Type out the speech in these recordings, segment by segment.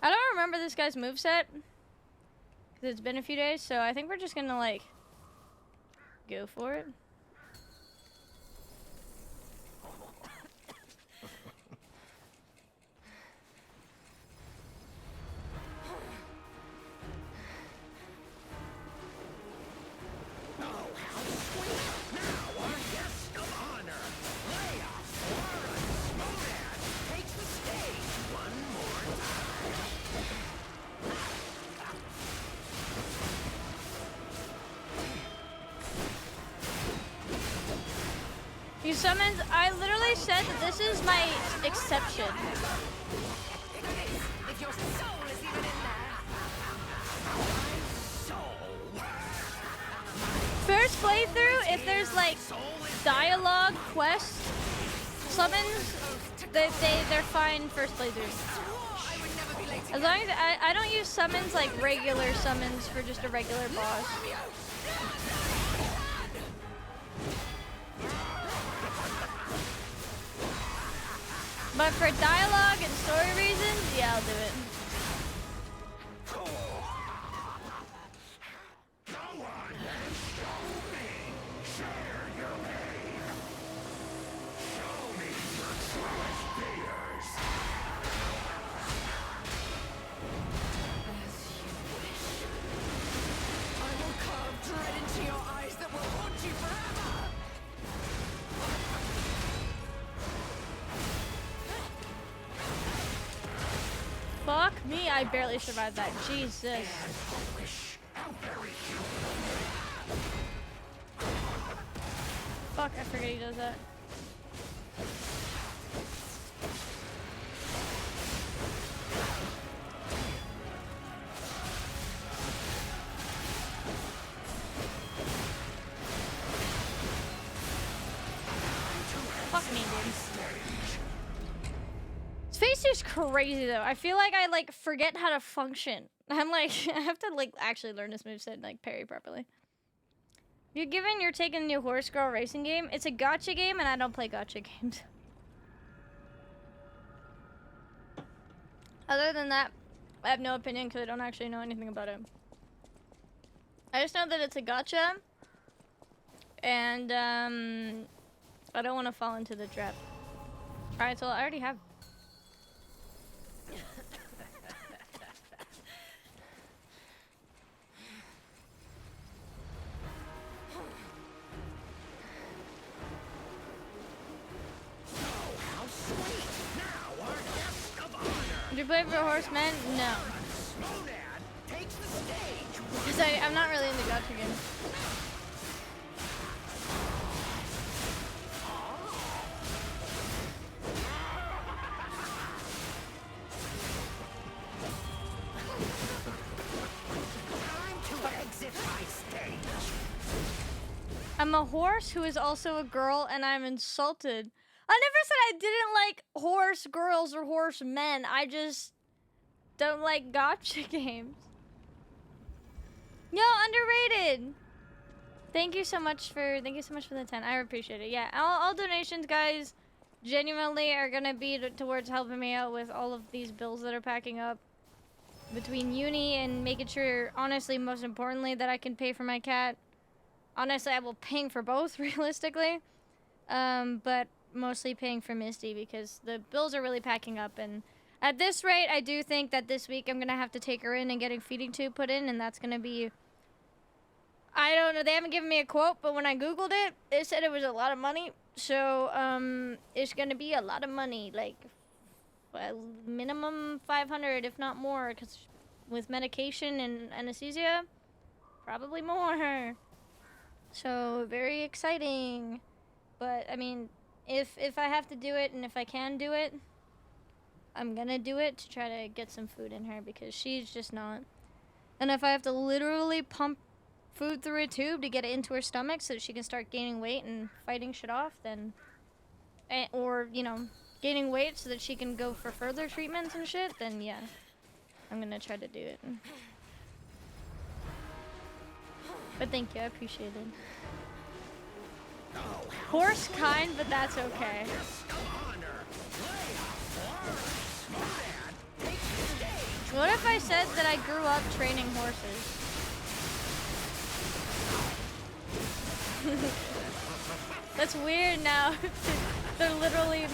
I don't remember this guy's moveset. Because it's been a few days, so I think we're just gonna, like, go for it. You summoned. I literally said that this is my exception. If your soul is even in there. First playthrough, if there's like dialogue, quests, summons, they're fine first playthrough. As long as I don't use summons like regular summons for just a regular boss. But for dialogue and story reasons, yeah, I'll do it. Fuck me, I barely survived that. Jesus. Fuck, I forget he does that. Fuck me, dude. Space is crazy though. I feel like I like forget how to function. I'm like I have to like actually learn this moveset and like parry properly. You're taking the new Horse Girl racing game. It's a gacha game and I don't play gacha games. Other than that, I have no opinion because I don't actually know anything about it. I just know that it's a gacha and I don't want to fall into the trap. Alright, so I already have. Did you play for Horsemen? No. Because I'm not really into gacha games. I'm a horse who is also a girl, and I'm insulted. I never said I didn't like horse girls or horse men. I just don't like gacha games. Yo, underrated. Thank you so much for the 10. I appreciate it. Yeah, all donations, guys, genuinely are gonna be towards helping me out with all of these bills that are packing up between uni and making sure, honestly, most importantly, that I can pay for my cat. Honestly, I will pay for both, realistically. But mostly paying for Misty because the bills are really packing up. And at this rate, I do think that this week I'm going to have to take her in and getting feeding tube put in. And that's going to be... I don't know. They haven't given me a quote, but when I Googled it, it said it was a lot of money. So, it's going to be a lot of money. Like, minimum 500, if not more. Because with medication and anesthesia, probably more. So, very exciting. But, I mean, if I have to do it and if I can do it, I'm gonna do it to try to get some food in her because she's just not. And if I have to literally pump food through a tube to get it into her stomach so that she can start gaining weight and fighting shit off, then... Or, you know, gaining weight so that she can go for further treatments and shit, then yeah. I'm gonna try to do it. But thank you, I appreciate it. Horse kind, but that's okay. What if I said that I grew up training horses? That's weird now. They're literally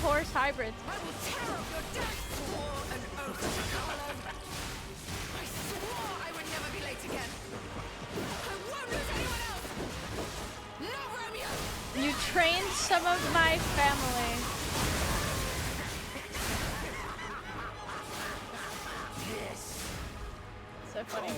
horse hybrids. I will tear up your death. Swore an oath to Carlo. I swore I would never be late again. I won't lose anyone else. No, Romeo. You trained some of my family. So funny.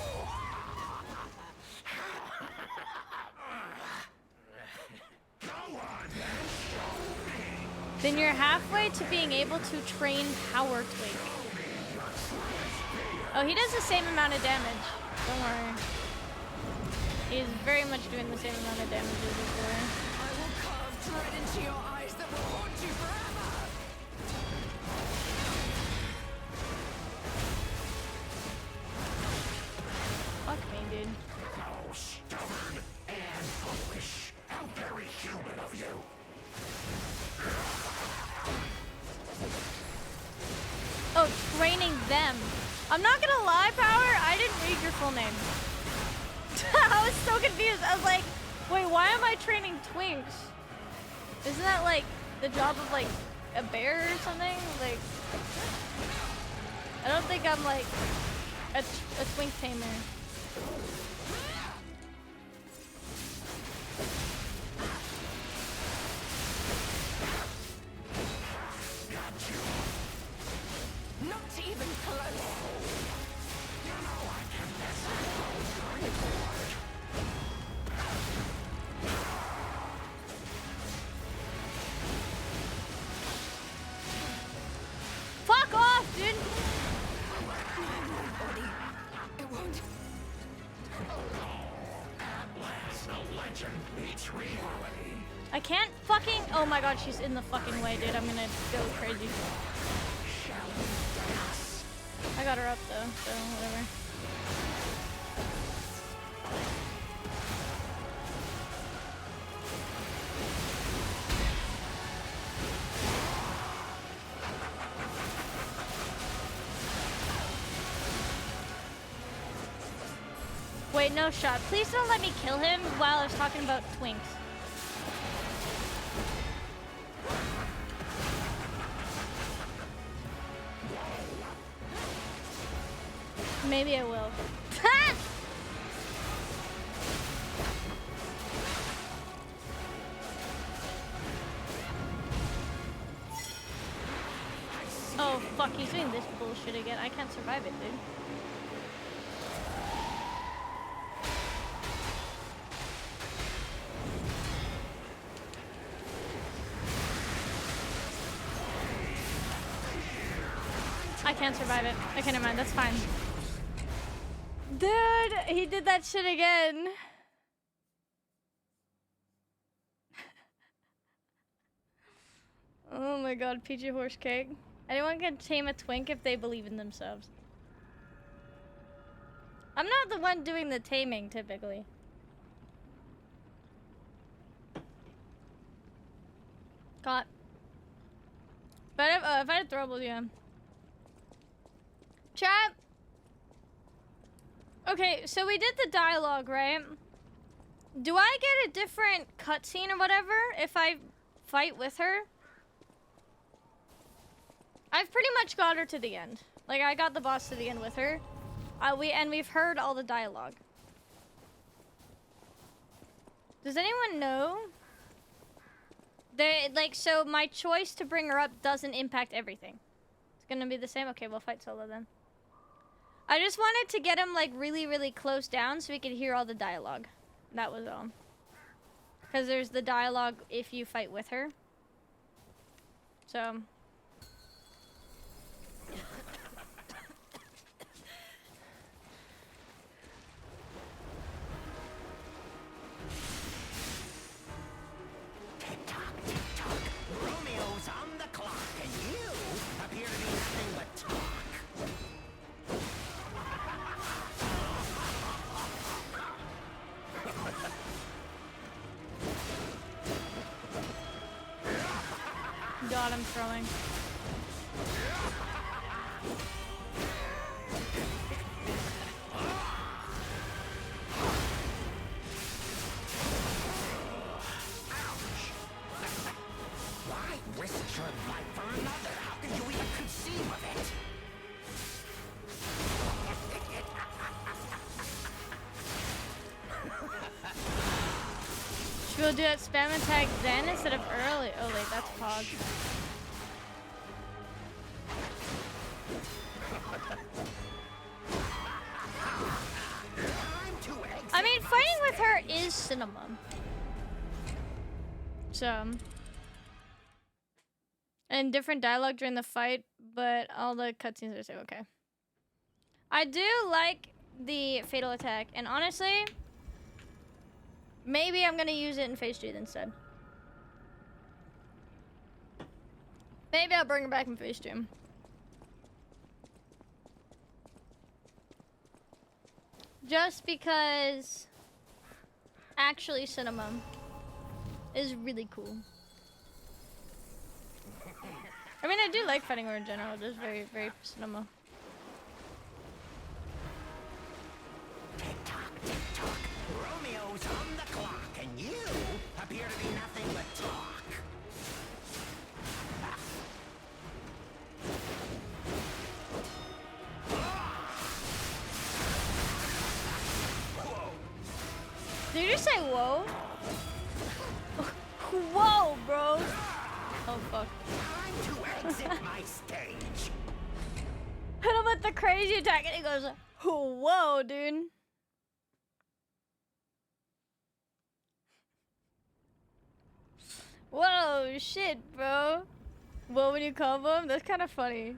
Then you're halfway to being able to train Power Twink. Oh, he does the same amount of damage. Don't worry. He's very much doing the same amount of damage as before. I will carve dread into your eyes that will haunt you forever. Fuck me, dude. How stubborn and foolish. How very human of you. Oh, training them. I'm not gonna lie, Power, I didn't read your full name. I was so confused. I was like, wait, why am I training twinks? Isn't that like the job of like a bear or something? Like, I don't think I'm like a twink tamer. Not even close. Fuck off, dude! It won't. I can't fucking. Oh my god, she's in the fucking way, dude. I'm gonna go crazy. I got her up though, so whatever. Wait, no shot. Please don't let me kill him while I was talking about twinks. Maybe I will. Oh fuck, he's doing this bullshit again. I can't survive it, dude. I can't survive it. Okay, never mind. That's fine. Dude, he did that shit again. Oh my god, PeachyShortcake. Anyone can tame a twink if they believe in themselves. I'm not the one doing the taming, typically. Caught. But if I had throwables, yeah. Chat. Okay, so we did the dialogue, right? Do I get a different cutscene or whatever if I fight with her? I've pretty much got her to the end. Like, I got the boss to the end with her. We've heard all the dialogue. Does anyone know? So my choice to bring her up doesn't impact everything. It's gonna be the same? Okay, we'll fight solo then. I just wanted to get him, like, really, really close down so we could hear all the dialogue. That was all. Because there's the dialogue if you fight with her. So... Tick-tock, tick-tock. Romeo's on the clock, and you appear to be nothing but talk. God, I'm throwing. We'll do that spam attack then instead of early. Oh wait, that's Pog. I mean, fighting with her is cinema. So, and different dialogue during the fight, but all the cutscenes are the same. Okay. I do like the fatal attack, and honestly, maybe I'm gonna use it in phase 2 instead. Maybe I'll bring it back in phase 2. Just because actually cinema is really cool. I mean, I do like fighting war in general, just very, very cinema. Tick-tock, tick-tock. Romeo's on the clock, and you appear to be nothing but talk. Did you say whoa? Whoa, bro. Oh, fuck. Time to exit my stage. Hit him with the crazy attack, and he goes, whoa, dude. Whoa, shit, bro. Whoa, when you combo him? That's kind of funny.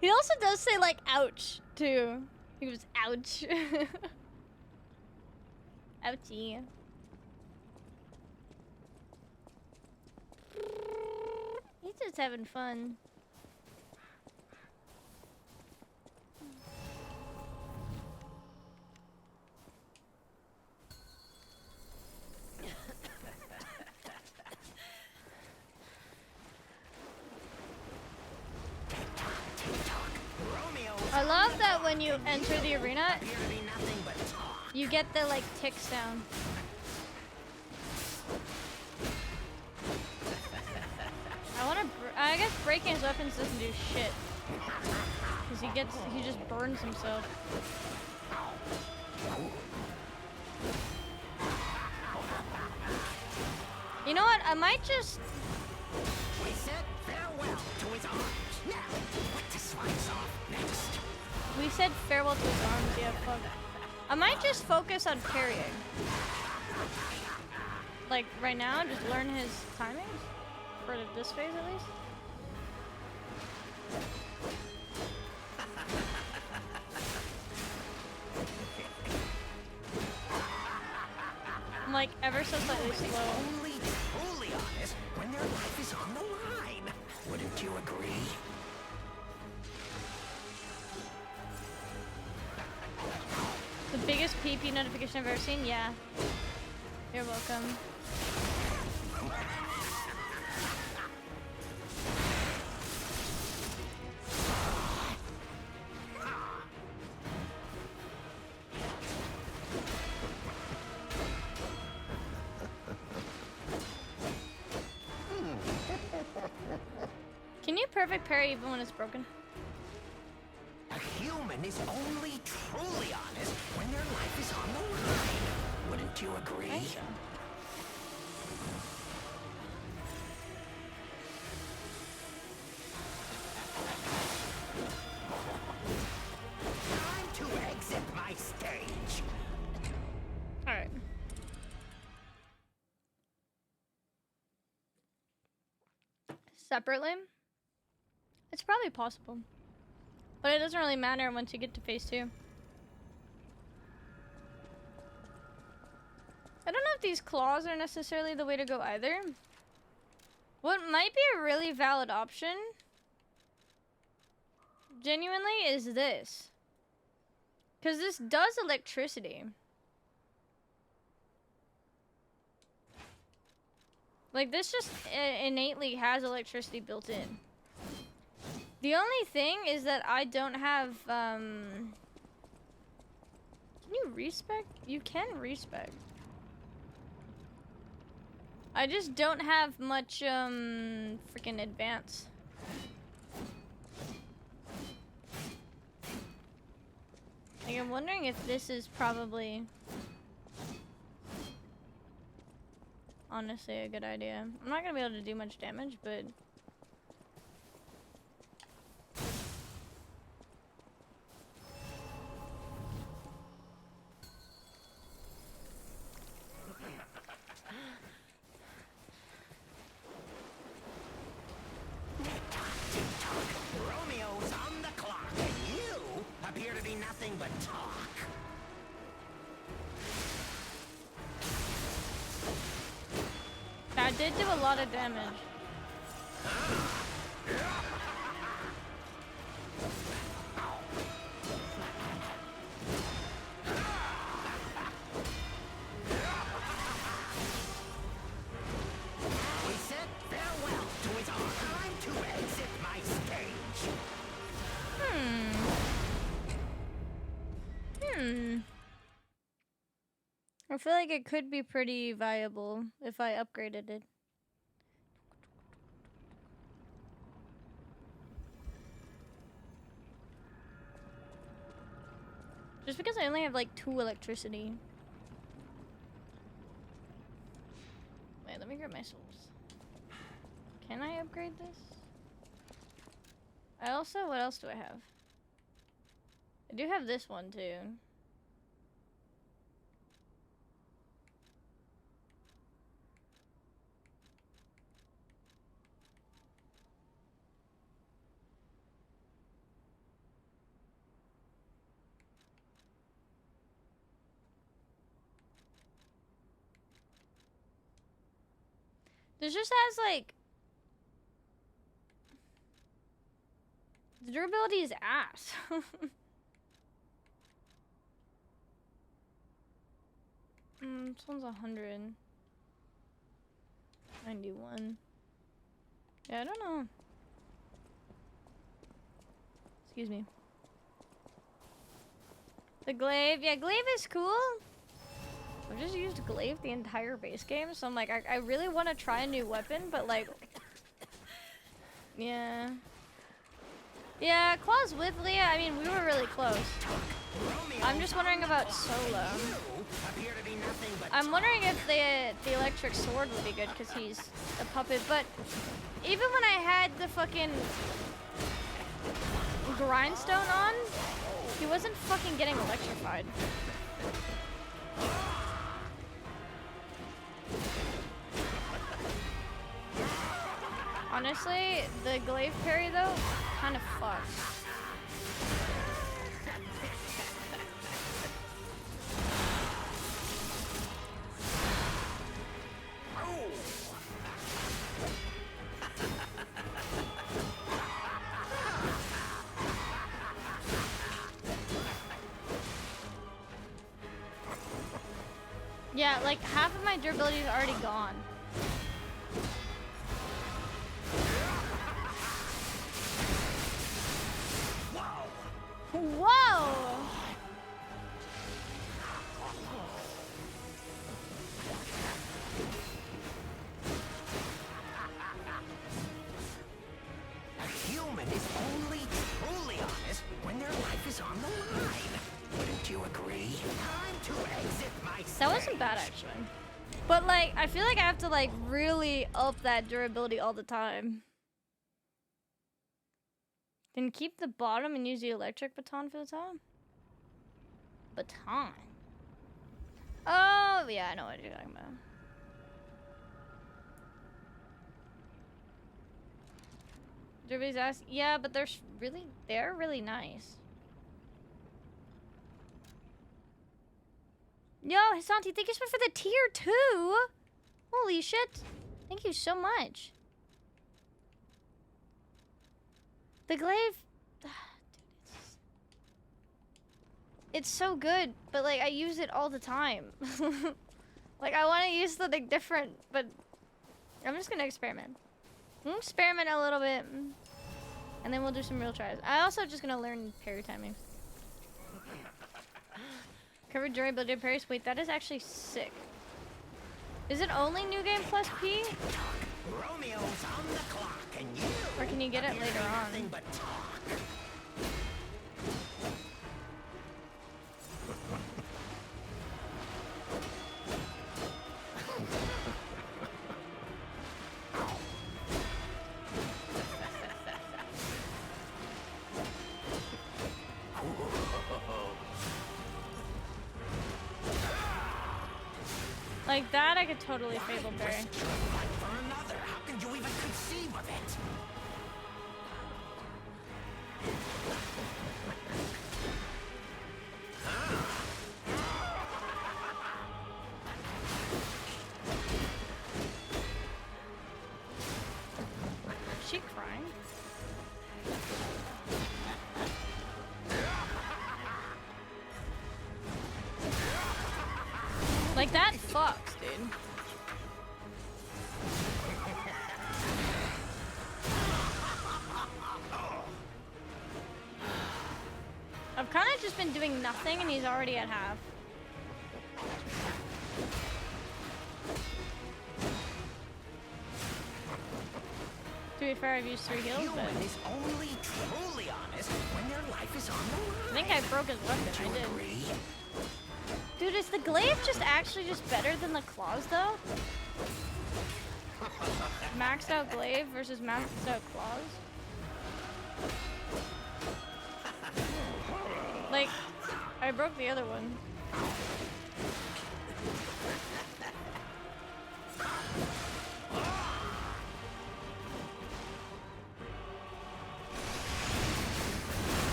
He also does say, like, ouch, too. He goes, ouch. Ouchie. He's just having fun. I love that when you enter the arena, you get the like tick sound. I guess breaking his weapons doesn't do shit. Cause he just burns himself. You know what? I might just. We said farewell to his arms. Now, what to slice off next? We said farewell to his arms. Yeah, fuck. I might just focus on parrying. Like right now, just learn his timings for this phase at least. I'm like ever so slightly slow. Only truly honest when their life is on the line. Wouldn't you agree? The biggest PP notification I've ever seen? Yeah. You're welcome. Can you perfect parry even when it's broken? A human is only truly honest when their life is on the line. Wouldn't you agree? I think so. Time to exit my stage. Alright. Separately? It's probably possible. But it doesn't really matter once you get to phase 2. I don't know if these claws are necessarily the way to go either. What might be a really valid option, genuinely, is this. Because this does electricity. Like, this just innately has electricity built in. The only thing is that I don't have, Can you respec? You can respec. I just don't have much, freaking advance. Like, I'm wondering if this is probably honestly a good idea. I'm not gonna be able to do much damage, but Romeo's on the clock, and you appear to be nothing but talk. that did do a lot of damage. We said farewell to his art. Time to exit my stage. I feel like it could be pretty viable if I upgraded it. Just because I only have like 2 electricity. Wait, let me grab my souls. Can I upgrade this? I also, what else do I have? I do have this one too. This just has like the durability is ass. This one's 191. Yeah, I don't know. Excuse me. The glaive, yeah, glaive is cool. I've just used glaive the entire base game, so I'm like, I really want to try a new weapon, but like, yeah. Yeah, Claws with Leah, I mean, we were really close. I'm just wondering about solo. I'm wondering if the electric sword would be good, because he's a puppet, but even when I had the fucking grindstone on, he wasn't fucking getting electrified. Honestly, the glaive parry though, kind of fucks. Yeah, like half of my durability is already gone. Whoa! A human is only truly honest when their life is on the line. Wouldn't you agree? Time to exit my stage. That wasn't bad actually. But like, I feel like I have to like really up that durability all the time. Then keep the bottom and use the electric baton for the top? Baton? Oh, yeah, I know what you're talking about. Derby's ass? Yeah, but they're really nice. Yo, Hisanti, thank you so much for the tier 2! Holy shit. Thank you so much. The glaive, dude, it's so good, but like I use it all the time. Like I want to use something different, but I'm just gonna experiment. We'll experiment a little bit, and then we'll do some real tries. I also just gonna learn parry timing. Covered durability parries. Wait, that is actually sick. Is it only New Game Plus P? Romeo's on the clock, and you Or can you get it later on? nothing but talk. Like that, I could totally Fable Berry. Risk your life for another? How can you even conceive of it? Is she crying? Like that fucks, dude. I've kind of just been doing nothing and he's already at half. To be fair, I've used 3 heals, but Human is only truly honest when their life is on the line. I think I broke his weapon. Do you I did. agree? Dude, is the glaive just actually just better than the claws, though? Maxed out glaive versus maxed out claws? Like, I broke the other one.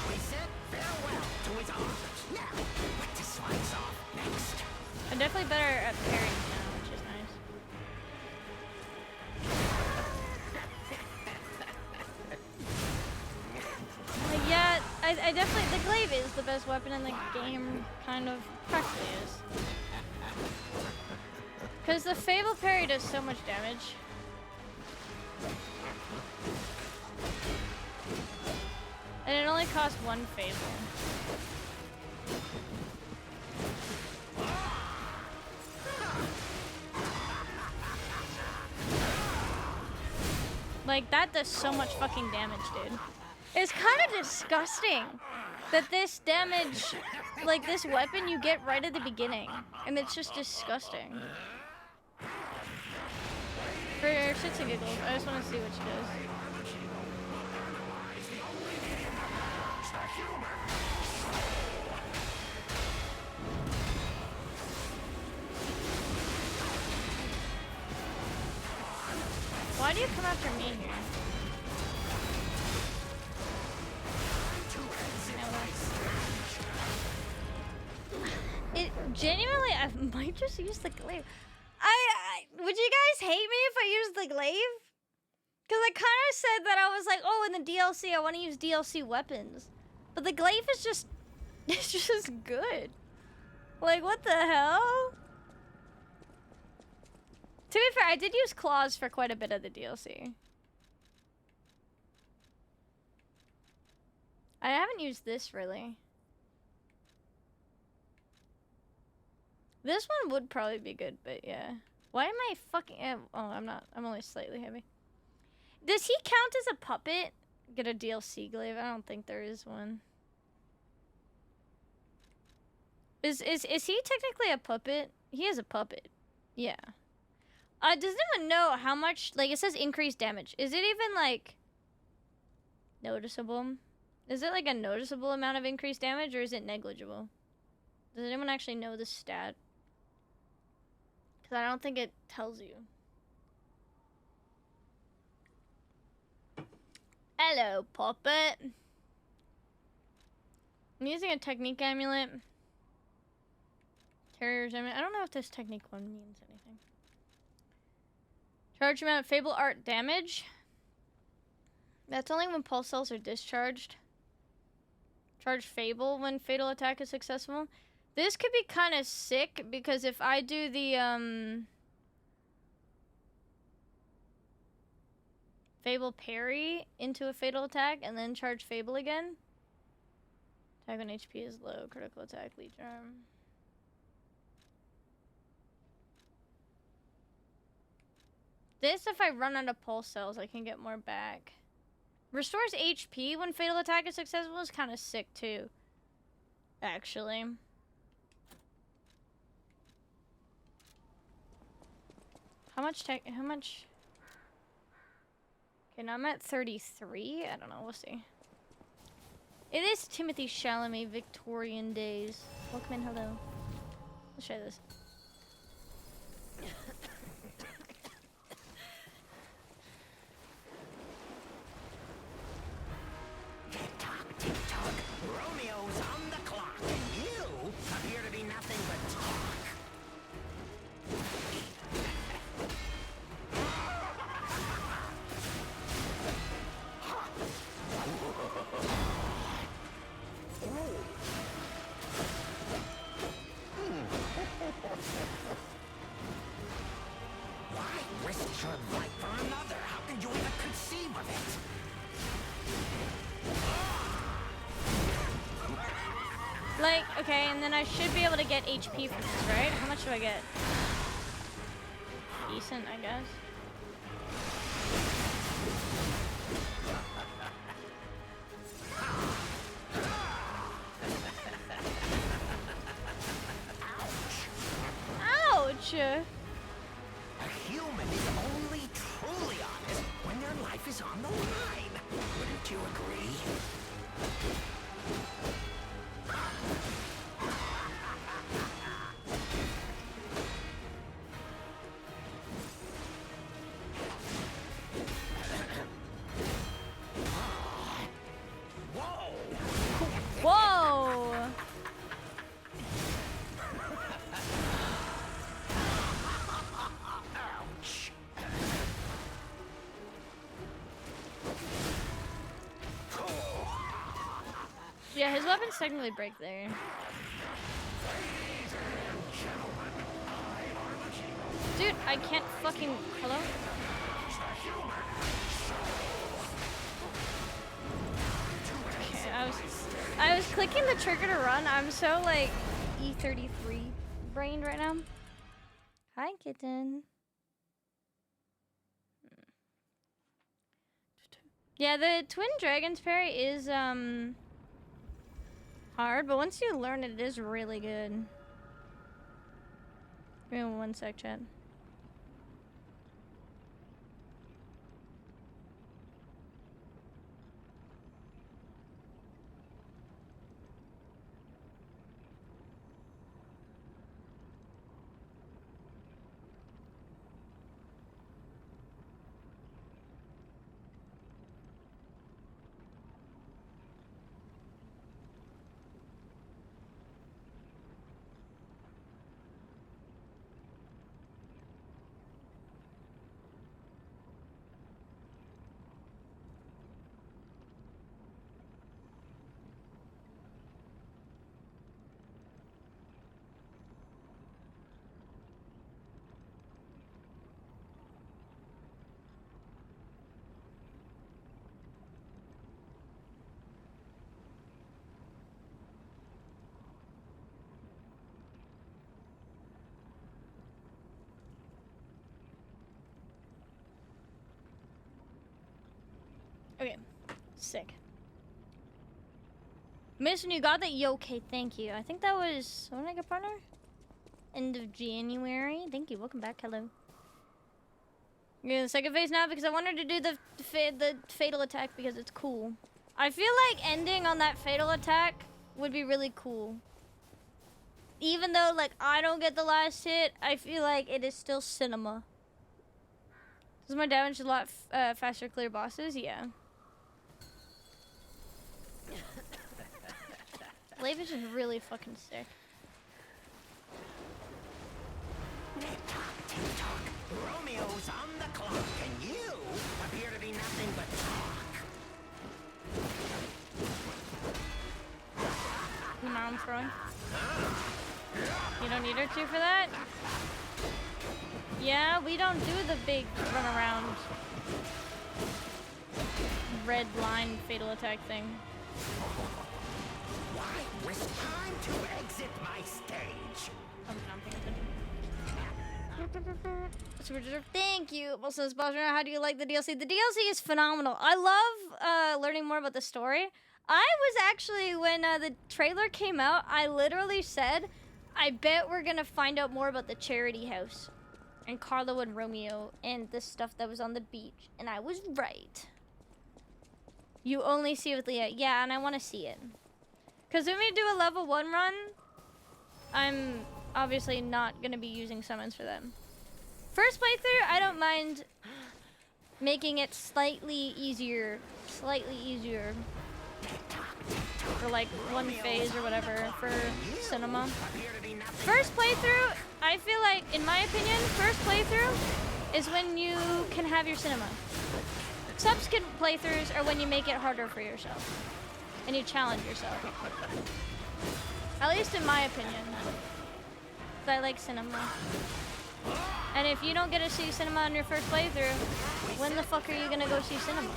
We said farewell to his arms. Now, let the slice off next. I'm definitely better at parrying now, which is nice. Yeah, I definitely, the glaive is the best weapon in the game, kind of, practically is. Because the Fable parry does so much damage. And it only costs 1 Fable. Like, that does so much fucking damage, dude. It's kind of disgusting that this damage, like this weapon you get right at the beginning. And it's just disgusting. For shits and giggles, I just want to see what she does. Why do you come after me here? It genuinely, I might just use the glaive. Would you guys hate me if I used the glaive? Because I kind of said that I was like, oh, in the DLC, I want to use DLC weapons. But the glaive is just, it's just good. Like, what the hell? To be fair, I did use claws for quite a bit of the DLC. I haven't used this really. This one would probably be good, but yeah. Why am I fucking... Oh, I'm not. I'm only slightly heavy. Does he count as a puppet? Get a DLC glaive? I don't think there is one. Is he technically a puppet? He is a puppet. Yeah. Does anyone know how much... Like, it says increased damage. Is it even, like... noticeable? Is it, like, a noticeable amount of increased damage, or is it negligible? Does anyone actually know the stat? Because I don't think it tells you. Hello, puppet. I'm using a technique amulet. Carrier's amulet. I don't know if this technique one means anything. Charge amount of Fable Art damage. That's only when pulse cells are discharged. Charge Fable when fatal attack is successful. This could be kind of sick because if I do the Fable parry into a fatal attack and then charge Fable again. Attack when HP is low. Critical attack, lead charm. This, if I run out of pulse cells, I can get more back. Restores HP when fatal attack is successful is kind of sick too. Actually. How much? Okay, now I'm at 33. I don't know. We'll see. It is Timothy Chalamet Victorian days. Welcome in, hello. Let's try this. Tick-tock, tick-tock. Romeo's on the clock, and you appear to be nothing but talk. Why risk your life for another? How could you even conceive of it? Like, okay, and then I should be able to get HP from this, right? How much do I get? Decent, I guess. Ouch! A human is only truly honest when their life is on the line. Wouldn't you agree? Whoa! Ouch. Yeah, his weapons technically break there. Dude, I can't fucking... Hello? Okay, I was clicking the trigger to run. I'm so, like, E33 brained right now. Hi, kitten. Yeah, the Twin Dragons parry is, hard, but once you learn it, it is really good. Give me 1 sec, chat. Okay, sick. Mission, you got that? Yo, okay, thank you. I think that was, when did I get partner? End of January. Thank you, welcome back, hello. You're in the second phase now because I wanted to do the fatal attack because it's cool. I feel like ending on that fatal attack would be really cool. Even though, like, I don't get the last hit, I feel like it is still cinema. Does my damage a lot faster clear bosses? Yeah. Glaive is just really fucking sick. Tick-tock, tick-tock. Romeo's on the clock, and you appear to be nothing but talk. Your arm throwing. You don't need her to for that? Yeah, we don't do the big run around red line fatal attack thing. Why risk time to exit my stage? I'm not paying attention. Thank you. Also, how do you like the DLC? The DLC is phenomenal. I love learning more about the story. I was actually, when the trailer came out, I literally said, I bet we're gonna find out more about the charity house and Carlo and Romeo and the stuff that was on the beach. And I was right. You only see it with Leah. Yeah, and I want to see it. Because when we do a level 1 run, I'm obviously not going to be using summons for them. First playthrough, I don't mind making it slightly easier. For like one phase or whatever for cinema. First playthrough, I feel like, in my opinion, first playthrough is when you can have your cinema. Subsequent playthroughs are when you make it harder for yourself. And you challenge yourself. At least in my opinion. I like cinema. And if you don't get to see cinema on your first playthrough, when the fuck are you gonna go see cinema?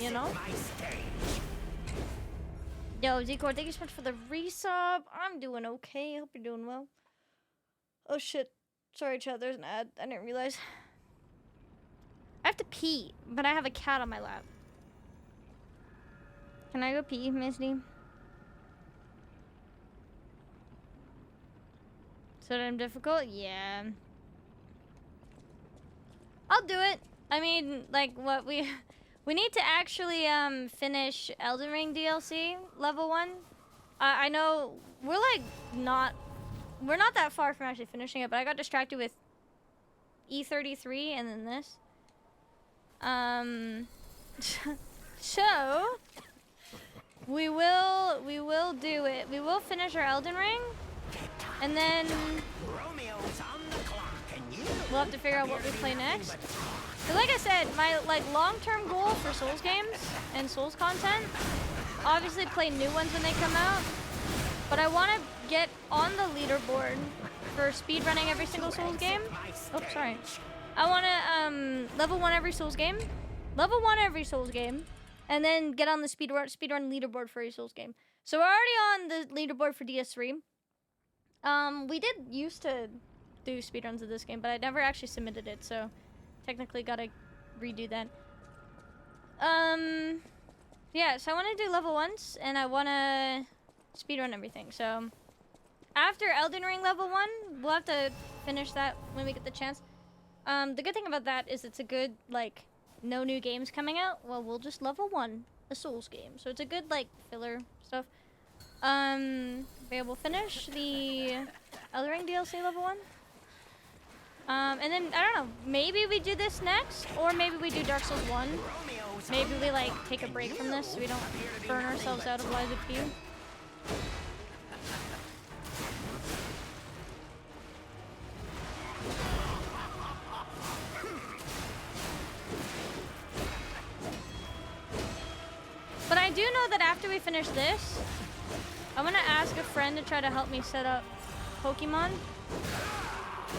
You know? Yo, Z-Core, thank you so much for the resub. I'm doing okay. Hope you're doing well. Oh shit. Sorry, chat, there's an ad. I didn't realize. I have to pee, but I have a cat on my lap. Can I go pee, Misty? So damn difficult? Yeah. I'll do it. I mean, like, what we need to actually finish Elden Ring DLC level 1. I know we're like not that far from actually finishing it, but I got distracted with E33 and then this. So we will do it. We will finish our Elden Ring, and then we'll have to figure out what we play next. But like I said, my long-term goal for Souls games and Souls content, obviously play new ones when they come out, but I want to get on the leaderboard for speedrunning every single Souls game. Oh, sorry. I want to level 1 every Souls game. Level 1 every Souls game. And then get on the speedrun leaderboard for a Souls game. So we're already on the leaderboard for DS3. We did used to do speedruns of this game, but I never actually submitted it, so technically gotta redo that. Yeah, so I want to do level 1s, and I want to speedrun everything. So after Elden Ring level 1, we'll have to finish that when we get the chance. The good thing about that is it's a good, like, no new games coming out. Well, we'll just level 1 a Souls game. So it's a good, like, filler stuff. We'll finish the Elden Ring DLC level 1. And then, I don't know, maybe we do this next, or maybe we do Dark Souls 1. Maybe we, like, take a break from this so we don't burn ourselves out of Lies of P. But I do know that after we finish this, I'm gonna ask a friend to try to help me set up Pokemon.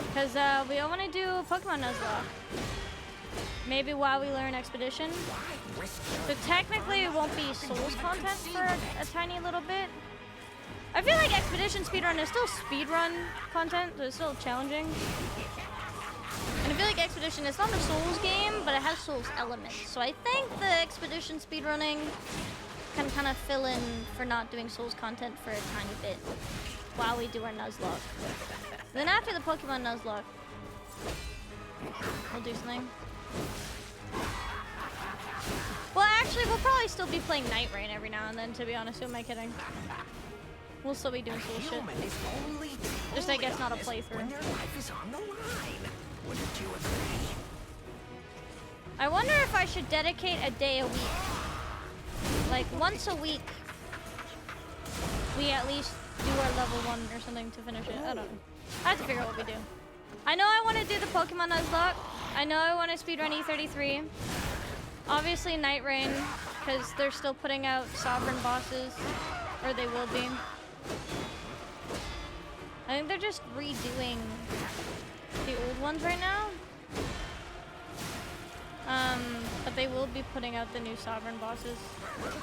Because we all want to do Pokemon Nuzlocke. Maybe while we learn Expedition. So technically it won't be Souls content for a tiny little bit. I feel like Expedition speedrun is still speedrun content, so it's still challenging. And I feel like Expedition is not a Souls game, but it has Souls elements. So I think the Expedition speedrunning can kind of fill in for not doing Souls content for a tiny bit while we do our Nuzlocke. Then after the Pokemon Nuzlocke, we'll do something. Well, actually, we'll probably still be playing Night Rain every now and then, to be honest. Who am I kidding? We'll still be doing Soul shit. Just, I guess, not a playthrough. I wonder if I should dedicate a day a week. Like, once a week, we at least do our level 1 or something to finish it. I don't know. I have to figure out what we do. I know I want to do the Pokemon Nuzlocke. I know I want to speedrun E33. Obviously Night Rain, because they're still putting out Sovereign bosses. Or they will be. I think they're just redoing the old ones right now. But they will be putting out the new Sovereign bosses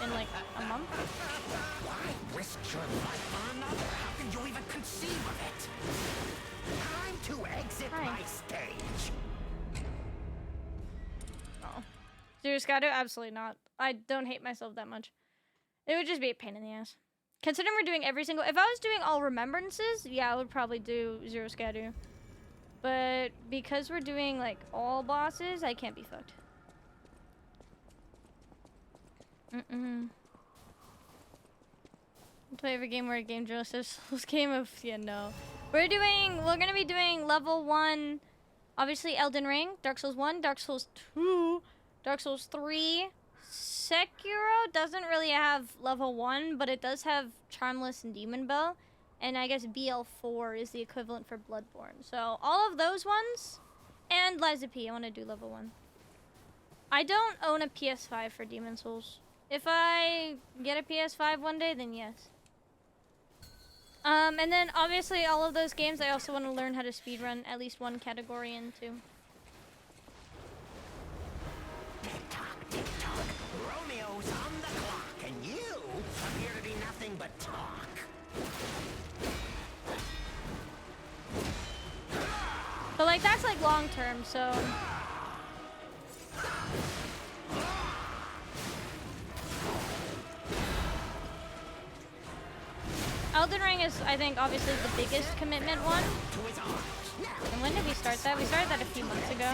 in like a month. Why risk your life for another? How can you even conceive of it? Time to exit my stage. Oh. Serious Gato? Absolutely not. I don't hate myself that much. It would just be a pain in the ass. Considering we're doing every single... If I was doing all remembrances, yeah, I would probably do Zero Scadu. But because we're doing, like, all bosses, I can't be fucked. Play every game where a game Joseph game of no. We're gonna be doing level 1, obviously Elden Ring, Dark Souls 1, Dark Souls 2, Dark Souls 3. Sekiro doesn't really have level 1, but it does have Charmless and Demon Bow. And I guess BL4 is the equivalent for Bloodborne. So all of those ones, and Lies of P, I want to do level 1. I don't own a PS5 for Demon Souls. If I get a PS5 one day, then yes. And then obviously all of those games, I also want to learn how to speedrun at least one category into. Tick-tock, tick-tock. Romeo's on the clock, and you appear to be nothing but talk. But like that's like long term, so Elden Ring is, I think, obviously the biggest commitment one. And when did we start that? We started that a few months ago.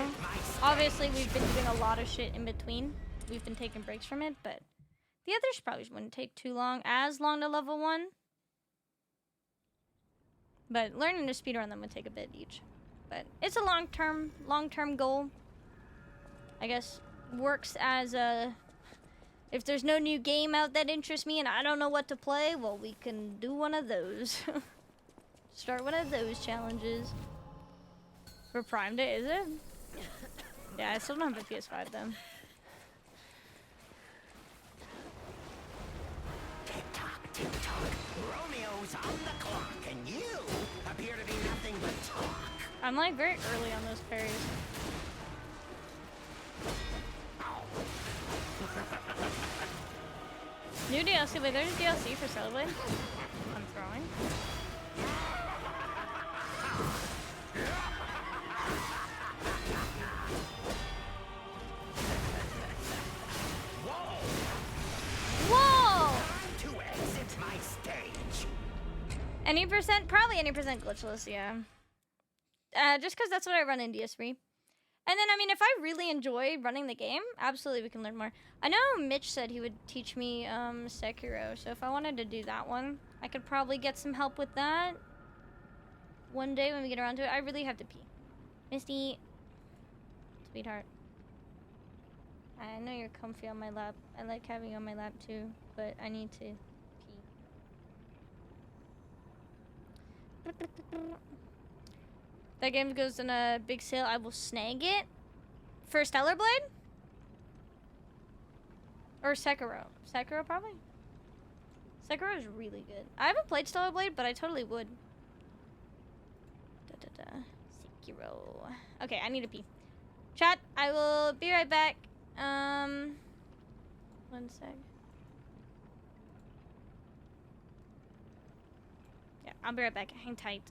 Obviously, we've been doing a lot of shit in between. We've been taking breaks from it, but the others probably wouldn't take too long, as long to level 1. But learning to speedrun them would take a bit each. But it's a long-term goal. I guess works as a... If there's no new game out that interests me and I don't know what to play, well, we can do one of those. Start one of those challenges. For Prime Day, is it? Yeah, I still don't have a PS5 though. Tick-tock, tick-tock. Romeo's on the clock, and you appear to be nothing but talk. I'm like very early on those parries. New DLC, wait, there's a DLC for Celeblade? I'm throwing. Whoa! To exit my stage. Any percent? Probably any percent glitchless, yeah. Just because that's what I run in DS3. And then, I mean, if I really enjoy running the game, absolutely we can learn more. I know Mitch said he would teach me Sekiro, so if I wanted to do that one, I could probably get some help with that one day when we get around to it. I really have to pee. Misty, sweetheart. I know you're comfy on my lap. I like having you on my lap too, but I need to pee. That game goes in a big sale. I will snag it. For Stellar Blade? Or Sekiro? Sekiro, probably? Sekiro is really good. I haven't played Stellar Blade, but I totally would. Sekiro. Okay, I need to pee. Chat, I will be right back. One sec. Yeah, I'll be right back. Hang tight.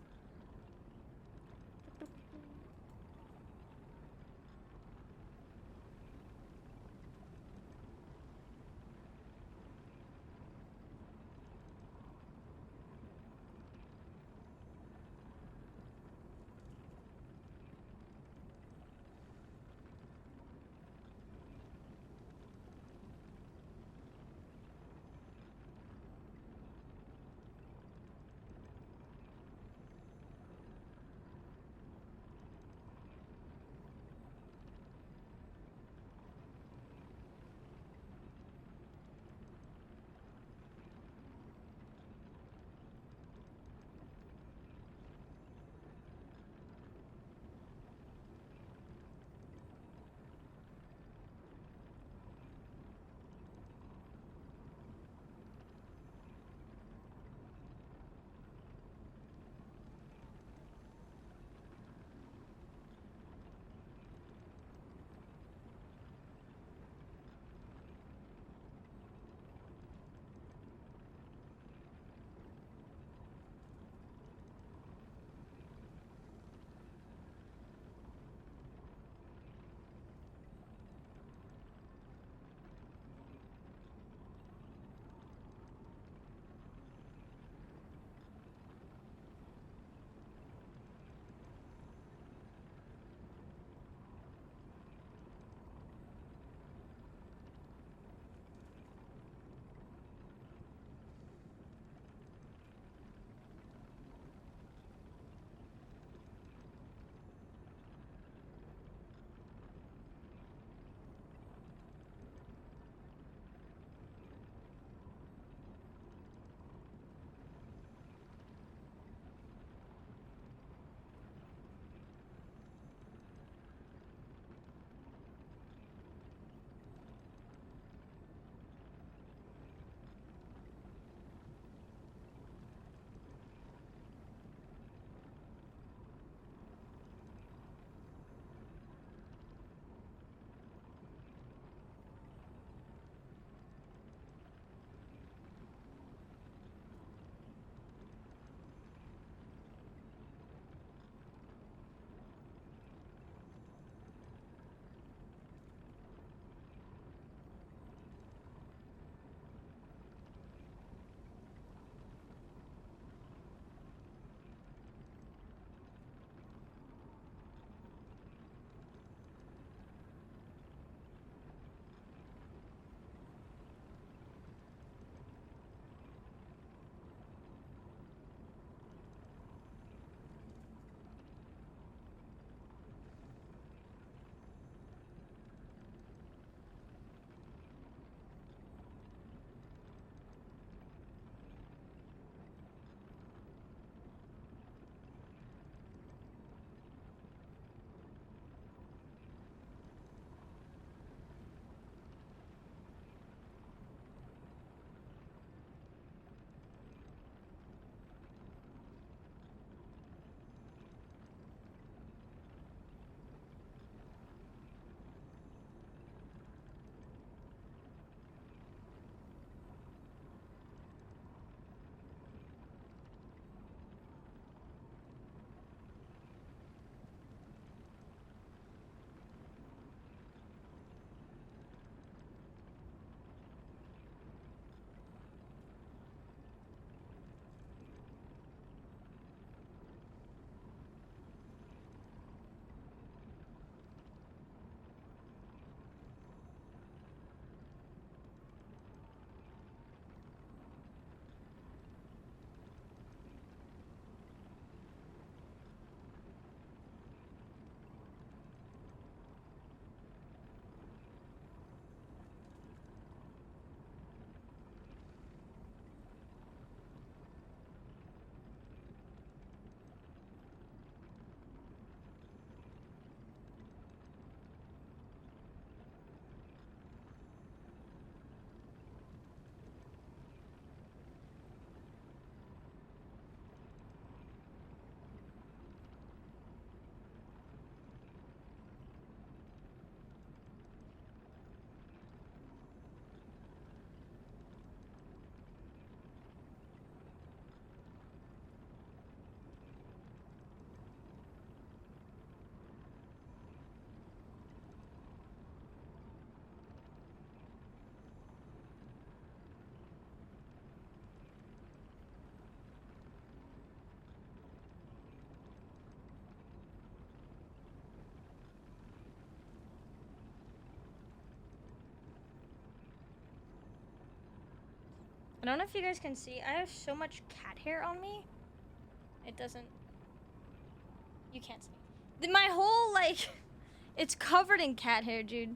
I don't know if you guys can see. I have so much cat hair on me. It doesn't... You can't see. My whole, like... It's covered in cat hair, dude.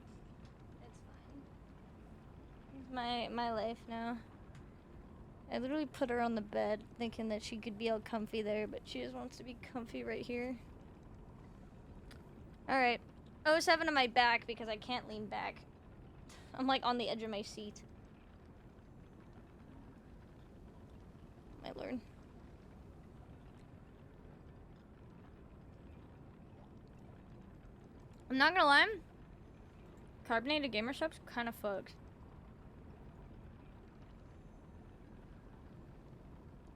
It's fine. It's my life now. I literally put her on the bed thinking that she could be all comfy there, but she just wants to be comfy right here. Alright. 07 on my back because I can't lean back. I'm like on the edge of my seat. My lord. I'm not gonna lie. Carbonated gamer subs kind of fucked.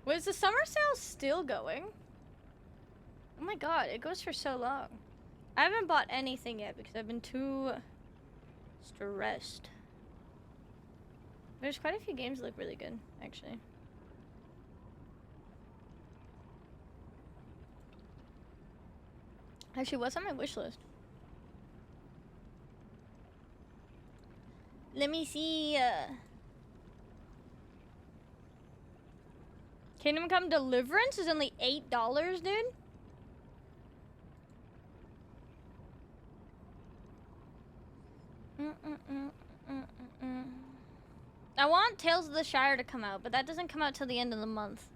Was the summer sale still going? Oh my god, it goes for so long. I haven't bought anything yet because I've been too stressed. There's quite a few games that look really good, actually. Actually, what's on my wish list? Let me see. Kingdom Come Deliverance is only $8, dude. I want Tales of the Shire to come out, but that doesn't come out till the end of the month.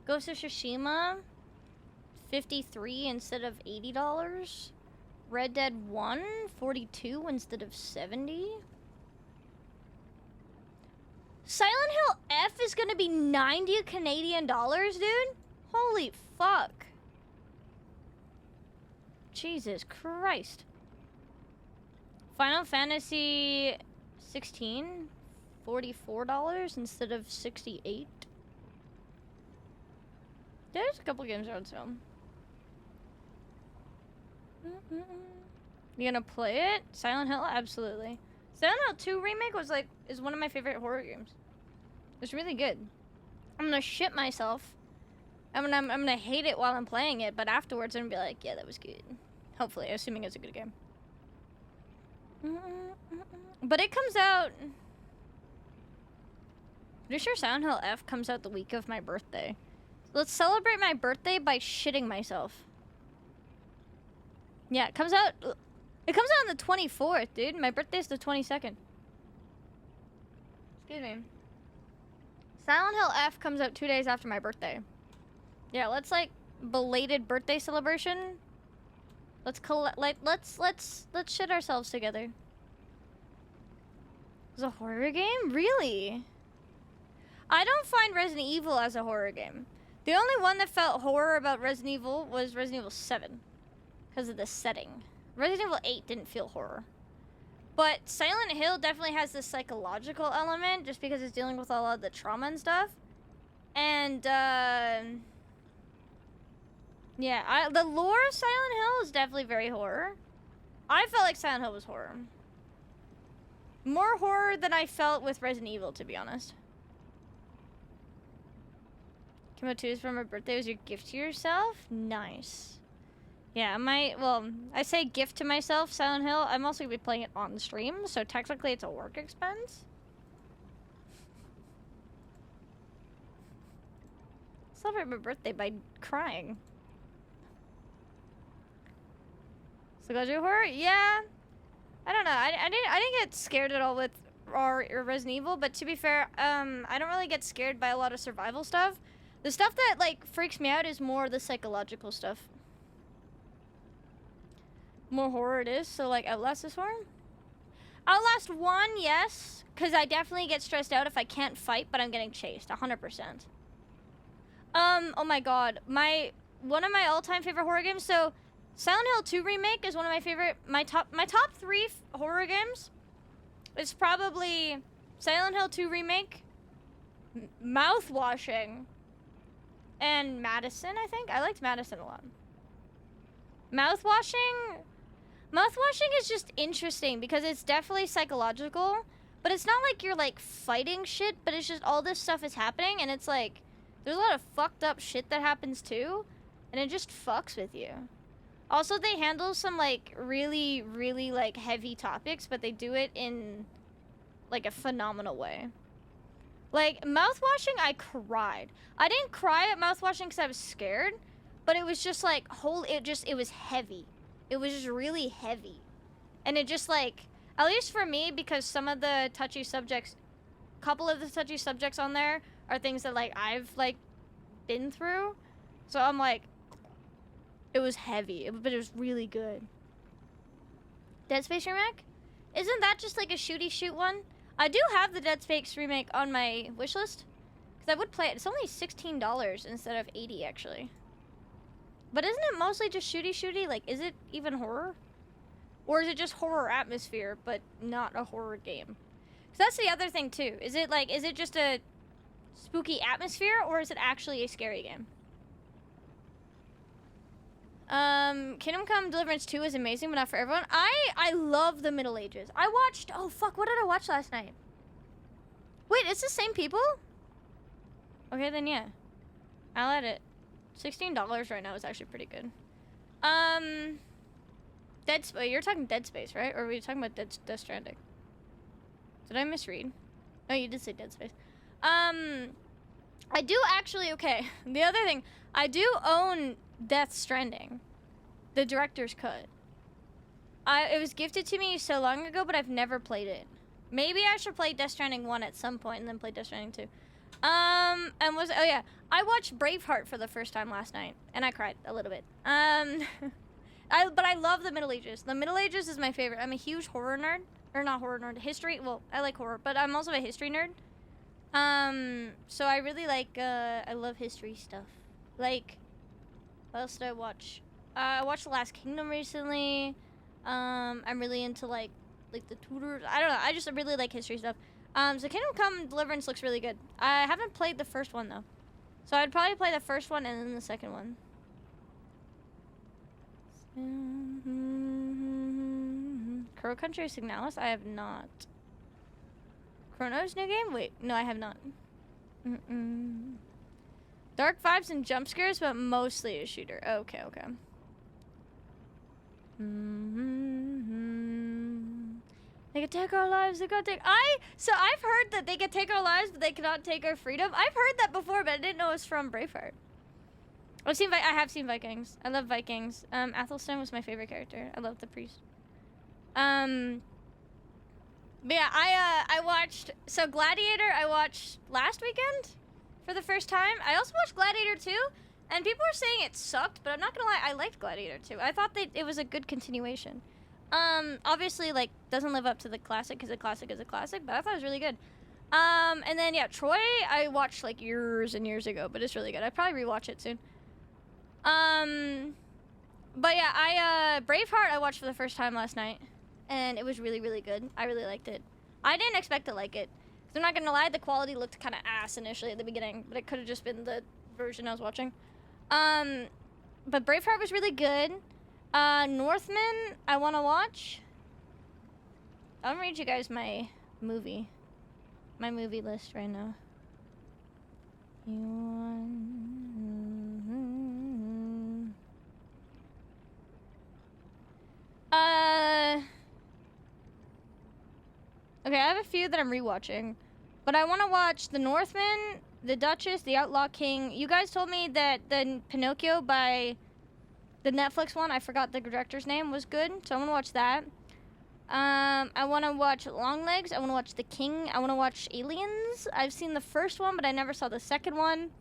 Ghost of Tsushima, $53 instead of $80. Red Dead 1, $42 instead of $70. Silent Hill F is gonna be 90 Canadian dollars, dude? Holy fuck. Jesus Christ. Final Fantasy 16, $44 instead of $68. There's a couple games on sale. You gonna play it? Silent Hill? Absolutely. Silent Hill 2 remake is one of my favorite horror games. It's really good. I'm gonna shit myself. I'm gonna hate it while I'm playing it, but afterwards I'm gonna be like, yeah, that was good. Hopefully, assuming it's a good game. But it comes out... Pretty sure Silent Hill F comes out the week of my birthday. Let's celebrate my birthday by shitting myself. Yeah, it comes out... It comes out on the 24th, dude. My birthday's the 22nd. Excuse me. Silent Hill F comes out 2 days after my birthday. Yeah, let's like belated birthday celebration. Let's shit ourselves together. It's a horror game? Really? I don't find Resident Evil as a horror game. The only one that felt horror about Resident Evil was Resident Evil 7 because of the setting. Resident Evil 8 didn't feel horror. But Silent Hill definitely has this psychological element just because it's dealing with a lot of the trauma and stuff. And, yeah, the lore of Silent Hill is definitely very horror. I felt like Silent Hill was horror. More horror than I felt with Resident Evil, to be honest. Came out 2 days for my birthday. Was your gift to yourself? Nice. Yeah, I say gift to myself, Silent Hill. I'm also gonna be playing it on the stream, so technically it's a work expense. Celebrate my birthday by crying. Psychological horror? Yeah. I don't know. I didn't get scared at all with our Resident Evil, but to be fair, I don't really get scared by a lot of survival stuff. The stuff that like freaks me out is more the psychological stuff. More horror it is, so like Outlast is horror. Outlast 1, yes, because I definitely get stressed out if I can't fight, but I'm getting chased, 100%. Oh my god, one of my all-time favorite horror games. So, Silent Hill 2 remake is one of my favorite. My top 3 horror games. It's probably Silent Hill 2 remake, Mouthwashing, and Madison. I think I liked Madison a lot. Mouthwashing is just interesting because it's definitely psychological, but it's not like you're like fighting shit, but it's just all this stuff is happening and it's like there's a lot of fucked up shit that happens too, and it just fucks with you. Also, they handle some like really, really like heavy topics, but they do it in like a phenomenal way. Like, mouthwashing, I cried. I didn't cry at mouthwashing because I was scared, but it was just like, it was heavy. It was just really heavy. And it just like, at least for me, because some of the touchy subjects, couple of the touchy subjects on there are things that like I've like been through. So I'm like, it was heavy, but it was really good. Dead Space remake? Isn't that just like a shooty shoot one? I do have the Dead Space remake on my wishlist, because I would play it. It's only $16 instead of $80 actually. But isn't it mostly just shooty? Like, is it even horror? Or is it just horror atmosphere, but not a horror game? Because that's the other thing too. Is it just a spooky atmosphere, or is it actually a scary game? Kingdom Come Deliverance 2 is amazing, but not for everyone. I love the Middle Ages. I watched, oh fuck, what did I watch last night? Wait, it's the same people? Okay, then yeah. I'll add it. $16 right now is actually pretty good. You're talking Dead Space, right? Or were you talking about Death Stranding? Did I misread? Oh, you did say Dead Space. I do actually, okay. The other thing, I do own Death Stranding, the director's cut. It was gifted to me so long ago, but I've never played it. Maybe I should play Death Stranding 1 at some point and then play Death Stranding 2. Oh yeah, I watched Braveheart for the first time last night, and I cried a little bit. But I love the Middle Ages. The Middle Ages is my favorite. I'm a huge horror nerd. Or not horror nerd, history. Well, I like horror, but I'm also a history nerd. So I really like, I love history stuff. Like, what else did I watch? I watched The Last Kingdom recently. I'm really into, like the Tudors. I don't know, I just really like history stuff. So Kingdom Come Deliverance looks really good. I haven't played the first one, though. So I'd probably play the first one and then the second one. Crow Country Signalis? I have not. Chrono's new game? Wait, no, I have not. Dark vibes and jump scares, but mostly a shooter. Okay. They could take our lives, they could take... So I've heard that they could take our lives, but they cannot take our freedom. I've heard that before, but I didn't know it was from Braveheart. I have seen Vikings. I love Vikings. Athelstan was my favorite character. I love the priest. But yeah, I watched... So Gladiator, I watched last weekend for the first time. I also watched Gladiator 2, and people were saying it sucked, but I'm not gonna lie, I liked Gladiator 2. I thought that it was a good continuation. Obviously, like, doesn't live up to the classic, because a classic is a classic, but I thought it was really good. And then, yeah, Troy, I watched, like, years and years ago, but it's really good. I'd probably rewatch it soon. But yeah, Braveheart I watched for the first time last night, and it was really, really good. I really liked it. I didn't expect to like it, because I'm not gonna lie, the quality looked kind of ass initially at the beginning, but it could have just been the version I was watching. But Braveheart was really good. Northman, I want to watch. I'll read you guys my movie list right now. Okay, I have a few that I'm rewatching, but I want to watch The Northman, The Duchess, The Outlaw King. You guys told me that the Pinocchio by the Netflix one, I forgot the director's name, was good, so I want to watch that. I want to watch Longlegs. I want to watch The King. I want to watch Aliens. I've seen the first one, but I never saw the second one.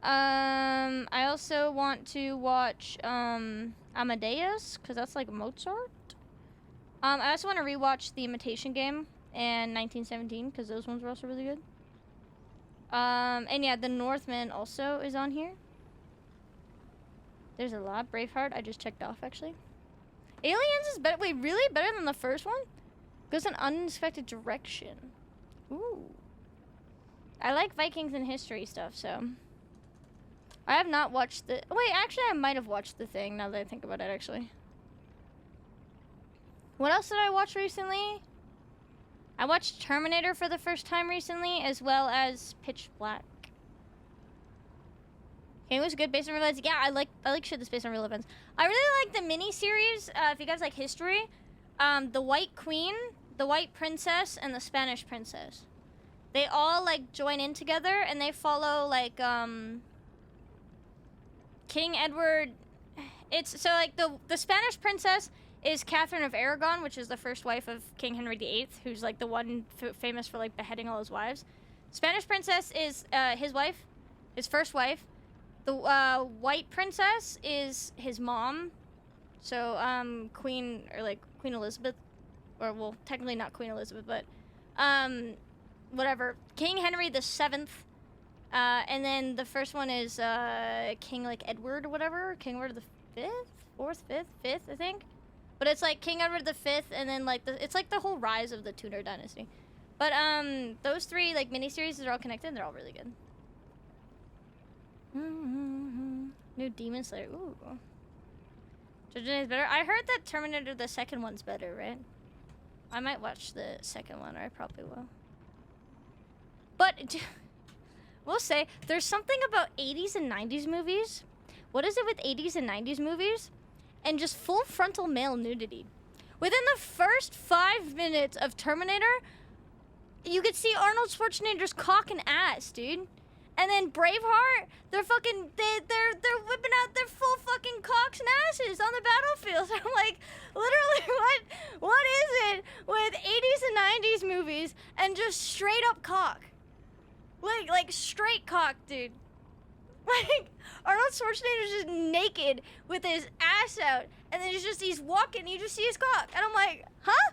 I also want to watch Amadeus, because that's like Mozart. I also want to rewatch The Imitation Game and 1917, because those ones were also really good. And yeah, The Northman also is on here. There's a lot. Braveheart, I just checked off, actually. Aliens is better. Wait, really? Better than the first one? Goes in unexpected direction. Ooh. I like Vikings and history stuff, so. I have not watched the... Wait, actually, I might have watched The Thing, now that I think about it, actually. What else did I watch recently? I watched Terminator for the first time recently, as well as Pitch Black. It was good based on real events. Yeah, I like shit that's based on real events. I really like the mini-series, if you guys like history. The White Queen, the White Princess, and the Spanish Princess. they all like join in together and they follow like King Edward. It's so like the Spanish princess is Catherine of Aragon, which is the first wife of King Henry VIII, who's like the one famous for like beheading all his wives. Spanish princess is his wife, his first wife. The white princess is his mom. So Queen Elizabeth, or well, technically not Queen Elizabeth, but whatever. King Henry VII. And then the first one is King like Edward or whatever. King Edward the fifth, I think. But it's like King Edward V, and then like it's like the whole rise of the Tudor dynasty. But those three like miniseries are all connected. They're all really good. New Demon Slayer. Ooh. Judgment Day is better. I heard that Terminator the second one's better, right? I might watch the second one, or I probably will. But we'll say there's something about 80s and 90s movies. What is it with 80s and 90s movies? And just full frontal male nudity. Within the first 5 minutes of Terminator, you could see Arnold Schwarzenegger's cock and ass, dude. And then Braveheart, they're whipping out their full fucking cocks and asses on the battlefield. I'm like, literally, what is it with 80s and 90s movies and just straight up cock? Like straight cock, dude. Like, Arnold Schwarzenegger's just naked with his ass out, and then he's walking, and you just see his cock. And I'm like, huh?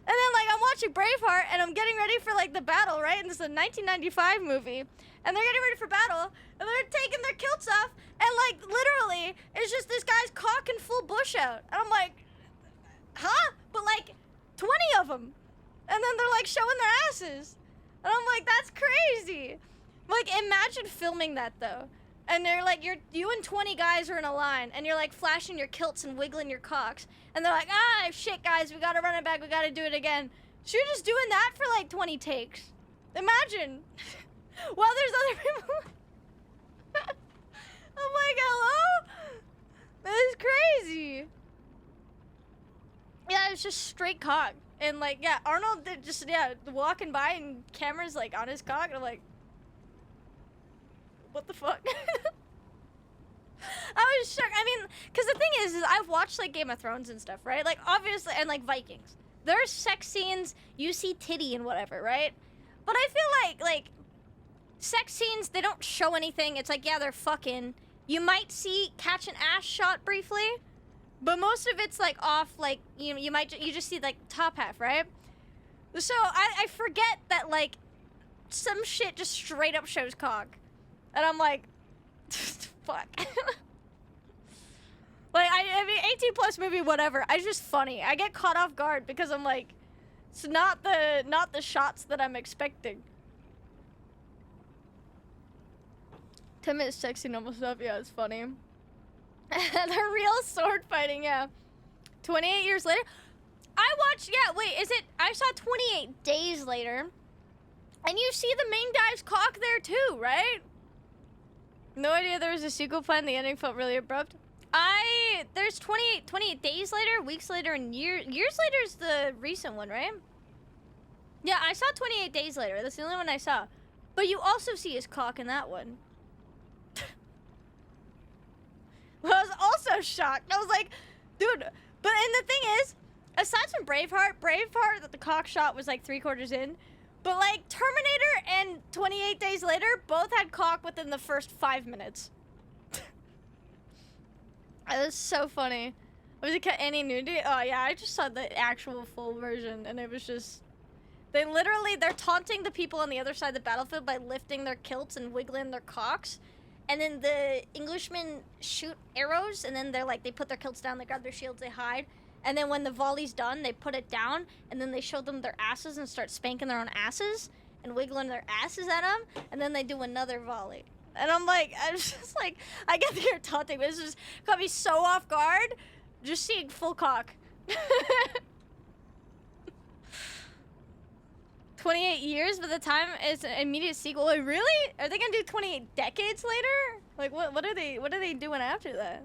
And then, like, I'm watching Braveheart, and I'm getting ready for, like, the battle, right? And this is a 1995 movie. And they're getting ready for battle, and they're taking their kilts off, and, like, literally, it's just this guy's cock and full bush out. And I'm like, huh? But, like, 20 of them. And then they're, like, showing their asses. And I'm like, that's crazy. Like, imagine filming that, though. And they're like, you and 20 guys are in a line, and you're like flashing your kilts and wiggling your cocks. And they're like, ah, shit, guys, we gotta run it back, we gotta do it again. So you're just doing that for like 20 takes. Imagine. While there's other people. I'm like, hello? That is crazy. Yeah, it's just straight cock. And like, yeah, Arnold just, walking by and cameras like on his cock, and I'm like, what the fuck? I was shocked. I mean, because the thing is I've watched like Game of Thrones and stuff, right? Like obviously, and like Vikings. There's sex scenes, you see titty and whatever, right? But I feel like sex scenes, they don't show anything. It's like, yeah, they're fucking. You might catch an ass shot briefly, but most of it's like off, like, you just see like top half, right? So I forget that like some shit just straight up shows cock. And I'm like, fuck. Like, I mean, 18 plus movie, whatever. It's just funny. I get caught off guard because I'm like, it's not the shots that I'm expecting. 10 minutes sexy normal stuff, yeah, it's funny. The real sword fighting, yeah. 28 years later. I saw 28 days later. And you see the main guy's cock there too, right? No idea there was a sequel plan. The ending felt really abrupt. There's 28 days later, weeks later, and years later is the recent one, right? Yeah, I saw 28 days later. That's the only one I saw. But you also see his cock in that one. Well, I was also shocked. I was like, dude. And the thing is, aside from Braveheart, that the cock shot was like 3/4 in. But, like, Terminator and 28 Days Later both had cock within the first 5 minutes. That was so funny. Was it any nudity? Oh, yeah, I just saw the actual full version, and it was just... they're taunting the people on the other side of the battlefield by lifting their kilts and wiggling their cocks. And then the Englishmen shoot arrows, and then they put their kilts down, they grab their shields, they hide. And then when the volley's done, they put it down, and then they show them their asses and start spanking their own asses and wiggling their asses at them, and then they do another volley. And I'm just like, I get that you're taunting, but it's just got me so off guard, just seeing full cock. 28 years, by the time it's an immediate sequel. Like, really? Are they gonna do 28 decades later? Like, what are they doing after that?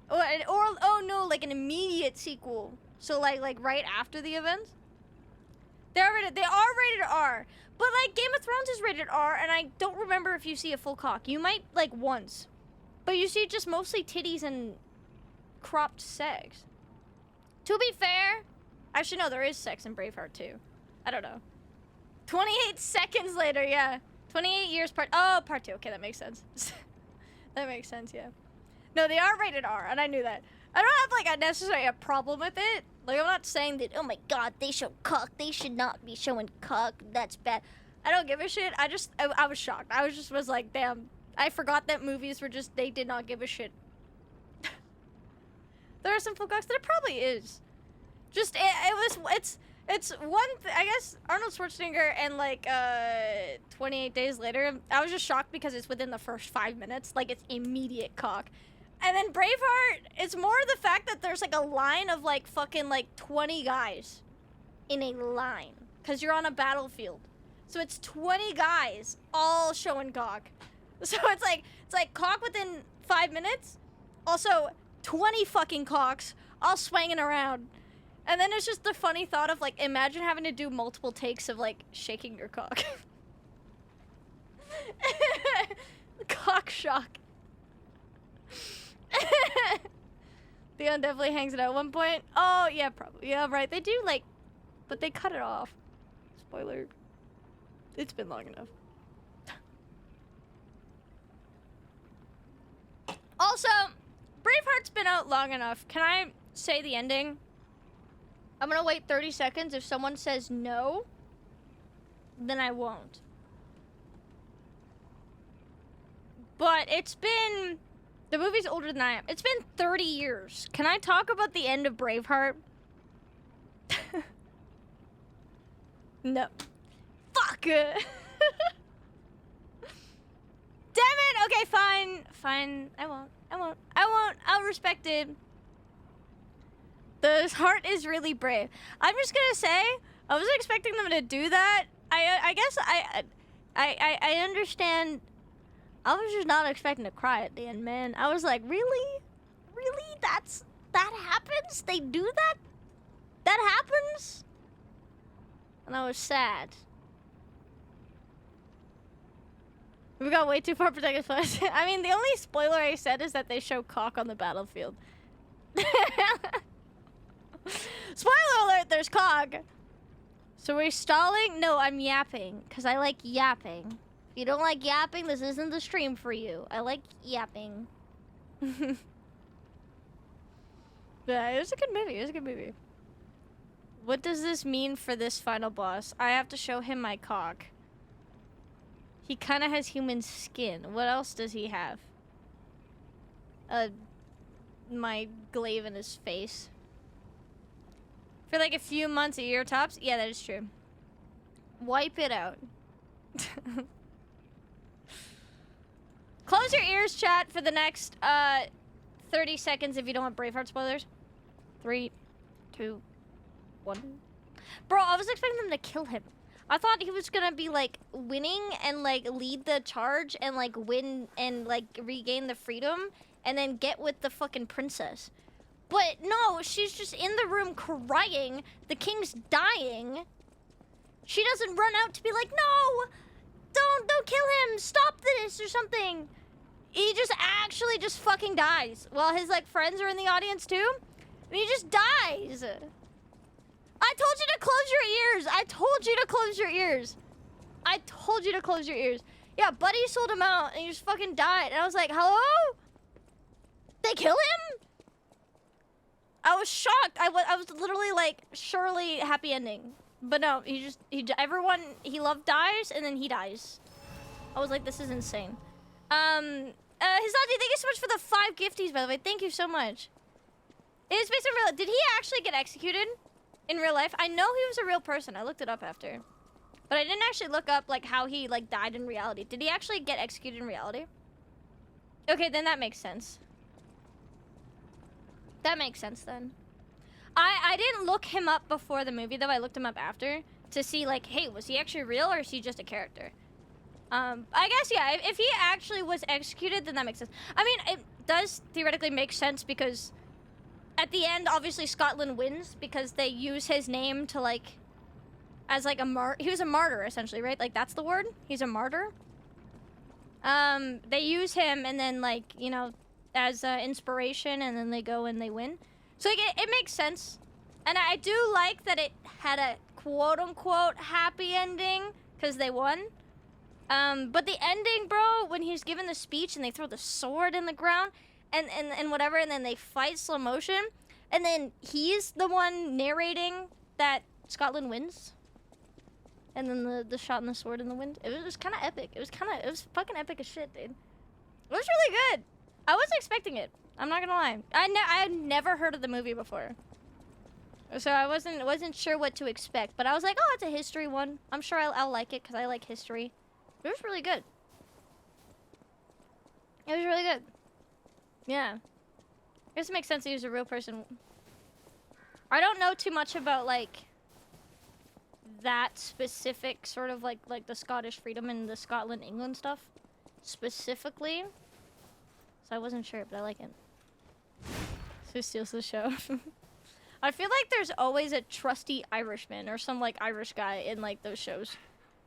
Or oh no, like an immediate sequel. So like right after the events. They are rated R, But, like, Game of Thrones is rated R, and I don't remember if you see a full cock. You might, like, once. But you see just mostly titties and cropped sex. To be fair, actually, no, there is sex in Braveheart, too. I don't know. 28 seconds later, yeah. 28 years part 2. Okay, that makes sense. That makes sense, yeah. No, they are rated R, and I knew that. I don't have, like, necessarily a problem with it. Like, I'm not saying that, oh my god, they show cock. They should not be showing cock. That's bad. I don't give a shit. I was shocked. I was like, damn. I forgot that movies were just, they did not give a shit. There are some full cocks. There probably is. Just, it's one, I guess, Arnold Schwarzenegger and, like, 28 Days Later, I was just shocked because it's within the first 5 minutes. Like, it's immediate cock. And then Braveheart, it's more the fact that there's, like, a line of, like, fucking, like, 20 guys in a line. Because you're on a battlefield. So it's 20 guys all showing cock. So it's like cock within 5 minutes. Also, 20 fucking cocks all swinging around. And then it's just the funny thought of, like, imagine having to do multiple takes of, like, shaking your cock. Cock shock. Theon definitely hangs it out at one point. Oh, yeah, probably. Yeah, right. They do, like, but they cut it off. Spoiler. It's been long enough. Also, Braveheart's been out long enough. Can I say the ending? I'm gonna wait 30 seconds. If someone says no, then I won't. But it's been... The movie's older than I am. It's been 30 years. Can I talk about the end of Braveheart? No. Fuck! Damn it! Okay, fine. Fine. I won't. I'll respect it. The heart is really brave. I'm just gonna say, I wasn't expecting them to do that. I guess I understand. I was just not expecting to cry at the end, man. I was like, really? Really? That happens? They do that? That happens? And I was sad. We got way too far protected plus. I mean, the only spoiler I said is that they show cock on the battlefield. Spoiler alert, there's cock. So we're stalling? No, I'm yapping. Because I like yapping. If you don't like yapping, this isn't the stream for you. I like yapping. Yeah, it was a good movie. It was a good movie. What does this mean for this final boss? I have to show him my cock. He kind of has human skin. What else does he have? My glaive in his face. For like a few months, a year tops? Yeah, that is true. Wipe it out. Close your ears, chat, for the next 30 seconds if you don't want Braveheart spoilers. 3, 2, 1. Bro, I was expecting them to kill him. I thought he was gonna be, like, winning and, like, lead the charge and, like, win and, like, regain the freedom and then get with the fucking princess. But no, she's just in the room crying. The king's dying. She doesn't run out to be like, no, don't kill him. Stop this or something. He just actually just fucking dies while his, like, friends are in the audience too. And he just dies. I told you to close your ears. I told you to close your ears. I told you to close your ears. Yeah, Buddy sold him out and he just fucking died. And I was like, hello? They kill him? I was shocked. I was literally like, surely happy ending. But no, everyone he loved dies and then he dies. I was like, this is insane. Hisaji, thank you so much for the 5 gifties, by the way. Thank you so much. It is based on real. Did he actually get executed in real life? I know he was a real person. I looked it up after. But I didn't actually look up like how he like died in reality. Did he actually get executed in reality? Okay, then that makes sense. That makes sense then. I didn't look him up before the movie though. I looked him up after to see like, hey, was he actually real or is he just a character? I guess yeah, if he actually was executed, then that makes sense. I mean, it does theoretically make sense because at the end, obviously Scotland wins because they use his name to like, as like he was a martyr essentially, right? Like that's the word. He's a martyr. They use him and then like, you know, as inspiration, and then they go and they win. So like, it makes sense. And I do like that it had a quote-unquote happy ending because they won. But the ending, bro, when he's given the speech and they throw the sword in the ground and whatever, and then they fight slow motion, and then he's the one narrating that Scotland wins. And then the shot and the sword in the wind. It was kind of epic. It was fucking epic as shit, dude. It was really good. I wasn't expecting it. I'm not gonna lie. I had never heard of the movie before. So I wasn't sure what to expect. But I was like, oh, it's a history one. I'm sure I'll like it because I like history. It was really good. It was really good. Yeah. I guess it makes sense that he was a real person. I don't know too much about, like, that specific sort of, like the Scottish freedom and the Scotland, England stuff. Specifically. So I wasn't sure, but I like it. Who steals the show? I feel like there's always a trusty Irishman or some, like, Irish guy in, like, those shows.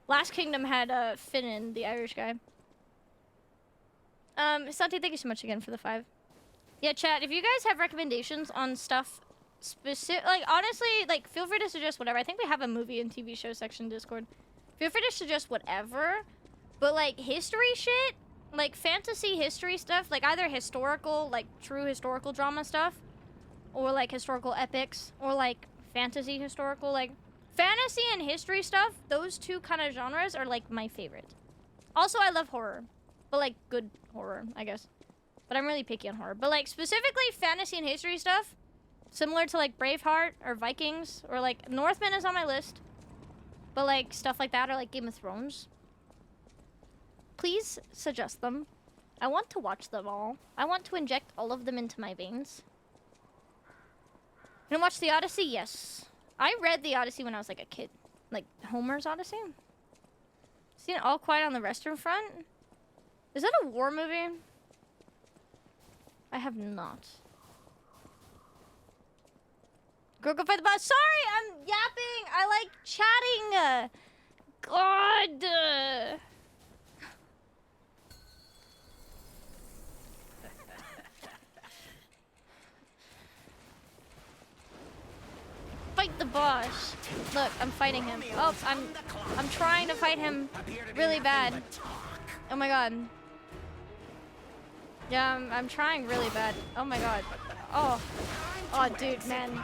Last Kingdom had Finnan, the Irish guy. Santi, thank you so much again for the 5. Yeah, chat, if you guys have recommendations on stuff specific, like, honestly, like, feel free to suggest whatever. I think we have a movie and TV show section in Discord. Feel free to suggest whatever. But, like, history shit, like, fantasy history stuff, like, either historical, like, true historical drama stuff, or, like, historical epics, or, like, fantasy historical, like, fantasy and history stuff, those two kind of genres are, like, my favorite. Also, I love horror. But, like, good horror, I guess. But I'm really picky on horror. But, like, specifically fantasy and history stuff, similar to, like, Braveheart or Vikings, or, like, Northman is on my list. But, like, stuff like that, or, like, Game of Thrones. Please suggest them. I want to watch them all. I want to inject all of them into my veins. You wanna watch The Odyssey? Yes. I read The Odyssey when I was, like, a kid. Like, Homer's Odyssey? Seen All Quiet on the Western Front? Is that a war movie? I have not. Girl, go fight the boss. Sorry, I'm yapping. I like chatting. God. Fight the boss. Look, I'm fighting him. Oh, I'm trying to fight him really bad. Oh my god. Yeah, I'm trying really bad. Oh my god. Oh. Oh, dude, man.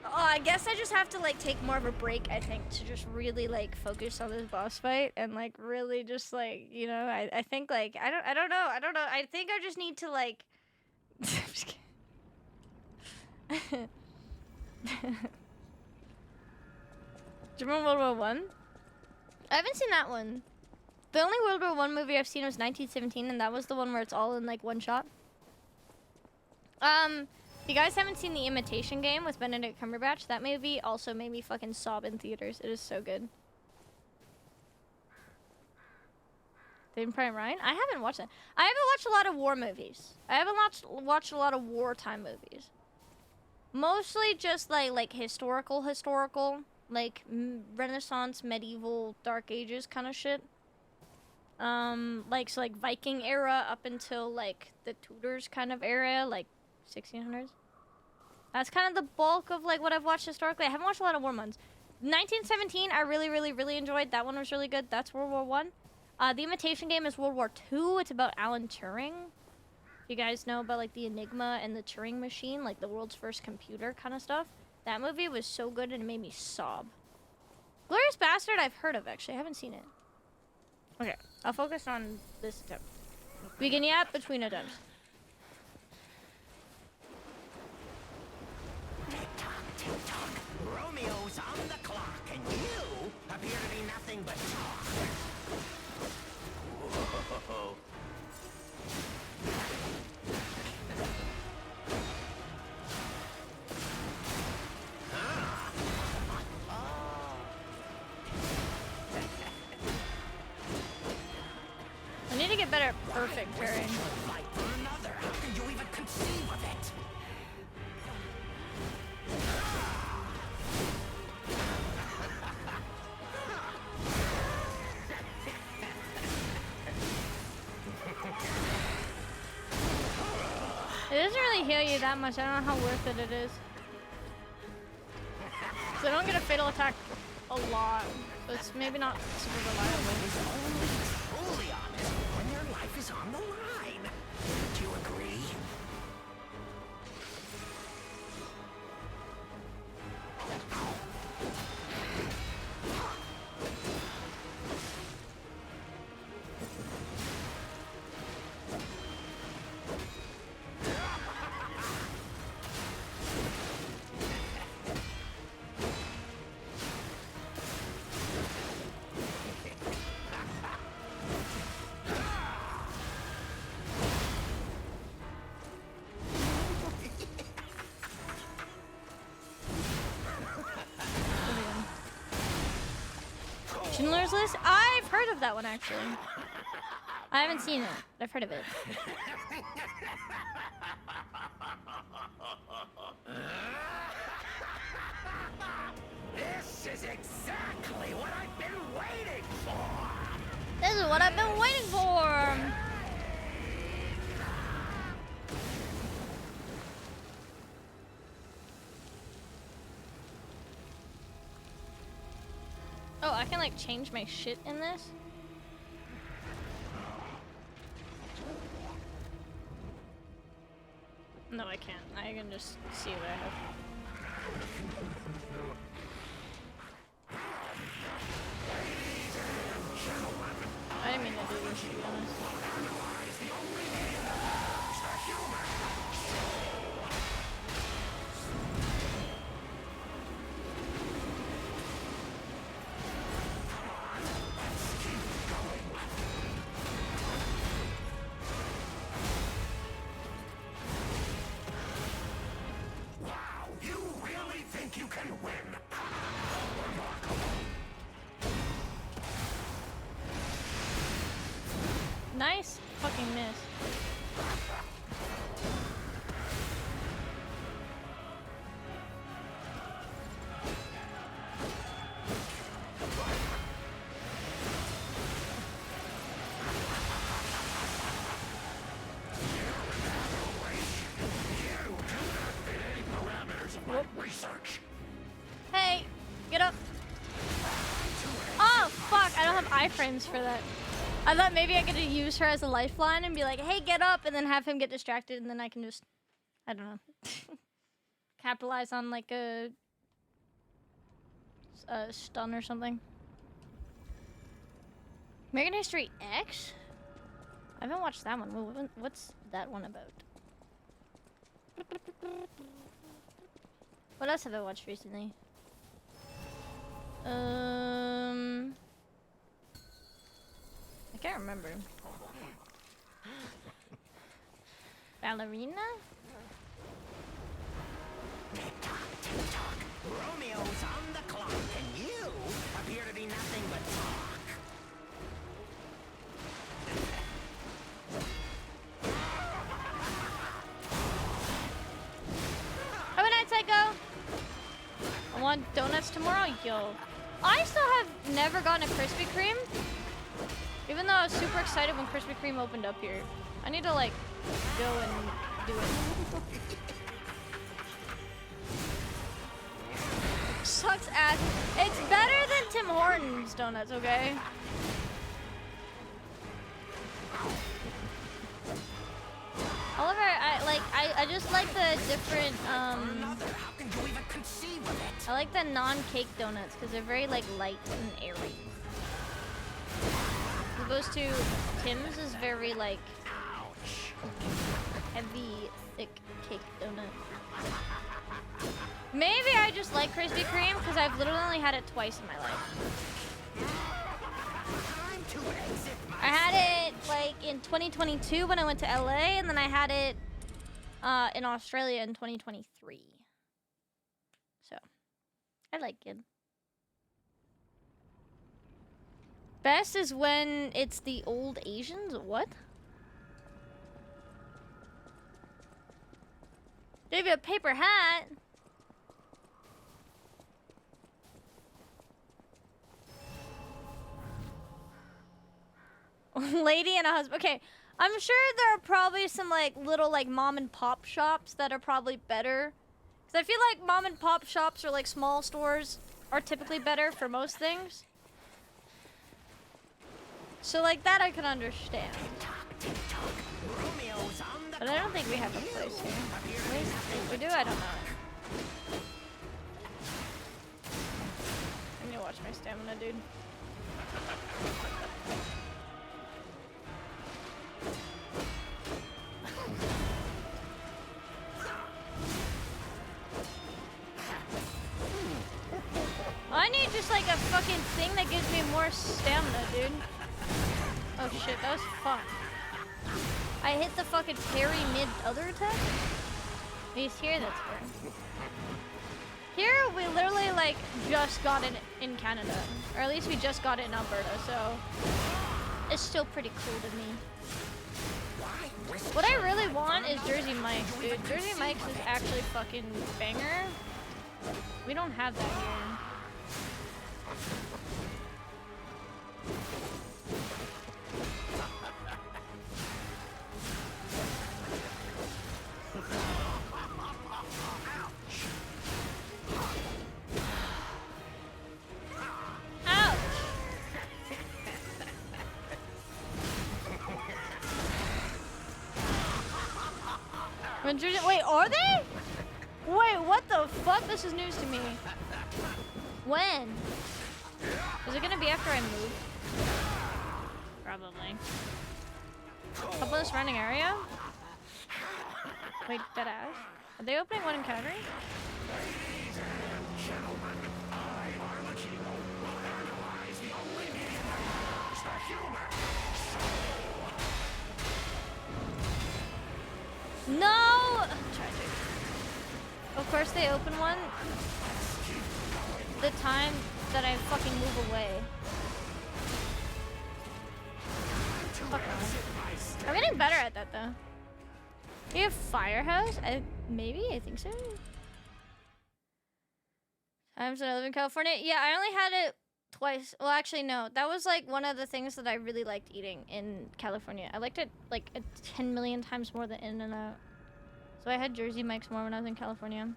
Oh, I guess I just have to, like, take more of a break, I think, to just really, like, focus on this boss fight and, like, really just, like, you know, I think, like, I don't know. I think I just need to, like... I'm just kidding. Do you remember World War One? I haven't seen that one. The only World War One movie I've seen was 1917, and that was the one where it's all in, like, one shot. If you guys haven't seen The Imitation Game with Benedict Cumberbatch, that movie also made me fucking sob in theaters. It is so good. Saving Private Ryan? I haven't watched that. I haven't watched a lot of war movies. I haven't watched a lot of wartime movies. Mostly just, like historical, like, Renaissance, medieval, Dark Ages kind of shit. Like, so, like, Viking era up until, like, the Tudors kind of era, like, 1600s. That's kind of the bulk of, like, what I've watched historically. I haven't watched a lot of war ones. 1917, I really enjoyed. That one was really good. That's World War One. The Imitation Game is World War II. It's about Alan Turing. You guys know about, like, the Enigma and the Turing machine, like the world's first computer kind of stuff. That movie was so good and it made me sob. Glorious Bastard, I've heard of, actually. I haven't seen it. Okay, I'll focus on this attempt. We can yap between attempts. Tick-tock. Romeo's on the clock, and you appear to be nothing but talk. Whoa. I need to get better at perfect parrying. Fight for another. How can you even conceive of it? It doesn't really heal you that much. I don't know how worth it is. So I don't get a fatal attack a lot. So it's maybe not super reliable. Is only truly honest when their life is on the line. Wouldn't you agree? Schindler's List? I've heard of that one actually. I haven't seen it, but I've heard of it. This is exactly what I've been waiting for. This is what I've been waiting for. Oh, I can like change my shit in this? No, I can't. I can just see what I have. I didn't mean to do this, to be honest. You can win. Nice fucking miss. Research. Hey, get up. Oh, fuck. I don't have iframes for that. I thought maybe I could use her as a lifeline and be like, hey, get up, and then have him get distracted, and then I can just, I don't know, capitalize on like a stun or something. American History X? I haven't watched that one. What's that one about? What else have I watched recently? I can't remember. Ballerina? Tick-tock, tick-tock. Romeo's on the clock, and you appear to be nothing but talk. Have a night, Psycho! I want donuts tomorrow, yo. I still have never gotten a Krispy Kreme. Even though I was super excited when Krispy Kreme opened up here. I need to like go and do it. Sucks ass. It's better than Tim Hortons donuts, okay? Oliver, I just like the different How can you even conceive of it? I like the non-cake donuts because they're very like light and airy. As opposed to Tim's is very like heavy, thick cake donut. Maybe I just like Krispy Kreme because I've literally only had it twice in my life. I had it like in 2022 when I went to LA, and then I had it in Australia in 2023. So, I like it. Best is when it's the old Asians? What? Maybe a paper hat. Lady and a husband. Okay, I'm sure there are probably some like little like mom and pop shops that are probably better. Cause I feel like mom and pop shops or like small stores are typically better for most things. So like that I can understand. But I don't think we have a place here. Wait, if we do, I don't know. I need to watch my stamina, dude. I need just like a fucking thing that gives me more stamina, dude. Oh shit, that was fun. I hit the fucking parry mid other attack? He's here, that's fair. Here, we literally like just got it in Canada. Or at least we just got it in Alberta, so it's still pretty cool to me. What I really want is Jersey Mike's, dude. Jersey Mike's is actually fucking banger. We don't have that here. Ouch! When Jersey, wait, are they? Wait, what the fuck? This is news to me. When? Is it gonna be after I move? Probably. Up on this surrounding area? Wait, deadass. Are they opening one in Calgary? No! Tragic. Of course they open one the time that I fucking move away. Fuck no. I'm getting better at that though. You have Firehouse? Maybe? I think so. Times that I live in California? Yeah, I only had it twice. Well, actually, no. That was like one of the things that I really liked eating in California. I liked it like 10 million times more than In-N-Out. So I had Jersey Mike's more when I was in California.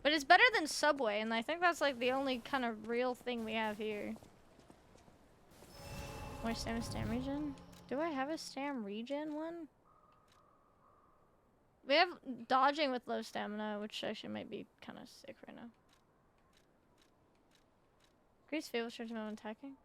But it's better than Subway, and I think that's like the only kind of real thing we have here. More stam regen? Do I have a stam regen one? We have dodging with low stamina, which actually might be kind of sick right now. Increase favorite charge amount when attacking?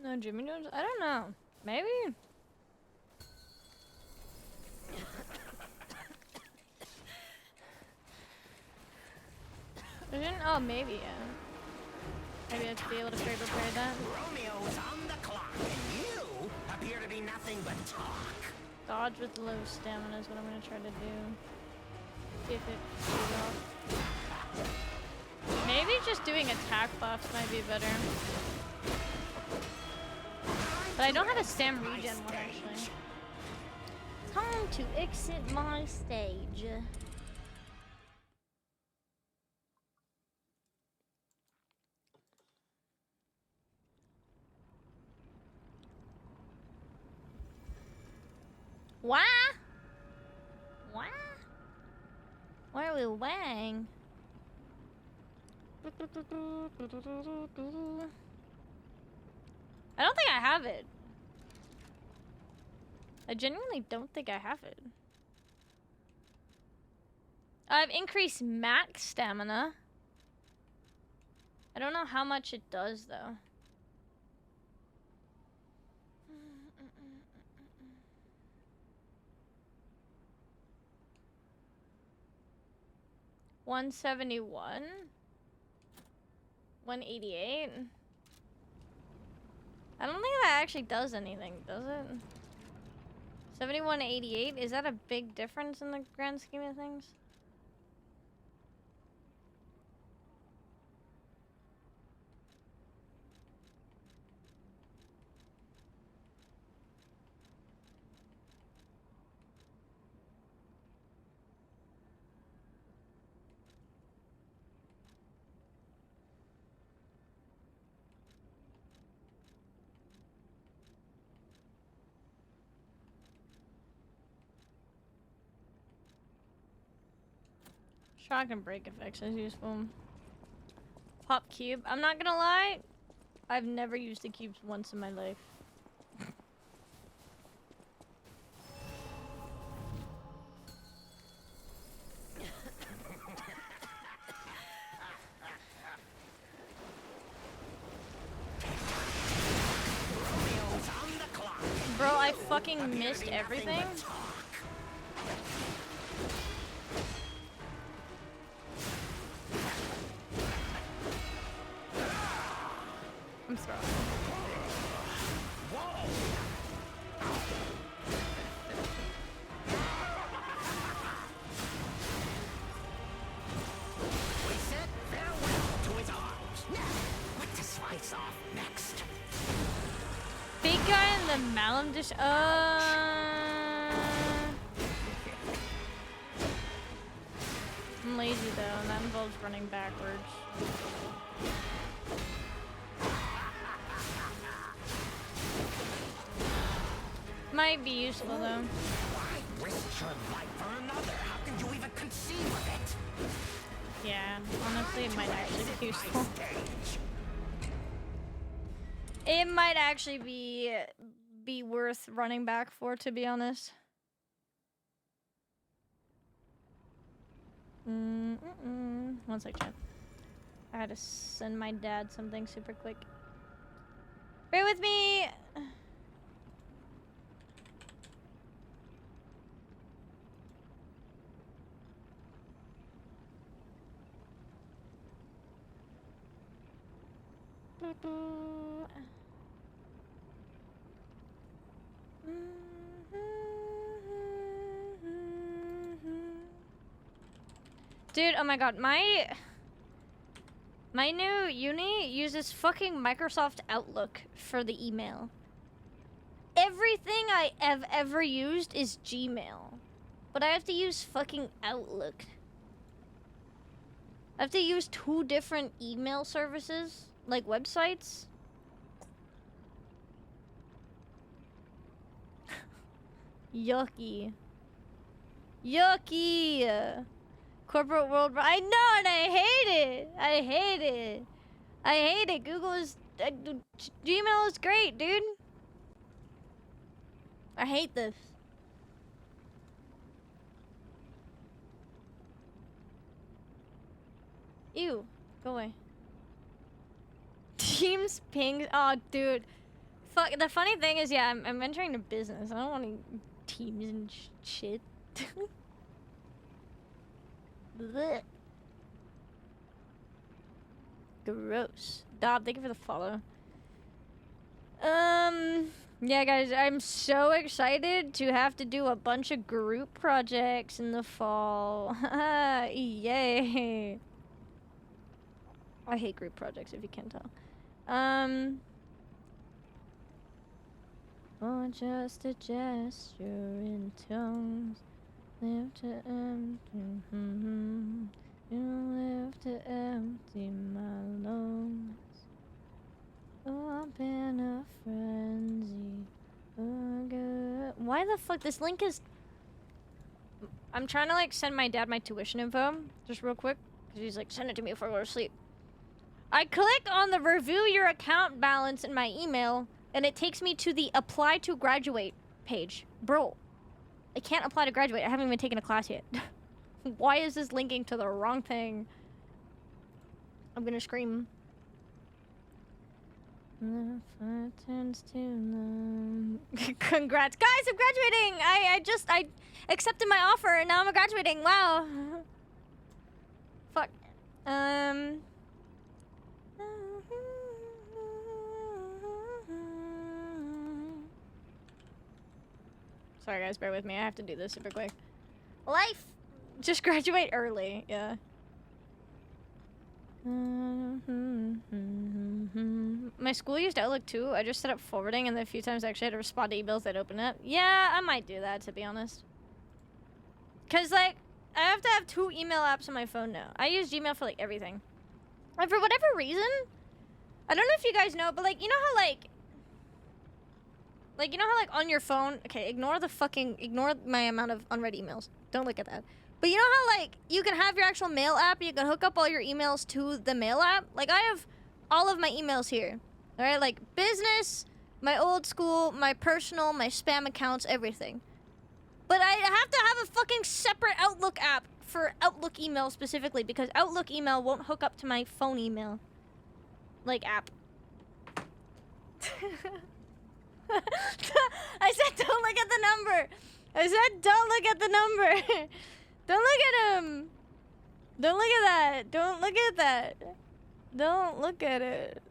No, Jimmy Jones? I don't know. Maybe? Oh, maybe, yeah. Maybe I should be able to trade repair that. Romeo's on the clock, and you appear to be nothing but talk. Dodge with low stamina is what I'm gonna try to do. See if it pays off. Maybe just doing attack buffs might be better. But I don't have a stam regen one actually. Time to exit my stage. Why? Why? Why are we wang? I don't think I have it. I genuinely don't think I have it. I've increased max stamina. I don't know how much it does though. $171. $188. I don't think that actually does anything, does it? 71.88? Is that a big difference in the grand scheme of things? Shock and break effects is useful. Pop cube. I'm not gonna lie. I've never used the cubes once in my life. Bro, I fucking missed everything. I'm throwing. We said farewell to his arms. Now, what to slice off next? Big guy in the malum dish. I'm lazy though, and that involves running backwards. Might be useful though. Why risk your life for another? How can you even conceive of it? Yeah, honestly, it might actually be useful. Stage. It might actually be worth running back for, to be honest. One sec, chat. I had to send my dad something super quick. Bear with me! Dude, oh my god, my new uni uses fucking Microsoft Outlook for the email. Everything I have ever used is Gmail, but I have to use fucking Outlook. I have to use 2 different email services, like websites. Yucky. Yucky! Corporate world, I know, and I hate it! I hate it! I hate it! Google is... Gmail is great, dude! I hate this. Ew. Go away. Teams pings. Oh, dude. Fuck. The funny thing is, yeah, I'm entering the business. I don't want any teams and shit. Blech. Gross. Dob, thank you for the follow. Yeah, guys, I'm so excited to have to do a bunch of group projects in the fall. Yay. I hate group projects, if you can't tell. Or just a gesture in tongues. Live to empty, you live to empty my lungs. Oh, I've been a frenzy. Oh, good. Why the fuck? This link is... I'm trying to, like, send my dad my tuition info, just real quick. Because he's like, send it to me before I go to sleep. I click on the review your account balance in my email, and it takes me to the apply to graduate page. Bro, I can't apply to graduate. I haven't even taken a class yet. Why is this linking to the wrong thing? I'm gonna scream. The fire turns to long. Congrats. Guys, I'm graduating! I accepted my offer and now I'm graduating. Wow. Fuck. Sorry guys, bear with me. I have to do this super quick. Life! Just graduate early, yeah. My school used Outlook too. I just set up forwarding, and then a few times I actually had to respond to emails that open up. Yeah, I might do that, to be honest. Cause like, I have to have 2 email apps on my phone now. I use Gmail for like everything. And for whatever reason, I don't know if you guys know, but like, you know how like, you know how like on your phone, okay, ignore my amount of unread emails. Don't look at that. But you know how, like, you can have your actual mail app, you can hook up all your emails to the mail app? Like, I have all of my emails here. Alright, like, business, my old school, my personal, my spam accounts, everything. But I have to have a fucking separate Outlook app for Outlook email specifically, because Outlook email won't hook up to my phone email. Like, app. I said don't look at the number! I said don't look at the number! Don't look at him! Don't look at that! Don't look at that! Don't look at it.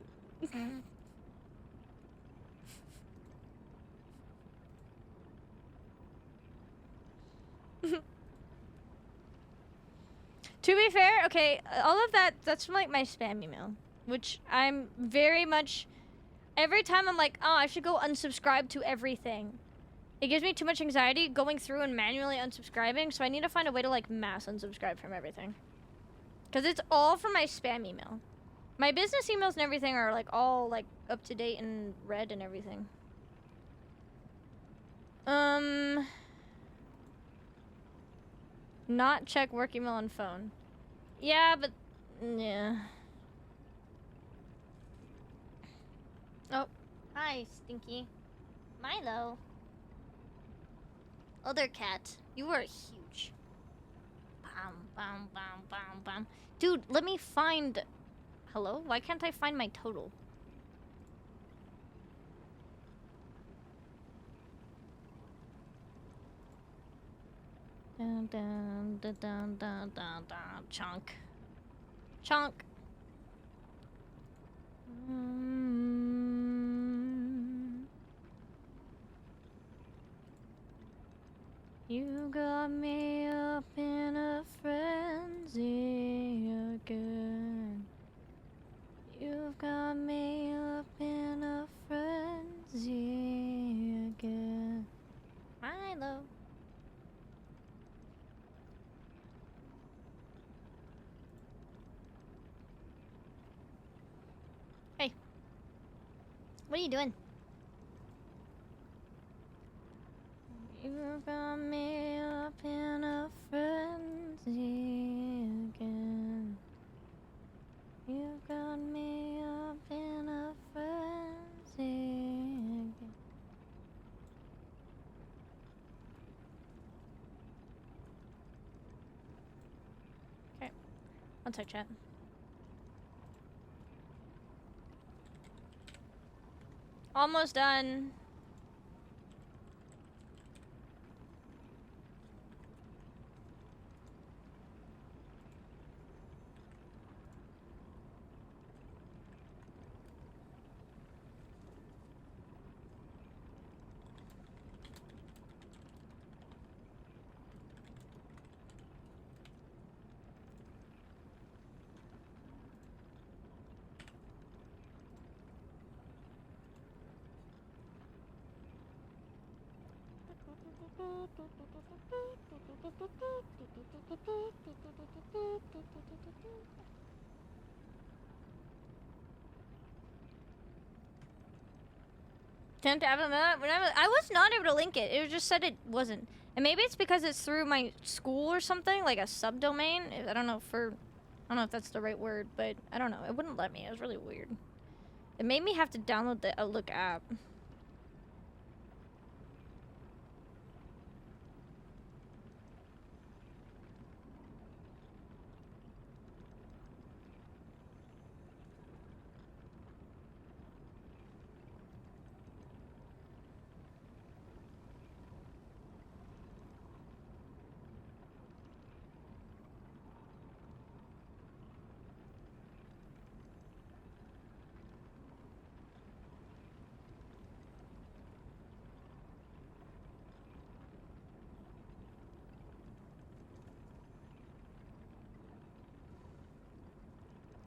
To be fair, okay, all of that's from, like, my spam email. Which I'm very much... Every time I'm like, oh, I should go unsubscribe to everything. It gives me too much anxiety going through and manually unsubscribing, so I need to find a way to, like, mass unsubscribe from everything. Because it's all from my spam email. My business emails and everything are, like, all, like, up to date and read and everything. Not check work email on phone. Yeah, but... Yeah. Oh. Hi, Stinky. Milo. Other cat. You are huge. Bam, bam, bam, bam, bam. Dude, let me find... Hello? Why can't I find my total? Dun, dun, dun, dun, dun, dun, dun. Chunk. Chunk. You got me up in a frenzy again. You've got me up in a frenzy again. Milo. Hey. What are you doing? You got me up in a frenzy again. You got me up in a frenzy again. Okay. One sec, chat. Almost done. Attempt to I was not able to link it. It just said it wasn't. And maybe it's because it's through my school or something, like a subdomain. I don't know if that's the right word, but I don't know. It wouldn't let me. It was really weird. It made me have to download the Outlook app.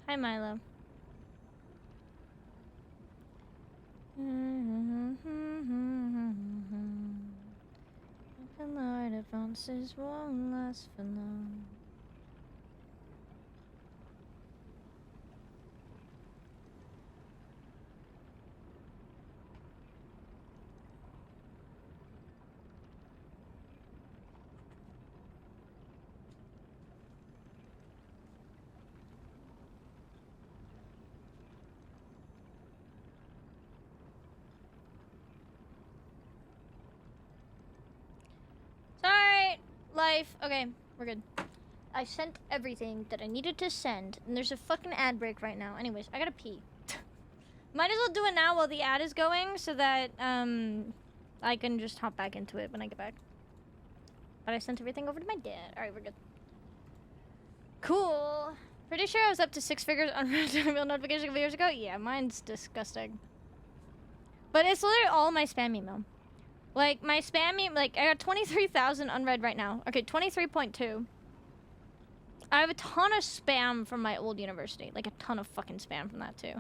Hi, Milo. The light advances won't last for long. life. Okay, we're good. I sent everything that I needed to send, and there's a fucking ad break right now. Anyways, I gotta pee. Might as well do it now while the ad is going, so that I can just hop back into it when I get back. But I sent everything over to my dad. All right, we're good. Cool. Pretty sure I was up to 6 figures on email notification a couple years ago. Yeah, mine's disgusting. But it's literally all my spam email. Like, my spam email, like, I got 23,000 unread right now. Okay, 23.2. I have a ton of spam from my old university. Like, a ton of fucking spam from that, too.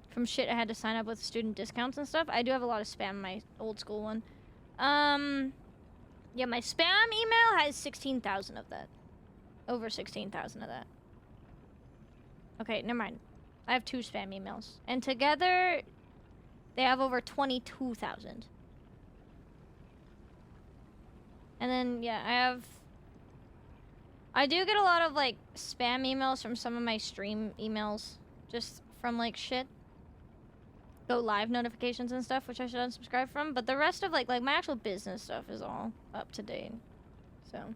From shit I had to sign up with student discounts and stuff. I do have a lot of spam in my old school one. Yeah, my spam email has 16,000 of that. Over 16,000 of that. Okay, never mind. I have 2 spam emails. And together, they have over 22,000. And then, yeah, I do get a lot of, like, spam emails from some of my stream emails. Just from, like, shit. Go live notifications and stuff, which I should unsubscribe from. But the rest of, like my actual business stuff is all up to date. So.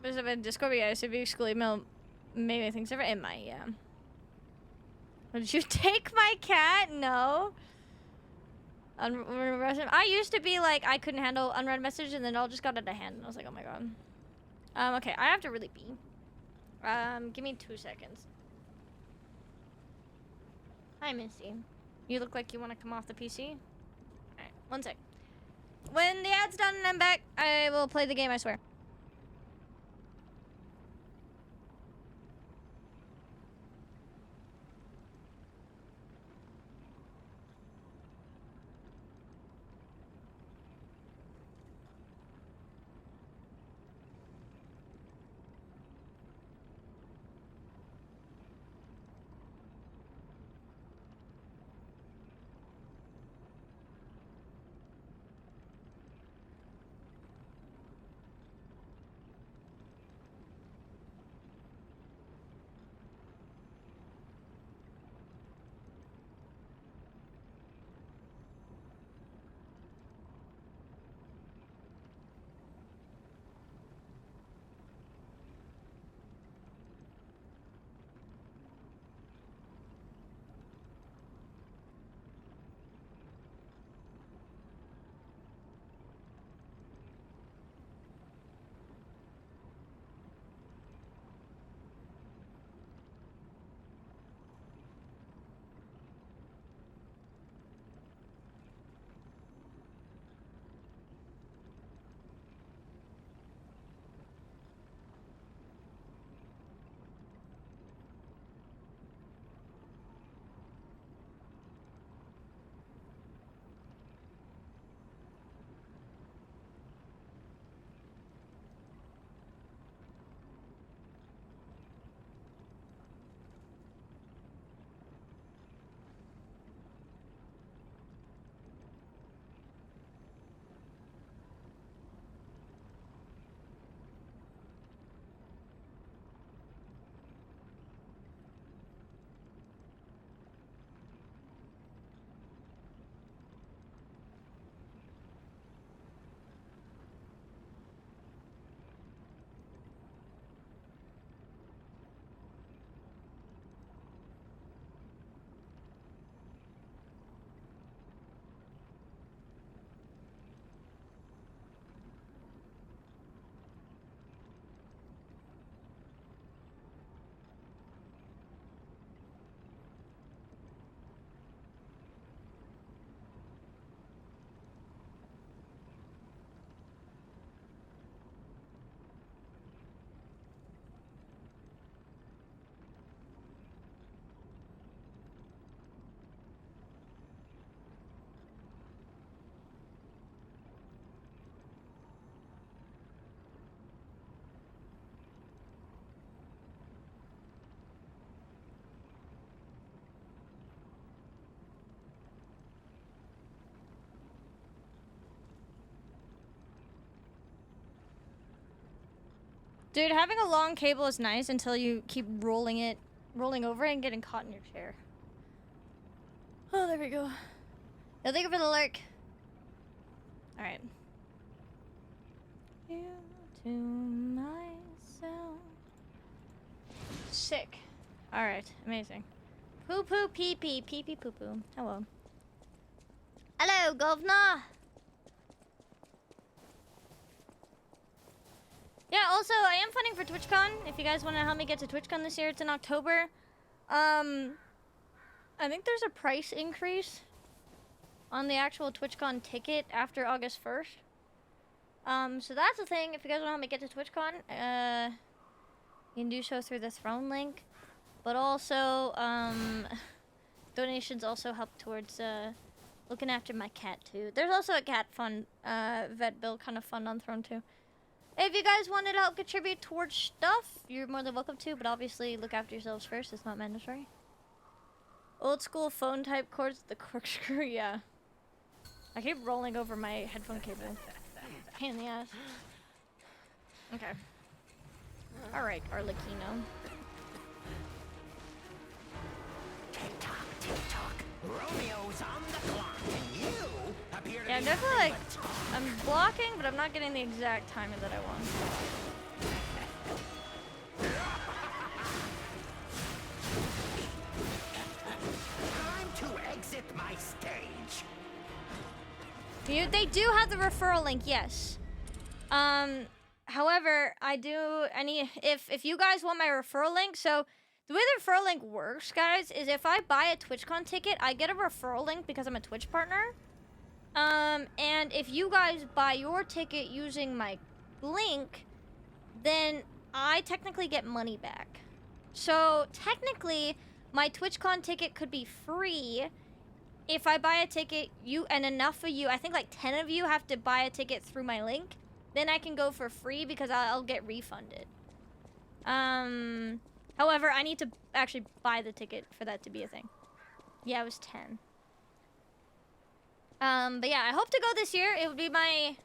There's a Discord, yeah, if you exclude email, maybe things different. It might, yeah. Did you take my cat? No. I used to be like, I couldn't handle unread messages, and then it all just got out of hand. And I was like, oh my god. Okay, I have to really pee. Give me 2 seconds. Hi, Missy. You look like you want to come off the PC? Alright, 1 sec. When the ad's done and I'm back, I will play the game, I swear. Dude, having a long cable is nice until you keep rolling over it and getting caught in your chair. Oh, there we go. Yeah, thank you for the lurk. Alright. You to myself. Sick. Alright, amazing. Poo poo pee pee pee pee poo poo. Hello. Hello, governor. Yeah, also, I am funding for TwitchCon. If you guys want to help me get to TwitchCon this year, it's in October. I think there's a price increase on the actual TwitchCon ticket after August 1st. So that's the thing. If you guys want to help me get to TwitchCon, you can do so through the Throne link. But also, donations also help towards, looking after my cat, too. There's also a cat fund, vet bill kind of fund on Throne, too. If you guys wanted to help contribute towards stuff, you're more than welcome to, but obviously look after yourselves first. It's not mandatory. Old school phone type cords, the corkscrew, yeah. I keep rolling over my headphone cable. Pain in the ass. Okay. Alright, Arlecchino. Tick-tock, tick-tock. Romeo's on the clock, and you appear to Yeah, I'm be definitely like, having a time. I'm blocking, but I'm not getting the exact timing that I want. Time to exit my stage. They do have the referral link, yes. However, if you guys want my referral link, so the way the referral link works, guys, is if I buy a TwitchCon ticket, I get a referral link because I'm a Twitch partner. And if you guys buy your ticket using my link, then I technically get money back. So technically, my TwitchCon ticket could be free. If I buy a ticket, and enough of you, I think like 10 of you have to buy a ticket through my link, then I can go for free because I'll get refunded. However, I need to actually buy the ticket for that to be a thing. Yeah, it was 10. But yeah, I hope to go this year. It would be my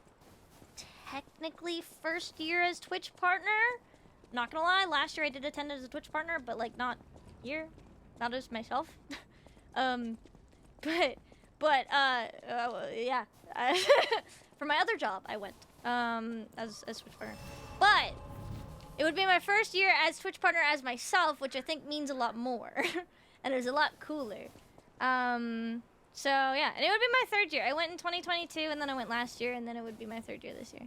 technically first year as Twitch partner. Not gonna lie, last year I did attend as a Twitch partner, but like not here, not as myself. Yeah. For my other job, I went as Twitch partner. But it would be my first year as Twitch partner as myself, which I think means a lot more, and is a lot cooler. So yeah, and it would be my third year. I went in 2022, and then I went last year, and then it would be my third year this year.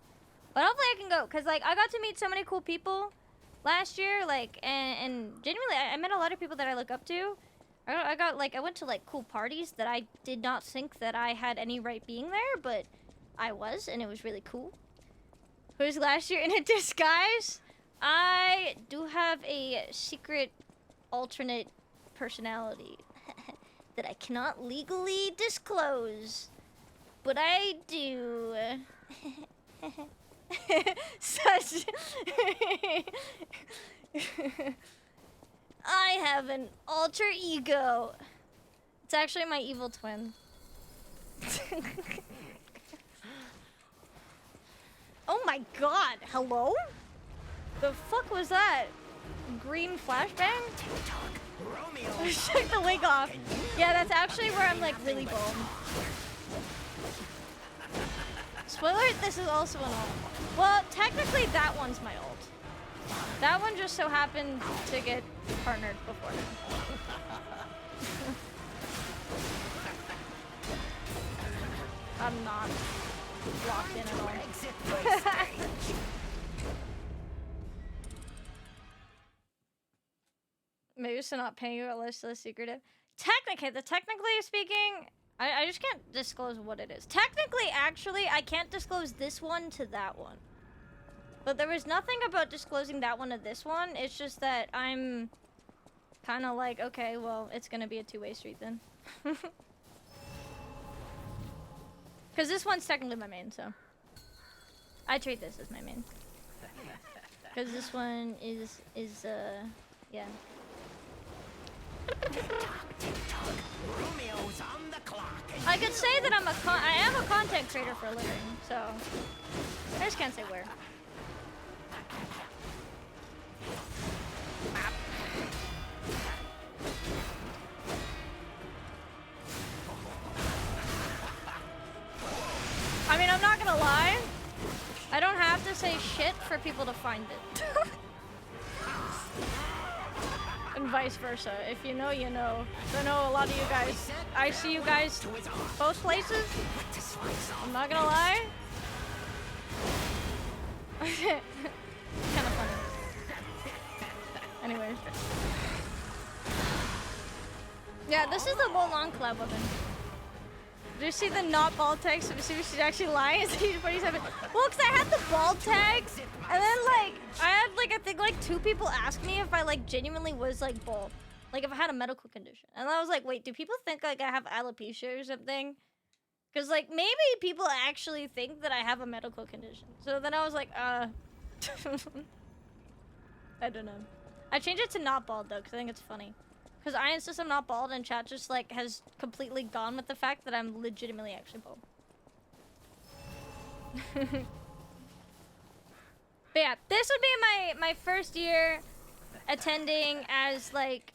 But hopefully I can go, cause like I got to meet so many cool people last year, like and genuinely I met a lot of people that I look up to. I went to like cool parties that I did not think that I had any right being there, but I was, and it was really cool. Who's last year in a disguise? I do have a secret alternate personality that I cannot legally disclose, but I do. Such. I have an alter ego. It's actually my evil twin. Oh my god, hello? The fuck was that? Green flashbang? Check the wig off. Yeah, that's actually where I'm like really bald. Spoiler, this is also an alt. Well, technically that one's my alt. That one just so happened to get partnered before him. I'm not locked in at all. Maybe it's not paying you unless it's secretive. Technically speaking, I just can't disclose what it is. Technically, actually, I can't disclose this one to that one. But there was nothing about disclosing that one to this one. It's just that I'm kind of like, okay, well, it's going to be a two-way street then. Because this one's technically my main, so. I treat this as my main. Because this one is, yeah. I could say that I am a content creator for a living, so. I just can't say where. I mean, I'm not gonna lie. I don't have to say shit for people to find it. And vice versa. If you know, you know. So I know a lot of you guys. I see you guys both places. I'm not gonna lie. Kind of funny. Anyways. Yeah, this is the Wolong collab weapon. Did you see the not bald tag? So she's actually lying. It's 47. Well, because I had the bald tag, and then like I had like I think like 2 people ask me if I like genuinely was like bald, like if I had a medical condition, and I was like, wait, do people think like I have alopecia or something? Because like maybe people actually think that I have a medical condition. So then I was like, I don't know. I changed it to not bald though, because I think it's funny. Because I insist I'm not bald, and chat just like has completely gone with the fact that I'm legitimately actually bald. But yeah, this would be my first year attending as like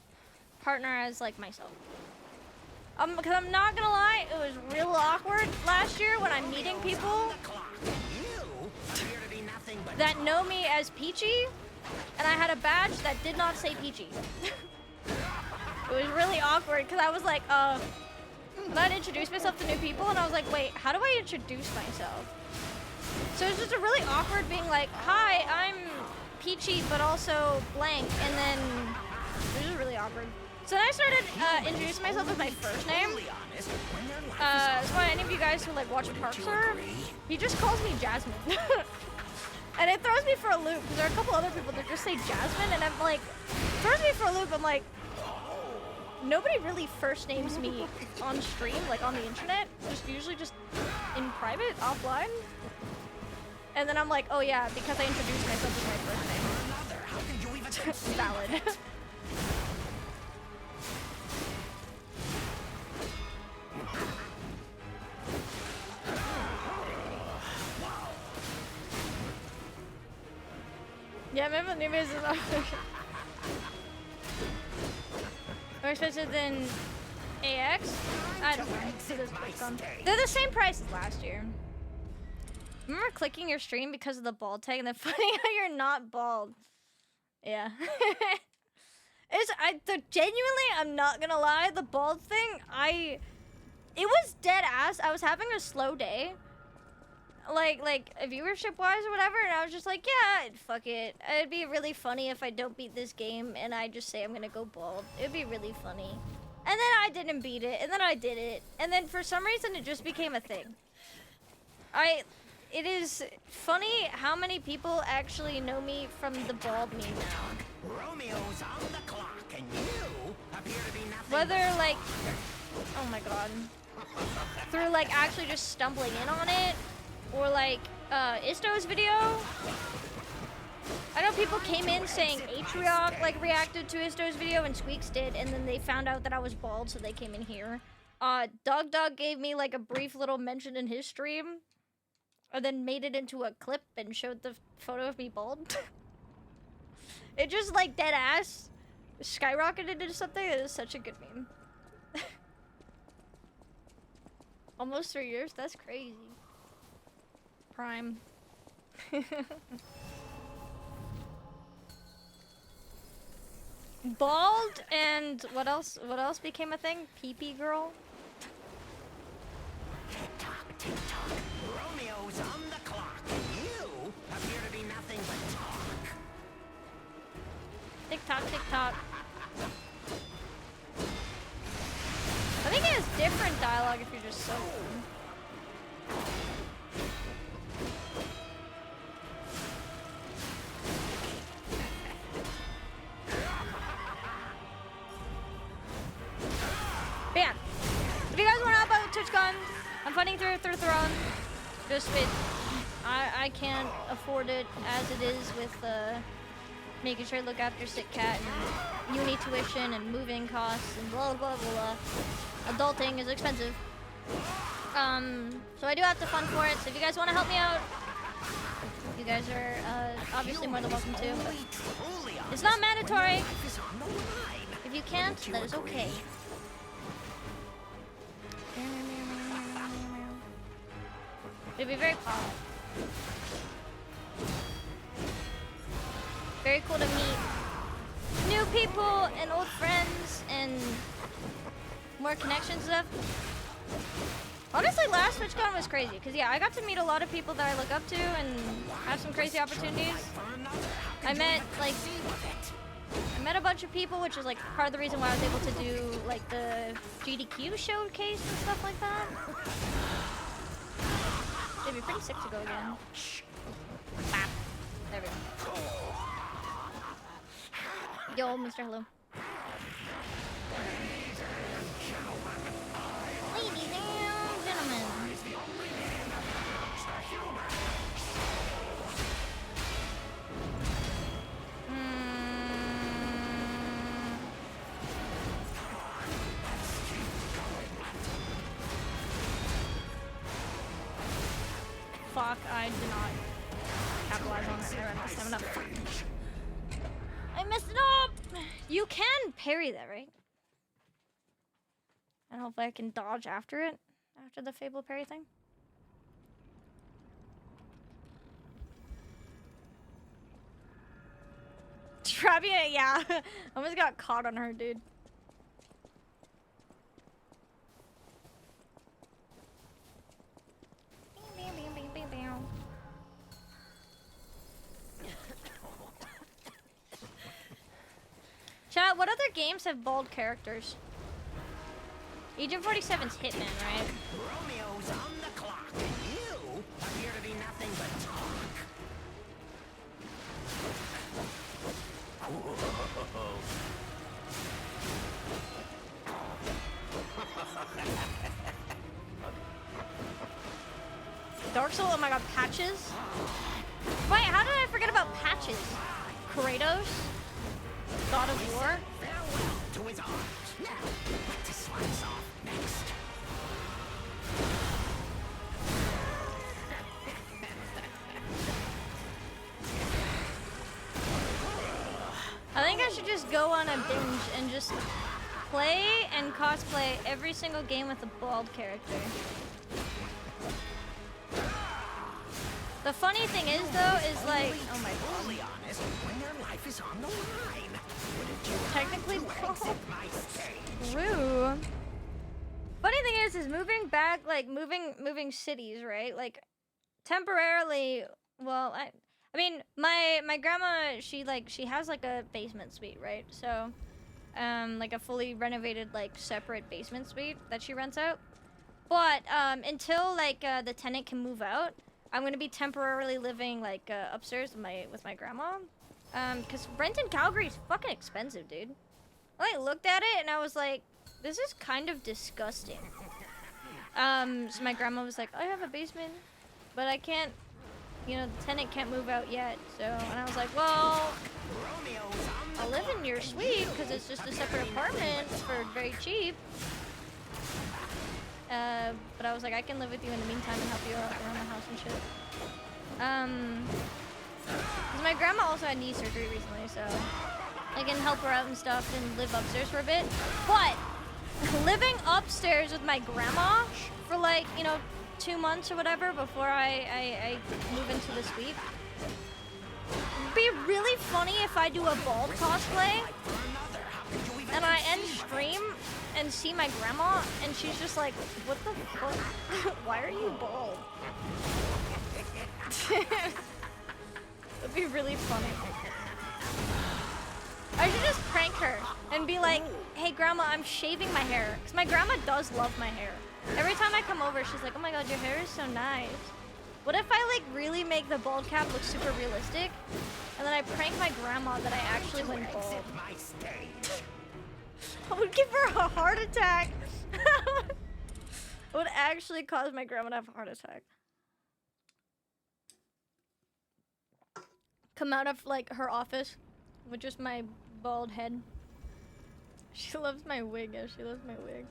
partner as like myself. Because I'm not gonna lie, it was real awkward last year when I'm meeting people that know me as Peachy, and I had a badge that did not say Peachy. It was really awkward because I was like, I'd introduce myself to new people, and I was like, wait, how do I introduce myself? So it's just a really awkward being like, hi, I'm Peachy, but also blank, and then it was just really awkward. So then I started introducing myself with my first name. So any of you guys who like watch Parksir, he just calls me Jasmine. And it throws me for a loop because there are a couple other people that just say Jasmine, and I'm like, throws me for a loop. I'm like, nobody really first names me on stream, like on the internet. Just usually just in private, offline. And then I'm like, oh yeah, because I introduced myself as my first name. Valid. Yeah, remember new is more expensive than AX? I don't know. They're the same price as last year. Remember clicking your stream because of the bald tag, and then finding out you're not bald. Yeah. Genuinely, I'm not gonna lie, the bald thing, it was dead ass. I was having a slow day. Like viewership wise or whatever, and I was just like, yeah, fuck it. It'd be really funny if I don't beat this game and I just say I'm gonna go bald. It'd be really funny. And then I didn't beat it, and then I did it, and then for some reason it just became a thing. It is funny how many people actually know me from the bald meme now. Romeo's on the clock, and you appear to be nothing. Whether like, oh my god, through like actually just stumbling in on it, or like Isto's video. I know people came in saying Atriarch like reacted to Isto's video and Squeaks did, and then they found out that I was bald, so they came in here. Dog gave me like a brief little mention in his stream, and then made it into a clip and showed the photo of me bald. It just like dead ass skyrocketed into something. It is such a good meme. Almost 3 years? That's crazy. Prime. Bald and what else became a thing? Pee-pee girl? Tick-tock, tick-tock. Romeo's on the clock, and you appear to be nothing but talk. Tick-tock, tick-tock. I think it has different dialogue if you're just so But yeah, if you guys want to help out with TwitchCon, I'm funding through Throne. Just I can't afford it as it is with making sure to look after sick cat and uni tuition and moving costs and blah blah blah. Adulting is expensive. So I do have to fund for it. So if you guys want to help me out, you guys are obviously more than welcome to. But it's not mandatory. If you can't, that is okay. It'd be very fun. Very cool to meet new people and old friends and more connections and stuff. Honestly, last TwitchCon was crazy because yeah, I got to meet a lot of people that I look up to and have some crazy opportunities. I met a bunch of people, which is like part of the reason why I was able to do like the GDQ showcase and stuff like that. It'd be pretty sick to go again. Bap. There we go. Yo, Mr. Hello. Ladies and gentlemen. Fuck, I did not capitalize on it. I ran out of stamina. I messed it up! You can parry that, right? And hopefully I can dodge after it. After the Fable parry thing. Trapping it, yeah. Almost got caught on her, dude. Chat, what other games have bald characters? Agent 47's Hitman, right? Romeo's on the clock, and you appear to be nothing but talk. Dark Soul, oh my god, Patches? Wait, how did I forget about Patches? Kratos? God of War? Farewell to his arms. Now, what to slice off next? I think I should just go on a binge and just play and cosplay every single game with a bald character. The funny thing is, though, is like, oh my god. Be honest, when their life is on the line. Wouldn't you Technically exit my stage? true. Funny thing is moving back, like moving cities, right? Like temporarily. Well, I mean, my grandma, she has like a basement suite, right? So, like a fully renovated, like separate basement suite that she rents out. But until like the tenant can move out, I'm gonna be temporarily living like upstairs with my grandma. Cause rent in Calgary is fucking expensive, dude. I looked at it and I was like, this is kind of disgusting. So my grandma was like, I have a basement, but I can't, you know, the tenant can't move out yet. So, and I was like, well, I'll live in your suite because it's just a separate apartment for very cheap. But I was like, I can live with you in the meantime and help you out around the house and shit. Cause my grandma also had knee surgery recently, so I can help her out and stuff and live upstairs for a bit. But living upstairs with my grandma for like, you know, 2 months or whatever before I move into the suite. It'd be really funny if I do a bald cosplay and I end stream and see my grandma and she's just like, what the fuck? Why are you bald? It'd be really funny. I should just prank her and be like, hey grandma, I'm shaving my hair. Because my grandma does love my hair. Every time I come over, she's like, oh my god, your hair is so nice. What if I like really make the bald cap look super realistic? And then I prank my grandma that I actually went bald. I would give her a heart attack. It would actually cause my grandma to have a heart attack. Come out of like her office with just my bald head. She loves my wig. Yeah, she loves my wig.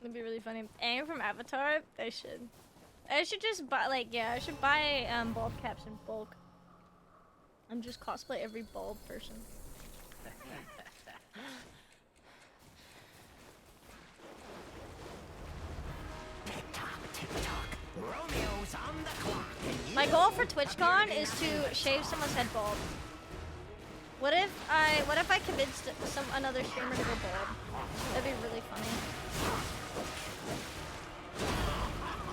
It'd be really funny. Aang from Avatar? I should just buy, like, yeah, I should buy bald caps in bulk. And just cosplay every bald person. Tick-tock, tick-tock. My goal for TwitchCon is to shave someone's head bald. What if I convinced another streamer to go bald? That'd be really funny.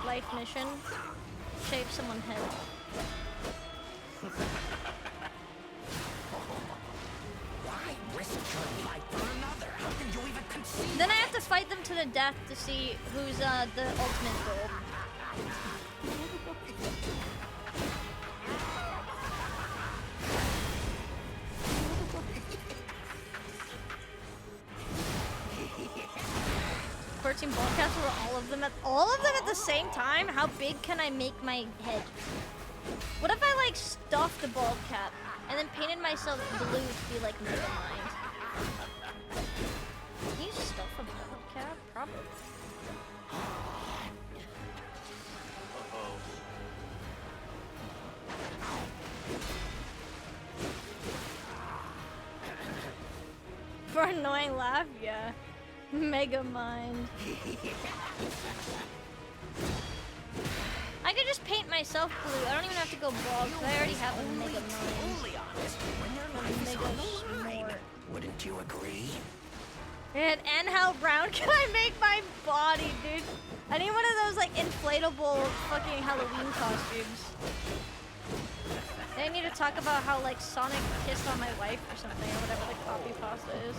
Life mission: shave someone's head. Why risk your life for another? How can you even conceive? Then I have to fight them to the death to see who's the ultimate goal. 14 ball caps for all of them at the same time? How big can I make my head? What if I like stuffed the bald cap and then painted myself blue to be like Megamind? Can you stuff a bald cap? Probably. For annoying laugh, yeah. Megamind. I could just paint myself blue. I don't even have to go bald because I already have a Megamind. Fully honest, when your life is on the line, wouldn't you agree? And how brown can I make my body, dude? I need one of those like inflatable fucking Halloween costumes. They need to talk about how like Sonic kissed on my wife or something, or whatever the copy pasta is.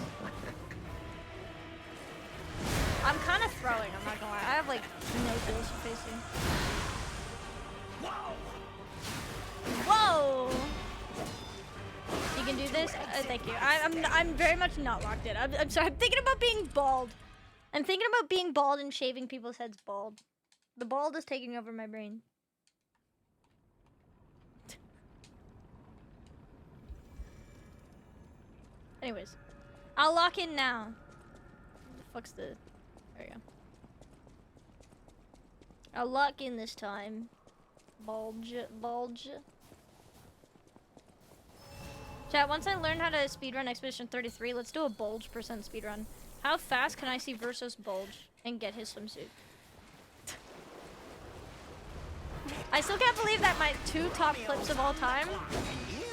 I'm kind of throwing, I'm not gonna lie. I have like no feels for facing. Whoa! You can do this? Thank you. I'm very much not locked in. I'm sorry. I'm thinking about being bald. I'm thinking about being bald and shaving people's heads bald. The bald is taking over my brain. Anyways, I'll lock in now. The fuck's the... There you go. I'll lock in this time. Bulge. Chat, once I learn how to speedrun Expedition 33, let's do a bulge % speedrun. How fast can I see Versus bulge and get his swimsuit? I still can't believe that my 2 top clips of all time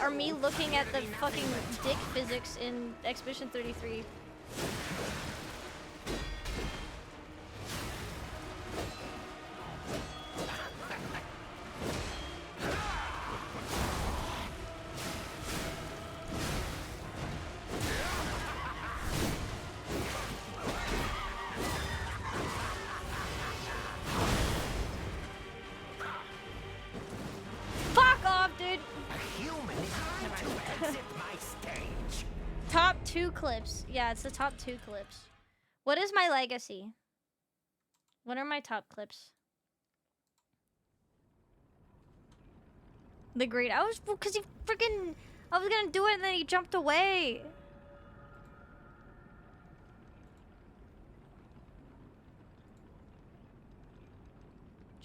are me looking at the fucking dick physics in Expedition 33. Fuck off, dude! A human is trying to exit my stage. Top 2 clips. Yeah, it's the top 2 clips. What is my legacy? What are my top clips? The great. I was because he freaking. I was gonna do it and then he jumped away.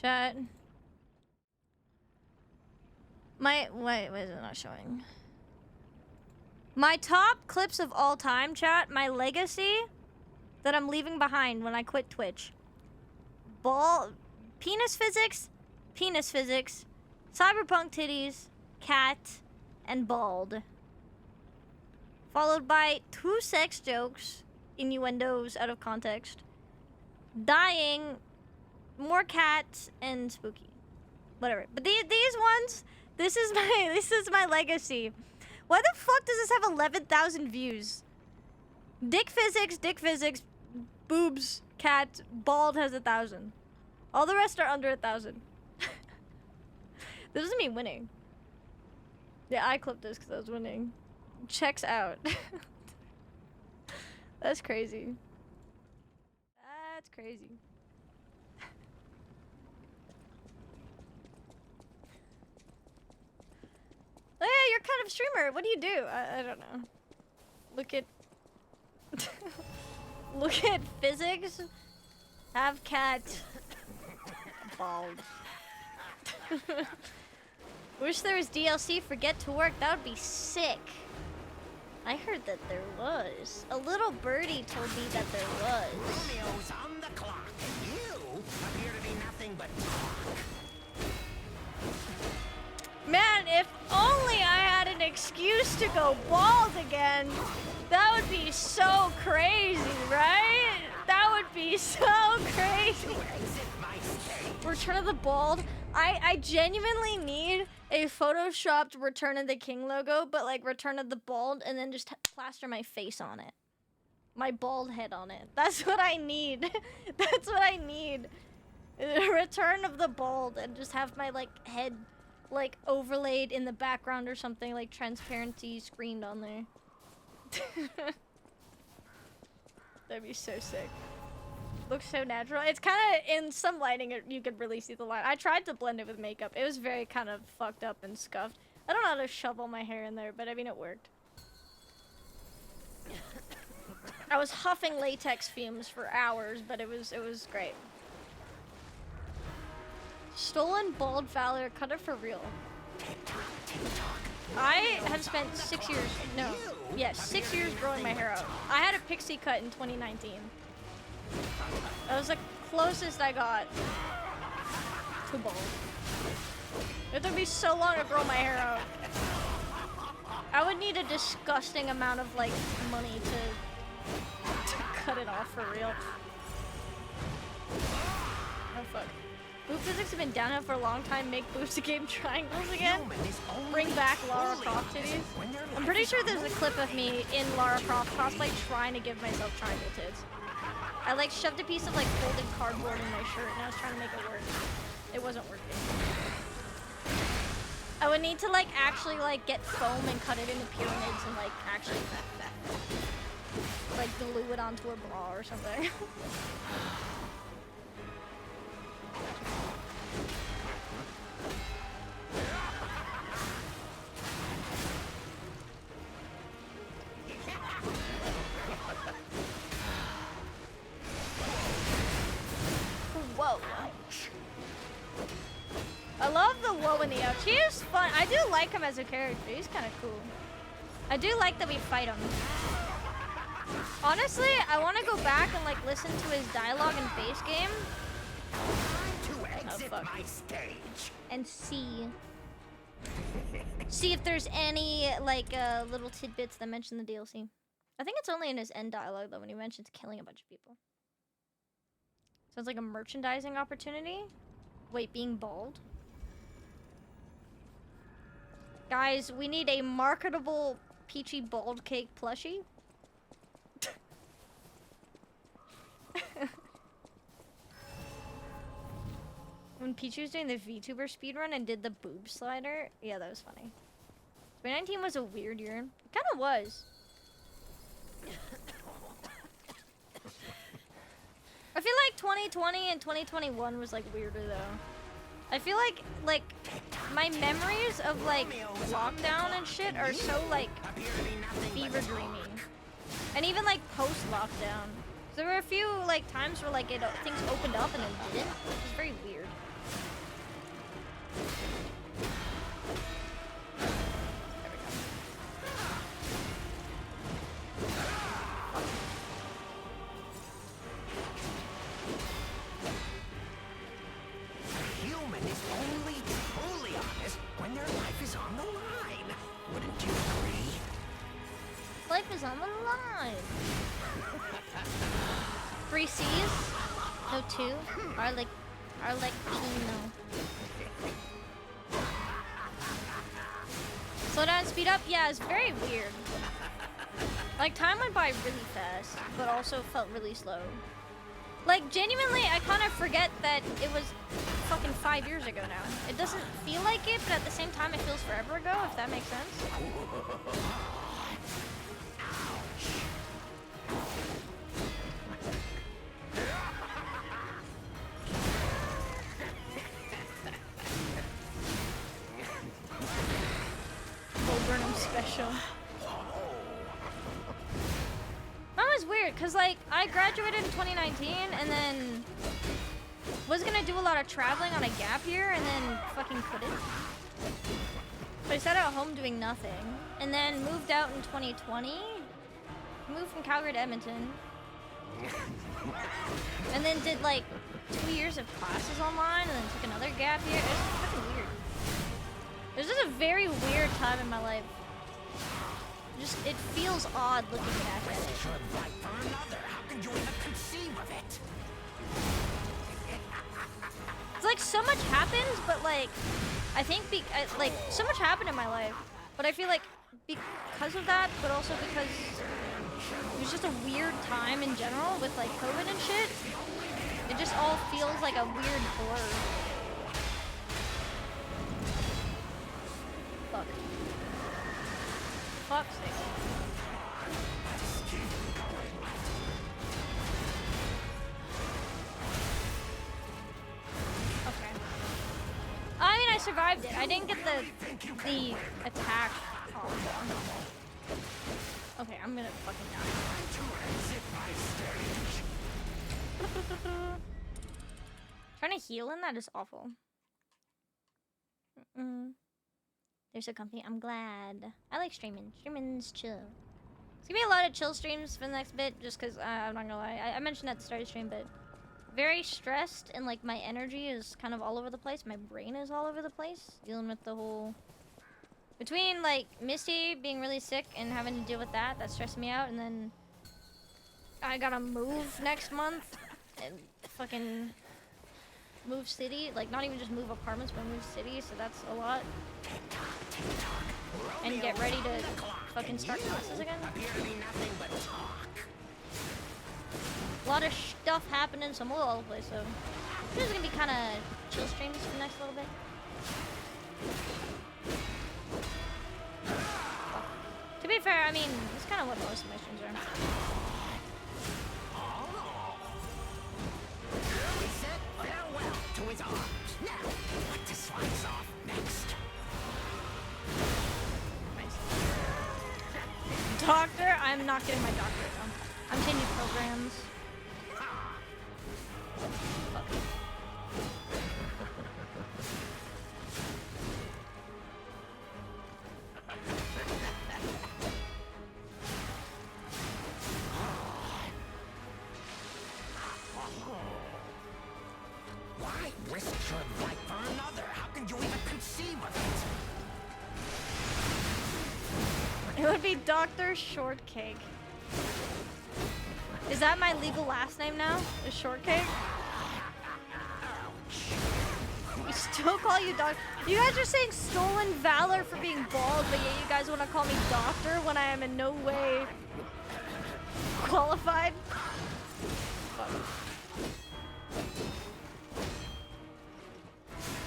Chat. Wait, is it not showing? My top clips of all time, chat. My legacy that I'm leaving behind when I quit Twitch. Penis physics, cyberpunk titties, cat, and bald. Followed by 2 sex jokes, innuendos out of context, dying, more cats, and spooky. Whatever. But these ones, this is my legacy. Why the fuck does this have 11,000 views? Dick physics, boobs, cat, bald has 1,000. All the rest are under 1,000. This isn't me winning. Yeah, I clipped this because I was winning. Checks out. That's crazy. That's crazy. Oh yeah, you're kind of streamer. What do you do? I don't know. Look at... Look at physics. Have cat. Bald. Wish there was DLC for Get to Work. That would be sick. I heard that there was. A little birdie told me that there was. Romeo's on the clock, and you appear to be nothing but talk. Man, if only I had an excuse to go bald again. That would be so crazy, right? That would be so crazy. Return of the Bald. I genuinely need a photoshopped Return of the King logo, but like Return of the Bald, and then just plaster my face on it. My bald head on it. That's what I need. That's what I need. Return of the Bald, and just have my like head like overlaid in the background or something, like transparency screened on there. That'd be so sick. Looks so natural. It's kind of, in some lighting, you could really see the line. I tried to blend it with makeup. It was very kind of fucked up and scuffed. I don't know how to shovel my hair in there, but I mean, it worked. I was huffing latex fumes for hours, but it was great. Stolen bald valor, cut it for real. I have spent 6 years, no, yeah, 6 years growing my hair out. I had a pixie cut in 2019. That was the closest I got to bald. It took me so long to grow my hair out. I would need a disgusting amount of like money to cut it off for real. Oh fuck. Boob physics have been downhill for a long time. Make boobs a game triangles again. Bring back Lara Croft titties. I'm pretty sure there's a clip of me in Lara Croft cosplay trying to give myself triangle tits. I like shoved a piece of like folded cardboard in my shirt and I was trying to make it work. It wasn't working. I would need to like actually like get foam and cut it into pyramids and like actually like glue it onto a bra or something. Whoa. I love the whoa in the ouch. He is fun. I do like him as a character. He's kind of cool. I do like that we fight him. Honestly, I want to go back and like listen to his dialogue in base game. To exit my stage. And see if there's any like little tidbits that mention the DLC. I think it's only in his end dialogue though when he mentions killing a bunch of people. Sounds like a merchandising opportunity. Wait, being bald? Guys, we need a marketable Peachy bald cake plushie. When Peachy was doing the VTuber speedrun and did the boob slider, yeah, that was funny. 2019 was a weird year. It kind of was. I feel like 2020 and 2021 was like weirder though. I feel like my memories of like lockdown and shit are so like fever dreamy. And even like post lockdown. There were a few like times where like things opened up and then didn't. It was very weird. Human is only truly honest when their life is on the line. Wouldn't you agree? Life is on the line. 3 C's? No 2? Are like Pino. Slow down, speed up? Yeah, it's very weird. Like, time went by really fast, but also felt really slow. Like, genuinely, I kind of forget that it was fucking 5 years ago now. It doesn't feel like it, but at the same time, it feels forever ago, if that makes sense. Burnham special. That was weird, because, like, I graduated in 2019, and then was gonna do a lot of traveling on a gap year, and then fucking couldn't. So I sat at home doing nothing, and then moved out in 2020. Moved from Calgary to Edmonton. And then did, like, 2 years of classes online, and then took another gap year. It was fucking weird. This is a very weird time in my life. Just, it feels odd looking back at it. Your life for another. How can you even conceive of it? It's like so much happens, but like, I think like so much happened in my life, but I feel like because of that, but also because it was just a weird time in general with like COVID and shit. It just all feels like a weird blur. Fuck. Fuck's sake. Okay. I mean, I survived it. I didn't get the attack. Oh. Okay, I'm gonna fucking die. Trying to heal in that is awful. There's a company. I'm glad. I like streaming. Streaming's chill. It's gonna be a lot of chill streams for the next bit, just because I'm not gonna lie. I mentioned at the start of the stream, but very stressed and like my energy is kind of all over the place. My brain is all over the place, dealing with the whole between like Misty being really sick and having to deal with that. That stressed me out, and then I gotta move next month and fucking move city. Like not even just move apartments, but move city. So that's a lot. And get ready to fucking start classes again. A lot of stuff happening, so I'm all over the place, so this is gonna be kind of chill streams for the next little bit. To be fair, I mean, it's kind of what most of my streams are. We said farewell to his arms. Now, what to slice off next? Nice. Doctor? I'm not getting my doctor though. I'm changing programs. Fuck. Why risk your life for another? How can you even conceive of it? It would be Dr. Shortcake. Is that my legal last name now? Is Shortcake? We still call you Doctor. You guys are saying stolen valor for being bald, but yet you guys want to call me Doctor when I am in no way qualified? Fuck.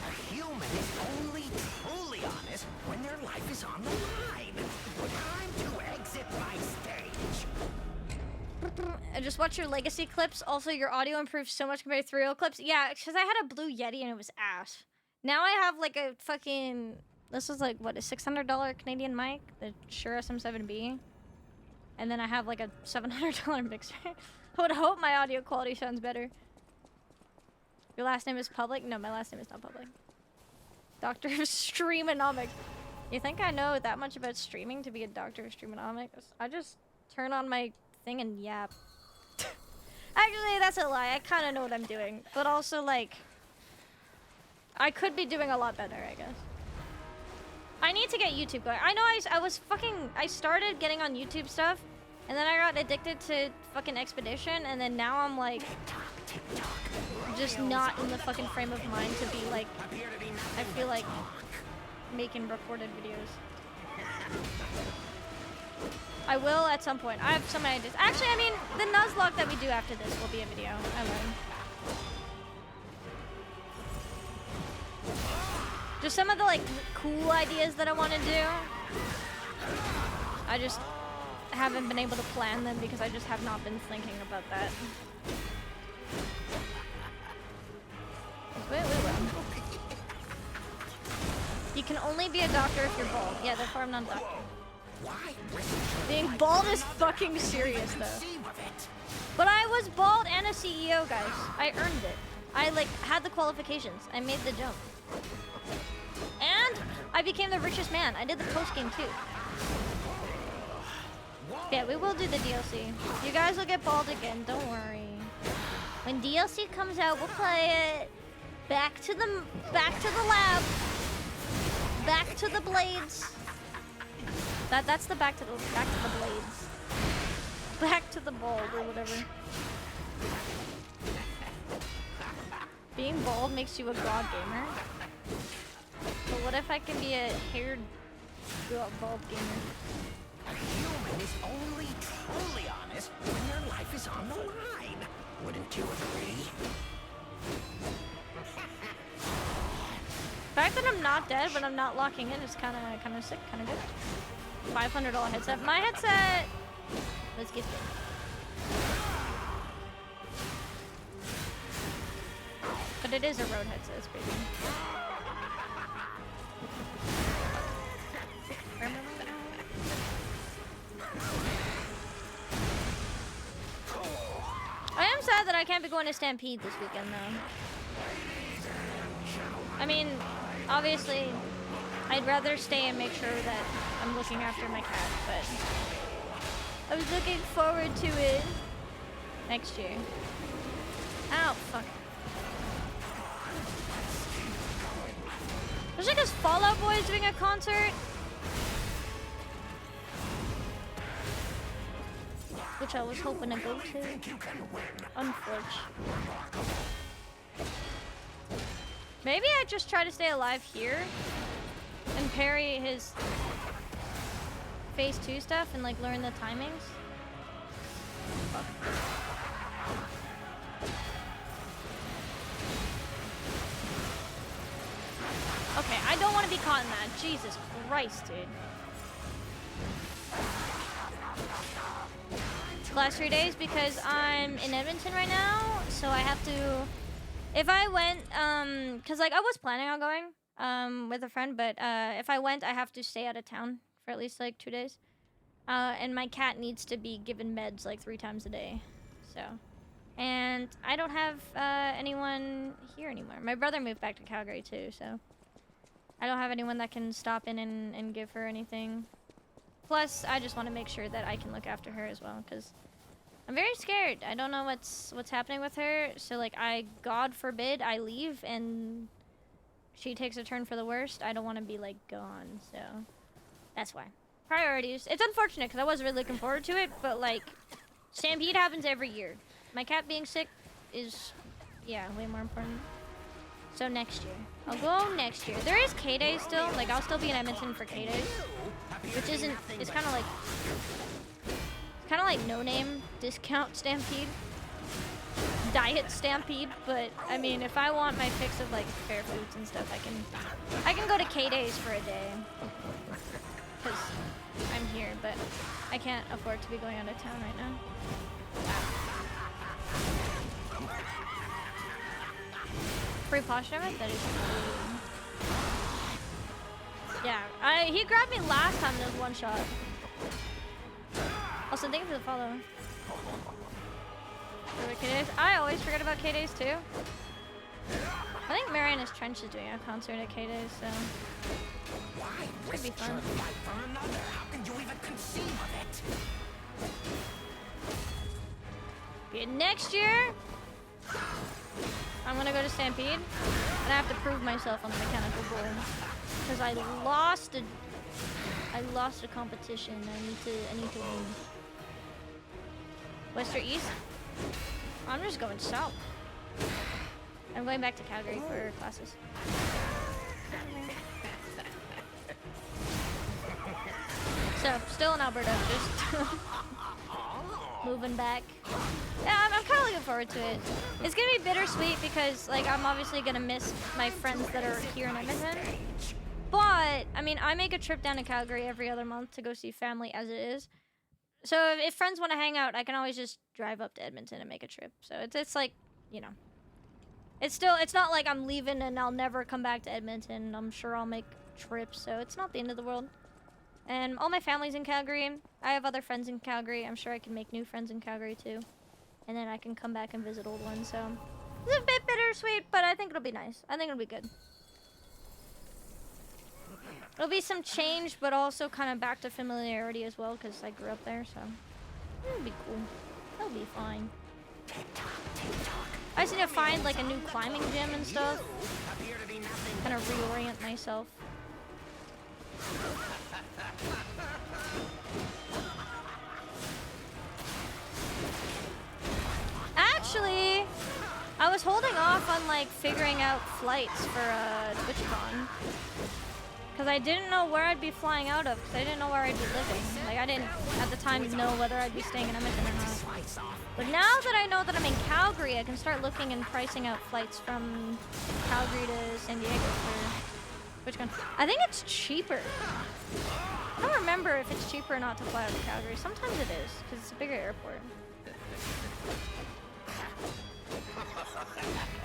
A human is only truly honest when their life is on the line. Time to exit my stage. And just watch your legacy clips. Also, your audio improved so much compared to 3.0 clips. Yeah, because I had a blue Yeti and it was ass. Now I have like a fucking... This is like, what, a $600 Canadian mic? The Shure SM7B. And then I have like a $700 mixer. I would hope my audio quality sounds better. Your last name is public? No, my last name is not public. Doctor of Streamonomics. You think I know that much about streaming to be a doctor of Streamonomics? I just turn on my thing and yap. Actually, that's a lie. I kind of know what I'm doing. But also, like... I could be doing a lot better, I guess. I need to get YouTube going. I know I started getting on YouTube stuff, and then I got addicted to fucking Expedition, and then now I'm like... just not in the fucking frame of mind to be like... I feel like making recorded videos. I will at some point. I have some ideas. Actually, I mean, the Nuzlocke that we do after this will be a video. I learned. Just some of the like cool ideas that I want to do. I just haven't been able to plan them because I just have not been thinking about that. Wait. You can only be a doctor if you're bald. Yeah, therefore I'm not a doctor. Being bald is fucking serious though. But I was bald and a CEO, guys. I earned it. I like had the qualifications. I made the jump. And I became the richest man. I did the post game too. Yeah, we will do the DLC. You guys will get bald again, don't worry. When DLC comes out, we'll play it. Back to the lab. back to the blades. That's the back to the blades. Back to the bald or whatever. Being bald makes you a god gamer. But what if I can be a haired bald gamer? A human is only truly honest when their life is on the line. Wouldn't you agree? The fact that I'm not dead, but I'm not locking in is kind of sick, kind of good. $500 headset. My headset was gifted. But it is a Rode headset. It's crazy. I am sad that I can't be going to Stampede this weekend, though. I mean, obviously, I'd rather stay and make sure that I'm looking after my cat, but I was looking forward to it next year. Ow, fuck. There's like this Fallout Boy doing a concert. Which I was hoping to go to. Unfortunately. Maybe I just try to stay alive here and parry his phase 2 stuff and like learn the timings. Fuck. Okay, I don't want to be caught in that. Jesus Christ, dude. Last 3 days because I'm in Edmonton right now, so I have to. If I went, cause like I was planning on going, with a friend, but if I went, I have to stay out of town for at least like 2 days, and my cat needs to be given meds like 3 times a day, so. And I don't have anyone here anymore. My brother moved back to Calgary too, so I don't have anyone that can stop in and give her anything. Plus, I just want to make sure that I can look after her as well, because I'm very scared. I don't know what's happening with her, so like God forbid I leave and she takes a turn for the worst. I don't want to be like gone, so that's why. Priorities. It's unfortunate because I was really looking forward to it, but like Stampede happens every year. My cat being sick is, yeah, way more important. So next year. I'll go next year. There is K-Day still. Like, I'll still be in Edmonton for K-Days. Which isn't, it's kind of like no-name discount Stampede. Diet Stampede. But, I mean, if I want my fix of, like, fair foods and stuff, I can go to K-Days for a day. Because I'm here, but I can't afford to be going out of town right now. Free posh damage? That is cool. Yeah, he grabbed me last time in this one shot. Also, thank you for the follow. K-Days. I always forget about K-Days too. I think Mariana's Trench is doing a concert at K-Days, so should be fun. How can you even conceive of it? Okay, next year, I'm gonna go to Stampede, and I have to prove myself on the mechanical bull because I lost a competition. I need to win. West or east? I'm just going south. I'm going back to Calgary for classes. So, still in Alberta, just moving back. Yeah, I'm kind of looking forward to it. It's gonna be bittersweet because, like, I'm obviously gonna miss my friends that are here in Edmonton. But, I mean, I make a trip down to Calgary every other month to go see family as it is. So if friends want to hang out, I can always just drive up to Edmonton and make a trip. So it's like, you know. It's not like I'm leaving and I'll never come back to Edmonton. I'm sure I'll make trips, so it's not the end of the world. And all my family's in Calgary. I have other friends in Calgary. I'm sure I can make new friends in Calgary too. And then I can come back and visit old ones, so it's a bit bittersweet, but I think it'll be nice. I think it'll be good. It'll be some change, but also kind of back to familiarity as well, because I grew up there, so it'll be cool. It'll be fine. I just need to find like a new climbing gym and stuff. Kind of reorient myself. Actually, I was holding off on like figuring out flights for TwitchCon. Because I didn't know where I'd be flying out of, because I didn't know where I'd be living. Like, I didn't, at the time, know whether I'd be staying in Edmonton or not. But now that I know that I'm in Calgary, I can start looking and pricing out flights from Calgary to San Diego for TwitchCon. I think it's cheaper. I don't remember if it's cheaper or not to fly out to Calgary. Sometimes it is, because it's a bigger airport.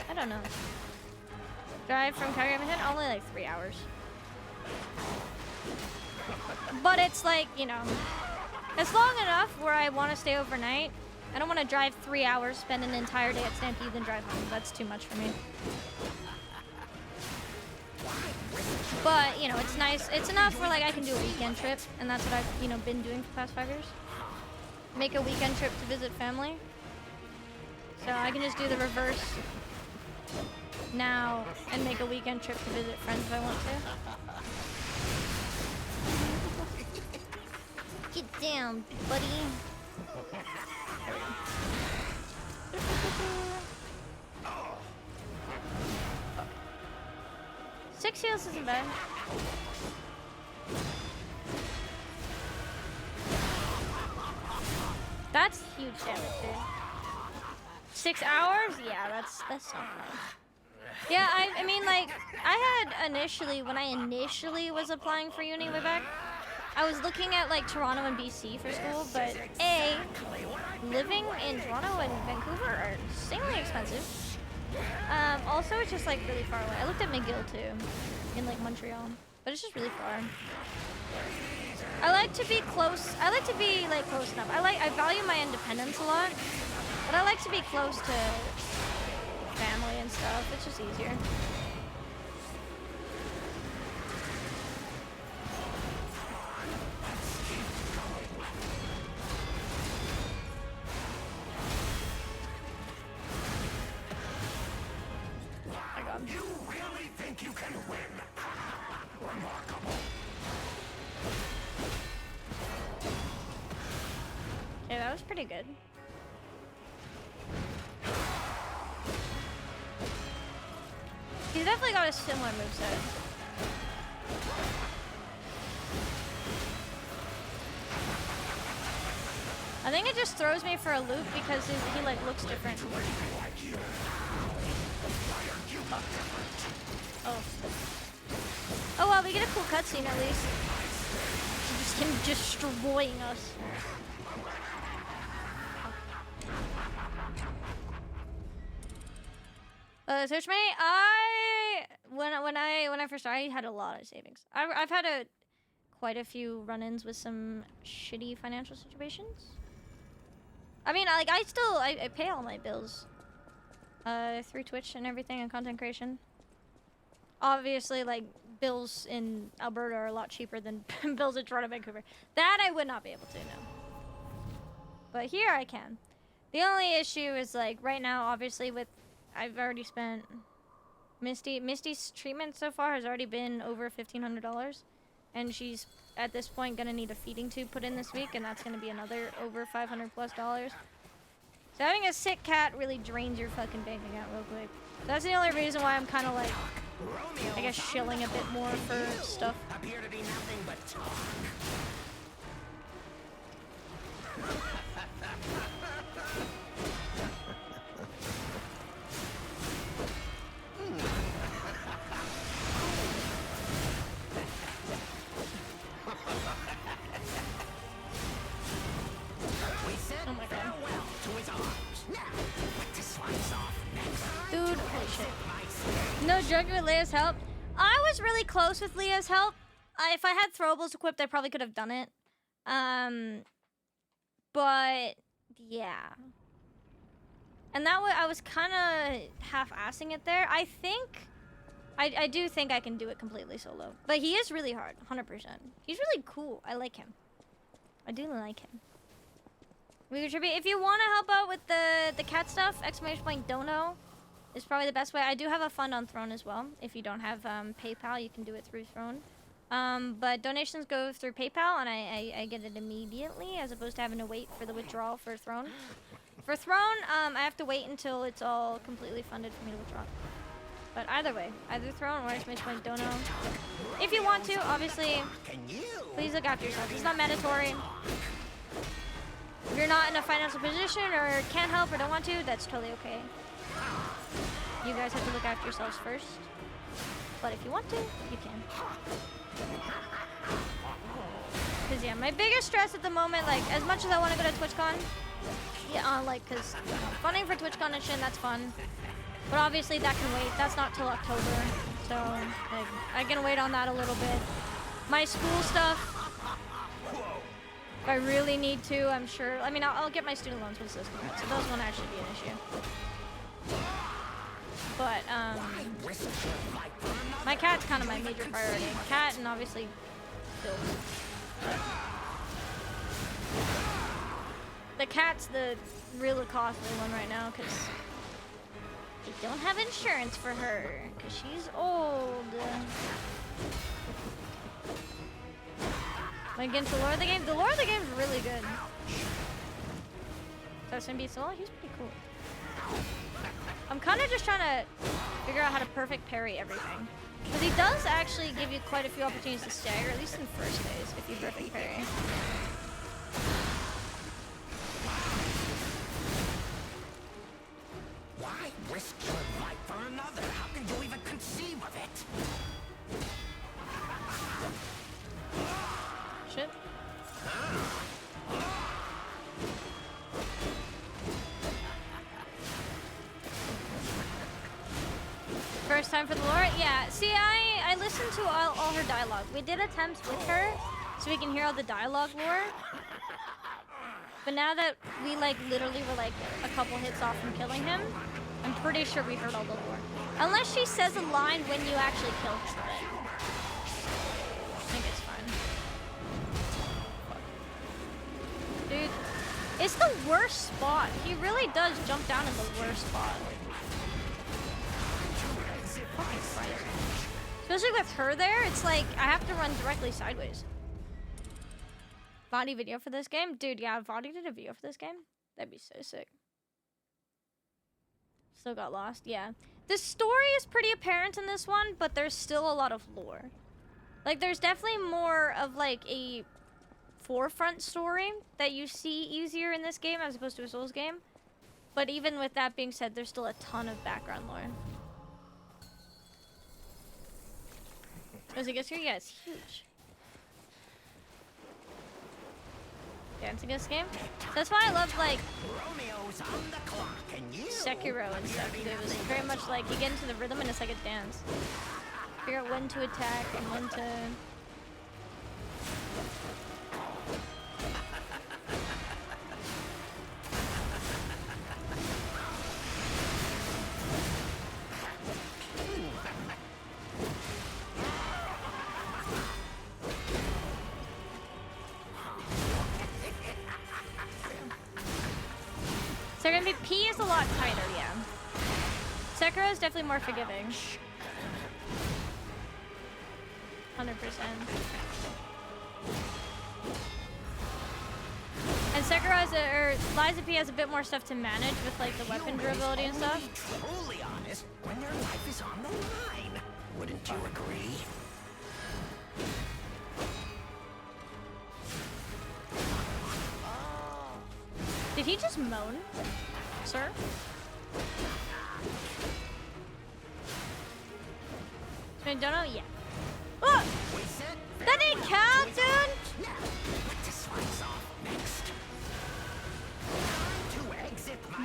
I don't know. Drive from Calgary to Edmonton? Only like 3 hours. But it's like, you know, it's long enough where I want to stay overnight. I don't want to drive 3 hours, spend an entire day at Stampede, then drive home. That's too much for me. But, you know, it's nice. It's enough where, like, I can do a weekend trip. And that's what I've, you know, been doing for the past 5 years. Make a weekend trip to visit family. So I can just do the reverse now and make a weekend trip to visit friends if I want to. Get down, buddy. 6 heals isn't bad. That's huge damage, dude. 6 hours? Yeah, that's not bad. Yeah, I mean, like, I had initially, when I initially was applying for uni way back, I was looking at, like, Toronto and BC for school, but A, living in Toronto and Vancouver are insanely expensive. Also, it's just, like, really far away. I looked at McGill, too, in, like, Montreal, but it's just really far. I like to be close. I like to be, like, close enough. I value my independence a lot, but I like to be close to family and stuff. It's just easier. My God. You really think you can win? Remarkable. Yeah, that was pretty good. He's definitely got a similar moveset. I think it just throws me for a loop because he like looks different. Oh. Oh well, we get a cool cutscene at least. Just him destroying us. Search me. When I first started, I had a lot of savings. I've had quite a few run-ins with some shitty financial situations. I mean, like I pay all my bills through Twitch and everything and content creation. Obviously, like bills in Alberta are a lot cheaper than bills in Toronto, Vancouver. That I would not be able to know. But here I can. The only issue is like right now, obviously with I've already spent Misty's treatment so far has already been over $1,500, and she's at this point gonna need a feeding tube put in this week, and that's gonna be another over $500+. So having a sick cat really drains your fucking bank account real quick. That's the only reason why I'm kind of like, I guess, shilling a bit more for stuff. Appear to be nothing but talk. Oh my God. To his arms. Now, to slice off next. Dude, holy shit. No joking with Leah's help. I was really close with Leah's help. If I had throwables equipped, I probably could have done it. But yeah. And that way I was kind of half-assing it there. I think, I do think I can do it completely solo. But he is really hard, 100%. He's really cool. I like him. I do like him. We contribute. If you want to help out with the cat stuff, !dono is probably the best way. I do have a fund on Throne as well. If you don't have PayPal, you can do it through Throne. But donations go through PayPal, and I get it immediately, as opposed to having to wait for the withdrawal for Throne. For Throne, I have to wait until it's all completely funded for me to withdraw. But either way, either Throne or exclamation point dono. If you want to, obviously, please look after yourself. It's not mandatory. If you're not in a financial position or can't help or don't want to, that's totally okay. You guys have to look after yourselves first. But if you want to, you can. Because, yeah, my biggest stress at the moment, like, as much as I want to go to TwitchCon, yeah, like, because funding for TwitchCon and shit, that's fun. But obviously that can wait. That's not till October. So, like, I can wait on that a little bit. My school stuff, if I really need to, I'm sure. I mean, I'll get my student loans once those come out. So those won't actually be an issue. But, my cat's kind of my major priority. Cat and obviously bills. The cat's the really costly one right now because we don't have insurance for her because she's old. Like against the lore of the game? The lore of the game is really good. So Simbi Soul, he's pretty cool. I'm kind of just trying to figure out how to perfect parry everything. Because he does actually give you quite a few opportunities to stagger, at least in first phase, if you perfect parry. Why risk your life for another? How can you even conceive of it? Shit. First time for the lore? Yeah. See, I listened to all her dialogue. We did attempts with her, so we can hear all the dialogue lore. But now that we, like, literally were, like, a couple hits off from killing him, I'm pretty sure we heard all the lore. Unless she says a line when you actually kill him. I think it's fine. Dude, it's the worst spot. He really does jump down in the worst spot. Fucking Christ. Especially with her there, it's like I have to run directly sideways. VOD video for this game? Dude, yeah, VOD did a video for this game. That'd be so sick. Still got lost, yeah. The story is pretty apparent in this one, but there's still a lot of lore. Like, there's definitely more of, like, a forefront story that you see easier in this game as opposed to a Souls game. But even with that being said, there's still a ton of background lore. As it gets here, yeah, it's huge. Yeah, it's a good game. So that's why I love, like, Sekiro and stuff. It was very much like you get into the rhythm and it's like a dance. Figure out when to attack and when to... So gonna be P is a lot tighter, yeah. Sekiro is definitely more forgiving. 100%. And Sekiro has Liza P has a bit more stuff to manage with like the weapon durability and stuff. Truly honest when their life is on the line. Wouldn't you agree? Did he just moan, sir? I don't know. Yeah. Oh! That didn't count, dude.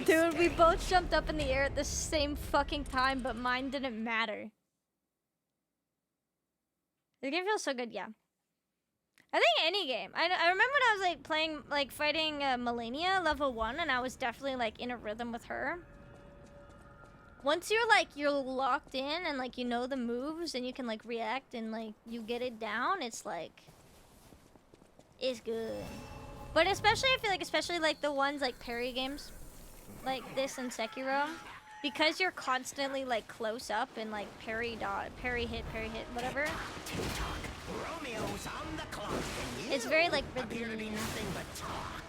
Dude, we both jumped up in the air at the same fucking time, but mine didn't matter. The game feels so good, yeah. I think any game. I remember when I was like playing, like fighting Melania level 1, and I was definitely like in a rhythm with her. Once you're locked in and like you know the moves and you can like react and like you get it down, it's like it's good. But especially I feel like especially like the ones like parry games, like this and Sekiro, because you're constantly like close up and like parry hit, whatever. Romeo's on the clock, and you It's very like appear to be nothing but talk.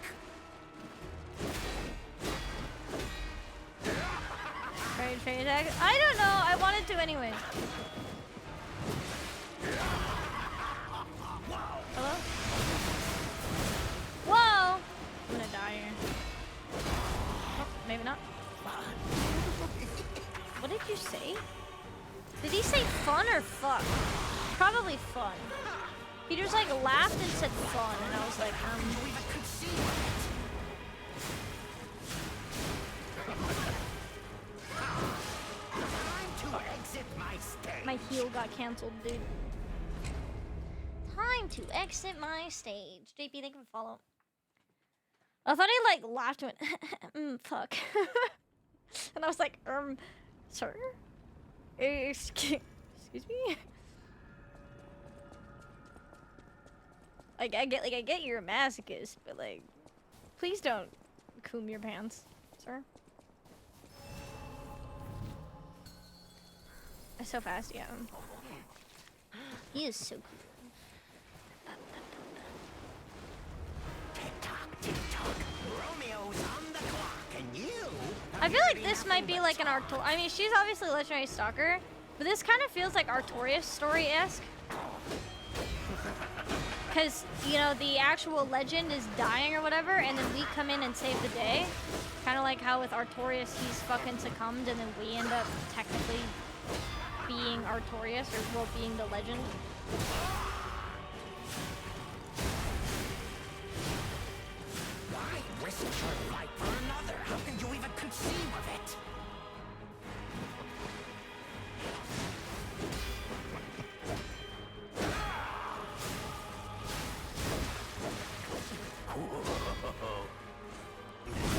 trade tag. I don't know. I wanted to anyway. Hello? Whoa! I'm gonna die here. Oh, maybe not. What did you say? Did he say fun or fuck? Probably fun. He just like laughed and said fun, and I was like, Time to exit my stage. my heel got canceled, dude. Time to exit my stage. JP, thank you for follow. I thought he like laughed and went, fuck. And I was like, sir? Excuse me? Like I get you're a masochist, but like, please don't coom your pants, sir. So fast, yeah. He is so cool. Tick-tock, tick-tock. Romeo's on the clock, and you... I feel like this might be like an Artorias. I mean, she's obviously a legendary stalker, but this kind of feels like Artorias story-esque. Because, you know, the actual legend is dying or whatever, and then we come in and save the day. Kind of like how with Artorias, he's fucking succumbed, and then we end up technically being Artorias, or well, being the legend. Why risk your life for another? How can you even conceive of it?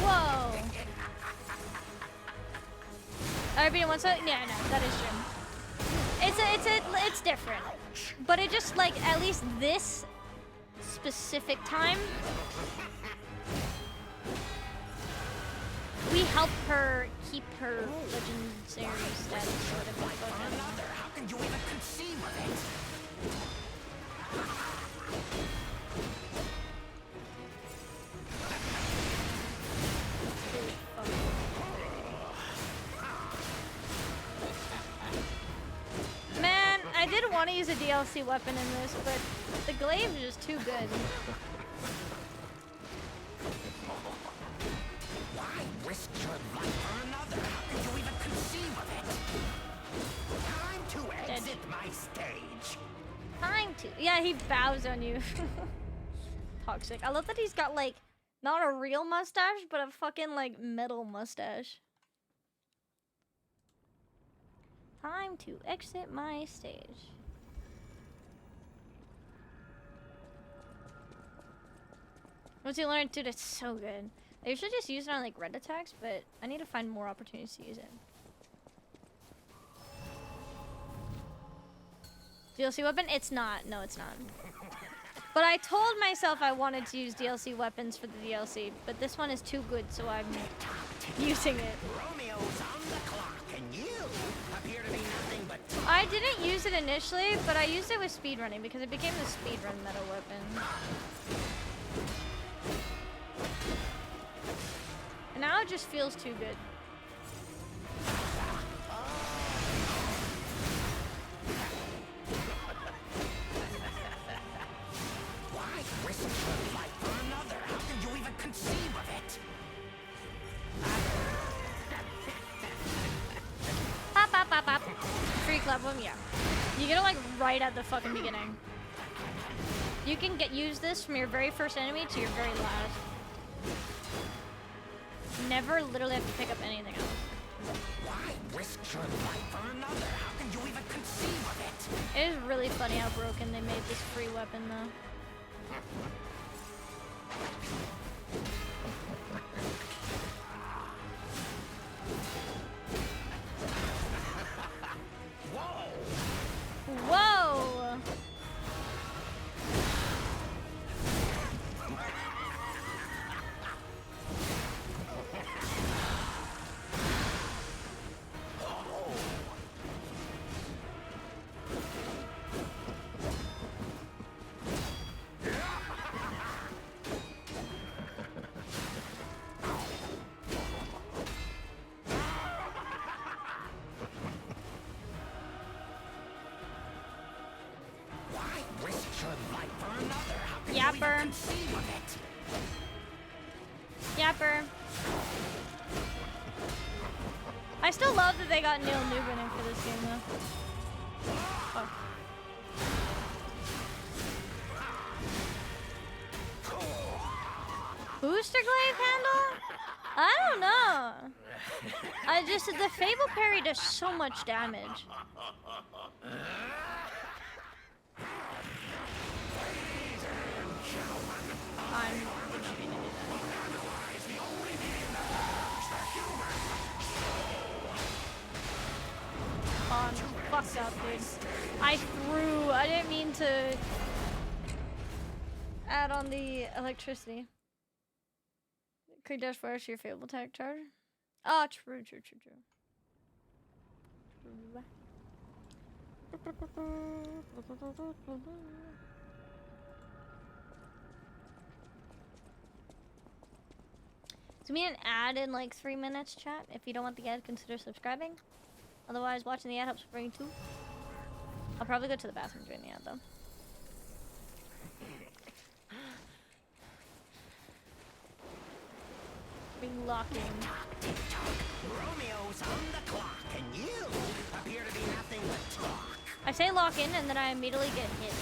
Whoa! Everybody wants to? Yeah, no, that is true. It's different, but it just like at least this specific time, we help her keep her legendary status sort of For another, how can you even conceive of it? Man, I did want to use a DLC weapon in this, but the glaive is just too good. Why risk your life for another? How can you even conceive of it? Time to exit my stage. Time to. Yeah, he bows on you. Toxic. I love that he's got like not a real mustache, but a fucking like metal mustache. Time to exit my stage. Once you learn, dude, it's so good. I usually just use it on like red attacks, but I need to find more opportunities to use it. DLC weapon? It's not. No, it's not. But I told myself I wanted to use DLC weapons for the DLC, but this one is too good, so I'm using it. Romeo's on the clock, and you appear to be nothing but I didn't use it initially, but I used it with speedrunning because it became the speedrun meta weapon. And now it just feels too good. Why risk your life for another? How can you even conceive of it? Pop, pop, pop, pop. Free club one, yeah. You get it like right at the fucking beginning. You can use this from your very first enemy to your very last. Never literally have to pick up anything else. Why risk your life for another? How can you even conceive of it? It is really funny how broken they made this free weapon though. Whoa! Yapper. Conceive of it. Yapper. I still love that they got Neil Newbin in for this game, though. Oh. Booster glaive handle? I don't know. The Fable parry does so much damage. I'm fucked up, dude. I didn't mean to add on the electricity. Quick dash fire to your Fable tech charger. Oh, true. It's gonna be an ad in like 3 minutes, chat. If you don't want the ad, consider subscribing. Otherwise, watching the ad helps bring too. I'll probably go to the bathroom during the ad, though. Locking. Romeo's on the clock, and you appear to be nothing but talk. I say lock in, and then I immediately get hit.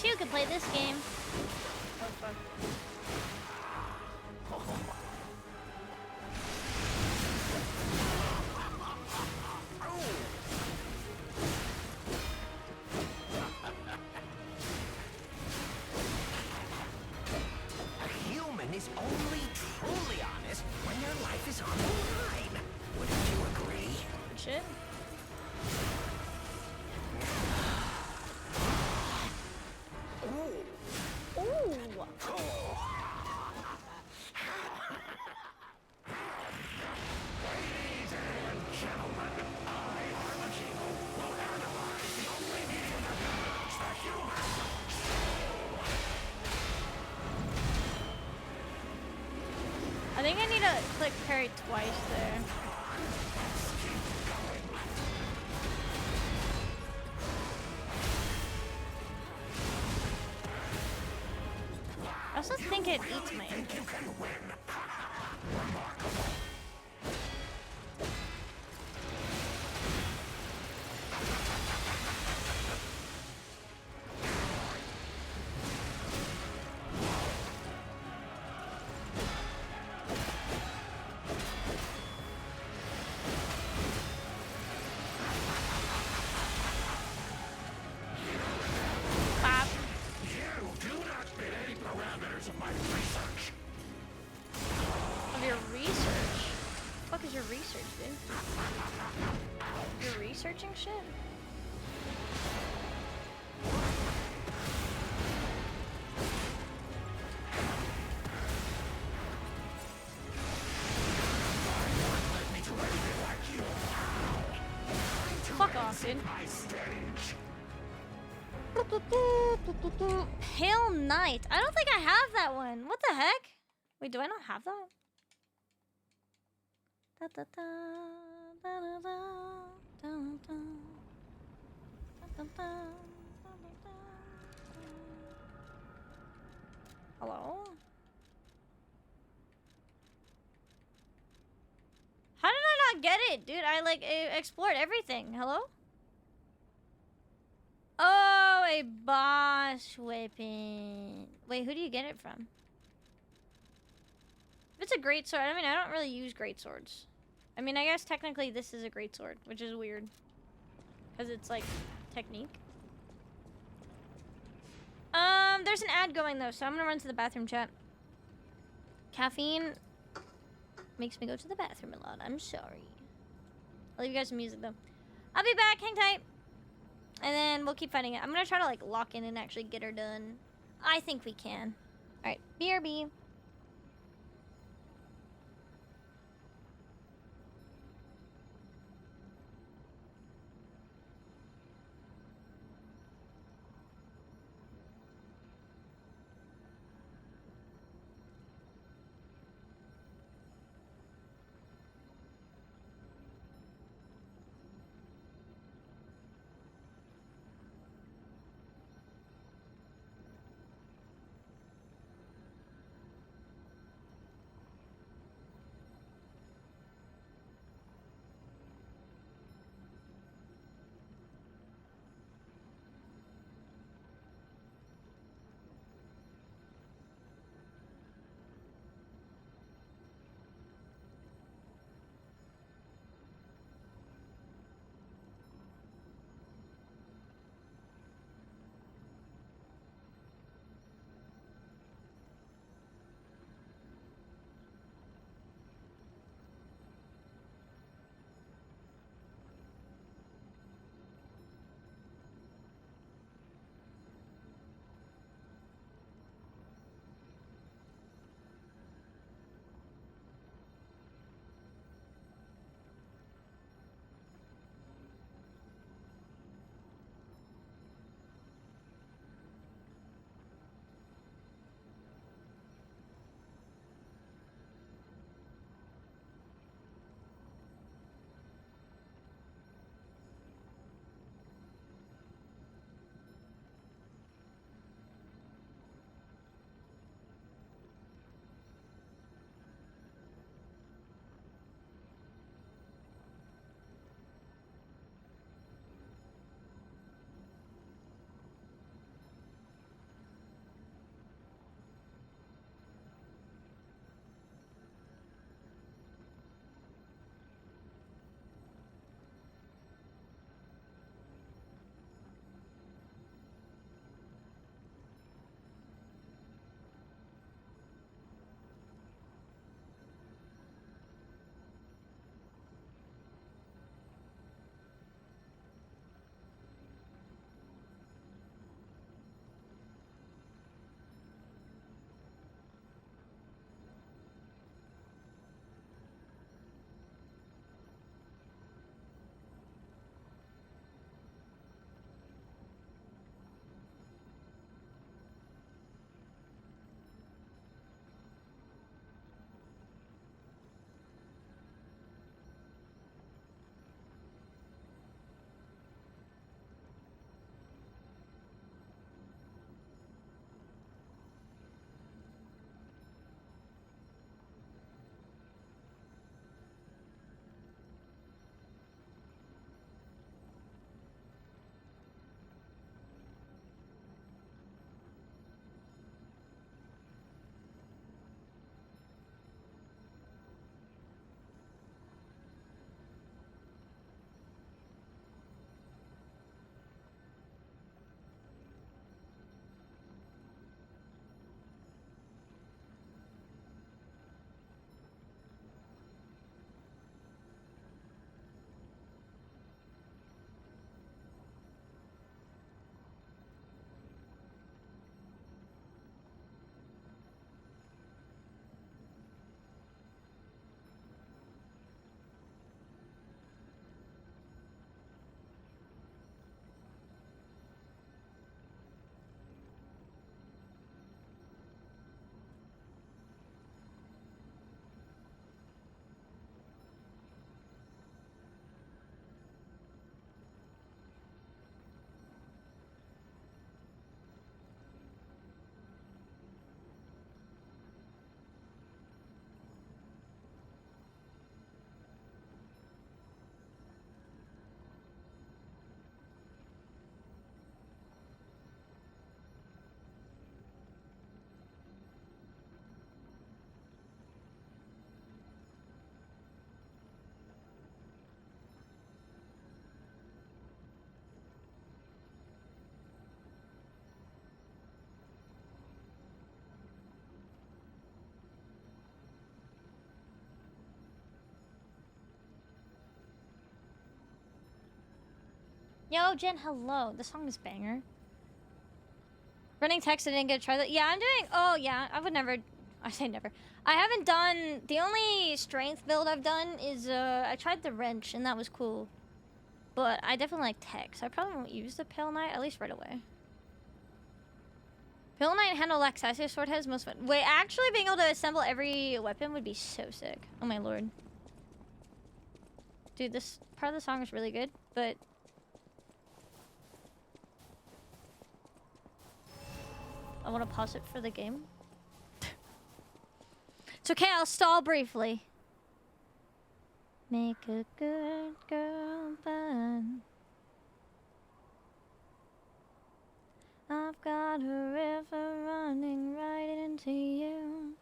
You could play this game. Oh, fuck. A human is only truly honest when their life is on the line. Wouldn't you agree? Shit. I think I need to click parry twice there. I also think it eats my engine. Researching shit? Fuck off, dude. Pale Knight. I don't think I have that one. What the heck? Wait, do I not have that? Da, da, da, da, da, da. Hello? How did I not get it, dude? I like explored everything. Hello? Oh, a boss weapon. Wait, who do you get it from? If it's a great sword, I mean, I don't really use great swords. I mean, I guess technically this is a great sword, which is weird. Because it's like technique. There's an ad going though, so I'm gonna run to the bathroom, chat. Caffeine makes me go to the bathroom a lot. I'm sorry. I'll leave you guys some music though. I'll be back. Hang tight. And then we'll keep fighting it. I'm gonna try to like lock in and actually get her done. I think we can. All right, BRB. Yo, Jen, hello. The song is banger. Running text, I didn't get to try that. Yeah, I'm doing... Oh, yeah. I would never... I say never. I haven't done... The only strength build I've done is... I tried the wrench, and that was cool. But I definitely like text. I probably won't use the Pale Knight, at least right away. Pale Knight handle Laxasia sword has most fun. Wait, actually being able to assemble every weapon would be so sick. Oh my lord. Dude, this part of the song is really good, but... I want to pause it for the game. It's okay, I'll stall briefly. Make a good girl fun. I've got a river running right into you.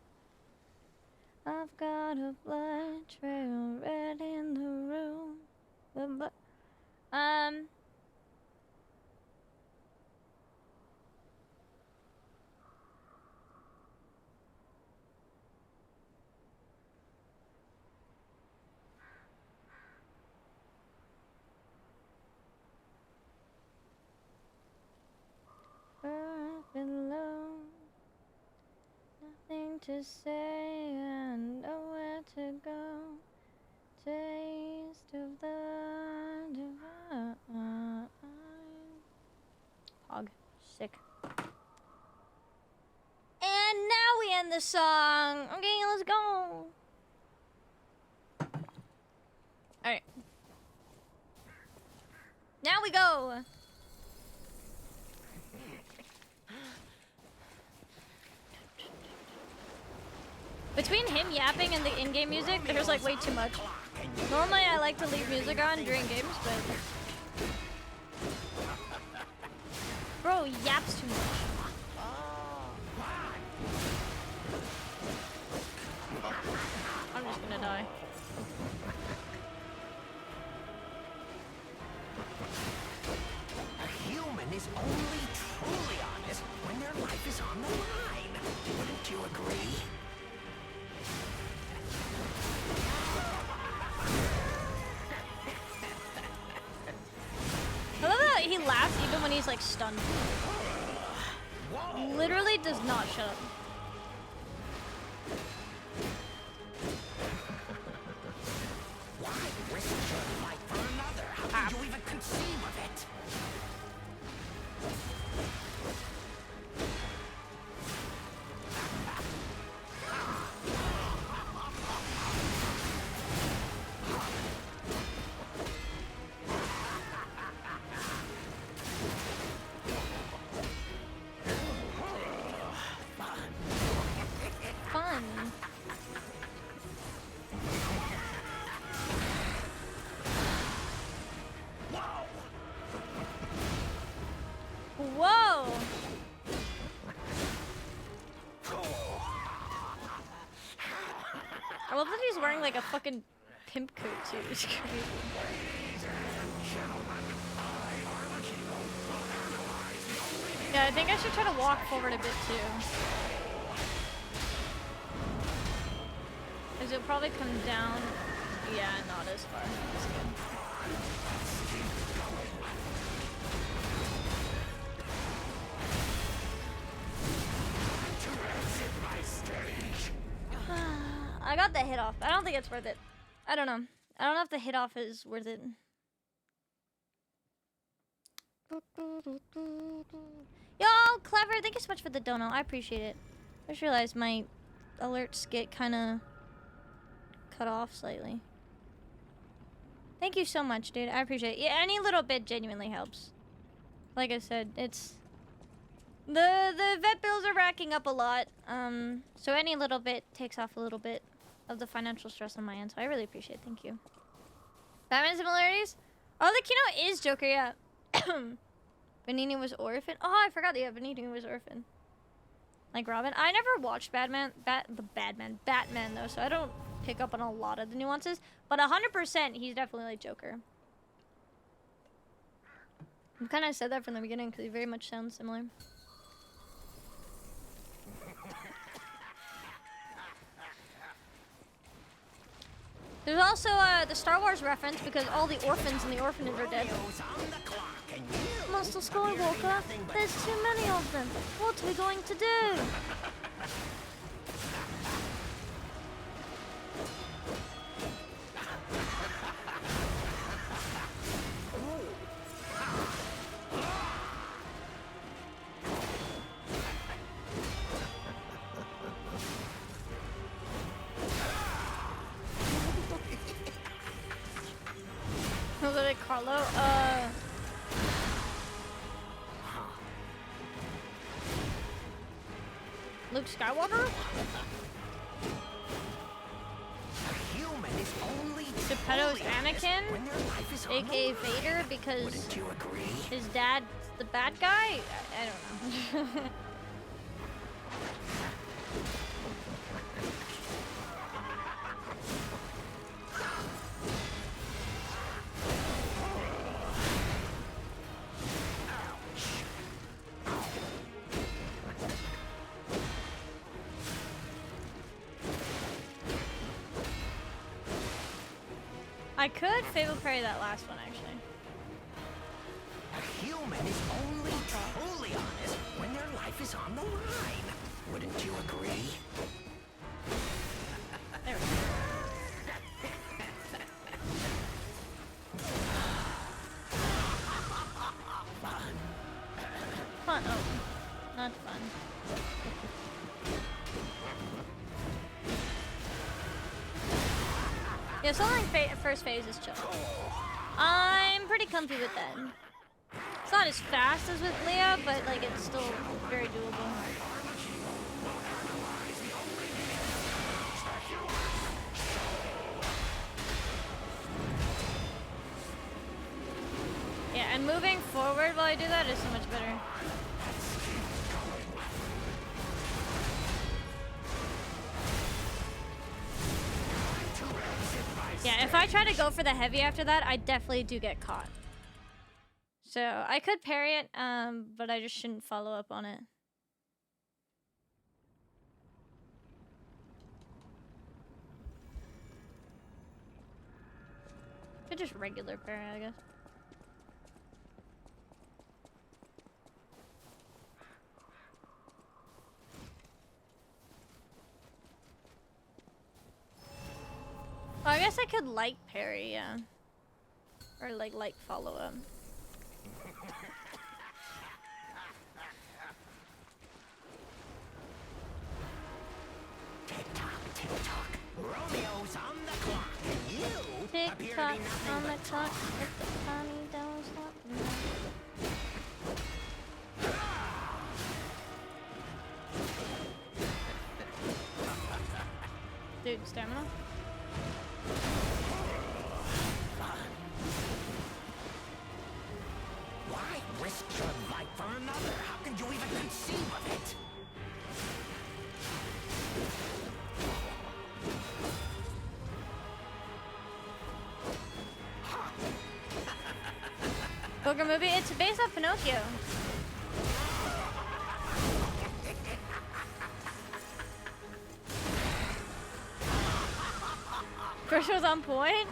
I've got a blood trail red in the room. Earth below, nothing to say and nowhere to go. Taste of the divine. Hog, sick. And now we end the song. Okay, let's go. Alright. Now we go. Between him yapping and the in-game music, there's like way too much. Normally I like to leave music on during games, but... Bro, he yaps too much. I'm just gonna die. A human is only truly honest when their life is on the line. Wouldn't you agree? I love that he laughs even when he's like stunned. Literally does not shut up. Why risk your life for another? How could you even conceive of it? Fun. Whoa! I love that he's wearing like a fucking pimp coat too. It's crazy. Yeah, I think I should try to walk forward a bit too. Cause it'll probably come down. Yeah, not as far. That's good. I got the hit off. I don't think it's worth it. I don't know. I don't know if the hit off is worth it. Yo, Clever, thank you so much for the dono. I appreciate it. I just realized my alerts get kind of cut off slightly. Thank you so much, dude. I appreciate it. Yeah, any little bit genuinely helps. Like I said, it's... The vet bills are racking up a lot. So any little bit takes off a little bit of the financial stress on my end. So I really appreciate it. Thank you. Batman similarities? Oh, the keynote is Joker, yeah. Benini was orphan. Oh, I forgot that, yeah, Benini was orphan. Like Robin. I never watched Batman though, so I don't pick up on a lot of the nuances. But 100%, he's definitely like Joker. I kind of said that from the beginning because he very much sounds similar. There's also the Star Wars reference because all the orphans in the orphanage are dead. Scorpio's on the clock. Master Skywalker, there's too many of them. What are we going to do? Was it Carlo? Luke Skywalker? Human is only Geppetto's truly honest Anakin, when their life is on the aka line. Vader, because Wouldn't you agree? his dad's the bad guy? I don't know. I could Fable Parry that last one, actually. A human is only truly honest when their life is on the line. Wouldn't you agree? There we go. Fun. Oh, not fun. Yeah, something first phase is chill. I'm pretty comfy with that. It's not as fast as with Leah, but like it's still very doable. Yeah, and moving forward while I do that is so much better. Yeah, if I try to go for the heavy after that, I definitely do get caught. So I could parry it, but I just shouldn't follow up on it. Could just regular parry, I guess. Oh, I guess I could light parry, yeah. Or like light follow up. Tick tock, tick tock. Romeo's on the clock, and you Tick appear to tock be nothing on the but clock. talk. If the Tommy don't stop. Dude, stamina? Why risk your life for another? How could you even conceive of it? Booger movie? It's based off Pinocchio. First was on point?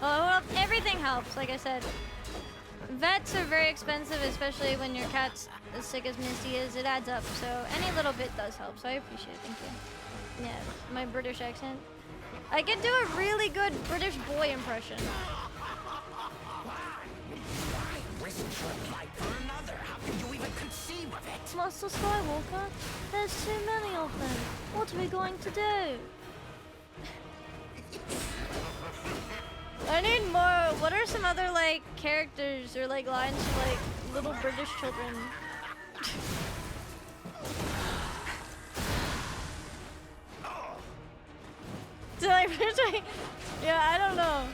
Oh, well, everything helps, like I said. Vets are very expensive, especially when your cat's as sick as Misty is. It adds up, so any little bit does help, so I appreciate it, thank you. Yeah, my British accent. I can do a really good British boy impression. Why risk your life for another? How could you even conceive of it? Master Skywalker, there's too many of them. What are we going to do? I need more. What are some other like characters or like lines for like little British children? Did I really? Yeah, I don't know.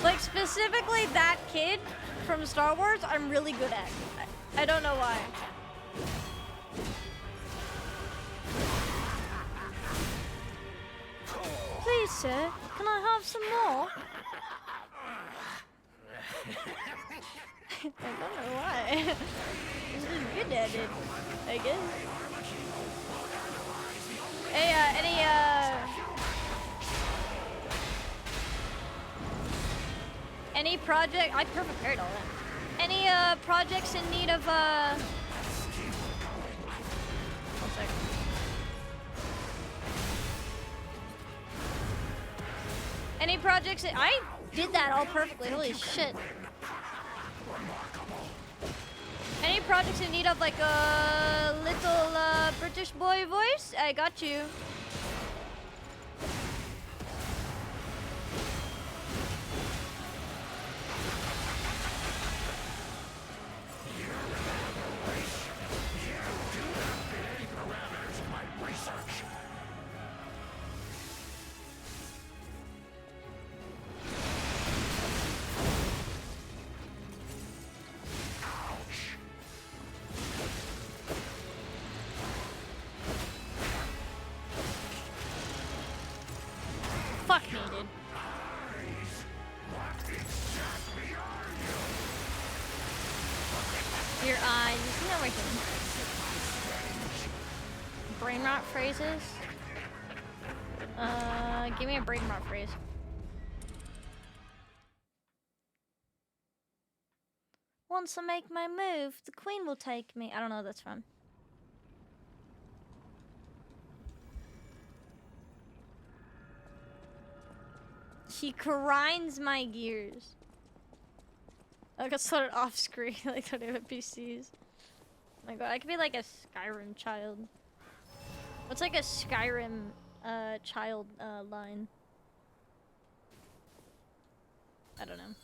Like specifically that kid from Star Wars, I'm really good at. I don't know why. Please, sir, can I have some more? I don't know why. I'm just good at it, I guess. Hey, any project? I prepared all that. Any projects in need of one second. Any projects? I did that all perfectly. Holy shit. Any projects in need of like a little British boy voice? I got you. Fuck me, dude. Your eyes. No, I can. Brain rot phrases. Give me a brain rot phrase. Once I make my move, the queen will take me. I don't know what that's from. He grinds my gears. I got started off screen, like don't have PCs. Oh my god, I could be like a Skyrim child. What's like a Skyrim child line? I don't know.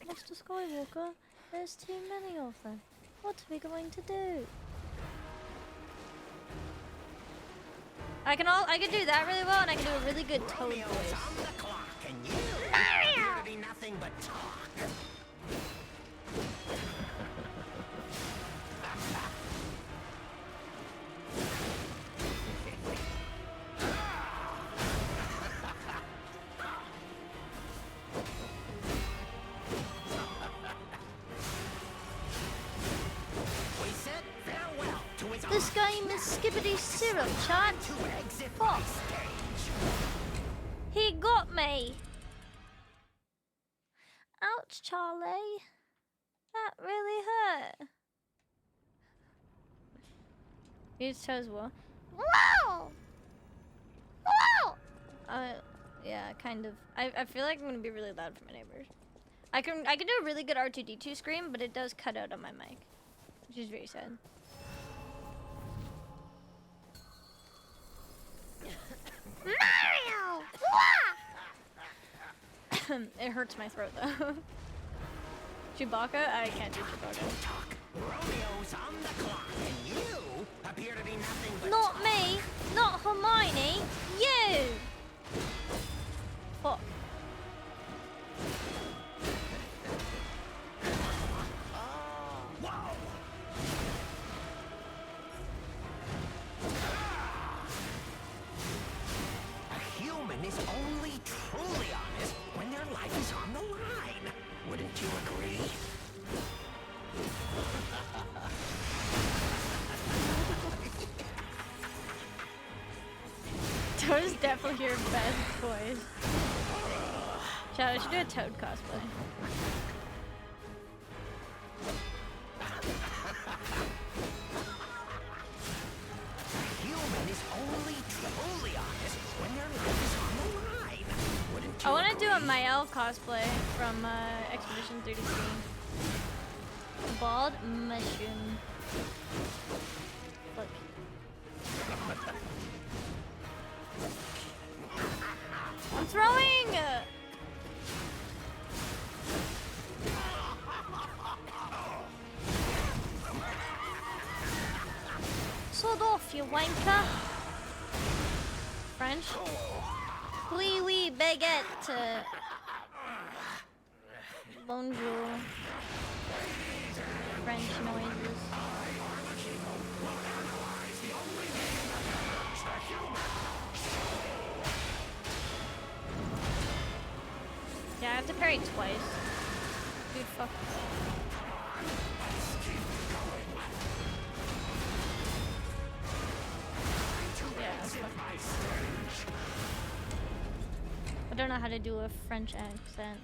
Mr. Skywalker, there's too many of them. What are we going to do? I can do that really well, and I can do a really good Toad voice. On the clock, and you appear to be nothing but talk. We said farewell to his This game is skippity syrup, chat. to exit Fuck. stage. He got me. Ouch, Charlie. That really hurt. He chose what? Wow! Wow! Yeah, kind of. I feel like I'm gonna be really loud for my neighbors. I can do a really good R2D2 scream, but it does cut out on my mic, which is very sad. Mario! It hurts my throat though. Chewbacca? I can't do Chewbacca. Talk. Romeo's on the clock, and you appear to be nothing but Not me! Not Hermione! You! Fuck. Wow. A human is only truly honest when their life is on the line. Wouldn't you agree? Toad is definitely your best voice. Chad, I should do a Toad cosplay. A human is only truly honest when their life is on the line. Wouldn't you I want to do a agree? Mael cosplay from Expedition 33. Bald mushroom. Look. I'm throwing! Sod off, you wanker! French? Oui, oui, baguette! Bonjour. French noises. Yeah, I have to parry twice. Dude, fuck. exit my stage. I don't know how to do a French accent.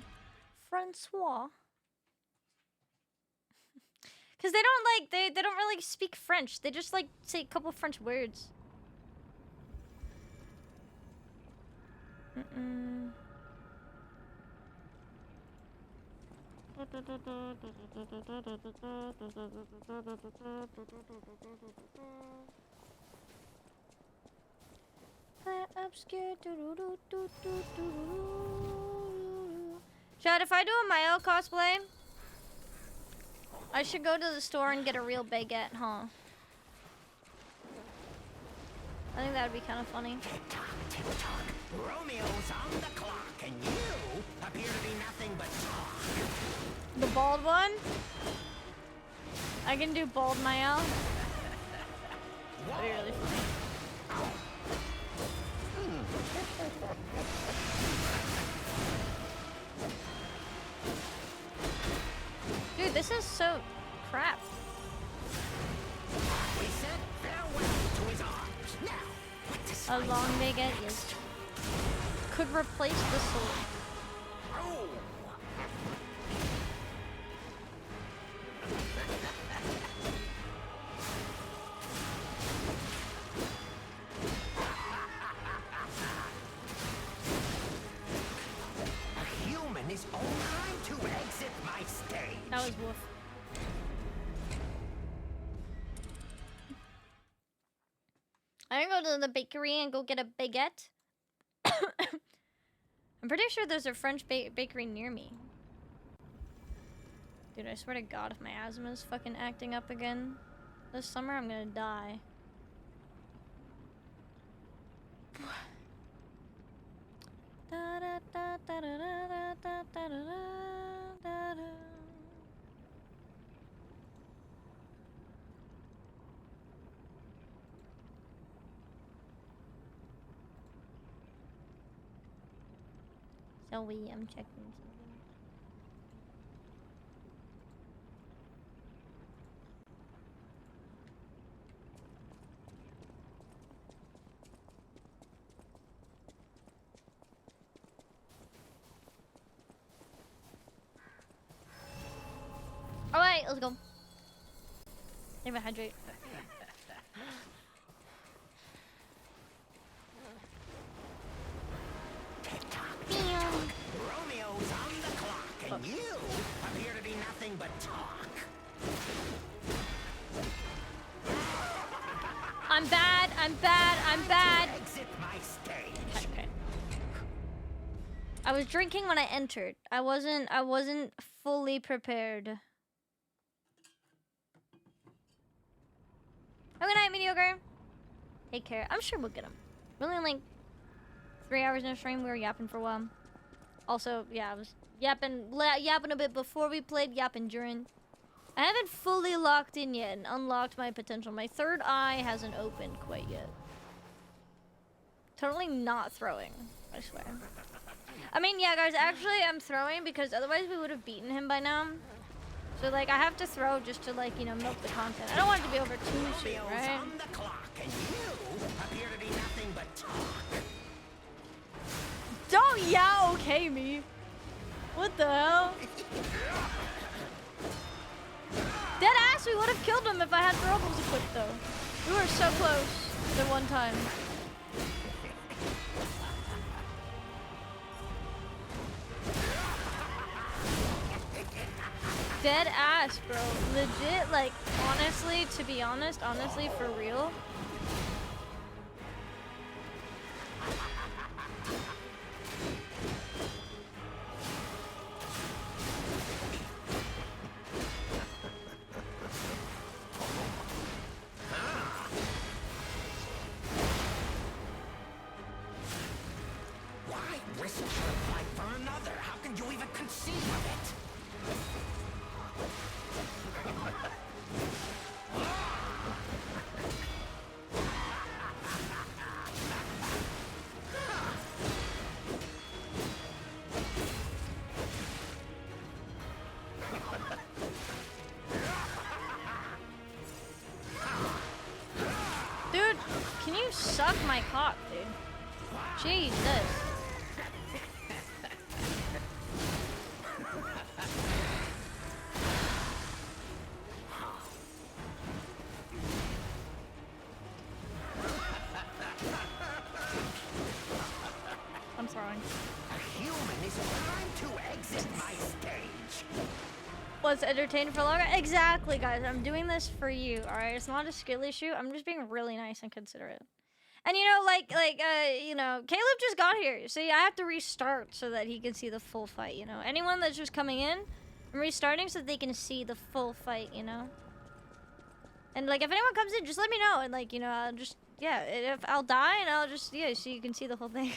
Francois. Because they don't like, they don't really speak French. They just like say a couple French words. Obscure. Chad, if I do a Mayo cosplay, I should go to the store and get a real baguette, huh? I think that would be kind of funny. Tick-tock, tick-tock. Romeo's on the clock, and you appear to be nothing but talk. The bald one? I can do bald Mayo. That'd be really funny. Dude, this is so crap. We said farewell to his arms. Now, what does A long baguette, yes. Could replace the sword. Oh. A human is all time to exit my stage. That was woof. I'm gonna go to the bakery and go get a baguette. I'm pretty sure there's a French bakery near me. Dude, I swear to God, if my asthma is fucking acting up again this summer, I'm gonna die. Zoe, I'm checking something. Alright, let's go. Need to hydrate. Romeo's on the clock, and you appear to be nothing but talk. I'm bad, I'm bad, I'm bad. Exit my stage. Okay. I was drinking when I entered. I wasn't fully prepared. Have a good night, mediocre. Take care. I'm sure we'll get him. Really, in like 3 hours in a stream, we were yapping for a while. Also, yeah, I was yapping a bit before we played, yapping during. I haven't fully locked in yet and unlocked my potential. My third eye hasn't opened quite yet. Totally not throwing, I swear. I mean, yeah, guys, actually, I'm throwing because otherwise we would have beaten him by now. So, like, I have to throw just to, like, you know, milk the content. I don't want it to be over too soon, right? On the clock, and you appear to be nothing but talk. Don't okay me. What the hell? Dead ass, we would have killed him if I had throwables equipped, though. We were so close the one time. Dead ass, bro. Legit, like, honestly, to be honest, honestly, for real. Why risk your life for another? How can you even conceive of it? suck my cock, dude. Jesus. I'm throwing. A human is primed to exit my stage. Was entertained for longer? Exactly, guys. I'm doing this for you, alright? It's not a skill issue. I'm just being really nice and considerate. And you know, you know, Caleb just got here. See, I have to restart so that he can see the full fight, you know? Anyone that's just coming in, I'm restarting so they can see the full fight, you know? And, like, if anyone comes in, just let me know. And, like, you know, I'll just, yeah, if I'll die and I'll just, yeah, so you can see the whole thing.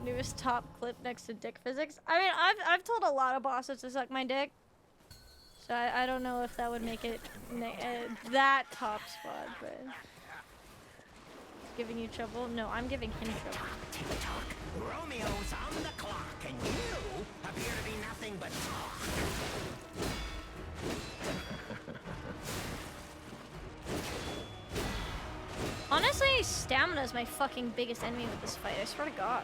Newest top clip next to dick physics. I mean, I've told a lot of bosses to suck my dick, so I don't know if that would make it that top spot, but giving you trouble. No, I'm giving him trouble. Tick-tock. Romeo's on the clock, and you appear to be nothing but talk. Honestly, stamina is my fucking biggest enemy with this fight. I swear to God.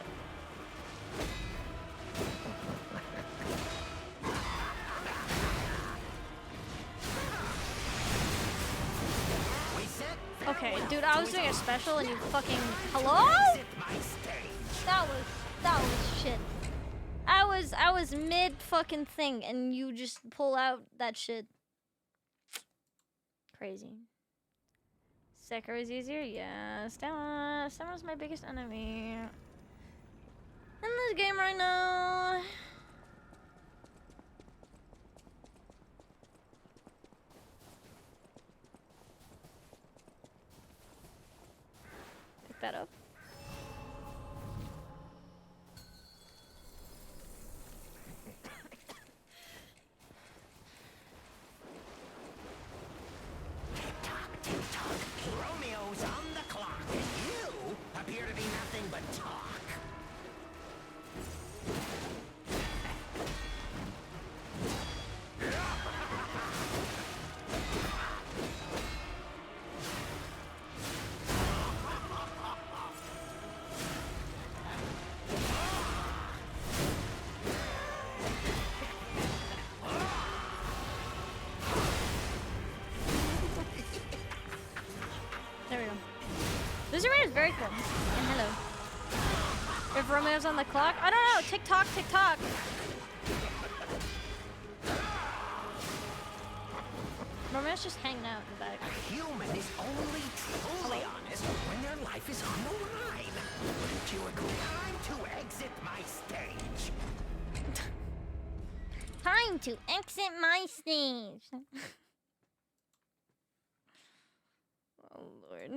Okay, dude, I was doing a special and you fucking hello? That was shit. I was mid fucking thing and you just pull out that shit. Crazy. Sekiro is easier? Yeah, Stamina's my biggest enemy in this game right now. Pick that up. Romeo's on the clock, and you appear to be nothing but talk. There we go. This arena is very cool. And hello. If Romeo's on the clock, I don't know. Tick tock, tick tock. Romeo's just hanging out in the back. A human is only truly honest when their life is on the line. Wouldn't you agree? Time to exit my stage. Time to exit my stage. Oh Lord.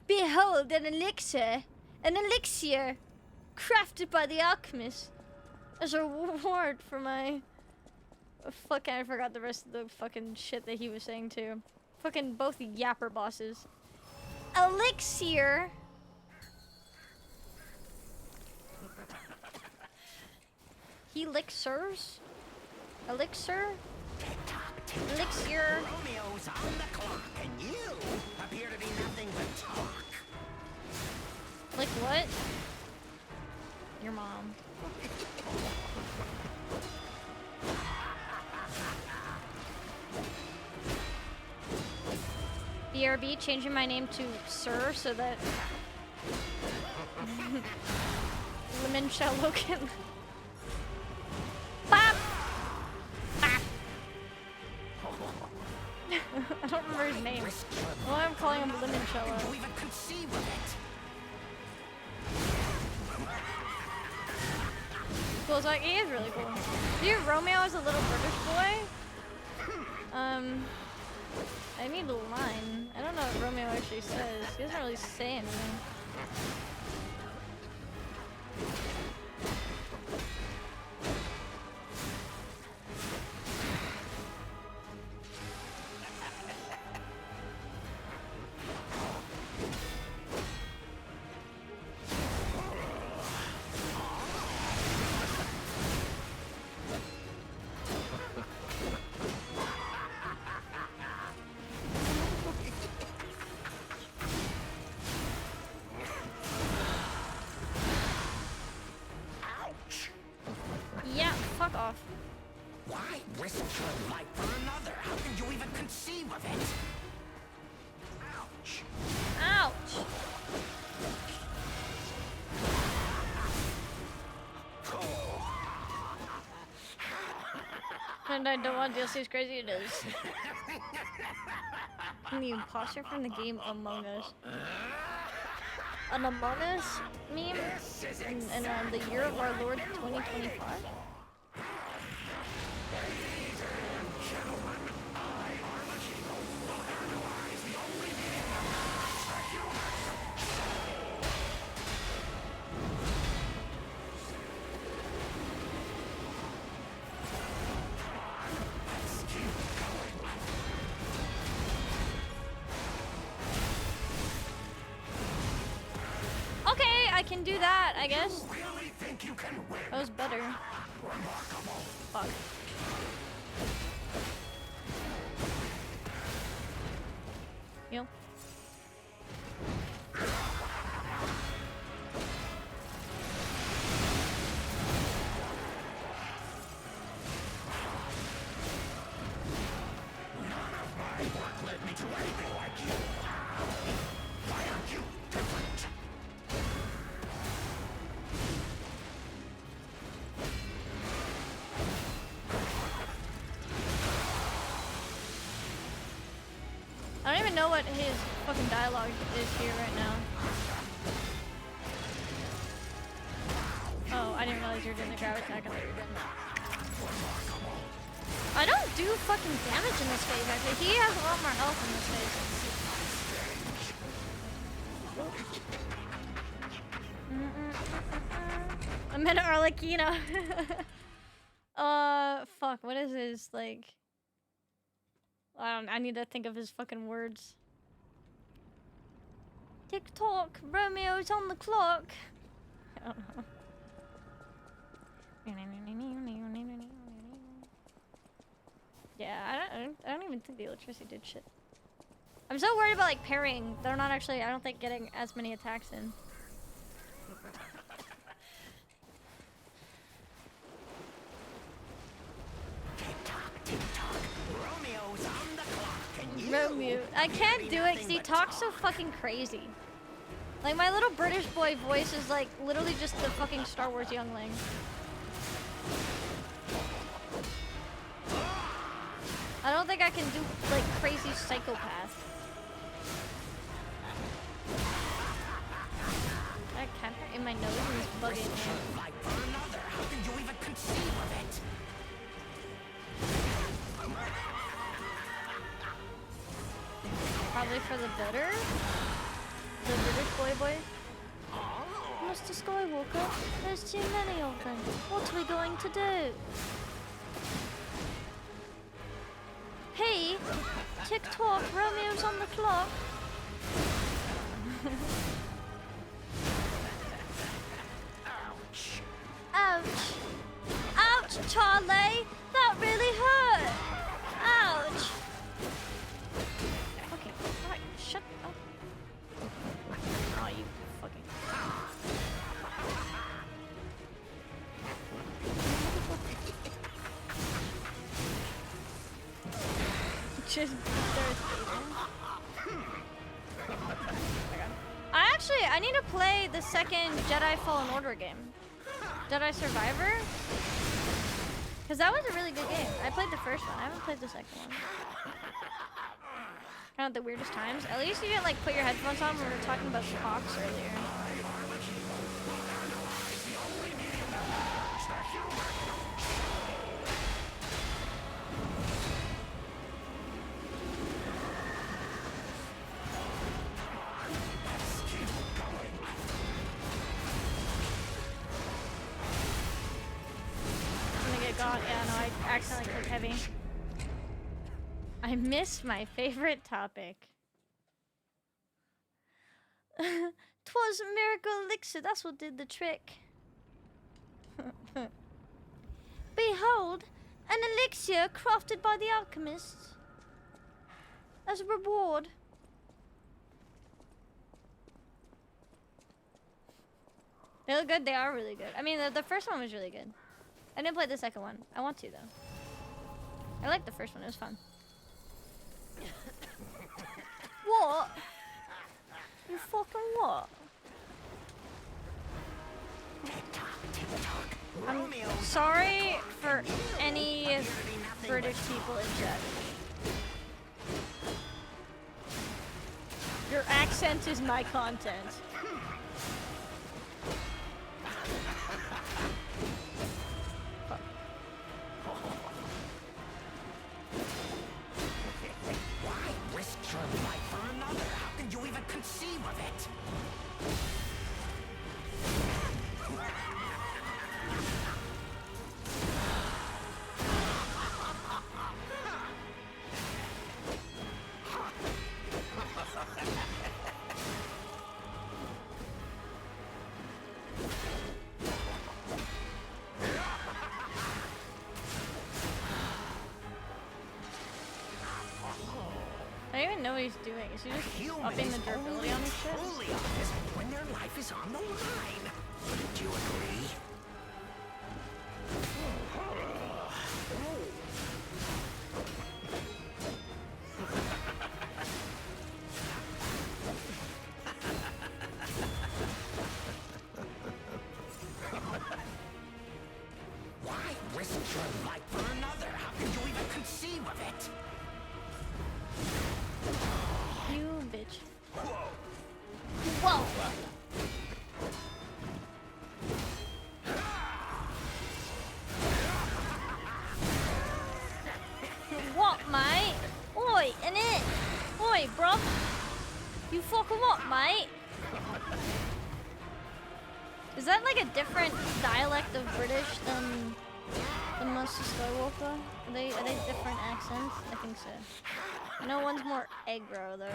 Behold an elixir crafted by the alchemist as a reward for my fucking, I forgot the rest of the fucking shit that he was saying too. Fucking both yapper bosses. Elixir. Elixirs? Elixir? Elixir. Romeo's on the clock, and you appear to be nothing but talk. Like what? Your mom. BRB changing my name to Sir so that Limoncello can. Bop! Bop! I don't remember his name. Well, I'm calling him Limoncello. You even conceive of it. Cool, so like, he is really cool. Dude, Romeo is a little British boy. I need a line. I don't know what Romeo actually says. He doesn't really say anything. fuck off. Why risk your life for another? How can you even conceive of it? Ouch. Ouch. And I don't want DLC is crazy, it is. I'm the imposter from the game Among Us. An Among Us meme in the year of our Lord 2025? I can do that, I guess. That was better. Fuck. Yo. I don't even know what his fucking dialogue is here right now. Oh, I didn't realize you were doing the grab attack. I thought you were doing that. I don't do fucking damage in this phase, actually. He has a lot more health in this phase. I'm in Arlecchino. Fuck, what is his, like... I need to think of his fucking words. Tick-tock, Romeo's on the clock. I don't know. Yeah, I don't even think the electricity did shit. I'm so worried about like parrying. They're not actually, I don't think, getting as many attacks in. Romeo. I can't do it because he talks so fucking crazy. Like, my little British boy voice is like literally just the fucking Star Wars youngling. I don't think I can do like crazy psychopath. I can't in my nose and it's bugging me. How can you even conceive of it? Probably for the better? The British boy. Mr. Skywalker, there's too many of them. What are we going to do? Hey, tick-tock, Romeo's on the clock. Ouch. Ouch. Ouch, Charlie! That really hurt! Ouch! Okay, alright, shut up. Oh, you fucking... Just I need to play the second Jedi Fallen Order game. Jedi Survivor? Because that was a really good game. I played the first one. I haven't played the second one. Kind of the weirdest times. At least you didn't like put your headphones on when we were talking about the Hawks earlier. Yeah, no, I accidentally clicked heavy. I missed my favorite topic. 'Twas a miracle elixir, that's what did the trick. Behold, an elixir crafted by the alchemists. As a reward. They look good, they are really good. I mean, the first one was really good. I didn't play the second one. I want to though. I liked the first one. It was fun. What? You fucking what? I'm sorry for any British people in chat. Your accent is my content. Why risk your life for another? How can you even conceive of it? I don't even know what he's doing. Is he just upping the durability on his shit? Truly honest when their life is on the line. Wouldn't you agree? Why risk your life for another? How can you even conceive of it? You bitch. Whoa. What, mate? Oi, in it. Oi, bro. You fucking what, mate? Is that like a different dialect of British than the Master Skywalker? Are they different accents? I think so. I know one's more aggro though.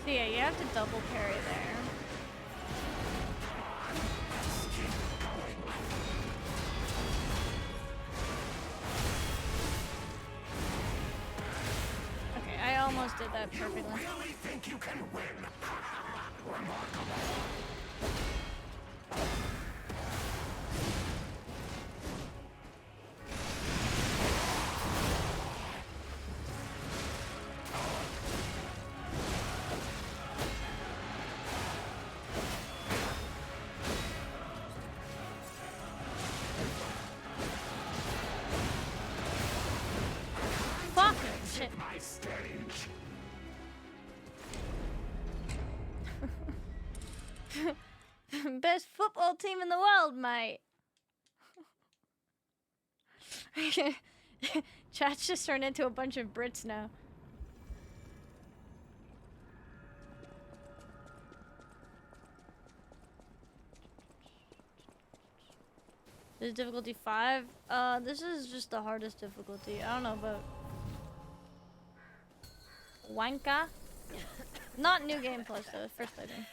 So yeah, you have to double parry there. Okay, I almost did that perfectly. Really think you can win? Remarkable. Fuck! Shit. My stage. Best football team in the world, mate. Chat's just turned into a bunch of Brits now. This is difficulty 5. This is just the hardest difficulty. I don't know about Wanka. Not New Game Plus though, first playthrough.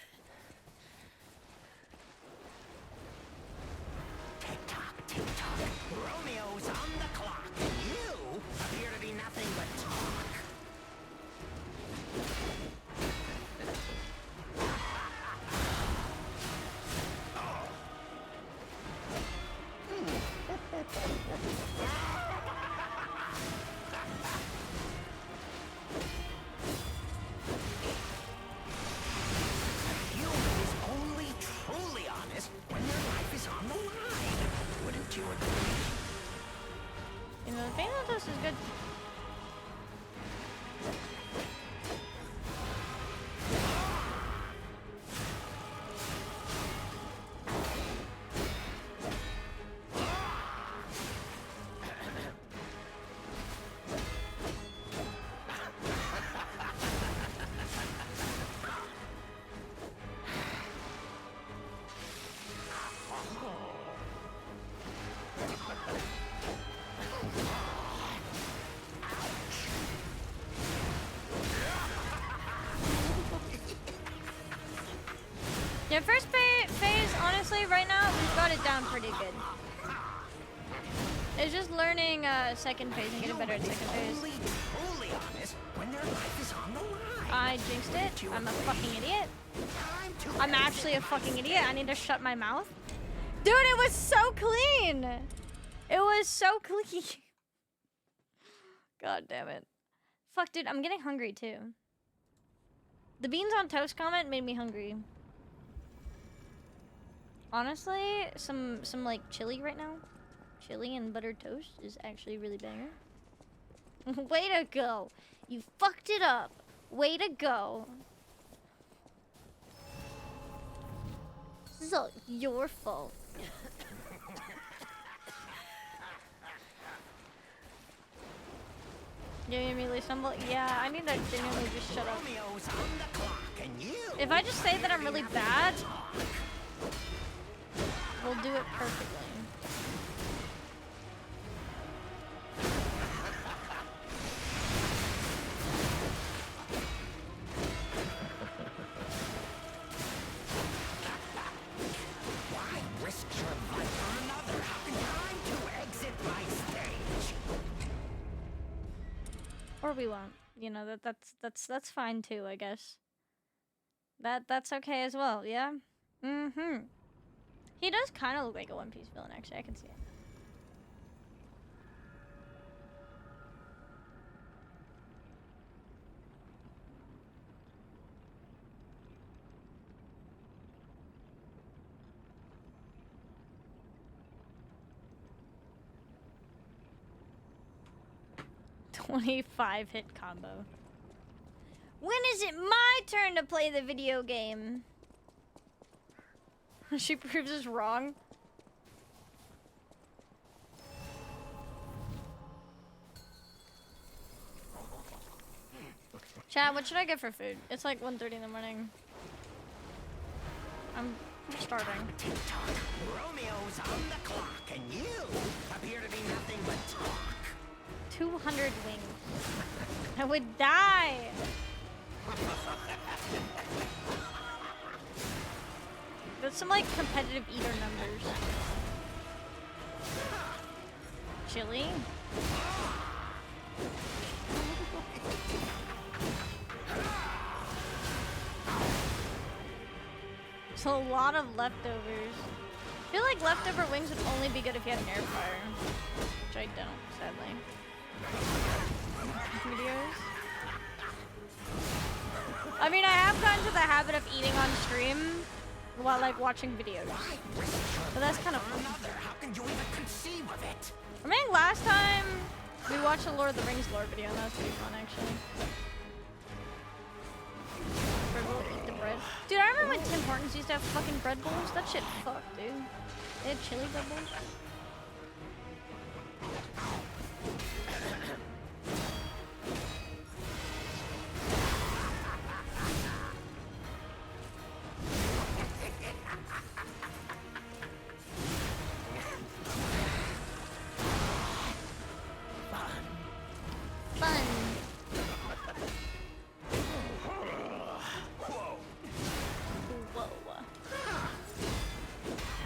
Tick-tock, tick-tock. Romeo's on the clock. You appear to be nothing but talk. Human is only truly honest when their life is on the line. Wouldn't you agree? You know, the Thanatos is good. Yeah, first phase, honestly, right now, we've got it down pretty good. It's just learning second phase and getting better at second phase. Only truly honest when their life is on the line. I jinxed it. I'm a fucking idiot. Time to I'm actually a fucking idiot. I need to shut my mouth. Dude, it was so clean. It was so clean. God damn it. Fuck, dude, I'm getting hungry too. The beans on toast comment made me hungry. Honestly, some like chili right now. Chili and buttered toast is actually really banger. Way to go. You fucked it up. Way to go. This is all your fault. You immediately stumble? Yeah, I need to genuinely just shut up. Romeo's on the clock and you If I just say that I'm really bad, we'll do it perfectly. why risk your life for another? Time to exit my stage. Or we won't. You know, that's fine too, I guess. That's okay as well, yeah? Mm-hmm. He does kind of look like a One Piece villain, actually. I can see it. $25 hit combo. When is it my turn to play the video game? She proves us wrong. Chat, what should I get for food? It's like 1:30 in the morning. I'm starving. Tick-tock. Romeo's on the clock and you appear to be nothing but talk. 200 wings. I would die. There's some like competitive eater numbers. Chili. There's a lot of leftovers. I feel like leftover wings would only be good if you had an air fryer, which I don't, sadly. Videos. I mean, I have gotten to the habit of eating on stream while like watching videos, but that's kind of fun. How can you even conceive of it? I mean, last time we watched a Lord of the Rings lore video, and that was pretty fun, actually. Bread bowl, eat the bread. Dude, I remember when Tim Hortons used to have fucking bread bowls. That shit fucked, dude. They had chili bread bowls. Fun. Whoa.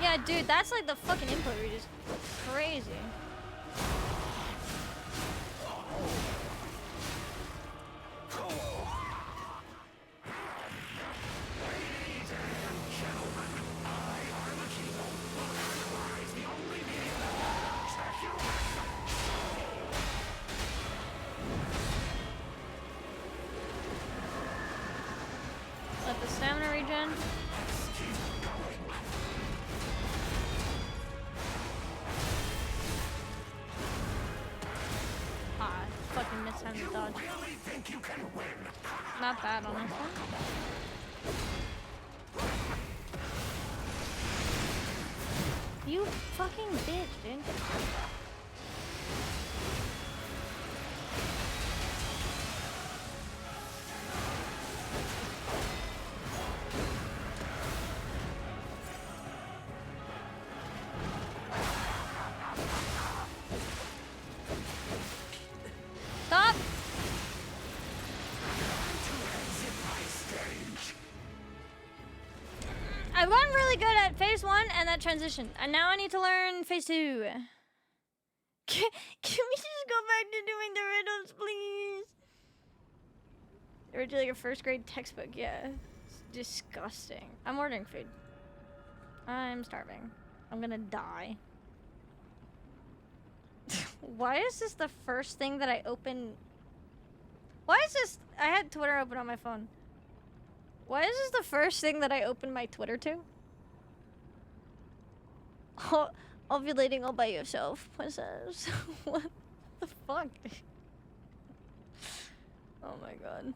Yeah, dude, that's like the fucking input read is crazy. Let the stamina regen. Ah, fucking mistimed the dodge. Not bad, honestly. You fucking bitch, dude. Stop! I've gotten really good at phase 1 and that transition, and now I need to learn phase 2. Can we just go back to doing the riddles, please? Originally like a first grade textbook, yeah. It's disgusting. I'm ordering food. I'm starving. I'm gonna die. Why is this the first thing that I open? Why is this? I had Twitter open on my phone. Why is this the first thing that I open my Twitter to? Ovulating all by yourself, princess. What the fuck? Oh my god.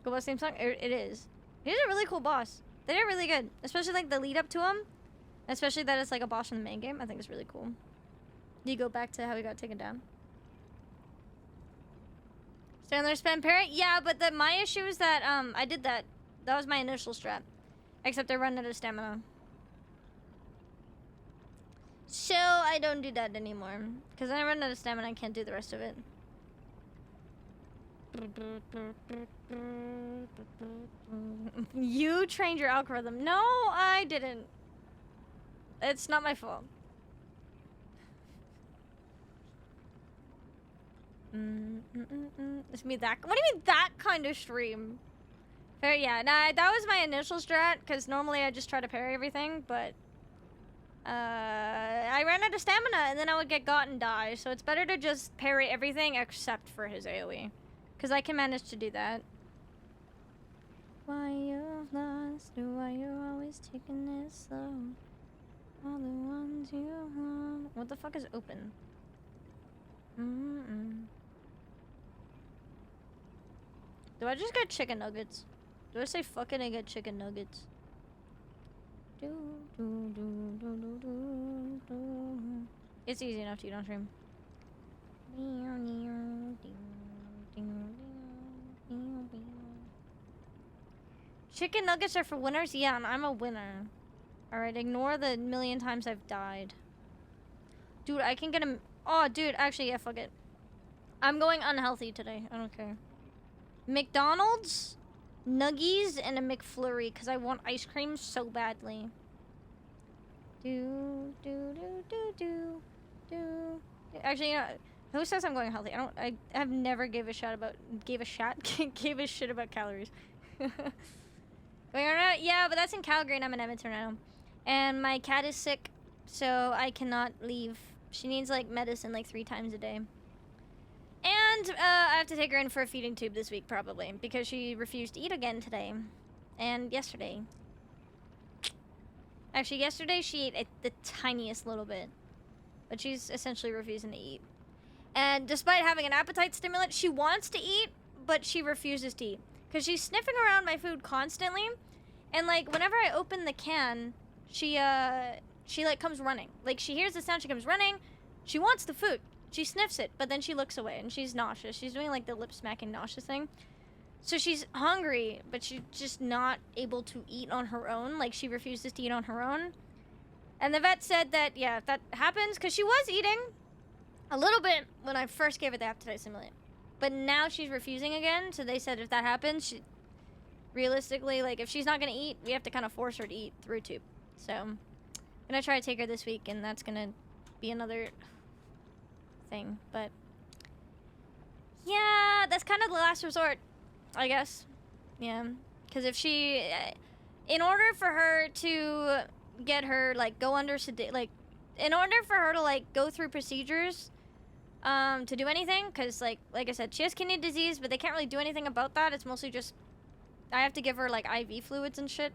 Cool boss theme song? It is. He's a really cool boss. They did really good. Especially like the lead up to him. Especially that it's like a boss in the main game. I think it's really cool. Do you go back to how he got taken down? Stanley spam parrot? Yeah, but my issue is that I did that. That was my initial strat. Except I run out of stamina. So I don't do that anymore. Because I run out of stamina, I can't do the rest of it. You trained your algorithm. No, I didn't. It's not my fault. It's me that. What do you mean that kind of stream? Fair, yeah, nah, that was my initial strat. Because normally I just try to parry everything, but I ran out of stamina and then I would get got and die. So it's better to just parry everything except for his AoE. Because I can manage to do that. Why you've lost, why you're always taking it slow. All the ones you want. What the fuck is open? Do I just get chicken nuggets? Do I say fucking I get chicken nuggets? It's easy enough to eat on stream. Chicken nuggets are for winners? Yeah, and I'm a winner. Alright, ignore the million times I've died. Dude, I can get a... Oh, dude, actually, yeah, fuck it. I'm going unhealthy today. I don't care. McDonald's, nuggies, and a McFlurry, because I want ice cream so badly. Actually, you know, who says I'm going healthy? I have never gave a shit about calories. Going on out? Yeah, but that's in Calgary and I'm in Edmonton right now. And my cat is sick, so I cannot leave. She needs like medicine like 3 times a day. And I have to take her in for a feeding tube this week probably because she refused to eat again today and yesterday. Actually, yesterday she ate the tiniest little bit, but she's essentially refusing to eat. And despite having an appetite stimulant, she wants to eat, but she refuses to eat because she's sniffing around my food constantly. And like whenever I open the can, she like comes running. Like she hears the sound, she comes running. She wants the food. She sniffs it, but then she looks away and she's nauseous. She's doing like the lip smacking nauseous thing. So she's hungry, but she's just not able to eat on her own. Like she refuses to eat on her own. And the vet said that, yeah, if that happens, because she was eating a little bit when I first gave her the appetite stimulant. But now she's refusing again. So they said if that happens, she, realistically, like if she's not going to eat, we have to kind of force her to eat through tube. So I'm going to try to take her this week and that's going to be another thing. But yeah, that's kind of the last resort, I guess. Yeah. Because if she, in order for her to get her, like, go under like, in order for her to, like, go through procedures, to do anything, because, like I said, she has kidney disease, but they can't really do anything about that. It's mostly just, I have to give her, like, IV fluids and shit,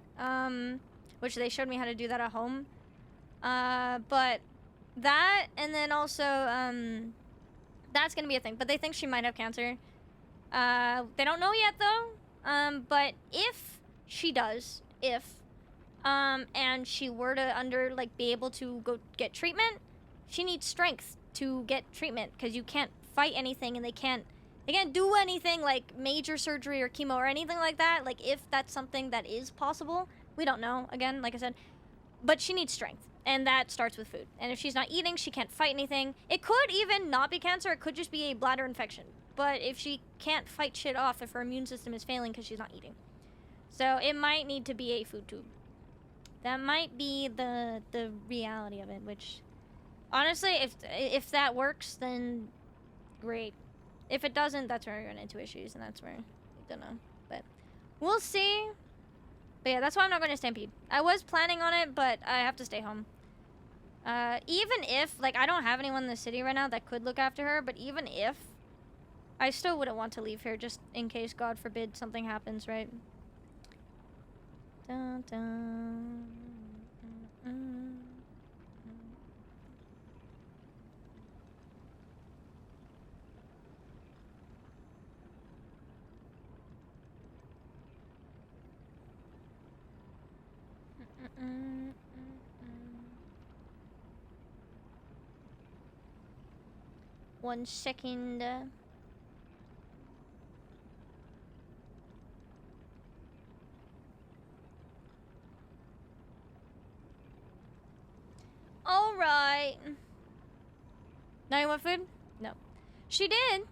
which they showed me how to do that at home. But that, and then also, that's gonna be a thing. But they think she might have cancer. They don't know yet, though. But if she does, and she were to be able to go get treatment, she needs strength to get treatment because you can't fight anything and they can't do anything like major surgery or chemo or anything like that. Like if that's something that is possible, we don't know, again, like I said, but she needs strength and that starts with food. And if she's not eating, she can't fight anything. It could even not be cancer, it could just be a bladder infection. But if she can't fight shit off, if her immune system is failing because she's not eating, so it might need to be a food tube. That might be the reality of it, which Honestly, if that works, then great. If it doesn't, that's where I run into issues, and that's where I don't know. But we'll see. But yeah, that's why I'm not going to Stampede. I was planning on it, but I have to stay home. Even if, like, I don't have anyone in the city right now that could look after her, but even if, I still wouldn't want to leave here just in case, God forbid, something happens, right? Dun, dun, One second. All right. Now you want food? No. She did.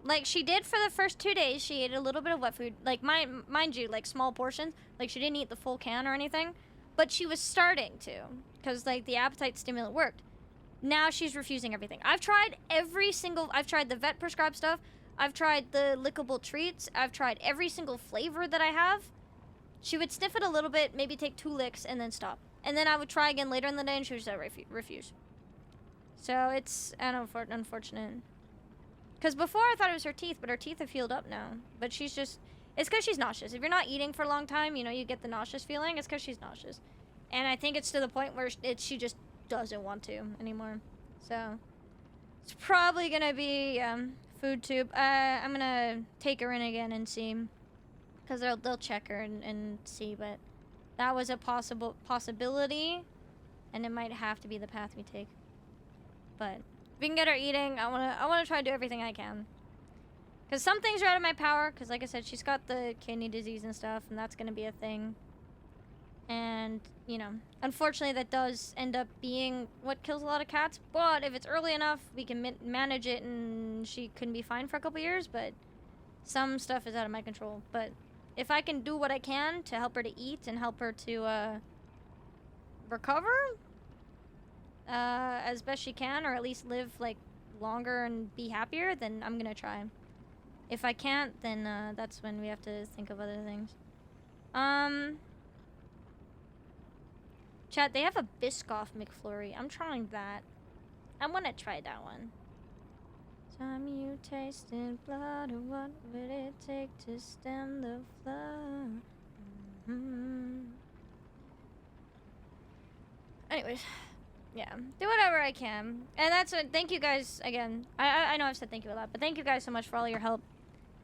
Like, she did for the first 2 days. She ate a little bit of wet food. Like, mind you, like, small portions. Like, she didn't eat the full can or anything. But she was starting to. Because, like, the appetite stimulant worked. Now she's refusing everything. I've tried I've tried the vet prescribed stuff. I've tried the lickable treats. I've tried every single flavor that I have. She would sniff it a little bit, maybe take 2 licks, and then stop. And then I would try again later in the day, and she would just refuse. So it's unfortunate. Because before I thought it was her teeth, but her teeth have healed up now. But she's just... It's because she's nauseous. If you're not eating for a long time, you know, you get the nauseous feeling. It's because she's nauseous. And I think it's to the point where she just doesn't want to anymore. So it's probably going to be food tube. I'm going to take her in again and see. Because they'll check her and see. But that was a possibility. And it might have to be the path we take. But... if we can get her eating, I wanna try to do everything I can. Because some things are out of my power, because like I said, she's got the kidney disease and stuff, and that's gonna be a thing. And, you know, unfortunately that does end up being what kills a lot of cats, but if it's early enough, we can manage it and she can be fine for a couple years, but some stuff is out of my control. But if I can do what I can to help her to eat and help her to, recover, as best she can, or at least live like longer and be happier, then I'm gonna try. If I can't, then that's when we have to think of other things. Chat, they have a Biscoff McFlurry. I'm trying that. I'm gonna try that one. Time you tasted blood, or what would it take to stem the flood? Anyways. Yeah, do whatever I can. And that's it. Thank you guys again. I know I've said thank you a lot, but thank you guys so much for all your help.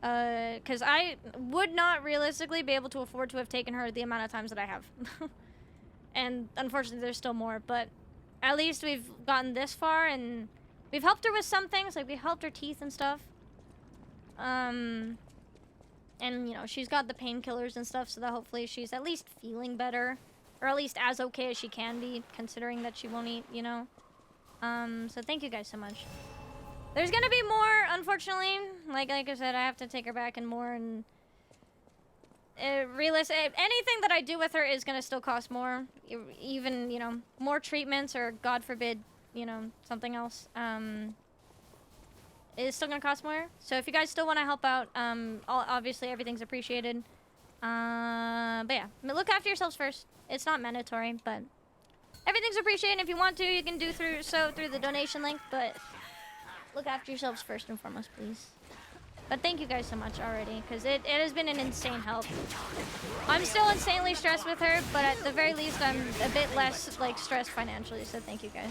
Because I would not realistically be able to afford to have taken her the amount of times that I have. And unfortunately, there's still more, but at least we've gotten this far, and we've helped her with some things, like we helped her teeth and stuff. And, you know, she's got the painkillers and stuff, so that hopefully she's at least feeling better. Or at least as okay as she can be, considering that she won't eat, you know? So thank you guys so much. There's gonna be more, unfortunately. Like I said, I have to take her back and more, and... anything that I do with her is gonna still cost more. Even, you know, more treatments, or God forbid, you know, something else. It's still gonna cost more. So if you guys still want to help out, obviously everything's appreciated. But yeah, look after yourselves first. It's not mandatory, but everything's appreciated. If you want to, you can do through the donation link, but look after yourselves first and foremost, please. But thank you guys so much already, because it has been an insane help. I'm still insanely stressed with her, but at the very least, I'm a bit less, like, stressed financially, so thank you guys.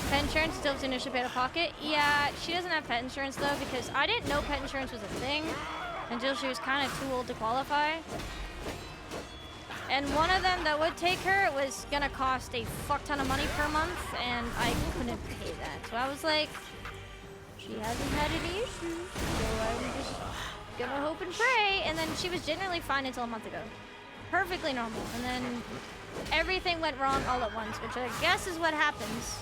Pet insurance still initially paid out of pocket? Yeah, she doesn't have pet insurance, though, because I didn't know pet insurance was a thing until she was kind of too old to qualify. And one of them that would take her was gonna cost a fuck ton of money per month, and I couldn't pay that. So I was like, she hasn't had any issues, so I'm just gonna hope and pray. And then she was generally fine until a month ago. Perfectly normal. And then everything went wrong all at once, which I guess is what happens.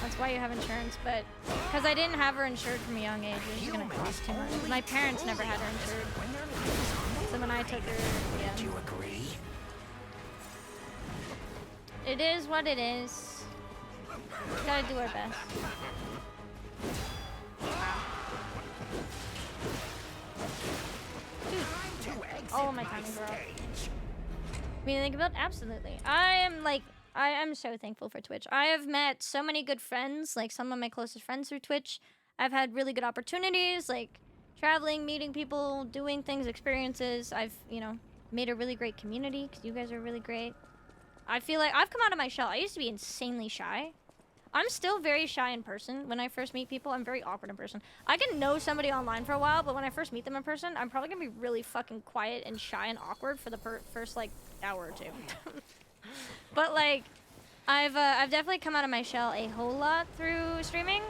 That's why you have insurance, but because I didn't have her insured from a young age, it was gonna cost too much. My parents never had her insured. So when I took her, yeah. Do you agree? It is what it is. Gotta do our best. Dude, all of my time is rough. Me think about absolutely. I am so thankful for Twitch. I have met so many good friends, like some of my closest friends through Twitch. I've had really good opportunities, like traveling, meeting people, doing things, experiences. I've, you know, made a really great community because you guys are really great. I feel like I've come out of my shell. I used to be insanely shy. I'm still very shy in person. When I first meet people, I'm very awkward in person. I can know somebody online for a while, but when I first meet them in person, I'm probably gonna be really fucking quiet and shy and awkward for the first like hour or two. But like, I've definitely come out of my shell a whole lot through streaming.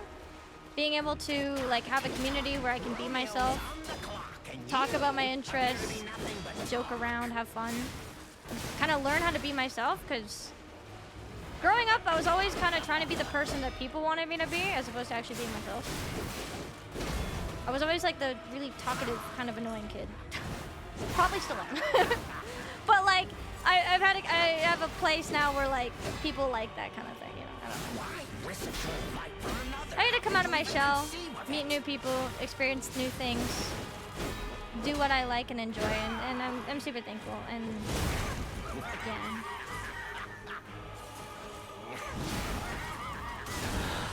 Being able to like have a community where I can be myself, talk about my interests, joke around, have fun, kind of learn how to be myself. Because growing up, I was always kind of trying to be the person that people wanted me to be, as opposed to actually being myself. I was always like the really talkative, kind of annoying kid. Probably still am. But like, I have a place now where like people like that kind of thing, you know. I don't know. I need to come out of my shell, meet new people, experience new things, do what I like and enjoy, and I'm super thankful. And yeah.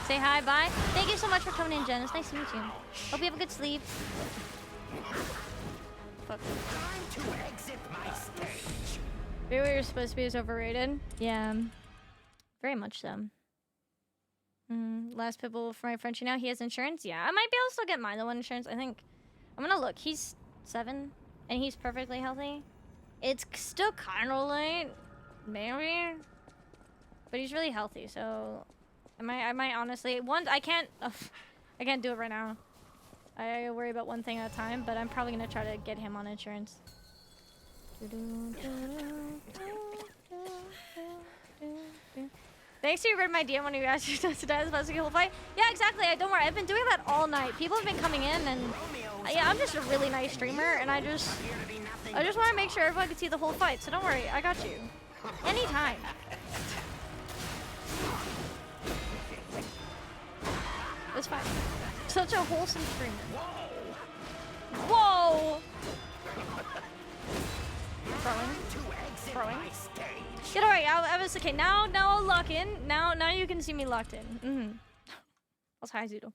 Say hi, bye. Thank you so much for coming in, Jen. It's nice to meet you. Hope you have a good sleep. Fuck. Time to exit my stage. Maybe what you're supposed to be is overrated. Yeah, very much so. Last people for my Frenchie now. He has insurance. Yeah, I might be able to still get mine. The one insurance. I think. I'm gonna look. He's 7, and he's perfectly healthy. It's still kind of late, maybe, but he's really healthy. So, I might honestly. I can't do it right now. I worry about one thing at a time, but I'm probably gonna try to get him on insurance. Thanks, you read my DM when you asked you to die as a whole fight. Yeah, exactly. Don't worry. I've been doing that all night. People have been coming in, and yeah, I'm just a really nice streamer, and I just want to make sure everyone can see the whole fight. So don't worry. I got you. Anytime. It's fine. Such a wholesome streamer. Whoa! Throwing. Get alright, I was okay. Now I'll lock in. Now you can see me locked in. That's hi, Zoodle.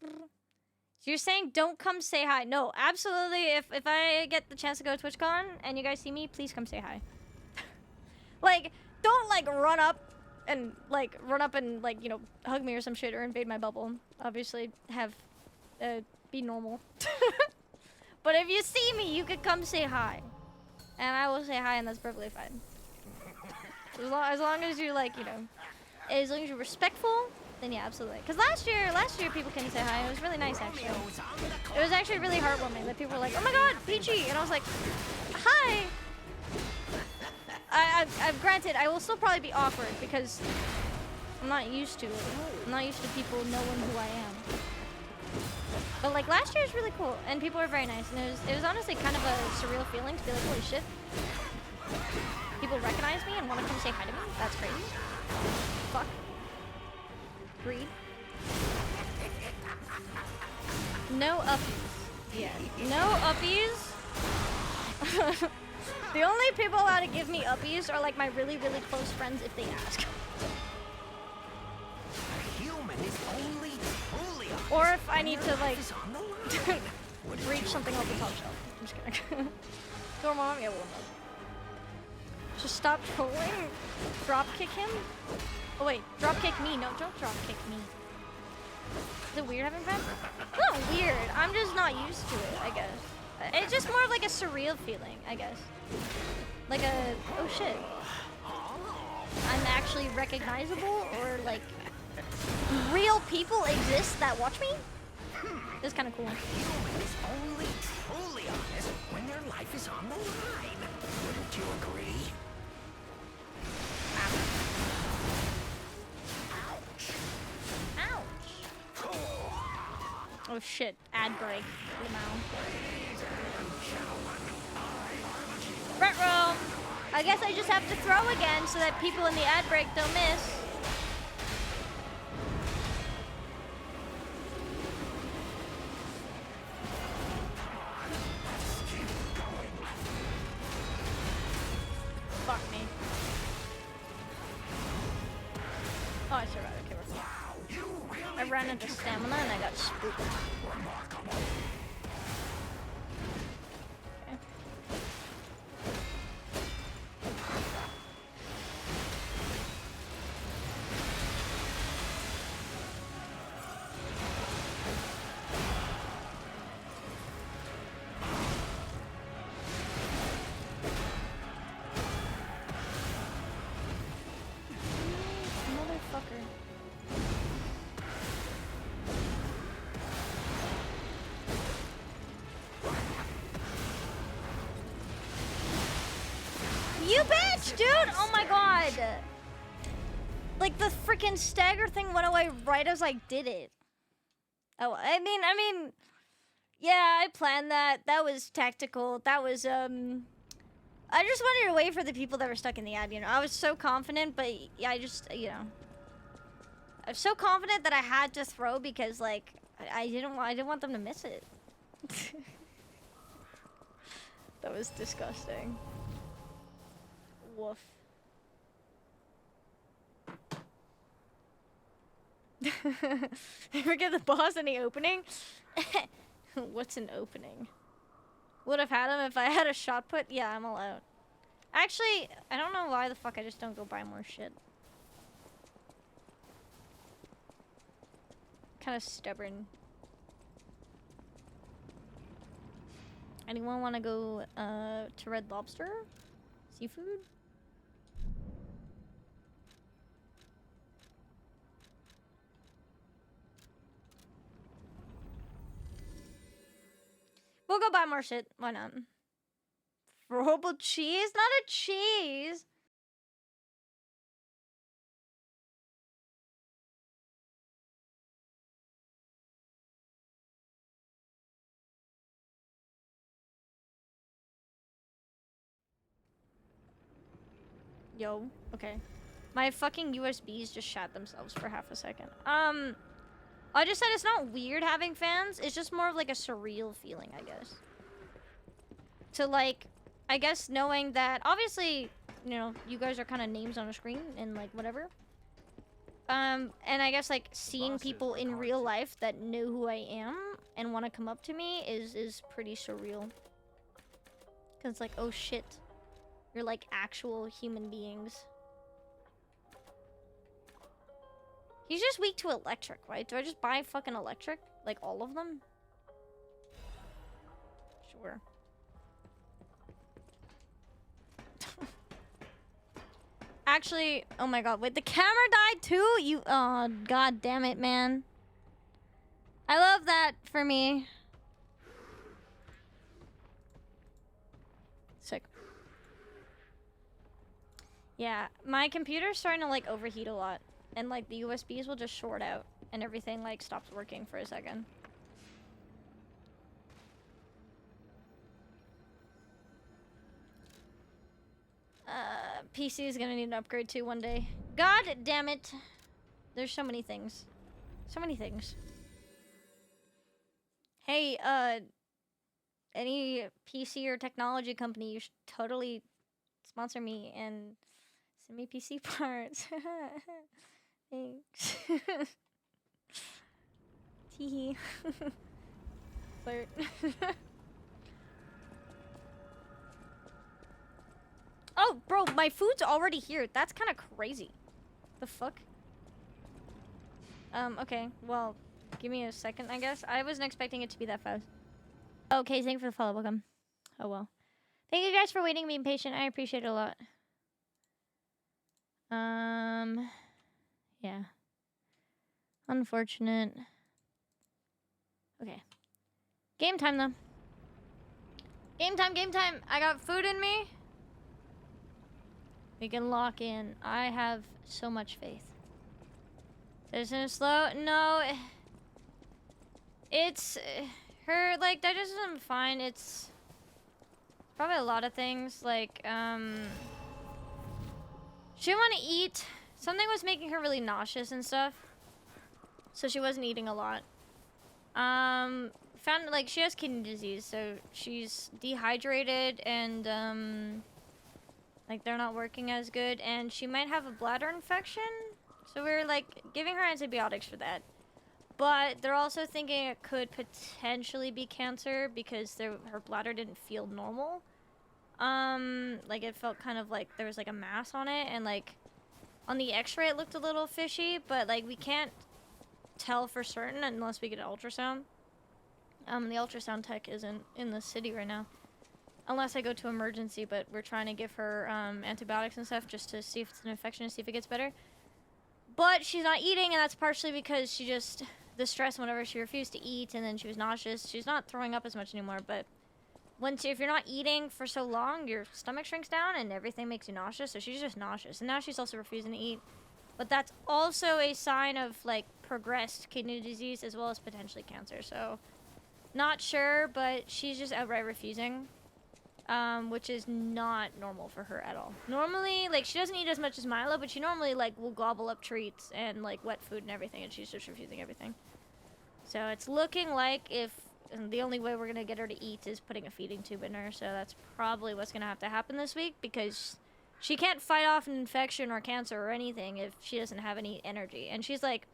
So you're saying don't come say hi? No, absolutely. If I get the chance to go to TwitchCon and you guys see me, please come say hi. Like, don't like run up and like you know hug me or some shit or invade my bubble. Obviously, be normal. But if you see me, you could come say hi. And I will say hi, and that's perfectly fine. As long as you like, you know, as long as you're respectful, then yeah, absolutely. Because last year people couldn't say hi. It was really nice, actually. It was actually really heartwarming that people were like, "Oh my God, Peachy," and I was like, "Hi." I've granted, I will still probably be awkward because I'm not used to it. I'm not used to people knowing who I am. But like last year was really cool, and people were very nice, and it was honestly kind of a surreal feeling to be like, holy shit, people recognize me and want to come say hi to me. That's crazy. Fuck. Greed. No uppies. Yeah. No uppies. The only people allowed to give me uppies are like my really, really close friends if they ask. Or if I need to like reach something off the top shelf. I'm just kidding. Go mom, yeah, well, just stop trolling. Drop kick him. Oh wait, drop kick me. No, don't drop kick me. Is it weird having friends? It's not weird. I'm just not used to it, I guess. It's just more of like a surreal feeling, I guess. Like a, oh shit. I'm actually recognizable, or like real people exist that watch me? It's kind of cool. Human is only truly honest when their life is on the line. Wouldn't you agree? Ouch. Oh shit, ad break. Retro! I guess I just have to throw again so that people in the ad break don't miss. Fuck me. Oh, I survived. Okay, we're fine. I ran into stamina and I got spooked. Okay. Motherfucker. You bitch, dude! Oh my god! Like, the freaking stagger thing went away right as I did it. Oh, I mean, yeah, I planned that. That was tactical. That was, I just wanted to wait for the people that were stuck in the ad, you know. I was so confident, but yeah, I just, you know. I was so confident that I had to throw because, like, I didn't want them to miss it. That was disgusting. Woof. Ever get the boss any opening? What's an opening? Would have had him if I had a shot put. Yeah, I'm all out. Actually, I don't know why the fuck I just don't go buy more shit. Kind of stubborn. Anyone want to go to Red Lobster? Seafood? We'll go buy more shit. Why not? Robo cheese? Not a cheese! Yo, okay. My fucking USBs just shot themselves for half a second. I just said it's not weird having fans. It's just more of like a surreal feeling, I guess. To like, I guess knowing that, obviously, you know, you guys are kind of names on a screen and like whatever. And I guess like seeing people in real life that know who I am and want to come up to me is pretty surreal. Cause it's like, oh shit, you're like actual human beings. He's just weak to electric, right? Do I just buy fucking electric? Like all of them? Sure. Actually, oh my god, wait, the camera died too? You, oh, god damn it, man. I love that for me. Sick. Yeah, my computer's starting to like overheat a lot. And like the USBs will just short out and everything like stops working for a second. PC is gonna need an upgrade too one day. God damn it. There's so many things. So many things. Hey, any PC or technology company, you should totally sponsor me and send me PC parts. Thanks. Teehee. Flirt. Oh, bro, my food's already here. That's kind of crazy. The fuck? Okay. Well, give me a second, I guess. I wasn't expecting it to be that fast. Okay, thank you for the follow. Welcome. Oh, well. Thank you guys for waiting and being patient. I appreciate it a lot. Yeah. Unfortunate. Okay. Game time, though. Game time, game time. I got food in me. We can lock in. I have so much faith. Isn't it slow? No. It's... her, like, digestion fine. It's probably a lot of things. Like, She didn't want to eat. Something was making her really nauseous and stuff. So she wasn't eating a lot. Found, like, she has kidney disease, so she's dehydrated and, like, they're not working as good, and she might have a bladder infection. So we're, like, giving her antibiotics for that. But they're also thinking it could potentially be cancer because her bladder didn't feel normal. Like, it felt kind of like there was, like, a mass on it, and, like, on the x-ray it looked a little fishy, but, like, we can't tell for certain unless we get an ultrasound. The ultrasound tech isn't in the city right now. Unless I go to emergency, but we're trying to give her, antibiotics and stuff just to see if it's an infection and see if it gets better. But she's not eating, and that's partially because she just... the stress whenever she refused to eat, and then she was nauseous. She's not throwing up as much anymore, but... if you're not eating for so long, your stomach shrinks down, and everything makes you nauseous, so she's just nauseous. And now she's also refusing to eat. But that's also a sign of, like, progressed kidney disease, as well as potentially cancer, so... not sure, but she's just outright refusing. Which is not normal for her at all. Normally, like, she doesn't eat as much as Milo, but she normally, like, will gobble up treats and, like, wet food and everything, and she's just refusing everything. So it's looking like if the only way we're gonna get her to eat is putting a feeding tube in her, so that's probably what's gonna have to happen this week, because she can't fight off an infection or cancer or anything if she doesn't have any energy. And she's, like,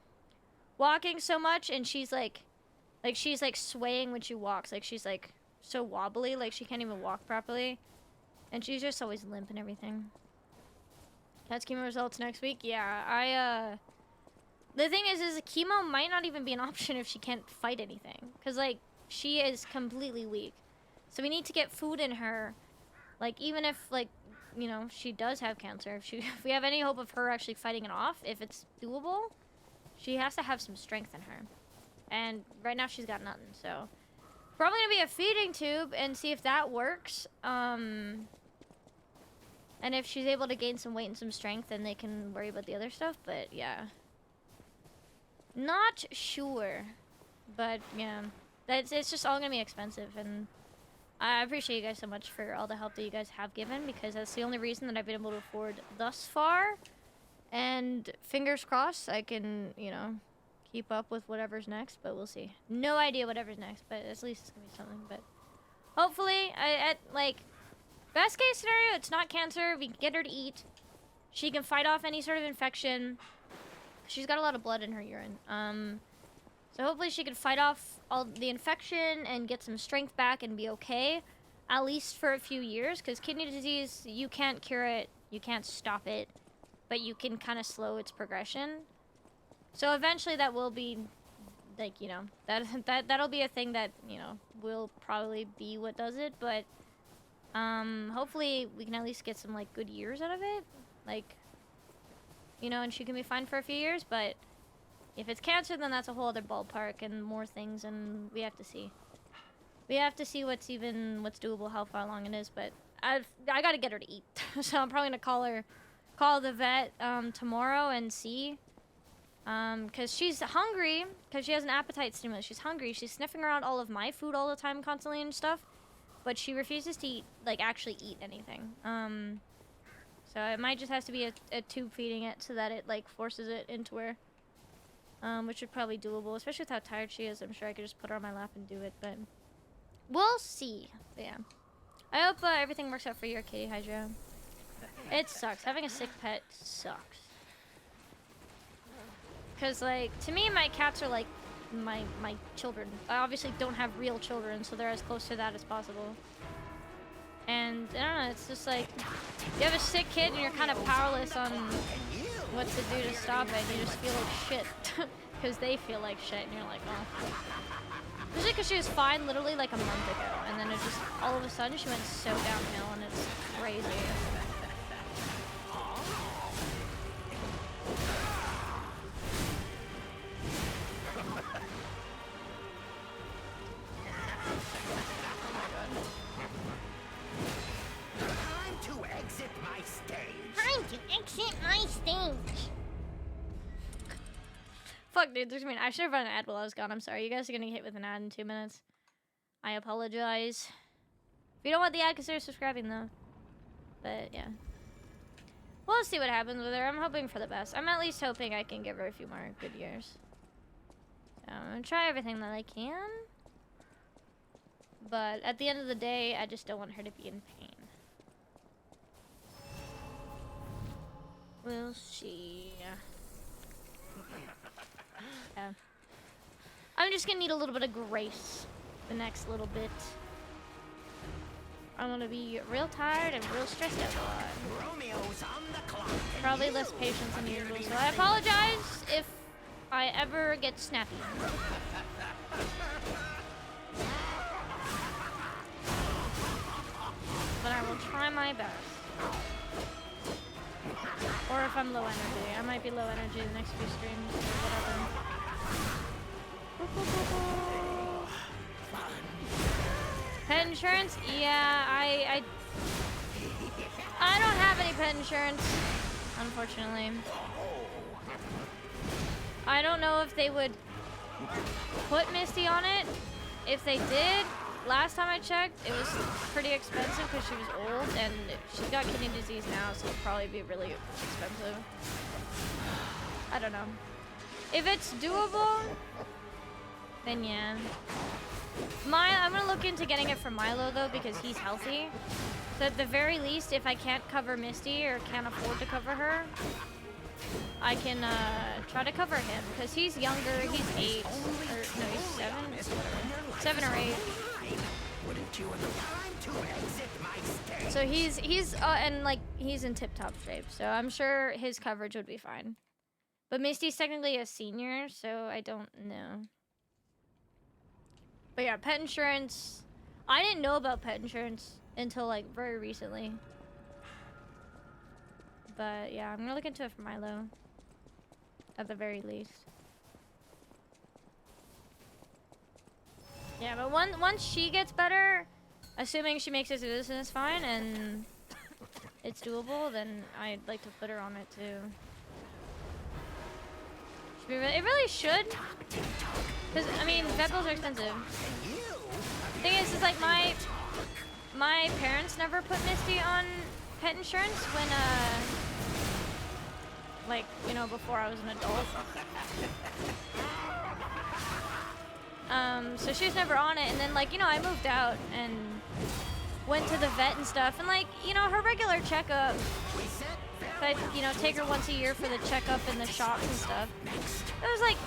walking so much, and she's, like, she's, like, swaying when she walks. Like, she's, like... so wobbly, like she can't even walk properly, and she's just always limp and everything. That's chemo results next week. Yeah, the thing is chemo might not even be an option if she can't fight anything, because, like, she is completely weak. So we need to get food in her, like, even if, like, you know, she does have cancer, if we have any hope of her actually fighting it off, if it's doable, she has to have some strength in her, and right now she's got nothing. So probably gonna be a feeding tube and see if that works. And if she's able to gain some weight and some strength, then they can worry about the other stuff. But yeah, not sure. But yeah, it's just all gonna be expensive, and I appreciate you guys so much for all the help that you guys have given, because that's the only reason that I've been able to afford thus far. And fingers crossed, I can, you know, keep up with whatever's next, but we'll see. No idea whatever's next, but at least it's gonna be something. But hopefully, like, best case scenario, it's not cancer. We can get her to eat. She can fight off any sort of infection. She's got a lot of blood in her urine. So hopefully she can fight off all the infection and get some strength back and be okay, at least for a few years. Because kidney disease, you can't cure it, you can't stop it, but you can kind of slow its progression. So eventually that will be, like, you know, that'll be a thing that, you know, will probably be what does it. But hopefully we can at least get some, like, good years out of it, like, you know, and she can be fine for a few years. But if it's cancer, then that's a whole other ballpark and more things, and we have to see. We have to see what's doable, how far along it is. But I gotta get her to eat, so I'm probably gonna call the vet tomorrow and see. Because she's hungry, because she has an appetite stimulus. She's hungry. She's sniffing around all of my food all the time, constantly and stuff. But she refuses to eat, like, actually eat anything. So it might just have to be a tube feeding it so that it, like, forces it into her. Which would probably be doable, especially with how tired she is. I'm sure I could just put her on my lap and do it, but we'll see. But yeah. I hope everything works out for you, Kitty Hydro. It sucks. Having a sick pet sucks. Because, like, to me, my cats are like my children. I obviously don't have real children, so they're as close to that as possible. And, I don't know, it's just like, you have a sick kid and you're kind of powerless on what to do to stop it. You just feel like shit. Because they feel like shit, and you're like, oh. Especially because she was fine literally like a month ago, and then it just, all of a sudden, she went so downhill, and it's crazy. Fuck, dude, there's I should have run an ad while I was gone. I'm sorry. You guys are gonna get hit with an ad in 2 minutes. I apologize. If you don't want the ad, consider subscribing, though. But, yeah. We'll see what happens with her. I'm hoping for the best. I'm at least hoping I can give her a few more good years. So I'm gonna try everything that I can. But at the end of the day, I just don't want her to be in pain. We'll see. Yeah. I'm just gonna need a little bit of grace the next little bit. I'm gonna be real tired and real stressed out a lot. Romeo's on the clock. Probably less patience than usual, so I apologize if I ever get snappy. But I will try my best. Or if I'm low energy. I might be low energy the next few streams or whatever. Pet insurance? Yeah, I don't have any pet insurance, unfortunately. I don't know if they would put Misty on it. If they did, last time I checked, it was pretty expensive because she was old and she's got kidney disease now, so it'll probably be really expensive. I don't know. If it's doable, then yeah. I'm gonna look into getting it for Milo though because he's healthy. So at the very least, if I can't cover Misty or can't afford to cover her, I can try to cover him because he's younger. He's 8 or no, he's 7. Whatever. 7 or 8. So he's and like he's in tip-top shape. So I'm sure his coverage would be fine. But Misty's technically a senior, so I don't know. But yeah, pet insurance. I didn't know about pet insurance until like very recently. But yeah, I'm gonna look into it for Milo. At the very least. Yeah, but once she gets better, assuming she makes it through this and it's fine and it's doable, then I'd like to put her on it too. It really should. Because, I mean, vet bills are expensive. Thing is like my parents never put Misty on pet insurance when, like, you know, before I was an adult. So she was never on it, and then, like, you know, I moved out and went to the vet and stuff, and, like, you know, her regular checkup, I'd, you know, take her once a year for the checkup in the shops and stuff. It was like,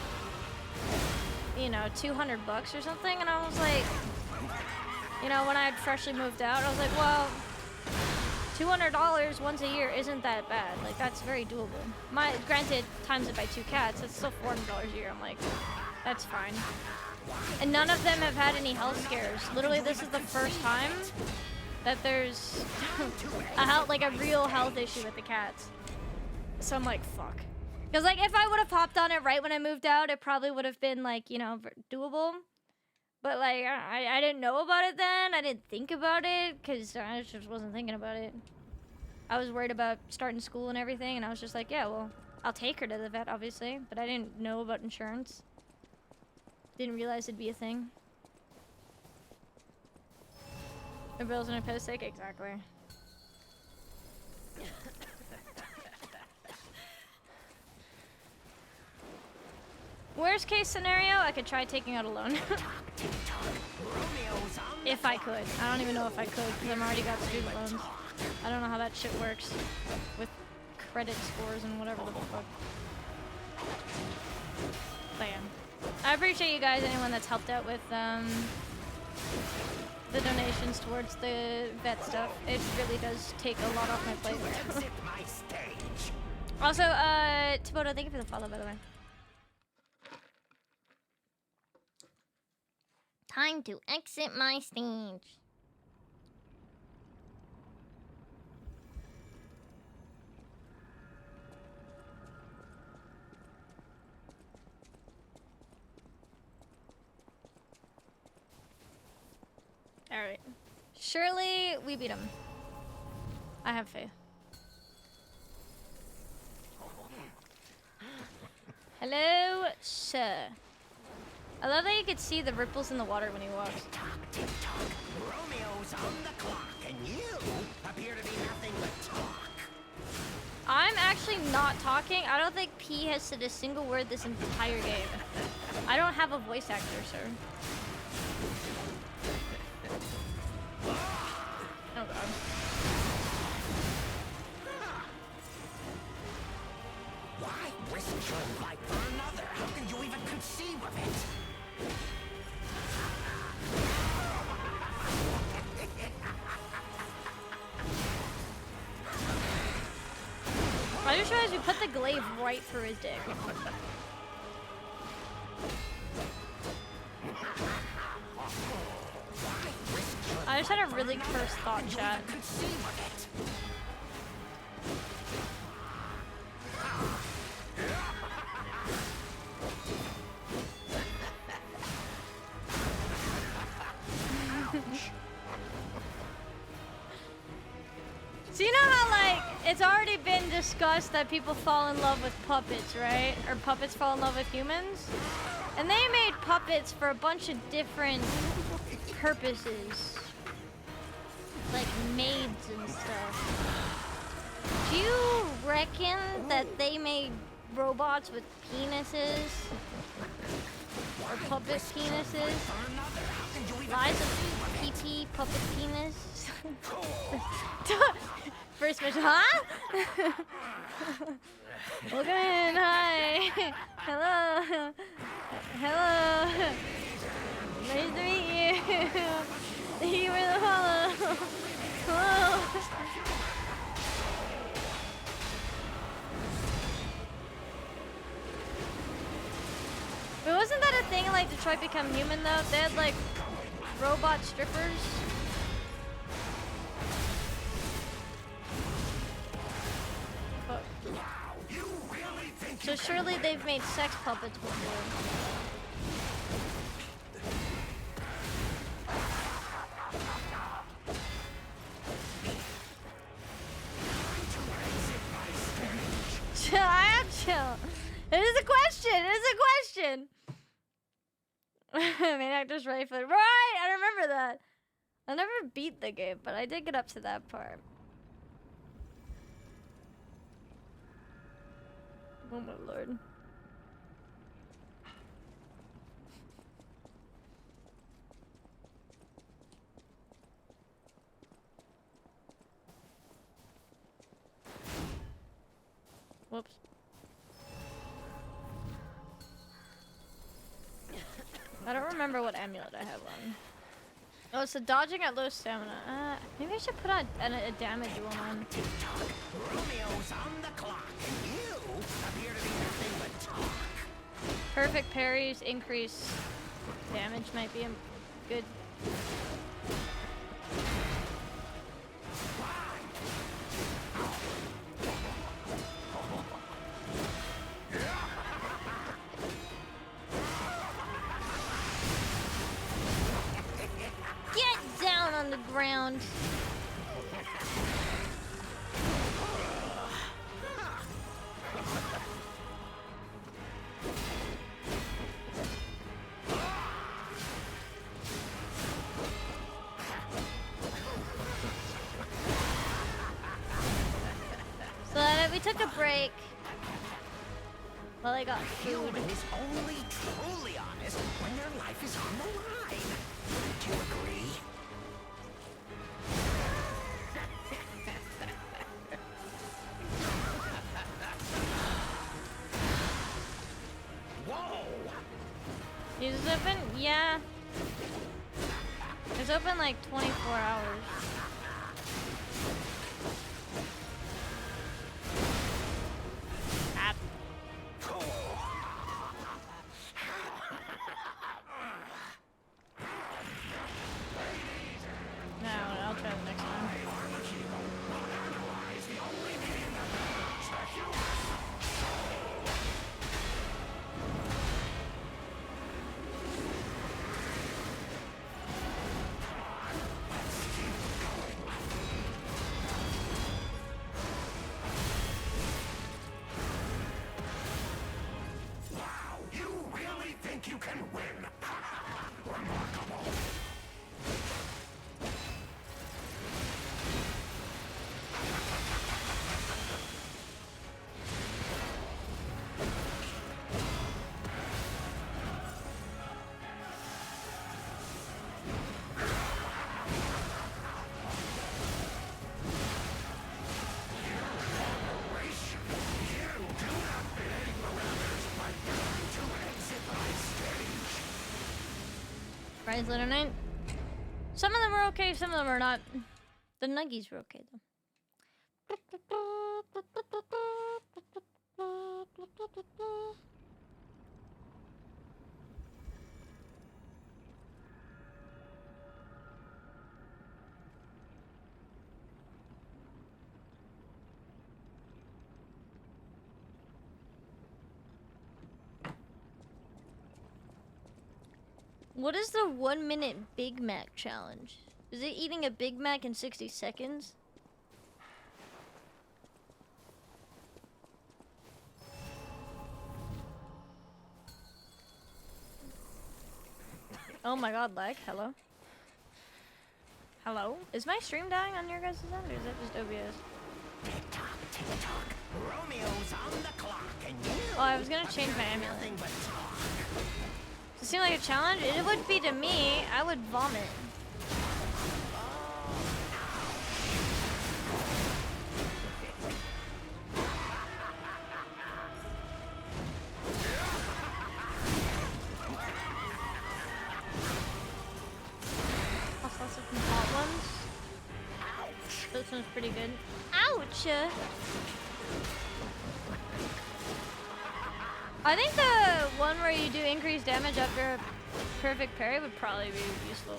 you know, $200 or something, and I was like, you know, when I had freshly moved out, I was like, well, $200 once a year isn't that bad. Like, that's very doable. Granted, times it by 2 cats, that's still $400 a year. I'm like, that's fine. And none of them have had any health scares. Literally, this is the first time that there's a real health issue with the cats. So I'm like, fuck. Because, like, if I would have hopped on it right when I moved out, it probably would have been, like, you know, doable. But, like, I didn't know about it then. I didn't think about it because I just wasn't thinking about it. I was worried about starting school and everything, and I was just like, yeah, well, I'll take her to the vet, obviously. But I didn't know about insurance. Didn't realize it'd be a thing. The bills in a post sick, exactly. Worst case scenario, I could try taking out a loan. If I could. I don't even know if I could because I've already got student loans. I don't know how that shit works with credit scores and whatever the fuck. But yeah. I appreciate you guys, anyone that's helped out with the donations towards the vet stuff. It really does take a lot off my plate. Also, Taboto, thank you for the follow, by the way. Time to exit my stage. Alright. Surely we beat him. I have faith. Hello, sir. I love that you could see the ripples in the water when he walks. Tick tock. Romeo's on the clock, and you appear to be nothing but talk. I'm actually not talking. I don't think P has said a single word this entire game. I don't have a voice actor, sir. Oh god. Why risk your life for another? How can you even conceive of it? I just realized we put the glaive right through his dick. I just had a really cursed thought, chat. So you know how, like, it's already been discussed that people fall in love with puppets, right? Or puppets fall in love with humans? And they made puppets for a bunch of different purposes. Like maids and stuff. Do you reckon that they made robots with penises? Or puppet penises? Liza PP puppet penis? First mission, huh? Welcome in, hi. Hello. Hello. Nice to meet you. Thank you for the follow. Hello. But wasn't that a thing in like Detroit Become Human though? They had like robot strippers. So surely they've made sex puppets before. Chill, I am chill. It is a question. It is a question. Main actor's ready for it. Right, I remember that. I never beat the game, but I did get up to that part. Oh my lord. Whoops. I don't remember what amulet I have on. Oh, it's the dodging at low stamina. Maybe I should put on a damage one on. Romeo's on the clock, and you appear to be nothing but talk. Perfect parries increase damage might be good. Get down on the ground. So we took a break while I got food. Human is only truly honest when their life is on the line. Wouldn't you agree? Whoa! Is it open? Yeah. It's open like 24 hours. I'll try the next time. Wow, you really think you can win? Remarkable. fries later night. Some of them were okay, some of them are not. The nuggies were okay though. What is the 1 minute Big Mac challenge? Is it eating a Big Mac in 60 seconds? Oh my god, lag. Hello? Hello? Is my stream dying on your guys' end, or is that just OBS? Tick-tock, tick-tock. Romeo's on the clock, and you Oh, I was gonna change my amulet. nothing but talk. Does it seem like a challenge? It would be to me. I would vomit. Also some hot ones. This one's pretty good. Ouch! I think the one where you do increased damage after a perfect parry would probably be useful.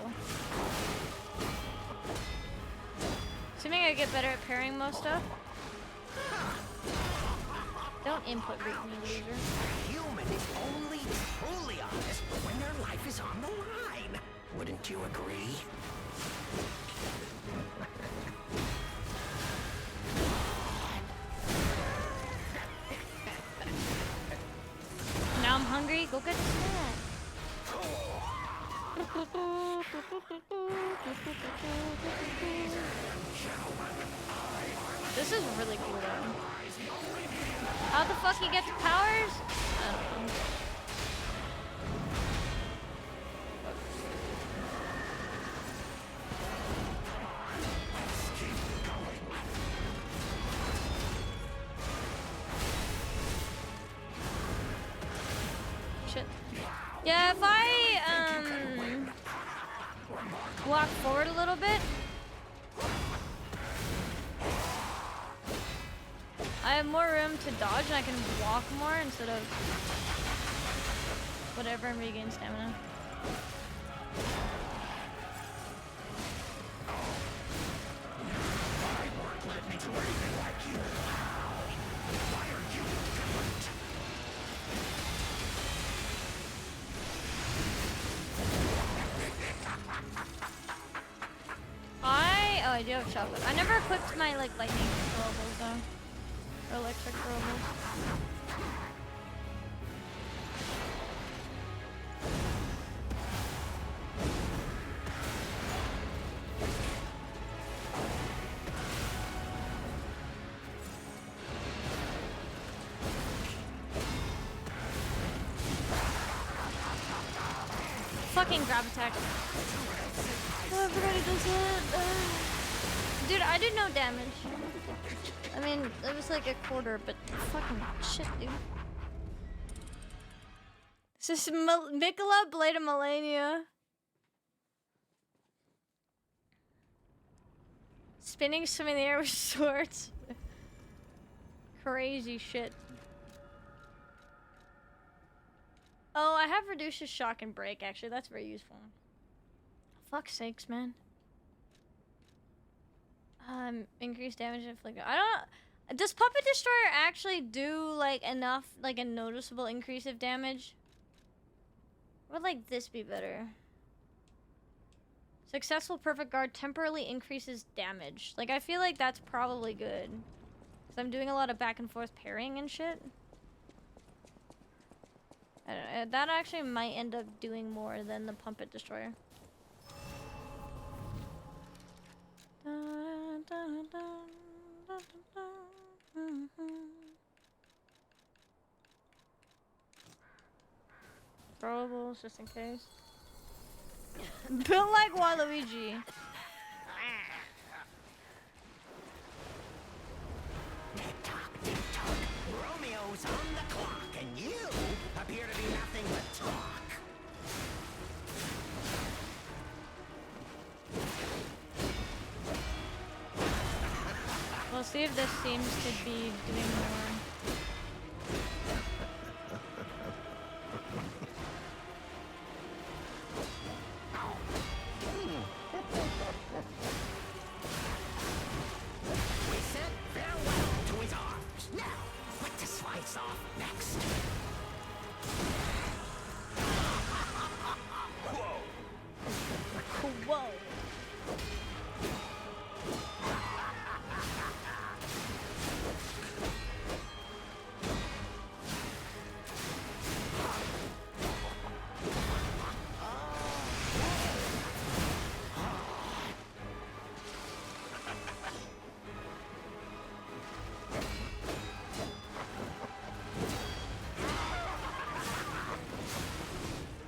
Assuming I get better at parrying most stuff. Don't input read me, loser. A human is only truly honest when their life is on the line. Wouldn't you agree? Now I'm hungry. Go get a snack. This is really cool though. How the fuck he gets powers? I don't know. Shit. Yeah, if I walk forward a little bit, I have more room to dodge and I can walk more instead of whatever and regain stamina. I do have chocolate. I never equipped my like lightning throwables though. Or electric throwables. Fucking grab attack. Oh, everybody does it. Dude, I did no damage. I mean, it was like a quarter, but fucking shit, dude. This is Mikola, Blade of Melania. Spinning some in the air with swords. Crazy shit. Oh, I have reduces shock and break, actually. That's very useful. Fuck's sakes, man. Increased damage inflicted. I don't... Does Puppet Destroyer actually do, like, enough, like, a noticeable increase of damage? Or would, like, this be better? Successful Perfect Guard temporarily increases damage. Like, I feel like that's probably good. Because I'm doing a lot of back and forth parrying and shit. I don't know, that actually might end up doing more than the Puppet Destroyer. Throwables, just in case. Built like Waluigi. Tick-tock, tick-tock. Romeo's on the clock, and you appear to be nothing but talk. believe this seems to be doing more. We said farewell to his arms. Now, what to slice off next? Whoa.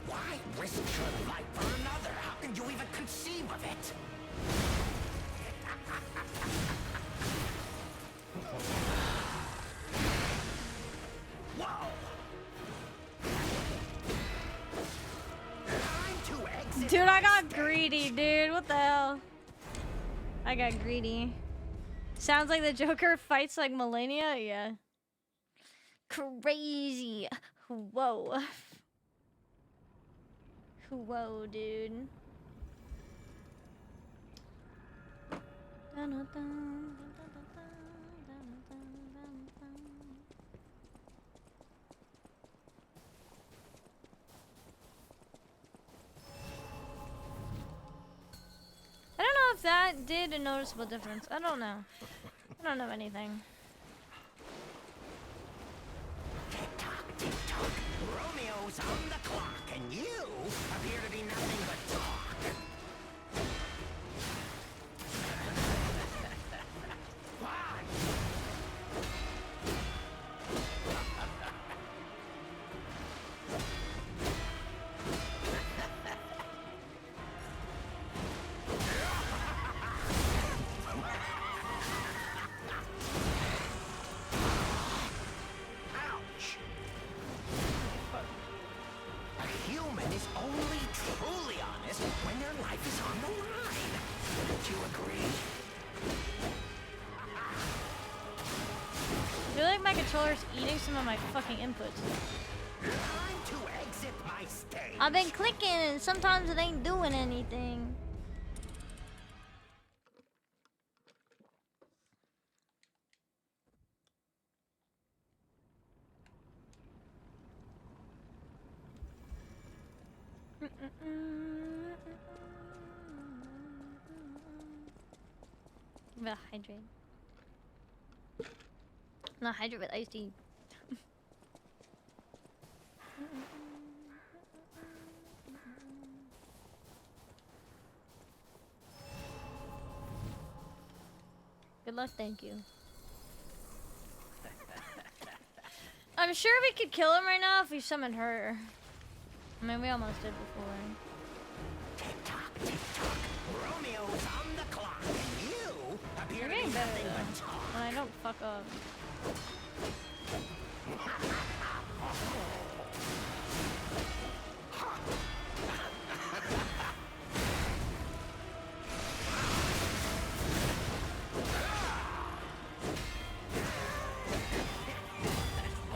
Why risk your life for another? How can you even conceive of it? Whoa! Time to exit. Dude, I got greedy, dude. What the hell? I got greedy. Sounds like the Joker fights like Melania? Yeah. Crazy. Whoa. Whoa, dude. I don't know if that did a noticeable difference. I don't know. I don't know anything. Tick-tock, tick-tock. Romeo's on the clock, and you appear to be nothing but talk. What? Ouch! A human is only truly honest when their life is on the line. Don't you agree? I feel like my controller's eating some of my fucking inputs. Time to exit my stage. I've been clicking and sometimes it ain't doing anything. Give it a hydrate. Not hydrate with iced tea. Good luck, thank you. I'm sure we could kill him right now if we summoned her. I mean, we almost did before. Tick-tock, tick-tock. Romeo's on the clock, and you appear You're to getting be better nothing though. but talk. When I don't fuck up.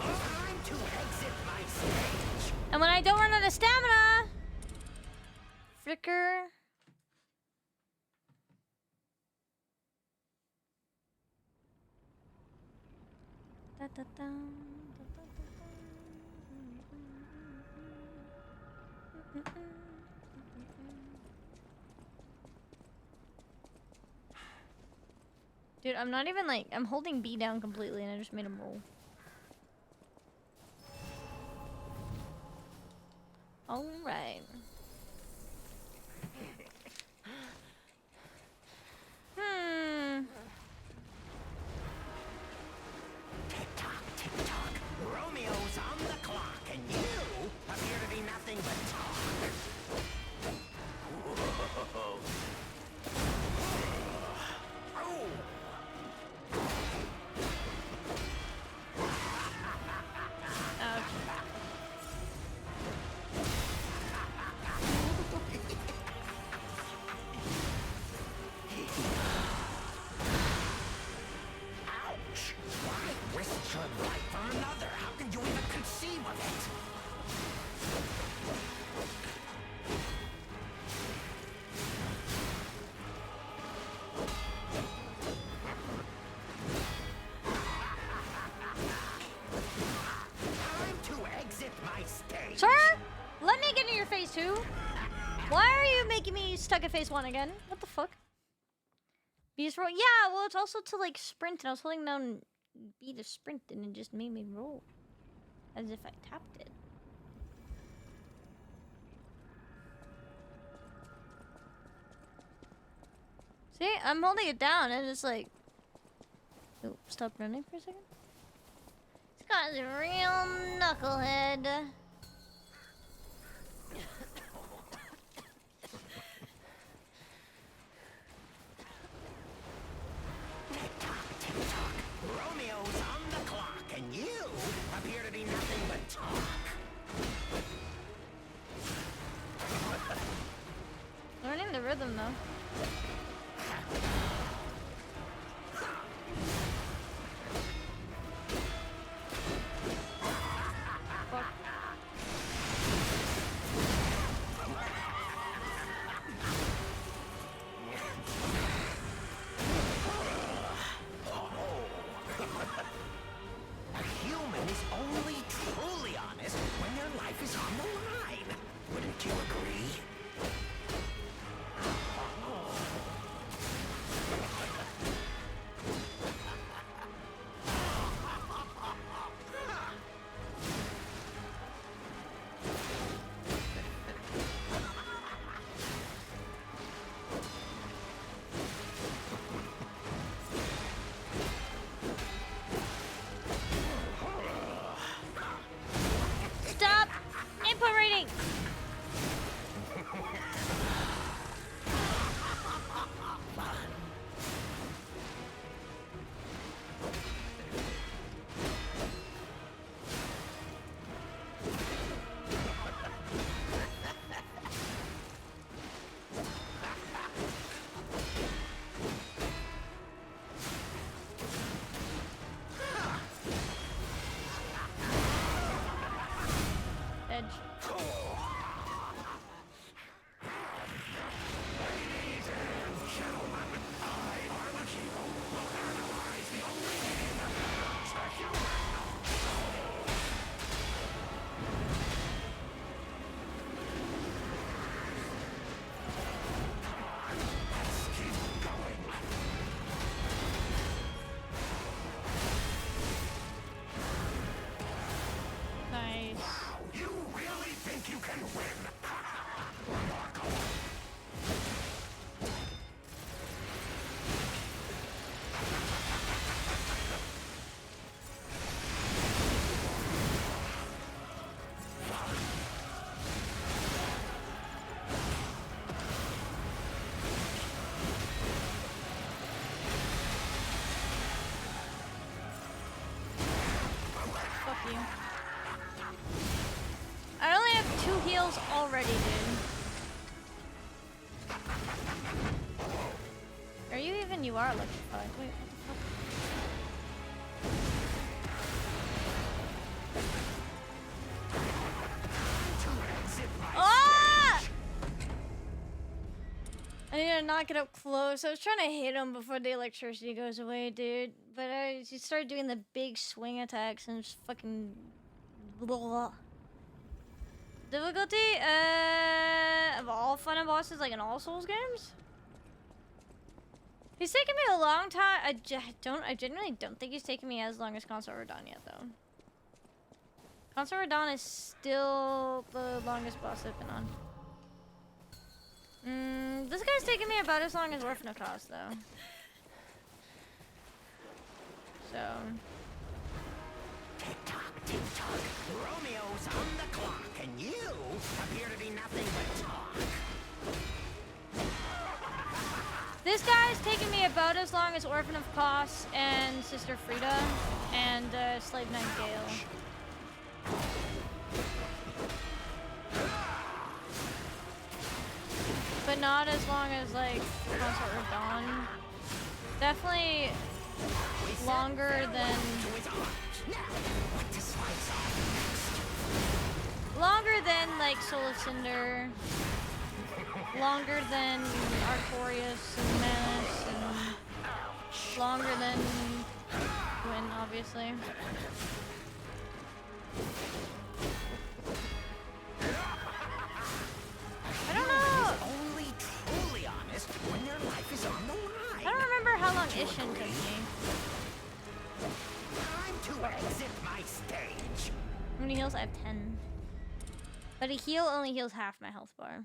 Time to exit my stage. And when I don't run out of stamina, flicker. Da, da, da, da, da, da, da. Dude, I'm not even like, I'm holding B down completely and I just made him roll. Alright. Tick-tock, tick-tock. Romeo's on the clock, and you appear to be nothing but talk. Whoa. Oh. Ouch. phase 2? Why are you making me stuck at phase 1 again? What the fuck? B's roll? Yeah, well, it's also to like sprint, and I was holding down B to sprint, and it just made me roll. As if I tapped it. See, I'm holding it down, and it's like... Oh, stop running for a second. This guy's a real knucklehead. Tick-tock. Romeo's on the clock, and you appear to be nothing but talk. Learning the rhythm, though. Fuck. A human is only truly honest when their life is on the line. Wouldn't you agree? Stop! Input rating! Edge. Nice. You really think you can win? Fuck you. I only have 2 heals already, dude. Are you even? You are electrified. Wait, what the fuck? Ah! I need to knock it up close. I was trying to hit him before the electricity goes away, dude. But I just started doing the big swing attacks and just fucking... Blah. Difficulty? Of all Final Bosses, like in all Souls games? He's taken me a long time. I genuinely don't think he's taken me as long as Consort Radon yet, though. Consort Radon is still the longest boss I've been on. This guy's taking me about as long as Orphan of Kos, though. So... Tick-tock, tick-tock. Romeo's on the clock, and you appear to be nothing but talk. This guy's taking me about as long as Orphan of Kos and Sister Frida and Slave Knight Gale. But not as long as like Consort Radon. Definitely longer than like Soul of Cinder. Longer than Artorias and Manus, and longer than Gwyn, obviously. Ishin took me. Time to exit my stage. How many heals? I have 10. But a heal only heals half my health bar.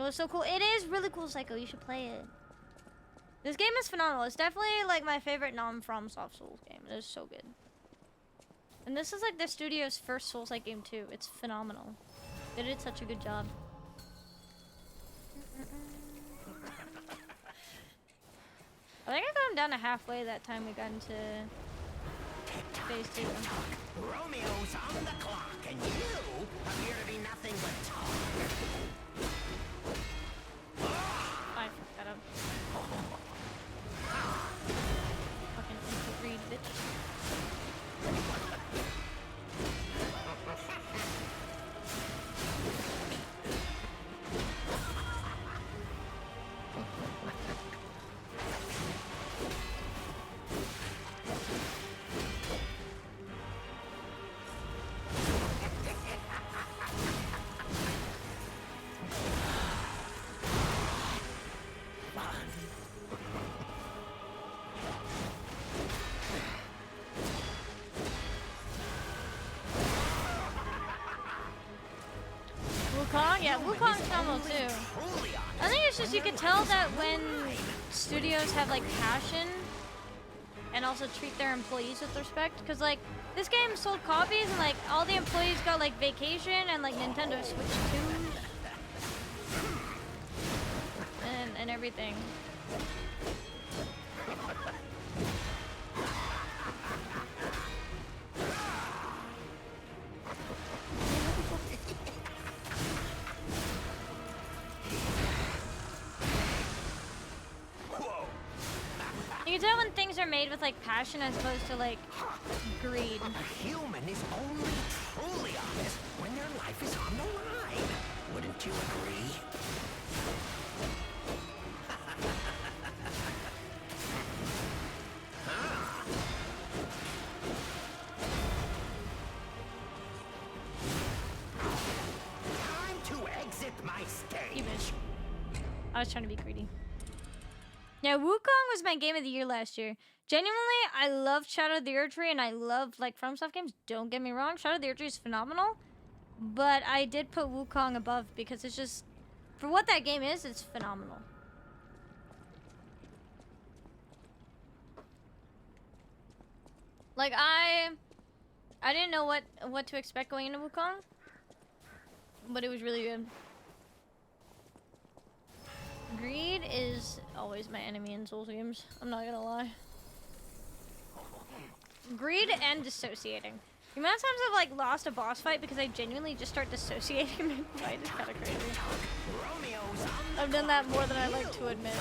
Oh, it's so cool. It is really cool, Psycho. You should play it. This game is phenomenal. It's definitely like my favorite non-FromSoft Souls game. It is so good. And this is like the studio's first Souls-like game too. It's phenomenal. They did such a good job. I think I got him down to halfway that time we got into phase 2. Romeo's on the clock, and you appear to be nothing but talk. I fucked that up. Fucking instant read, bitch. Wukong? Yeah, Wukong's phenomenal too. I think it's just you can tell that when studios have like passion and also treat their employees with respect. Cause like this game sold copies and like all the employees got like vacation and like Nintendo Switch 2s and everything. You can tell when things are made with like passion as opposed to like greed. A human is only truly honest when their life is on the line. Wouldn't you agree? Time to exit my stage. You bitch. I was trying to be greedy. Yeah, Wukong was my game of the year last year. Genuinely, I love Shadow of the Erdtree and I love like FromSoft games. Don't get me wrong, Shadow of the Erdtree is phenomenal. But I did put Wukong above because it's just, for what that game is, it's phenomenal. Like I didn't know what to expect going into Wukong, but it was really good. Greed is always my enemy in Souls games. I'm not gonna lie. Greed and dissociating. The amount of times I've like lost a boss fight because I genuinely just start dissociating mid-fight is kind of crazy. I've done that more than I like to admit.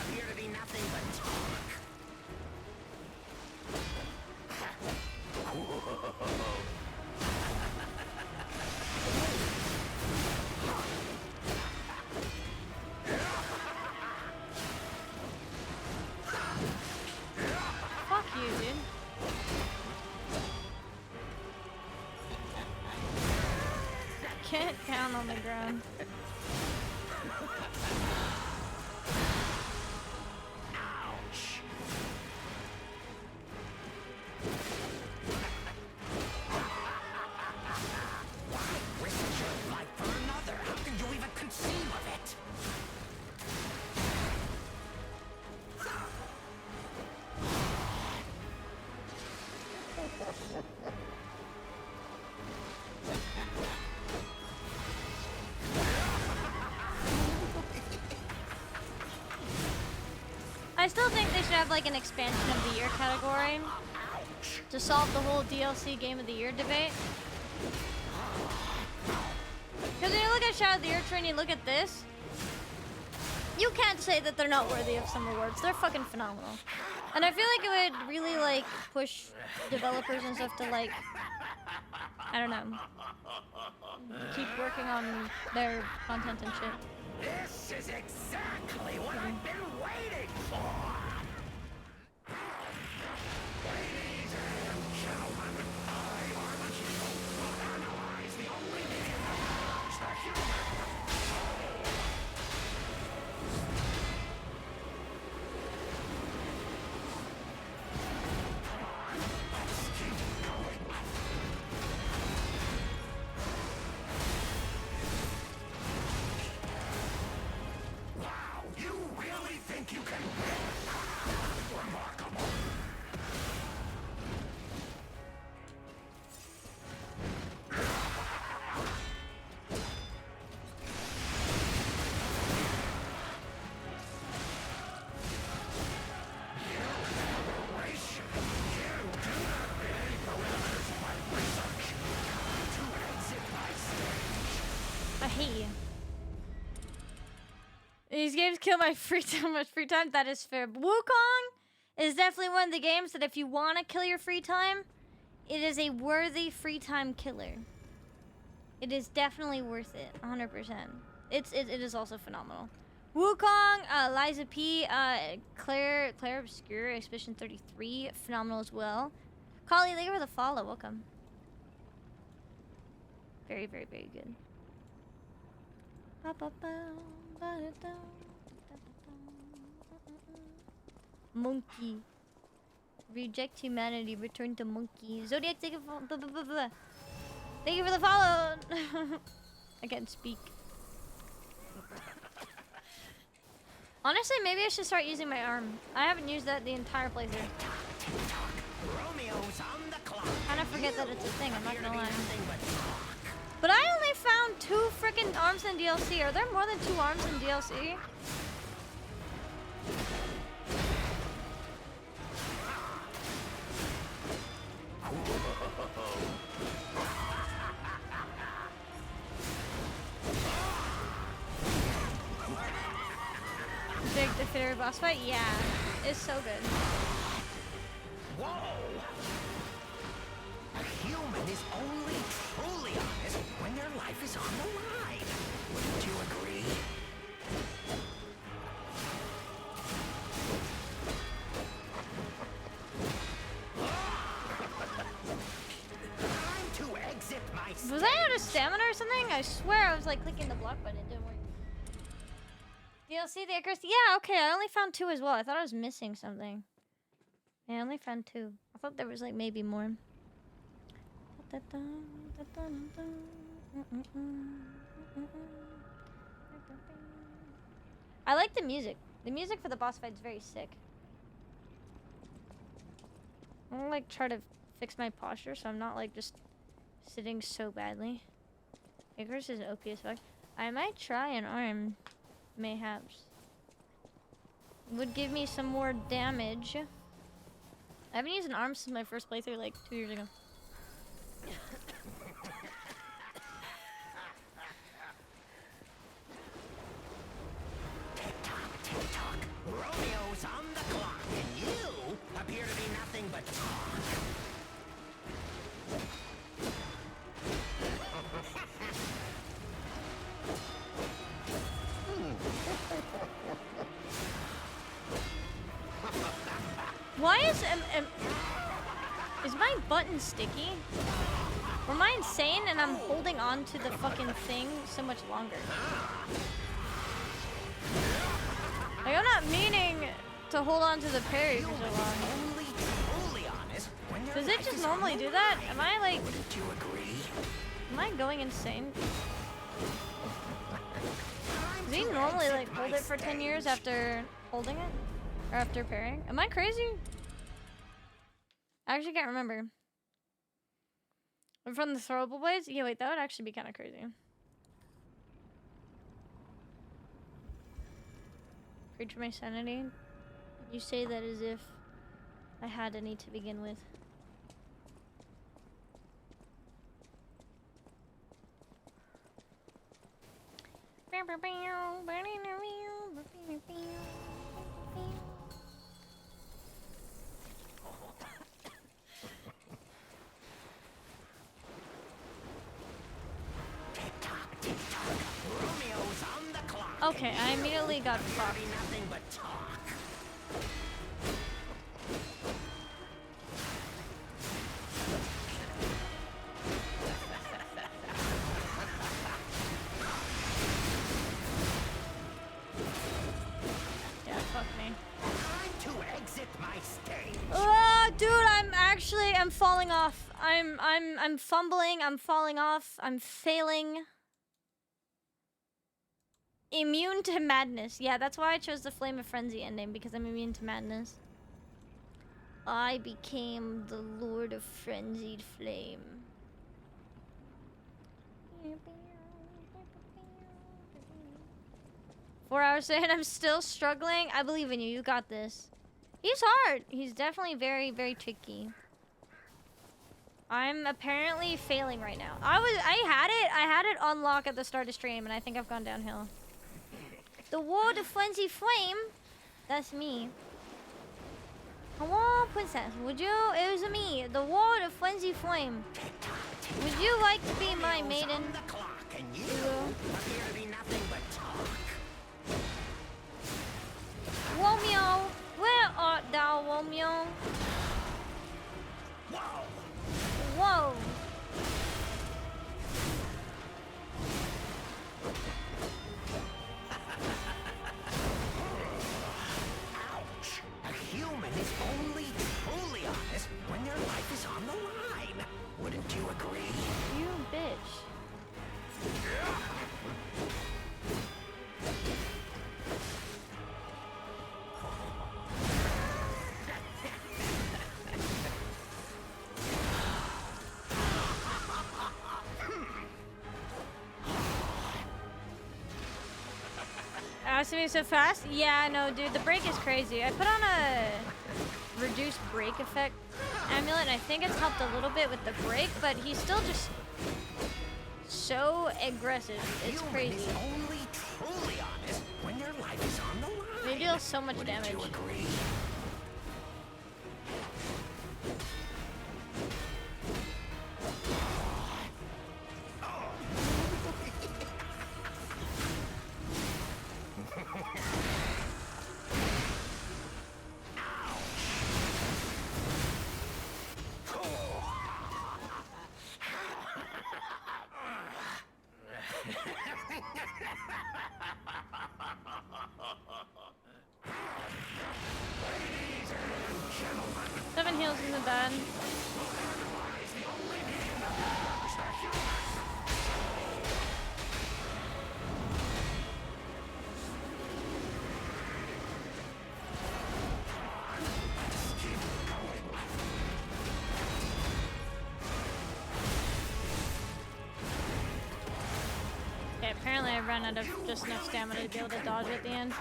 Fuck you, dude. Can't count on the ground. Ouch. Why risk your life for another? How can you even conceive of it? I still think they should have like an expansion of the year category to solve the whole DLC game of the year debate. Because when you look at Shadow of the Erdtree and you look at this, you can't say that they're not worthy of some awards. They're fucking phenomenal. And I feel like it would really like push developers and stuff to like, I don't know, keep working on their content and shit. This is exactly what I've been waiting for! Ladies and gentlemen, I are the hero who analyze the These games kill my free time. Much free time. That is fair. Wukong is definitely one of the games that if you want to kill your free time, it is a worthy free time killer. It is definitely worth it, 100%. It is also phenomenal. Wukong, Liza P, Claire Obscure, Expedition 33, phenomenal as well. Kali, thank you for the follow. Welcome. Very, very, very good. Monkey. Reject humanity, return to monkey. Zodiac, thank you for, thank you for the follow. I can't speak. Honestly, maybe I should start using my arm. I haven't used that the entire playthrough. Kind of forget that it's a thing, I'm not gonna lie. But I only found 2 freaking arms in DLC. Are there more than 2 arms in DLC? Big definitive boss fight? Yeah, it's so good. Whoa! A human is only truly honest when their life is on the line. Wouldn't you agree? Time to exit my Was I out of stamina or something? I swear I was like clicking the block button, it didn't work. DLC, the Icarus? Yeah, okay, I only found 2 as well. I thought I was missing something. Yeah, I only found 2. I thought there was like maybe more. I like the music. The music for the boss fight is very sick. I'm gonna like try to fix my posture so I'm not like just sitting so badly. Icarus is OP as fuck. I might try an arm. Mayhaps. Would give me some more damage. I haven't used an arm since my first playthrough like 2 years ago. Tick-tock. Romeo's on the clock, and you appear to be nothing but talk. Why is my button sticky? Or am I insane and I'm holding on to the fucking thing so much longer? Like, I'm not meaning to hold on to the parry for so long. Does it just normally do that? Am I like... Wouldn't you agree? Am I going insane? Does he normally like hold it for 10 years after holding it? Or after parrying? Am I crazy? I actually can't remember. From the throwable blades? Yeah, wait, that would actually be kind of crazy. Preach my sanity. You say that as if I had any to begin with. Okay, I immediately got fucked. Nothing but talk. Yeah, fuck me. Time to exit my stage. Oh, dude, I'm falling off. I'm fumbling, I'm falling off, I'm failing. Immune to madness. Yeah, that's why I chose the Flame of Frenzy ending, because I'm immune to madness. I became the Lord of Frenzied Flame. 4 hours in, I'm still struggling. I believe in you. You got this. He's hard. He's definitely very, very tricky. I'm apparently failing right now. I had it unlock at the start of stream, and I think I've gone downhill. The World of Frenzy Flame. That's me. Hello, princess. Would you? It was me, the World of Frenzy Flame. Would you like to be my maiden? Romeo, where art thou, Romeo? Whoa. Ouch! A human is only truly honest when their life is on the line. Wouldn't you agree? You bitch. Asking me so fast? Yeah, no, dude, the break is crazy. I put on a reduced break effect amulet, and I think it's helped a little bit with the break, but he's still just so aggressive. It's crazy. Only truly honest when their life is on the line. They deal so much damage. You agree? Bad. Okay, apparently I ran out of just enough stamina to be able to dodge at the end.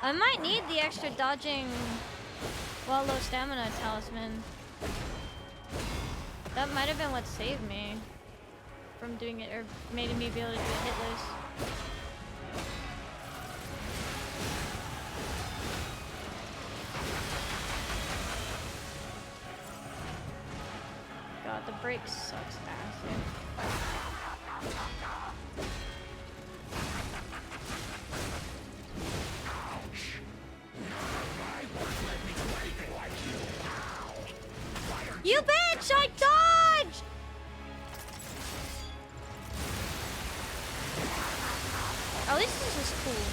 I might need the extra dodging while low stamina talisman. That might have been what saved me from doing it, or made me be able to do it hitless. God, the break sucks ass. You bitch! I dodged! At least this is cool.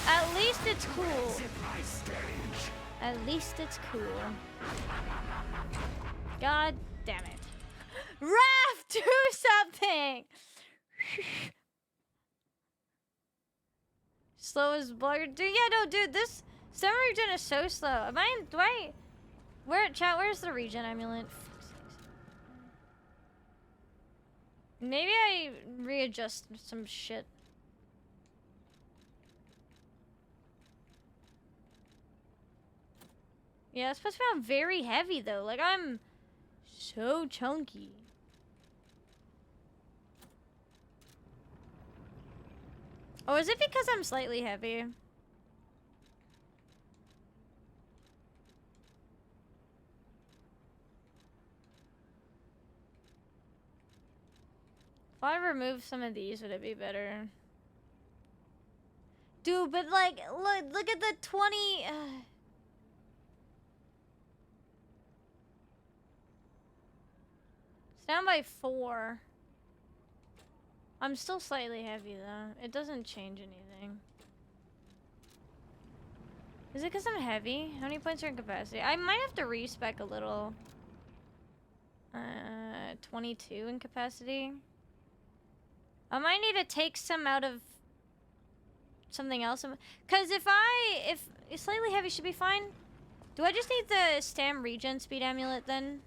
At least it's cool. At least it's cool. God damn it. Raph, do something! Slow as blogger. Dude, yeah, no, dude, this summer regen is so slow. Where's the regen amulet? Maybe I readjust some shit. Yeah, it's supposed to be very heavy though. Like, I'm so chunky. Oh, is it because I'm slightly heavy? If I remove some of these, would it be better? Dude, but like, look at the 20... It's down by 4. I'm still slightly heavy though. It doesn't change anything. Is it because I'm heavy? How many points are in capacity? I might have to respec a little. 22 in capacity. I might need to take some out of something else. Because if slightly heavy should be fine. Do I just need the stam regen speed amulet then?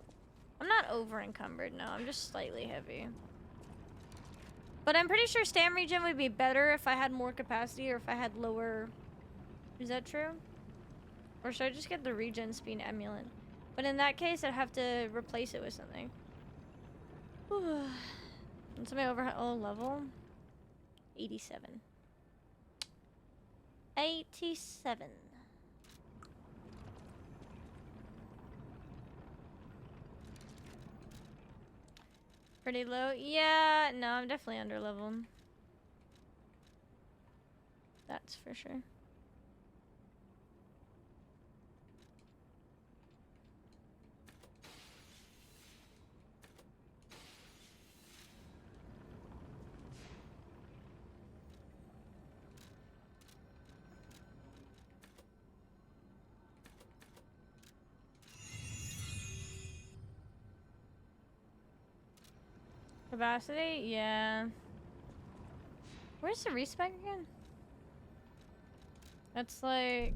I'm not over encumbered, no. I'm just slightly heavy. But I'm pretty sure stam regen would be better if I had more capacity or if I had lower... Is that true? Or should I just get the regen speed amulet? But in that case, I'd have to replace it with something. And somebody over... Oh, level? 87. 87. Pretty low? Yeah, no, I'm definitely under leveled. That's for sure. Capacity? Yeah. Where's the respec again? That's like...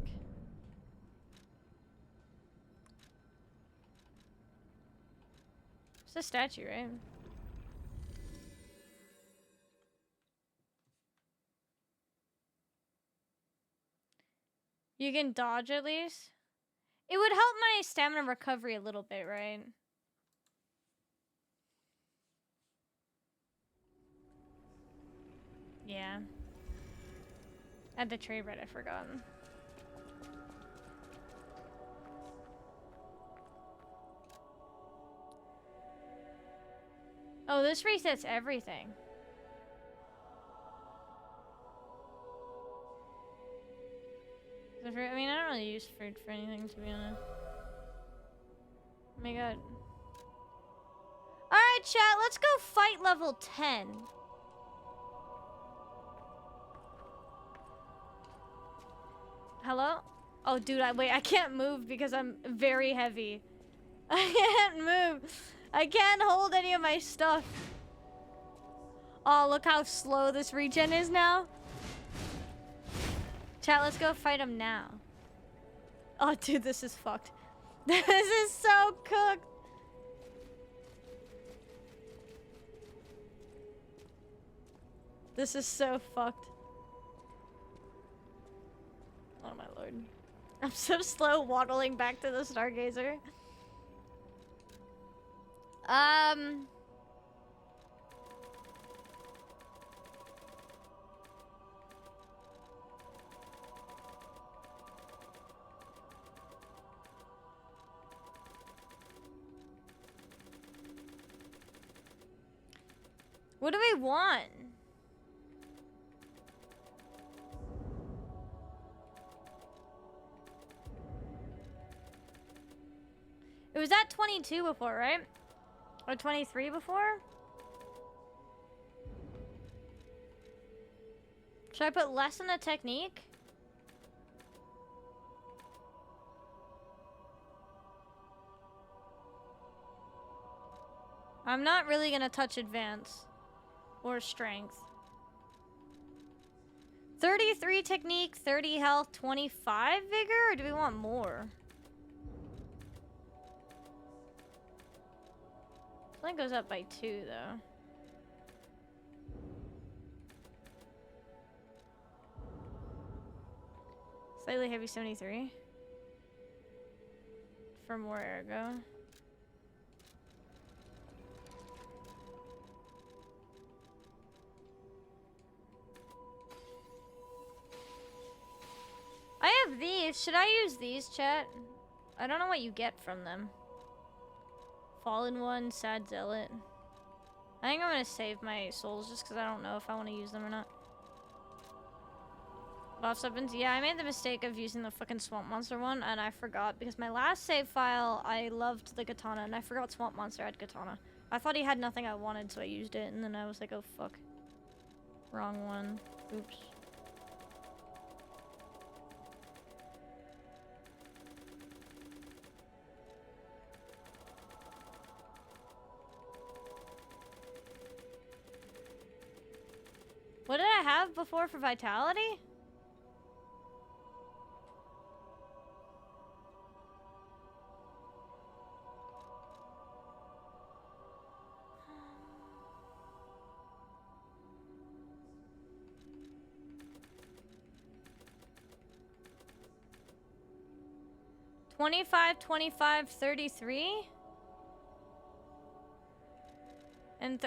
It's a statue, right? You can dodge at least? It would help my stamina recovery a little bit, right? Yeah. At the trade right, I forgot. Oh, this resets everything. I mean, I don't really use fruit for anything, to be honest. Oh my god. Alright, chat, let's go fight level 10. Hello? Oh, dude, wait, I can't move because I'm very heavy. I can't move. I can't hold any of my stuff. Oh, look how slow this regen is now. Chat, let's go fight him now. Oh, dude, this is fucked. This is so cooked. This is so fucked. Oh my lord. I'm so slow waddling back to the Stargazer. What do we want? It was at 22 before, right? Or 23 before? Should I put less in the technique? I'm not really gonna touch advance or strength. 33 technique, 30 health, 25 vigor, or do we want more? That goes up by 2 though. Slightly heavy 73. For more ergo. I have these. Should I use these, chat? I don't know what you get from them. Fallen One, Sad Zealot. I think I'm gonna save my souls just because I don't know if I want to use them or not. Boss weapons? Yeah, I made the mistake of using the fucking Swamp Monster one, and I forgot because my last save file, I loved the katana, and I forgot Swamp Monster had katana. I thought he had nothing I wanted, so I used it, and then I was like, oh fuck. Wrong one. Oops. What did I have before for vitality? $25, $25, $33? And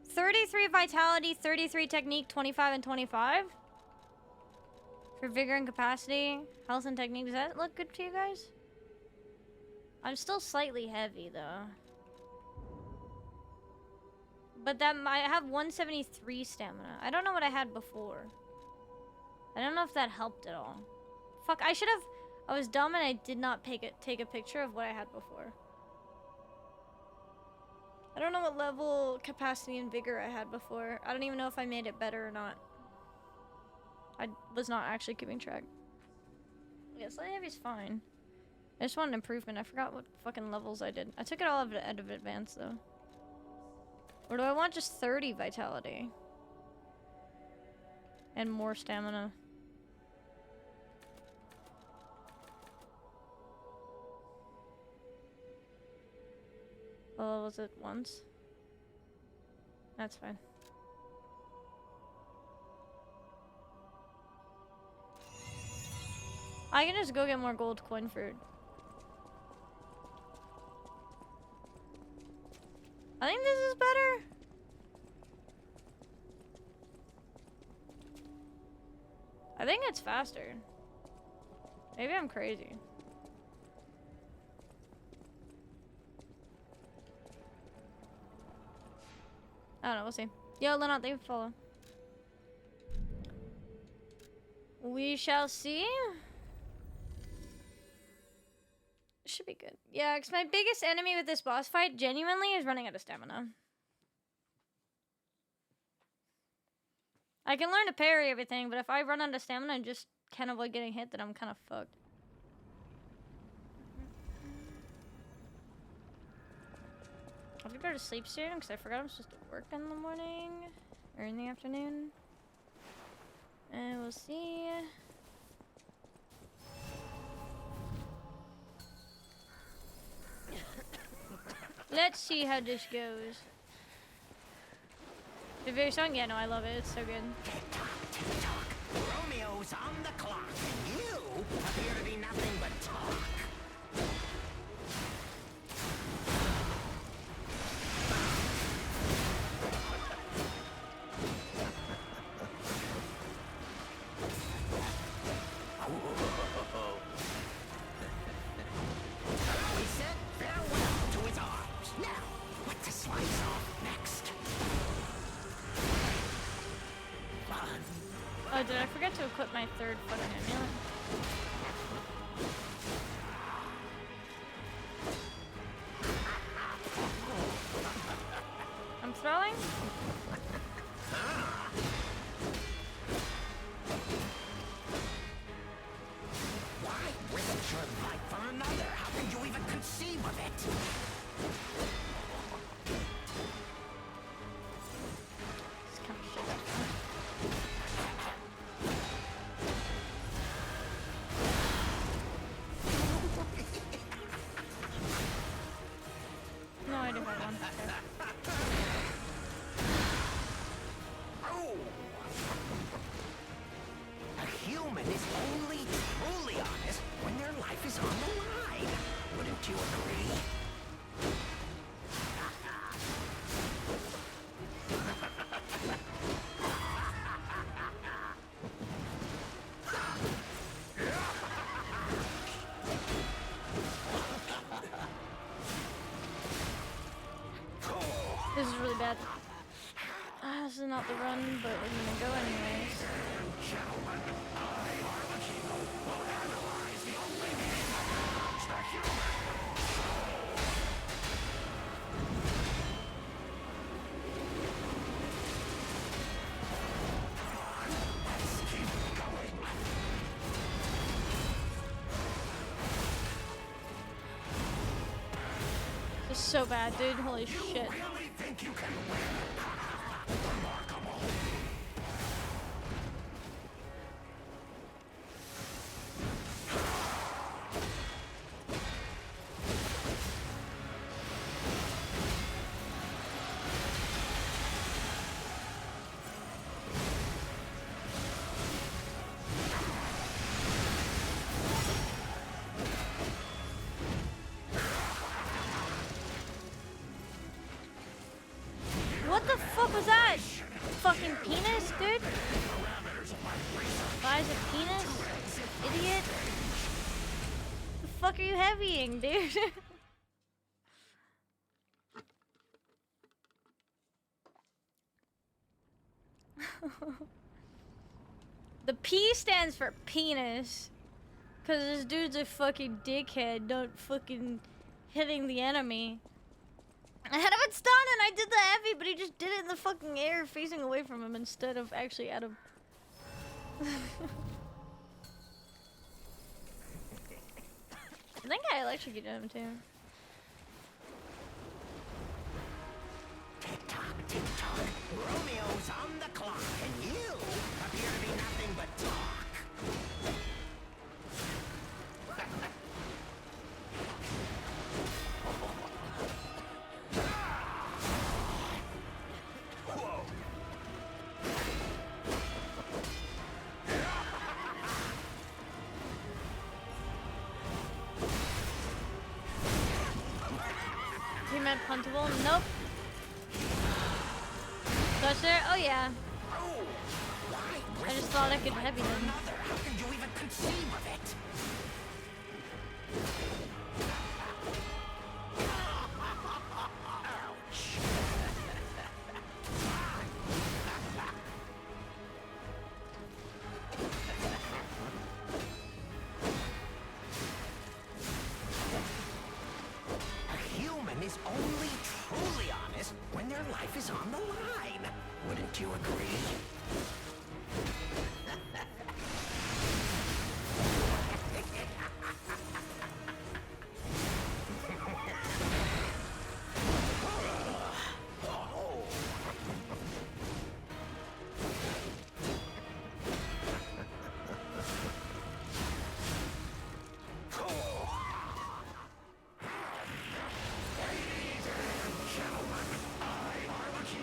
33 vitality, 33 technique, 25 and 25? For vigor and capacity, health and technique, does that look good to you guys? I'm still slightly heavy though. But that might have 173 stamina. I don't know what I had before. I don't know if that helped at all. Fuck, I should have... I was dumb and I did not take a picture of what I had before. I don't know what level capacity and vigor I had before. I don't even know if I made it better or not. I was not actually keeping track. Yeah, slightly heavy is fine. I just want an improvement. I forgot what fucking levels I did. I took it all out of advanced though. Or do I want just 30 vitality? And more stamina. Oh, was it once? That's fine. I can just go get more gold coin fruit. I think this is better. I think it's faster. Maybe I'm crazy. I don't know, we'll see. Yo, Lenot, thank you for follow. We shall see. Should be good. Yeah, because my biggest enemy with this boss fight genuinely is running out of stamina. I can learn to parry everything, but if I run out of stamina and just can't avoid getting hit, then I'm kind of fucked. I have to go to sleep soon because I forgot I'm supposed to work in the morning or in the afternoon. And we'll see. Let's see how this goes. The very song? Yeah, no, I love it. It's so good. Tick-tock, tick-tock. Romeo's on the clock, and you appear to be nothing but talk. We said farewell to his arms. Now, what to slice off next? Fun. Oh, did I forget to equip my third fucking amulet? I'm throwing? Why risk your life for another? How could you even conceive of it? This kind of shit. No idea if I want to. Oh! A human is only truly honest when their life is on the line. Wouldn't you agree? This is really bad. This is not the run, but we're gonna go anyways. This is so bad, dude. Holy shit. Really think you can win? Remarkable. What the fuck was that? Fucking penis, dude? Why is it penis? idiot. The fuck are you heavying, dude? The P stands for penis. Cause this dude's a fucking dickhead, not fucking hitting the enemy. I had him at stun and I did the heavy, but he just did it in the fucking air facing away from him instead of actually at him. I think I electrocuted him too. Tick-tock, tick-tock. Romeo's on the clock, and you appear to be nothing but talk. He meant puntable? Nope. Touch there? Oh yeah. I just thought I could heavy them. How could you even conceive of it? A human is only truly honest when their life is on the line. Wouldn't you agree?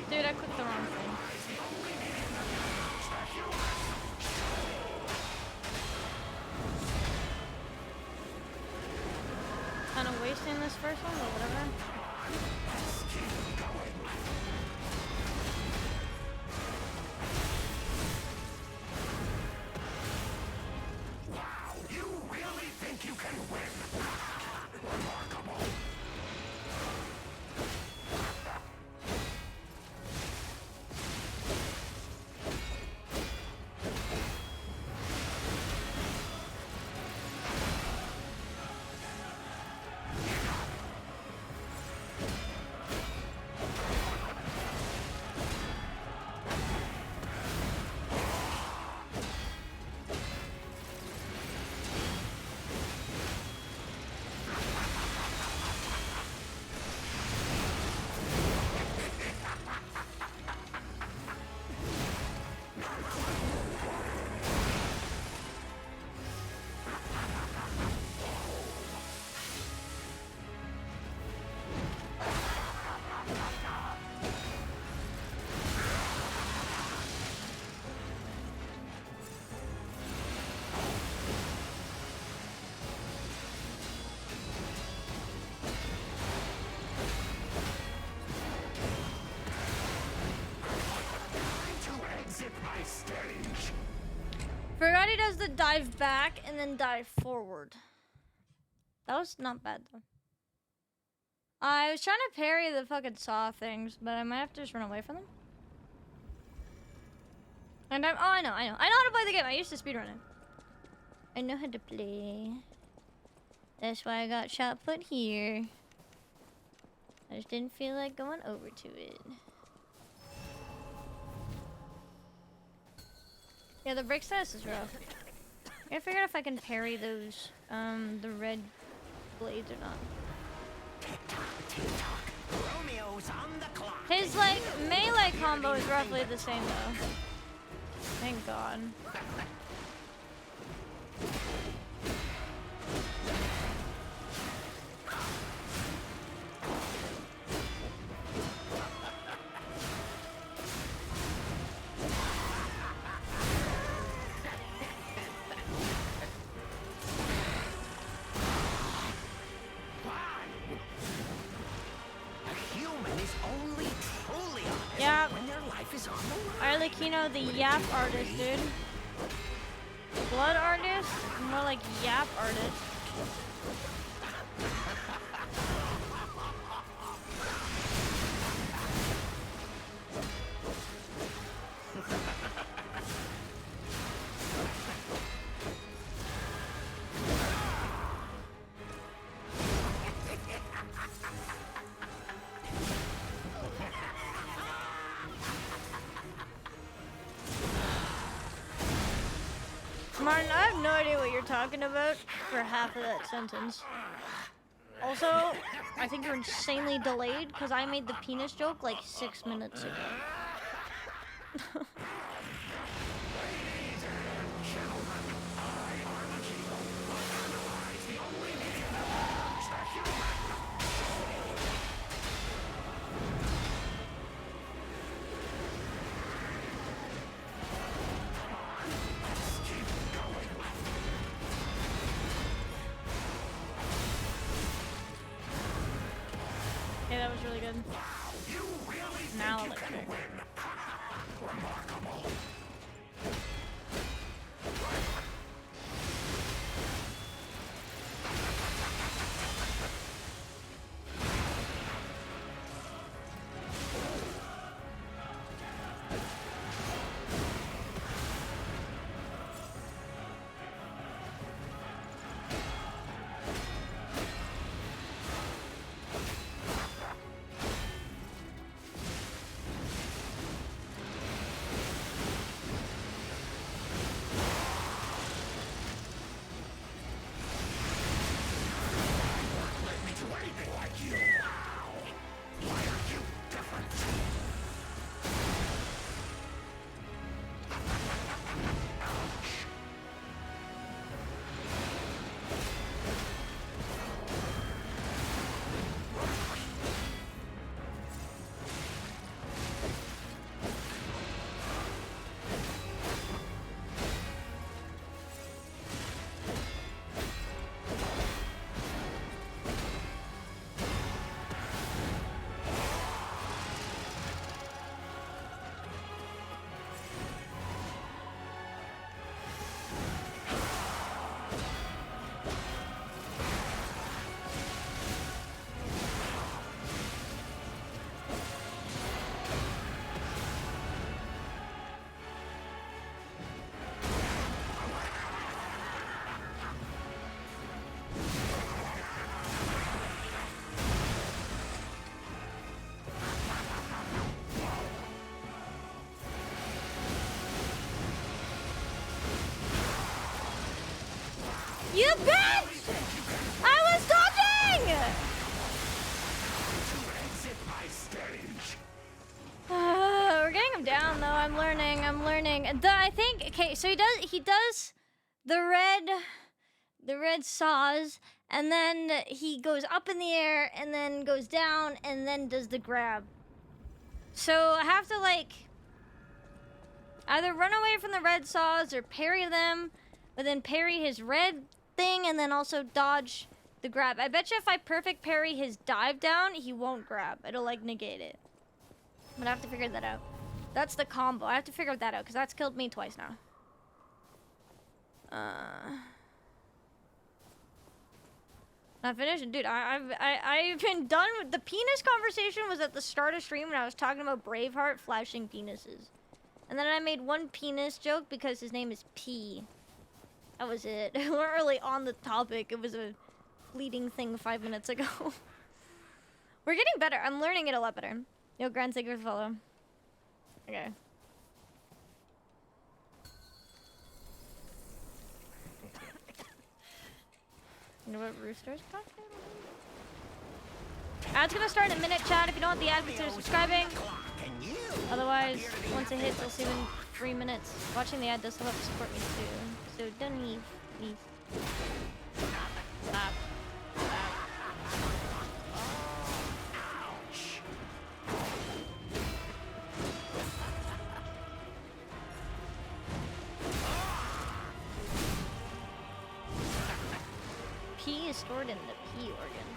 Dude, I clicked the wrong thing. Kind of wasting this first one, but whatever. Wow, you really think you can win? Remarkable. Forgot he does the dive back and then dive forward. That was not bad though. I was trying to parry the fucking saw things, but I might have to just run away from them. And I know how to play the game. I used to speedrun it. I know how to play. That's why I got shot put here. I just didn't feel like going over to it. Yeah, the break status is rough. I gotta figure out if I can parry those, the red blades or not. Romeo's on the clock. His, like, melee combo is roughly the same, though. Thank God. Yeah. Arlecchino, the Yap artist, dude. blood artist, more like yap artist. Martin, I have no idea what you're talking about for half of that sentence. Also, I think you're insanely delayed because I made the penis joke like 6 minutes ago. Okay, that was really good. Now electric. You bitch! I was dodging! We're getting him down though. I'm learning. I think okay, so he does the red saws, and then he goes up in the air and then goes down and then does the grab. So I have to like either run away from the red saws or parry them, but then parry his red thing and then also dodge the grab. I bet you if I perfect parry his dive down, he won't grab. It'll like negate it. But I have to figure that out. That's the combo. I have to figure that out because that's killed me twice now. Not finished, dude. I've been done with the penis conversation. Was at the start of stream when I was talking about Braveheart flashing penises, and then I made one penis joke because his name is P. That was it. We weren't really on the topic. It was a fleeting thing 5 minutes ago. We're getting better. I'm learning it a lot better. Yo, Grand, thank you for follow. Okay. You know what Rooster's talking? Ad's gonna start in a minute, chat. If you don't want the ad, consider subscribing. Otherwise, once it hits, I'll see you in 3 minutes. Watching the ad does help support me too. So don't leave, please. Stop. P is stored in the P organ.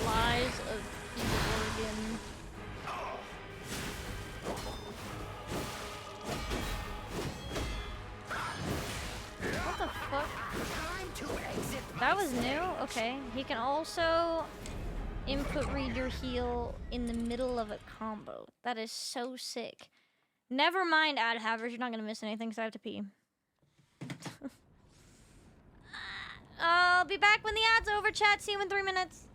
Lies of P organ. fuck? Time to exit That was new? Okay. He can also input read your heal in the middle of a combo. That is so sick. Never mind, ad havers. You're not gonna miss anything because I have to pee. I'll be back when the ad's over, chat. See you in 3 minutes.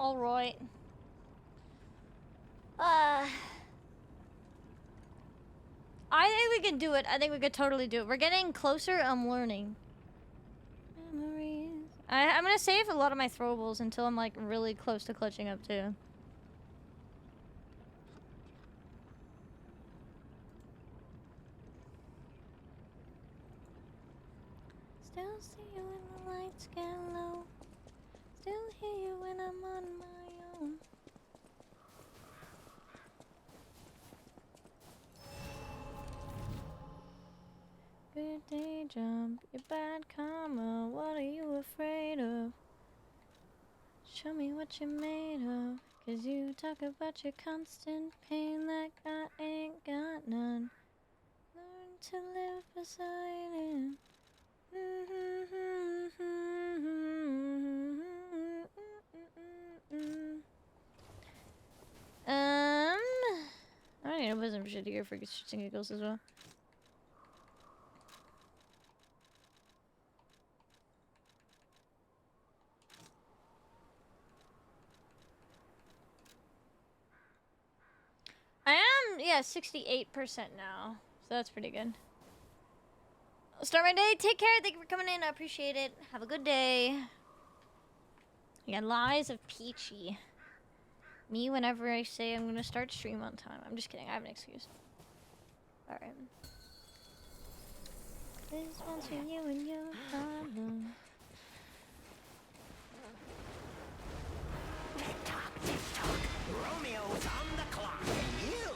All right. I think we can do it. I think we could totally do it. We're getting closer. I'm learning. Memories. I'm gonna save a lot of my throwables until I'm like really close to clutching up too. Still see you when the lights get low. Still hear you when I'm on my own. Good day job, your bad karma. What are you afraid of? Show me what you're made of. Cause you talk about your constant pain like I ain't got none. Learn to live beside it. I need to put some shit here for shits and giggles as well. I am, yeah, 68% now. So that's pretty good. I'll start my day. Take care. Thank you for coming in. I appreciate it. Have a good day. Yeah, lies of Peachy. Me whenever I say I'm gonna start stream on time. I'm just kidding. I have an excuse. Alright. This one's for you and your problem. Tick-tock, tick-tock. Romeo's on the clock, and you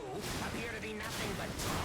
appear to be nothing but talk.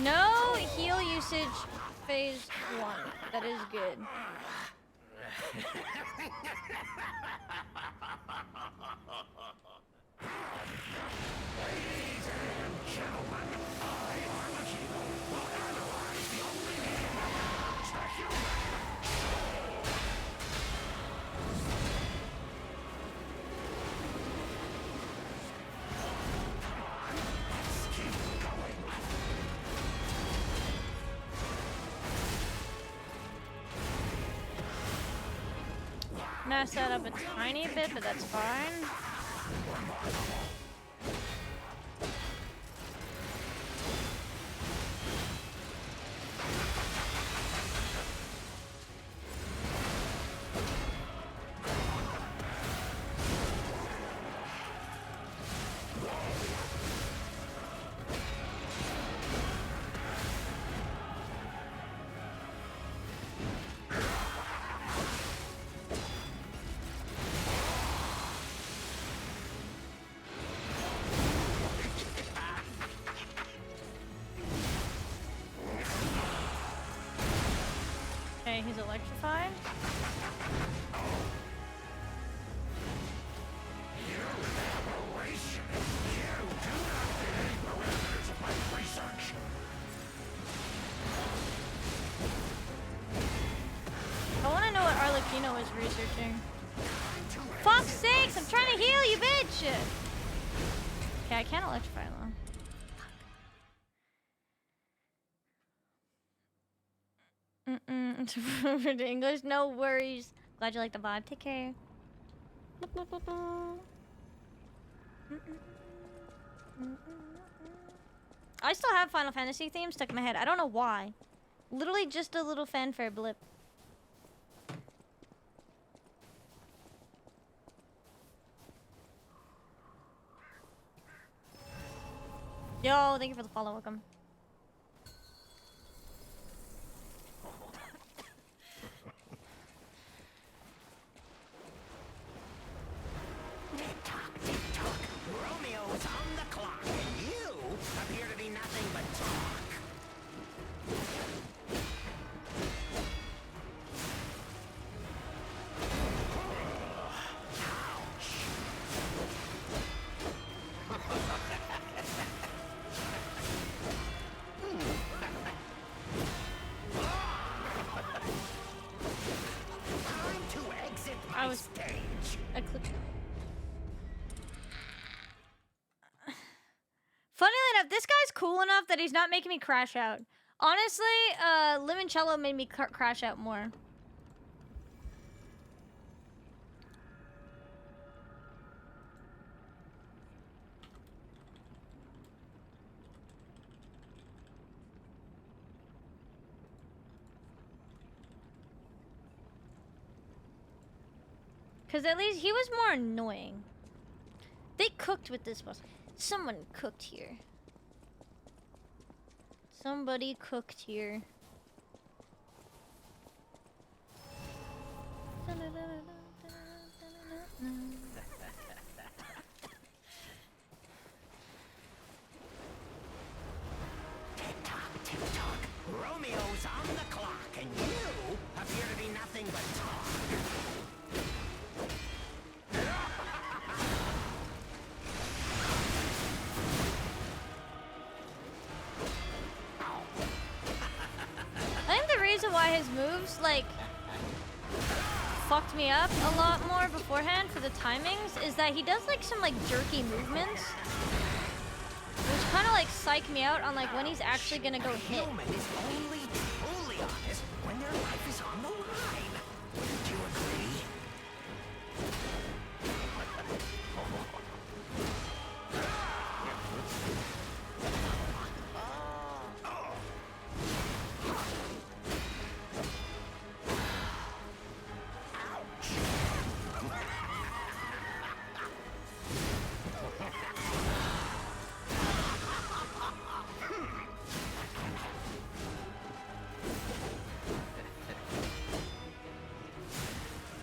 No heal usage phase 1. That is good. Messed that up a tiny bit, but that's fine. Okay, he's electrified. I want to know what Arlecchino is researching. Fuck's sakes, I'm trying to heal you, bitch! Okay, I can't electrify though. For the English, no worries. Glad you like the VOD. Take care. I still have Final Fantasy themes stuck in my head. I don't know why. Literally just a little fanfare blip. Yo, thank you for the follow. Welcome. Tick-tock, tick-tock. Romeo's on the clock, and you appear to be nothing but talk. Time to exit I my was- stage. I clicked. Funnily enough, this guy's cool enough that he's not making me crash out. Honestly, Limoncello made me crash out more. Because at least he was more annoying. They cooked with this boss. Someone cooked here. Somebody cooked here. Tick-tock, tick-tock. Romeo's on the clock, and you appear to be nothing but talk. I think the reason why his moves, like, fucked me up a lot more beforehand for the timings is that he does, like, some, like, jerky movements. Which kind of, like, psych me out on, like, when he's actually gonna go hit. Human is only truly honest when their life is on the line. Wouldn't you agree?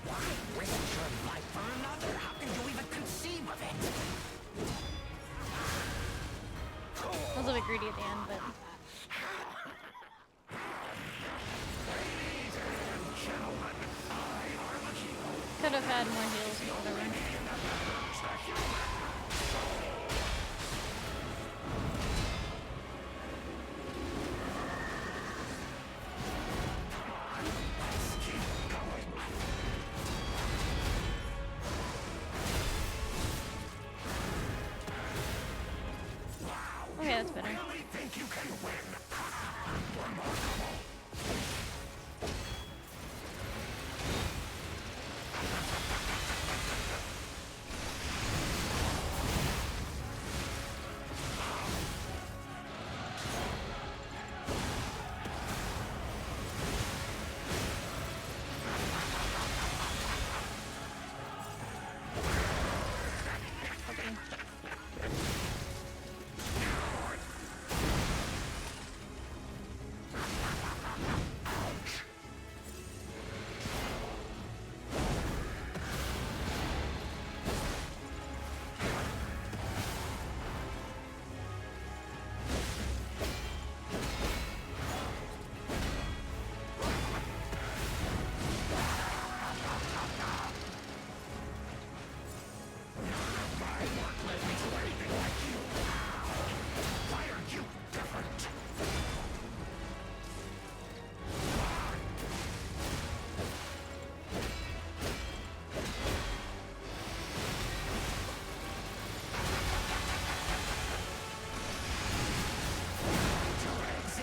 Why risk your life for another? How can you even conceive of it? I was a little bit greedy at the end, but... Could have had more heals, but whatever. Okay, that's better. Really think you can win?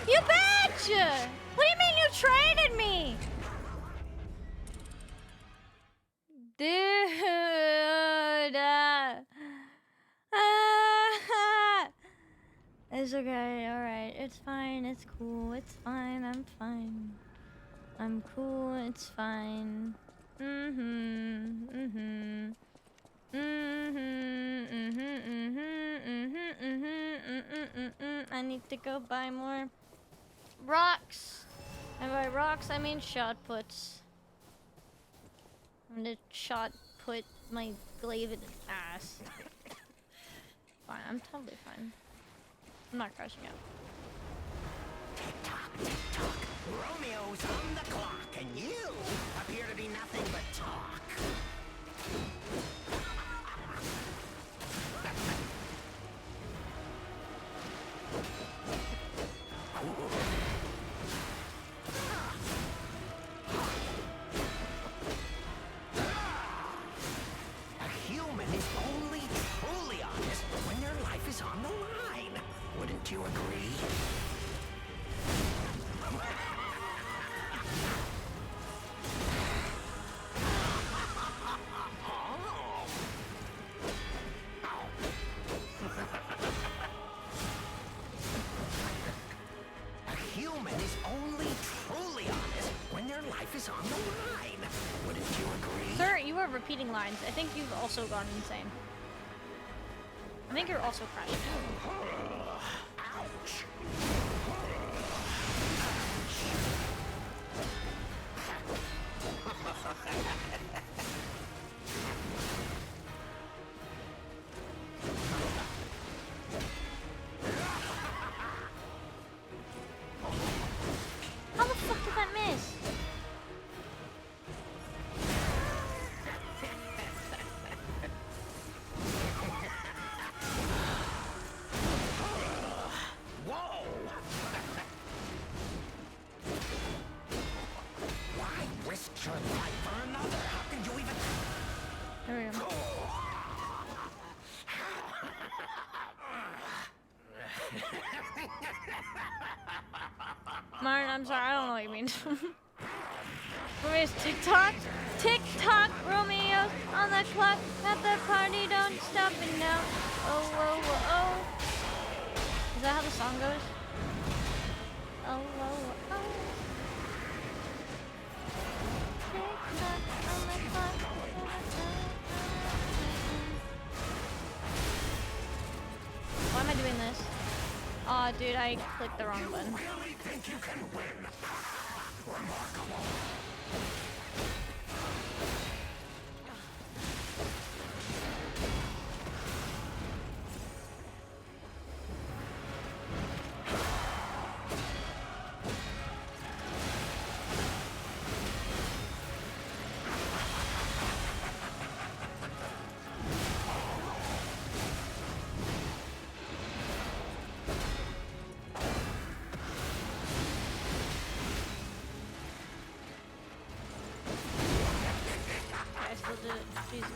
You bitch! What do you mean you traded me? Dude. It's okay, alright. It's fine, it's cool, it's fine, I'm fine. I'm cool, it's fine. I need to go buy more rocks. And by rocks, I mean shot puts. I'm gonna shot put my glaive ass. Fine, I'm totally fine. I'm not crashing out. Tick-tock, tick-tock. Romeo's on the clock, and you appear to be nothing but talk. A human is only truly honest when their life is on the line. Wouldn't you agree? A human is only truly honest when their life is on the line. Wouldn't you agree? Sir, you are repeating lines. I think you've also gone insane. I think you're also crashing out. Ouch. How the fuck did that miss? Whoa! Why risk your life for another? How can you even... There we go. Martin, I'm sorry, I don't know what you mean. Romeo's TikTok? TikTok, Romeo's on the clock. At the party, don't stop it now. Oh, whoa, whoa, oh. Is that how the song goes? Oh, whoa, whoa, oh. TikTok on the clock. Why am I doing this? Aw, dude, I clicked the wrong button. Really think you can win? Remarkable. I still did it. Jesus.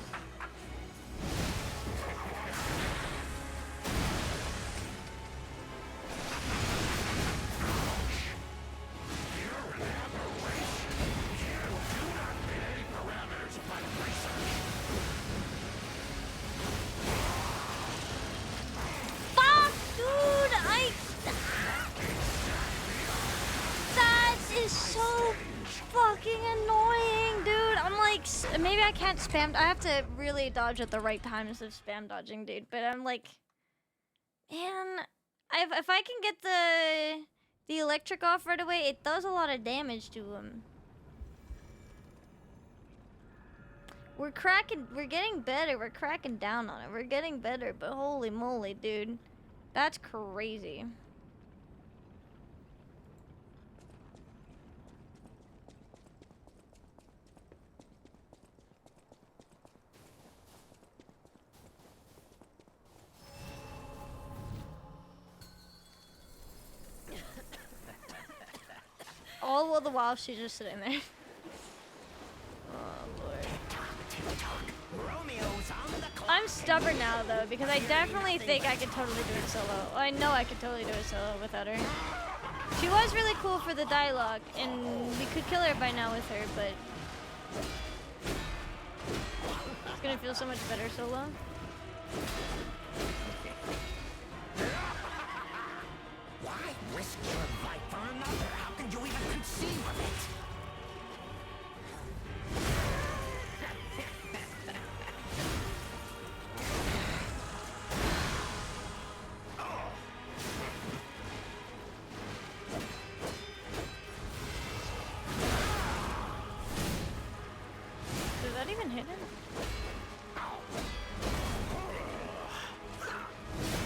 Fuck, dude! That is so fucking annoying, dude. I'm like, maybe I can't spam. I have to really dodge at the right time instead of spam dodging, dude. But I'm like, man, if I can get the electric off right away, it does a lot of damage to him. We're getting better. We're cracking down on it. We're getting better, but holy moly, dude. That's crazy. All the while she's just sitting there. Oh lord. Romeo's on the clock. I'm stubborn now though, because I definitely think I could totally do it solo. I know I could totally do it solo without her. She was really cool for the dialogue, and we could kill her by now with her, but it's gonna feel so much better solo. risk your life for another? How could you even conceive of it? Did that even hit him?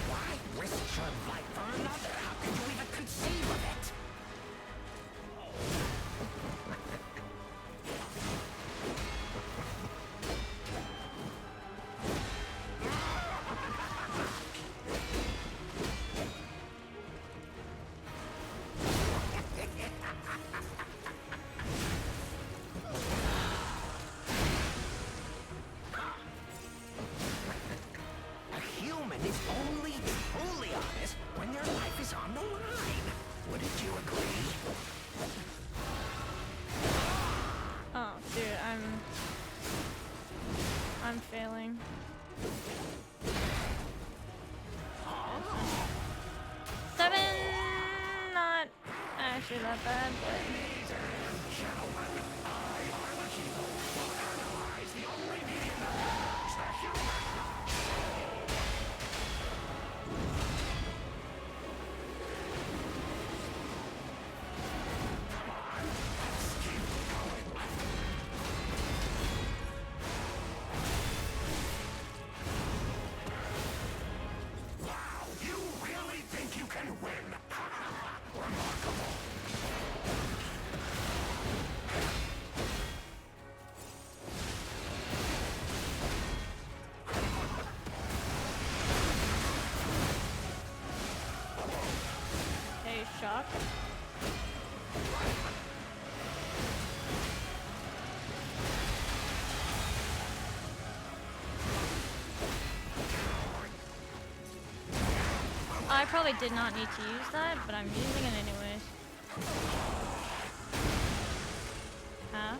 Why risk your life for another? How could you even conceive of it? A human is only truly honest when their life is on the line. Wouldn't you agree? Oh, dude, I'm failing. Seven, not actually that bad, but. You really think you can win? Okay, shock. I probably did not need to use that, but I'm using it anyways. Huh?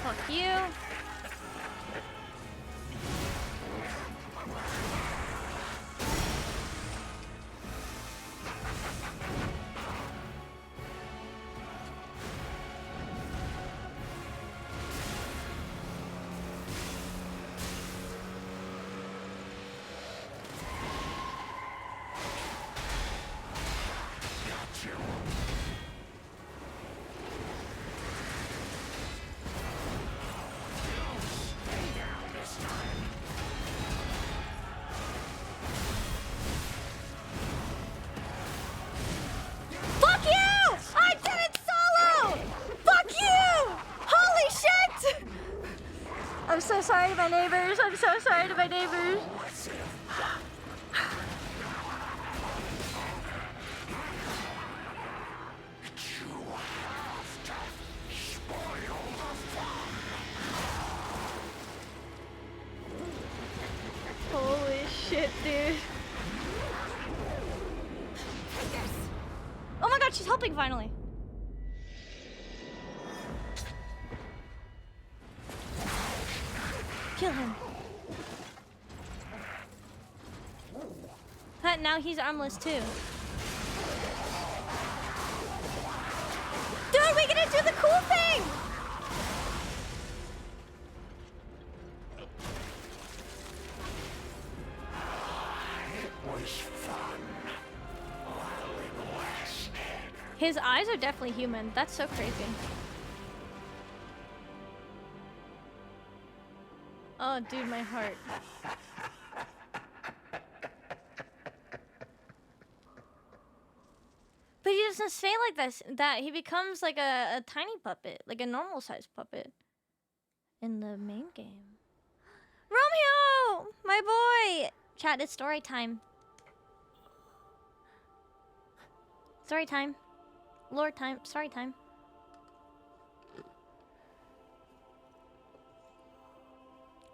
Fuck you. Fuck you! I did it solo! Fuck you! Holy shit! I'm so sorry to my neighbors. I'm so sorry to my neighbors. Holy shit, dude. Oh my god, she's helping finally. Kill him. Now he's armless too. Dude, we get to do the cool thing! It was fun while it lasted. His eyes are definitely human. That's so crazy. Oh, dude, my heart. But he doesn't stay like this. That he becomes like a tiny puppet, like a normal sized puppet in the main game. Romeo, my boy. Chat, it's story time. Story time. Lord time. Story time.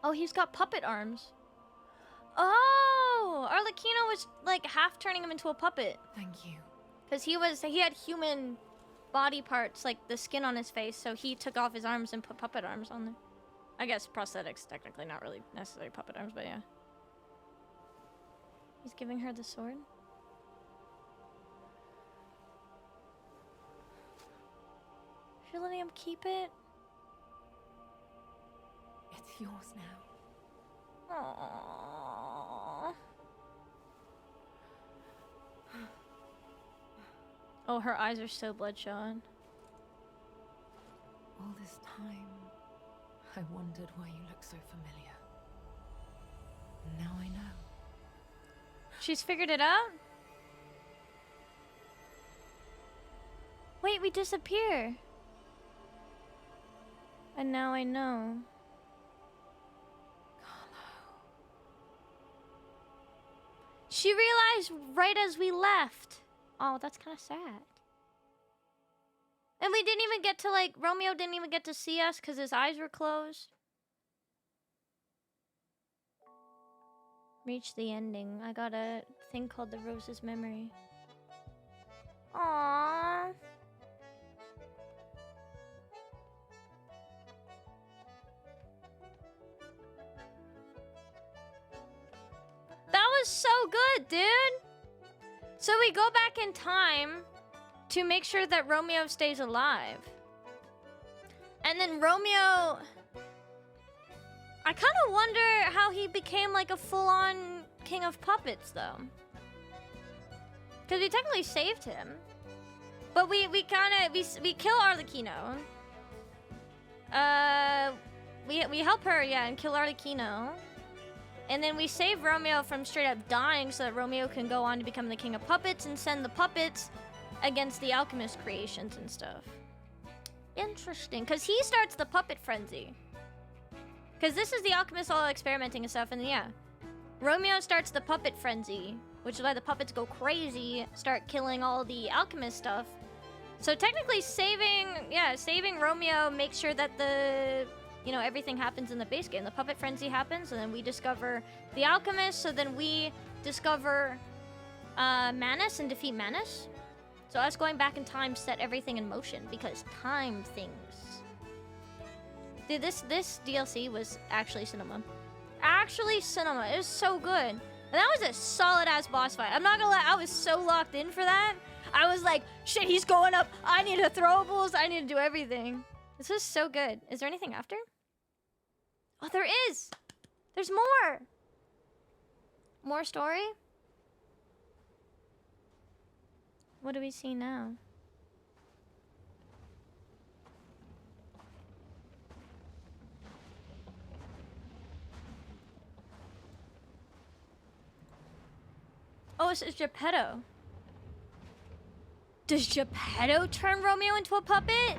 Oh, he's got puppet arms. Oh, Arlecchino was like half turning him into a puppet. Thank you. Because he had human body parts, like the skin on his face, so he took off his arms and put puppet arms on there. I guess prosthetics, technically, not really necessarily puppet arms, but yeah. He's giving her the sword. You're letting him keep it? It's yours now. Aww. Oh, her eyes are so bloodshot. All this time, I wondered why you look so familiar. Now I know. She's figured it out? Wait, we disappear. And now I know. She realized right as we left. Oh, that's kind of sad. And we didn't even get to, like, Romeo didn't even get to see us because his eyes were closed. Reach the ending. I got a thing called the Rose's Memory. Aww. That was so good, dude. So we go back in time to make sure that Romeo stays alive. And then Romeo... I kind of wonder how he became like a full-on king of puppets, though. Because we technically saved him. But we kill Arlecchino. We help her, yeah, and kill Arlecchino. And then we save Romeo from straight up dying so that Romeo can go on to become the king of puppets and send the puppets against the alchemist creations and stuff. Interesting, because he starts the puppet frenzy. Because this is the alchemist all experimenting and stuff, and yeah. Romeo starts the puppet frenzy, which is why the puppets go crazy, start killing all the alchemist stuff. So technically saving Romeo makes sure that everything happens in the base game. The puppet frenzy happens, and then we discover the alchemist, so then we discover Manus and defeat Manus. So us going back in time set everything in motion, because time things. Dude, this DLC was actually cinema. Actually cinema. It was so good. And that was a solid-ass boss fight. I'm not gonna lie, I was so locked in for that. I was like, shit, he's going up. I need to throwables. I need to do everything. This was so good. Is there anything after? Oh, there is. There's more. More story? What do we see now? Oh, it's Geppetto. Does Geppetto turn Romeo into a puppet?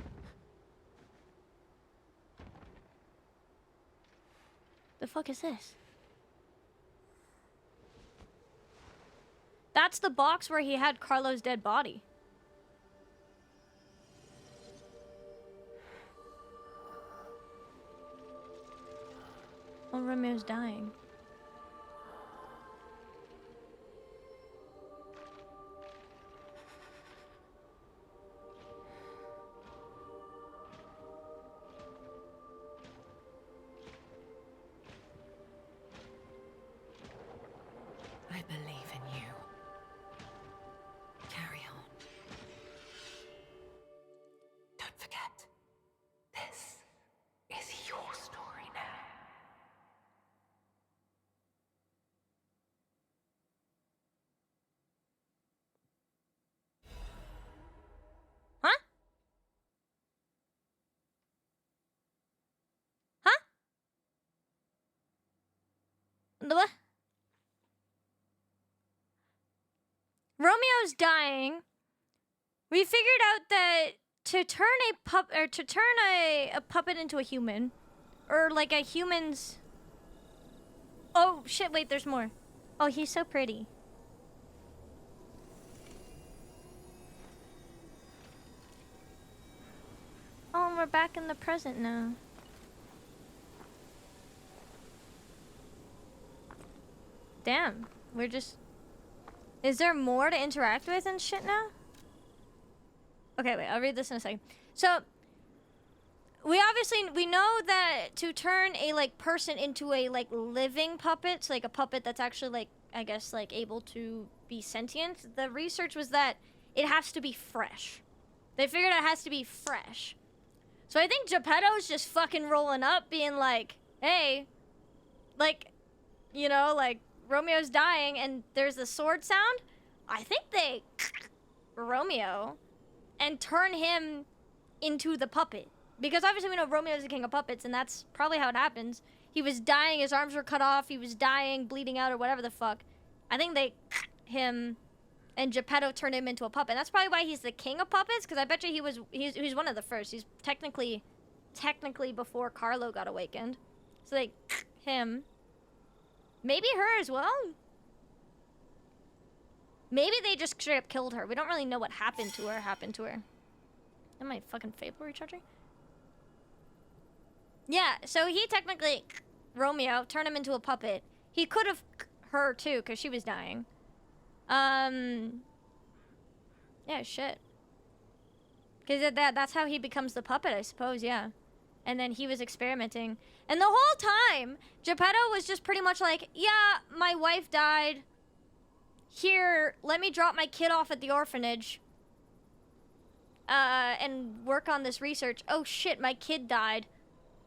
The fuck is this? That's the box where he had Carlo's dead body. Oh, Romeo's dying. I believe in you. Carry on. Don't forget, this is your story now. Romeo's dying. We figured out that to turn a puppet into a human, or like a human's. Oh shit! Wait, there's more. Oh, he's so pretty. Oh, and we're back in the present now. Damn, we're just... Is there more to interact with and shit now? Okay, wait, I'll read this in a second. So, we know that to turn a, like, person into a, like, living puppet, so, like, a puppet that's actually, like, I guess, like, able to be sentient, the research was that it has to be fresh. They figured it has to be fresh. So I think Geppetto's just fucking rolling up, being like, hey, like, you know, like, Romeo's dying and there's the sword sound. I think they Romeo and turn him into the puppet. Because obviously we know Romeo's the king of puppets, and that's probably how it happens. He was dying, his arms were cut off, he was dying, bleeding out, or whatever the fuck. I think they him, and Geppetto turned him into a puppet. That's probably why he's the king of puppets, because I bet you he's one of the first. He's technically before Carlo got awakened. So they him. Maybe her as well? Maybe they just straight up killed her. We don't really know what happened to her. Am I fucking Fable recharging? Yeah, so he technically, Romeo, turned him into a puppet. He could have her too, because she was dying. Yeah, shit. Because that's how he becomes the puppet, I suppose, yeah. And then he was experimenting. And the whole time, Geppetto was just pretty much like, yeah, my wife died. Here, let me drop my kid off at the orphanage. And work on this research. Oh shit, my kid died.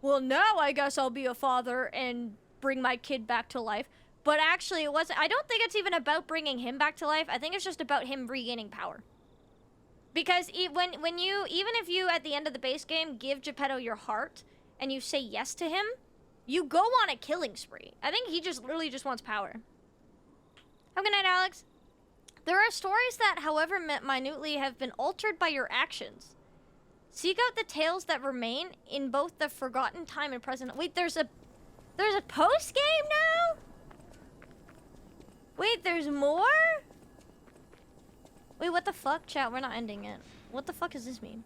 Well, now I guess I'll be a father and bring my kid back to life. But actually, it wasn't. I don't think it's even about bringing him back to life. I think it's just about him regaining power. Because even if you, at the end of the base game, give Geppetto your heart and you say yes to him, you go on a killing spree. I think he just literally just wants power. Have a good night, Alex. There are stories that, however minutely, have been altered by your actions. Seek out the tales that remain in both the forgotten time and present. Wait, there's a post-game now? Wait, there's more? Wait, what the fuck? Chat, we're not ending it. What the fuck does this mean?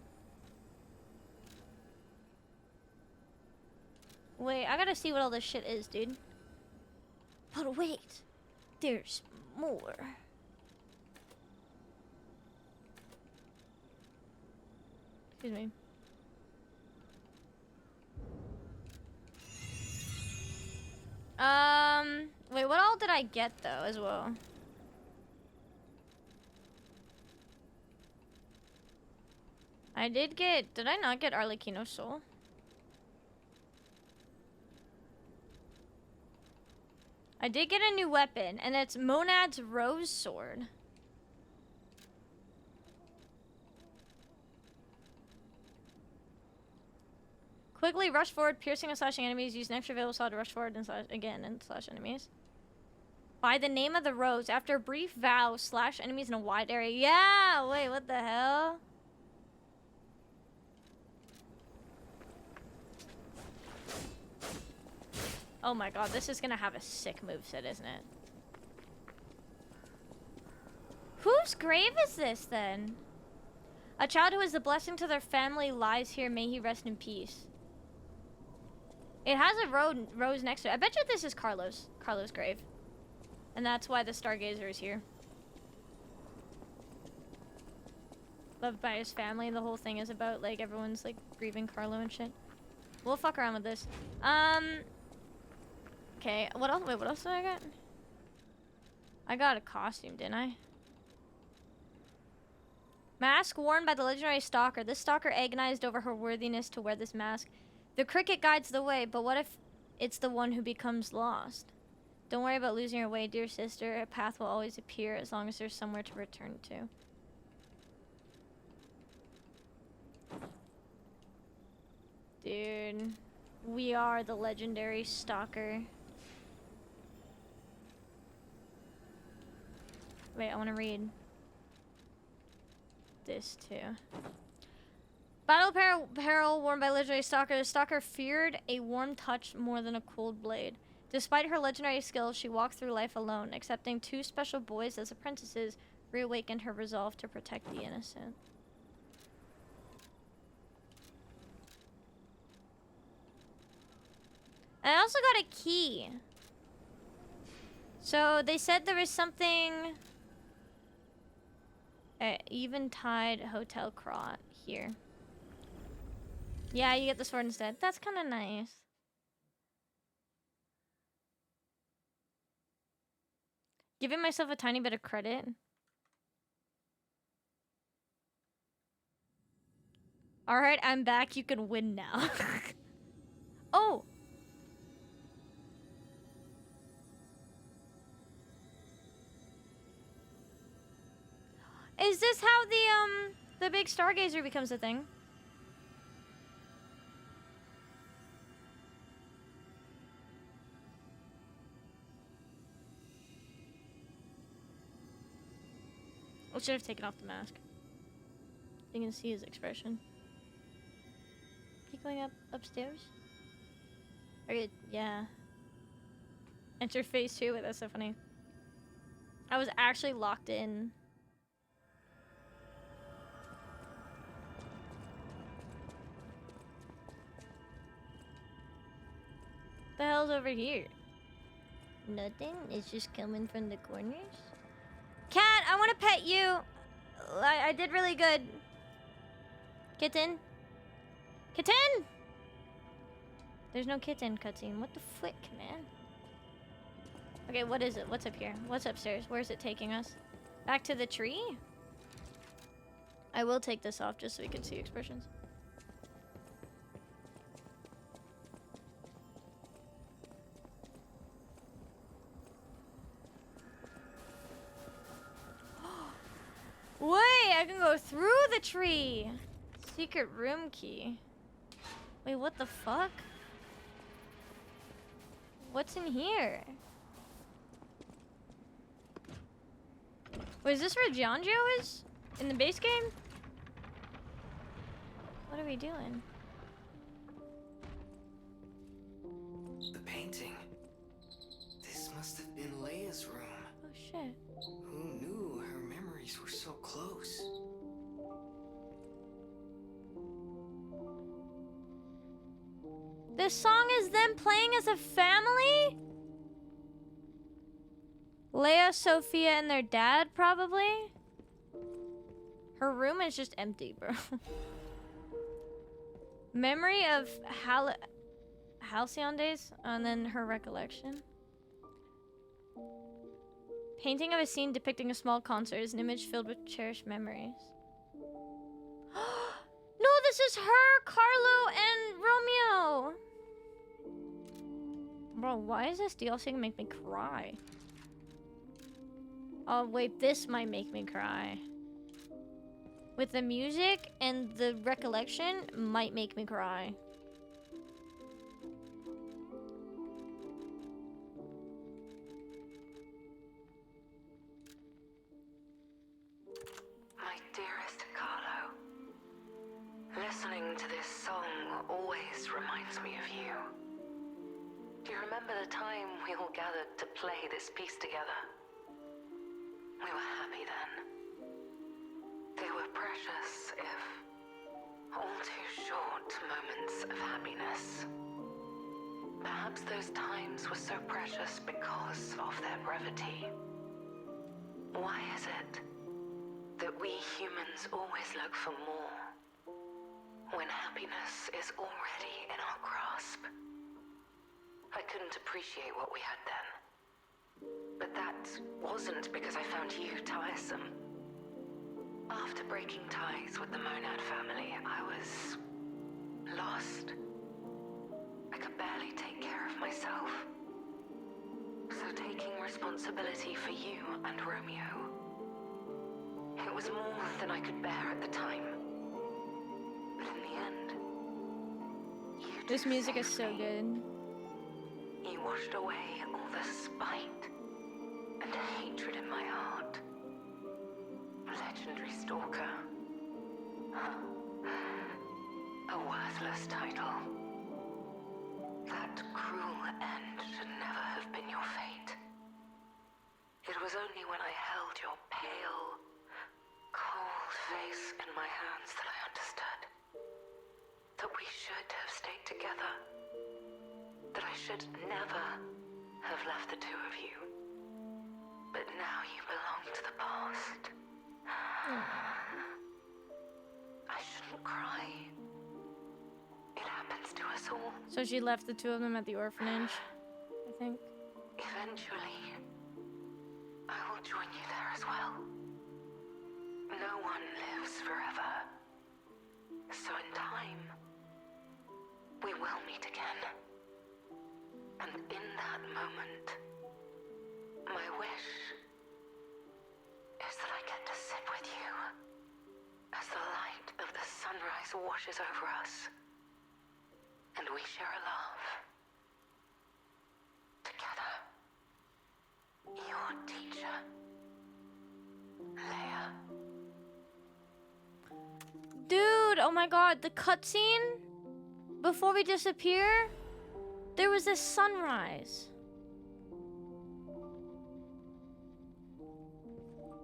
Wait, I gotta see what all this shit is, dude. But wait, there's more. Excuse me. Wait, what all did I get though as well? I did I not get Arlecchino's soul? I did get a new weapon, and it's Monad's Rose Sword. Quickly rush forward, piercing and slashing enemies. Use an extra available slot to rush forward and slash again and slash enemies. By the name of the rose, after a brief vow, slash enemies in a wide area. Yeah, wait, what the hell? Oh my god, this is gonna have a sick moveset, isn't it? Whose grave is this, then? A child who is a blessing to their family lies here. May he rest in peace. It has a rose next to it. I bet you this is Carlo's grave. And that's why the Stargazer is here. Loved by his family. The whole thing is about, like, everyone's, like, grieving Carlo and shit. We'll fuck around with this. Okay, what else? Wait, what else did I get? I got a costume, didn't I? Mask worn by the legendary stalker. This stalker agonized over her worthiness to wear this mask. The cricket guides the way, but what if it's the one who becomes lost? Don't worry about losing your way, dear sister. A path will always appear as long as there's somewhere to return to. Dude, we are the legendary stalker. Wait, I want to read this too. Battle peril worn by legendary stalker. The stalker feared a warm touch more than a cold blade. Despite her legendary skills, she walked through life alone. Accepting 2 special boys as apprentices reawakened her resolve to protect the innocent. I also got a key. So they said there was something... Eventide Hotel Craw here. Yeah, you get the sword instead. That's kind of nice. Giving myself a tiny bit of credit. Alright, I'm back. You can win now. Oh! Is this how the big stargazer becomes a thing? I should have taken off the mask. You can see his expression. Keep going upstairs? Are you, yeah. Enter phase 2, but that's so funny. I was actually locked in. The hell's over here? Nothing. It's just coming from the corners. Cat, I want to pet you. I did really good. Kitten? Kitten! There's no kitten cutscene. What the frick, man? Okay, what is it? What's up here? What's upstairs? Where's it taking us? Back to the tree? I will take this off just so we can see expressions. Wait, I can go through the tree. Secret room key. Wait, what the fuck? What's in here? Wait, is this where Giangio is? In the base game? What are we doing? The painting. This must have been Leia's room. Oh shit. Who knew her memories were so close? This song is them playing as a family? Leia, Sophia, and their dad, probably? Her room is just empty, bro. Memory of Halcyon days, and then her recollection. Painting of a scene depicting a small concert is an image filled with cherished memories. No, this is her, Carlo, and Romeo. Bro, why is this DLC gonna make me cry? Oh, wait, this might make me cry. With the music and the recollection, might make me cry. My dearest Carlo, listening to this song always reminds me of you. Do you remember the time we all gathered to play this piece together? We were happy then. They were precious, if all too short moments of happiness. Perhaps those times were so precious because of their brevity. Why is it that we humans always look for more when happiness is already in our grasp? I couldn't appreciate what we had then. But that wasn't because I found you tiresome. After breaking ties with the Monad family, I was lost. I could barely take care of myself. So taking responsibility for you and Romeo, it was more than I could bear at the time. But in the end, you This two music is so saved me. good. You washed away all the spite and hatred in my heart. legendary stalker. A worthless title. That cruel end should never have been your fate. It was only when I held your pale, cold face in my hands that I understood that we should have stayed together. That I should never have left the two of you. But now you belong to the past. I shouldn't cry. It happens to us all. So she left the two of them at the orphanage, I think. Eventually, I will join you there as well. No one lives forever. So in time, we will meet again. And in that moment, my wish is that I get to sit with you as the light of the sunrise washes over us. And we share a love. Together. Your teacher, Leia. Dude, oh my god, the cutscene before we disappear, there was this sunrise.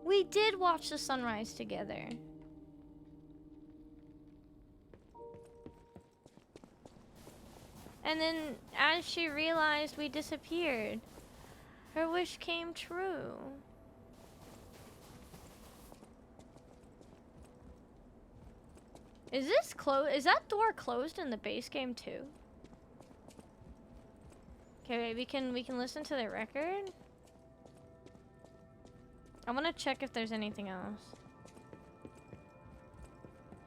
We did watch the sunrise together. And then as she realized we disappeared, her wish came true. Is this closed? Is that door closed in the base game too? Okay, we can listen to the record. I want to check if there's anything else.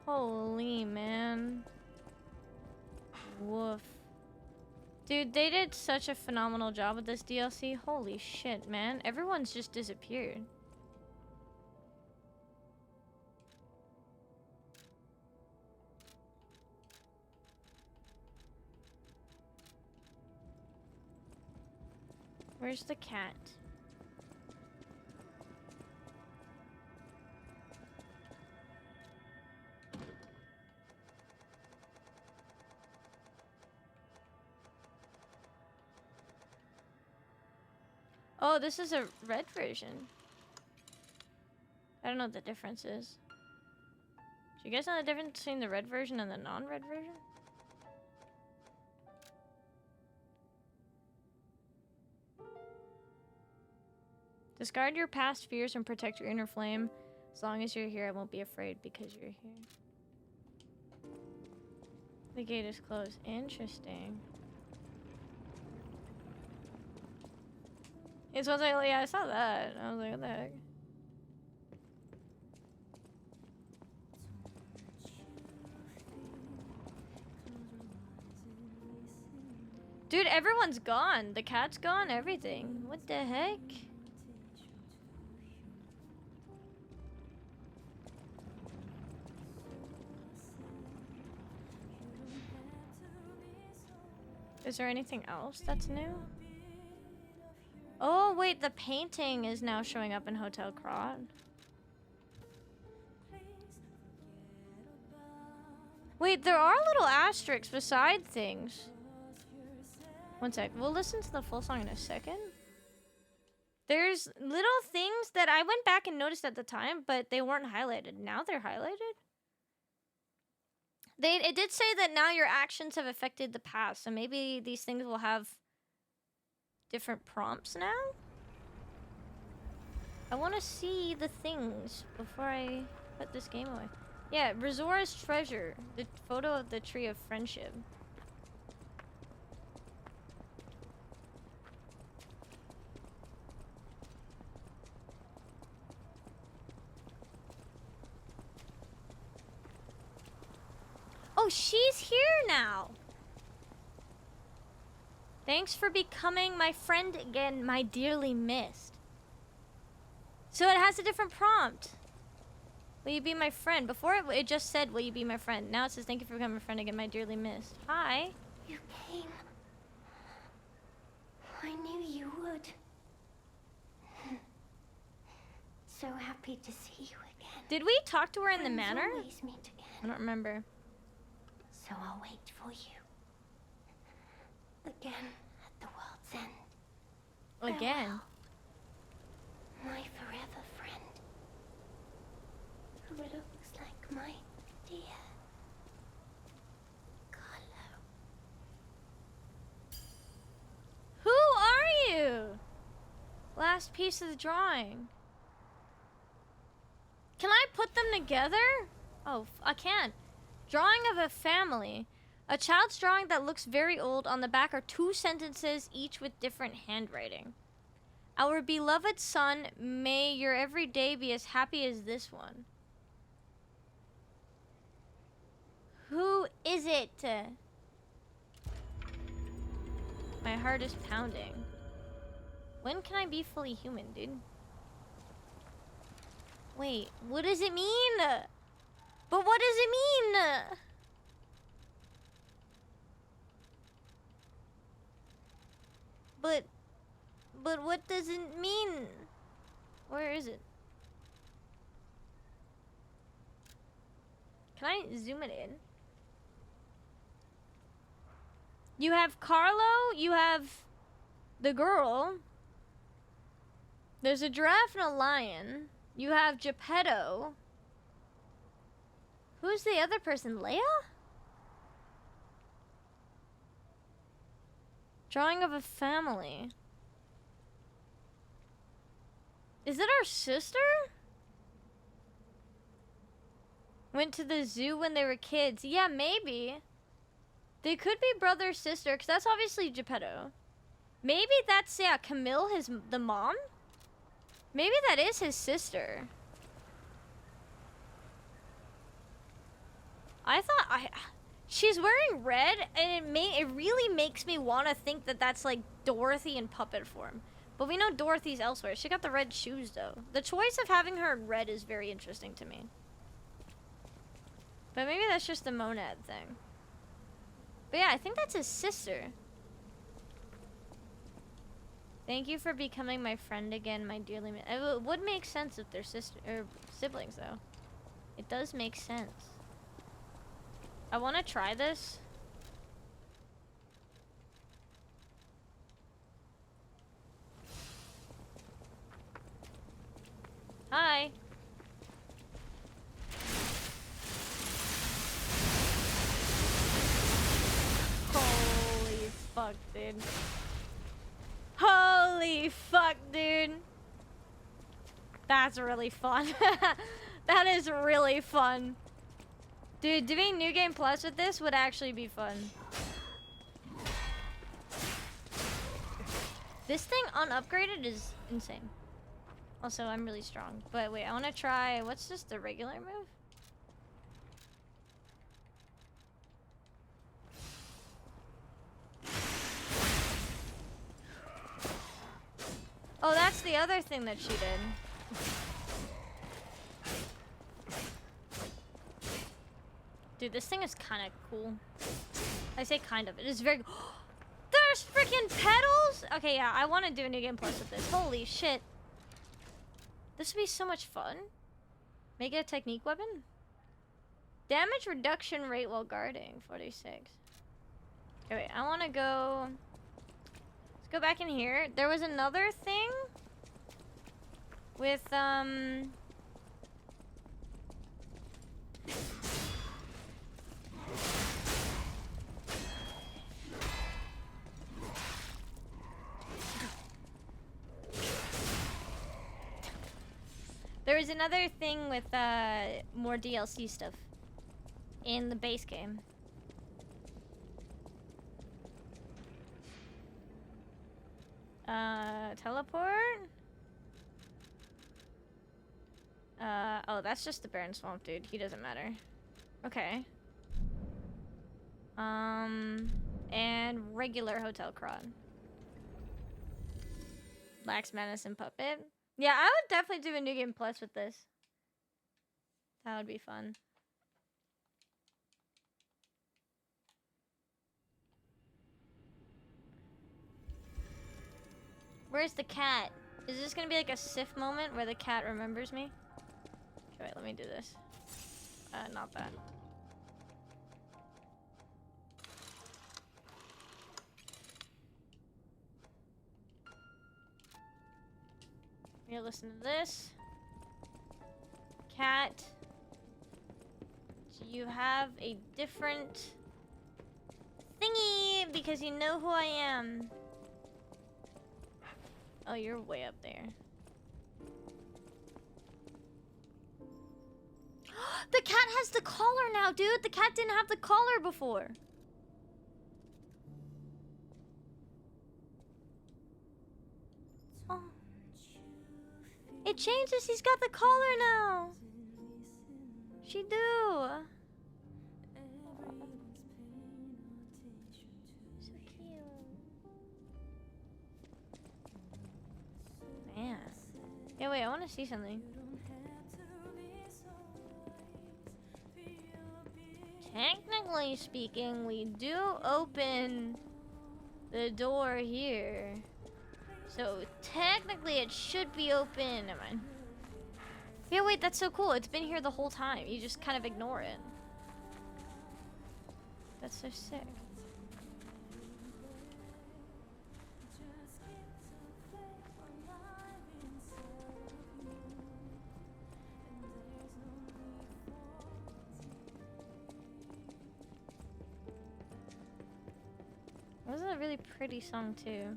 Holy man. Woof. Dude, they did such a phenomenal job with this DLC. Holy shit, man. Everyone's just disappeared. Where's the cat? Oh, this is a red version. I don't know what the difference is. Do you guys know the difference between the red version and the non-red version? Discard your past fears and protect your inner flame. As long as you're here, I won't be afraid because you're here. The gate is closed. Interesting. It's what I, yeah, I saw that. I was like, what the heck? Dude, everyone's gone. The cat's gone, everything. What the heck? Is there anything else that's new? Oh, wait, the painting is now showing up in Hotel Krat. Wait, there are little asterisks beside things. One sec. We'll listen to the full song in a second. There's little things that I went back and noticed at the time, but they weren't highlighted. Now they're highlighted. It did say that now your actions have affected the past, so maybe these things will have different prompts now? I want to see the things before I put this game away. Yeah, Rezora's treasure. The photo of the tree of friendship. Oh, she's here now. Thanks for becoming my friend again, my dearly missed. So it has a different prompt. Will you be my friend? Before it just said, will you be my friend? Now it says, thank you for becoming my friend again, my dearly missed. Hi. You came. I knew you would. So happy happy to see you again. Did we talk to her in the Friends manor? always meet again. I don't remember. So I'll wait for you. Again at the world's end. Again? My forever friend. Who looks like my dear Carlo. Who are you? Last piece of the drawing. Can I put them together? Oh, I can't. Drawing of a family. A child's drawing that looks very old. On the back are 2 sentences, each with different handwriting. Our beloved son, may your every day be as happy as this one. Who is it? My heart is pounding. When can I be fully human, dude? Wait, what does it mean? But what does it mean? But what does it mean? Where is it? Can I zoom it in? You have Carlo, you have the girl. There's a giraffe and a lion. You have Geppetto. Who's the other person? Leia? Drawing of a family. Is it our sister? Went to the zoo when they were kids. Yeah, maybe. They could be brother sister, because that's obviously Geppetto. Maybe that's, yeah, Camille, the mom? Maybe that is his sister. She's wearing red, and it really makes me want to think that that's like Dorothy in puppet form. But we know Dorothy's elsewhere. She got the red shoes though. The choice of having her in red is very interesting to me. But maybe that's just a monad thing. But yeah, I think that's his sister. Thank you for becoming my friend again, my dearly. It would make sense if they're siblings though. It does make sense. I want to try this. Hi. Holy fuck, dude. Holy fuck, dude. That's really fun. That is really fun. Dude, doing New Game Plus with this would actually be fun. This thing unupgraded is insane. Also, I'm really strong. But wait, I want to try... What's just the regular move? Oh, that's the other thing that she did. Dude, this thing is kind of cool. I say kind of. It is very... There's freaking pedals? Okay, yeah, I want to do a New Game Plus with this. Holy shit. This would be so much fun. Make it a technique weapon? Damage reduction rate while guarding. 46. Okay, wait, I want to go... Let's go back in here. There was another thing with, there was another thing with, more DLC stuff in the base game. Teleport? Oh, that's just the Baron Swamp dude. He doesn't matter. Okay. And regular Hotel Cron. Lax Menace and Puppet. Yeah, I would definitely do a New Game Plus with this. That would be fun. Where's the cat? Is this gonna be like a Sif moment where the cat remembers me? Okay, wait, let me do this. Not that. Here, listen to this. Cat, do you have a different thingy because you know who I am? Oh, you're way up there. The cat has the collar now, dude. The cat didn't have the collar before. Oh. It changes. He's got the collar now. She do. So cute. Man. Yeah, wait, I want to see something. Technically speaking, we do open the door here. So technically it should be open. Never mind. Yeah, wait, that's so cool. It's been here the whole time. You just kind of ignore it. That's so sick. This is a really pretty song too.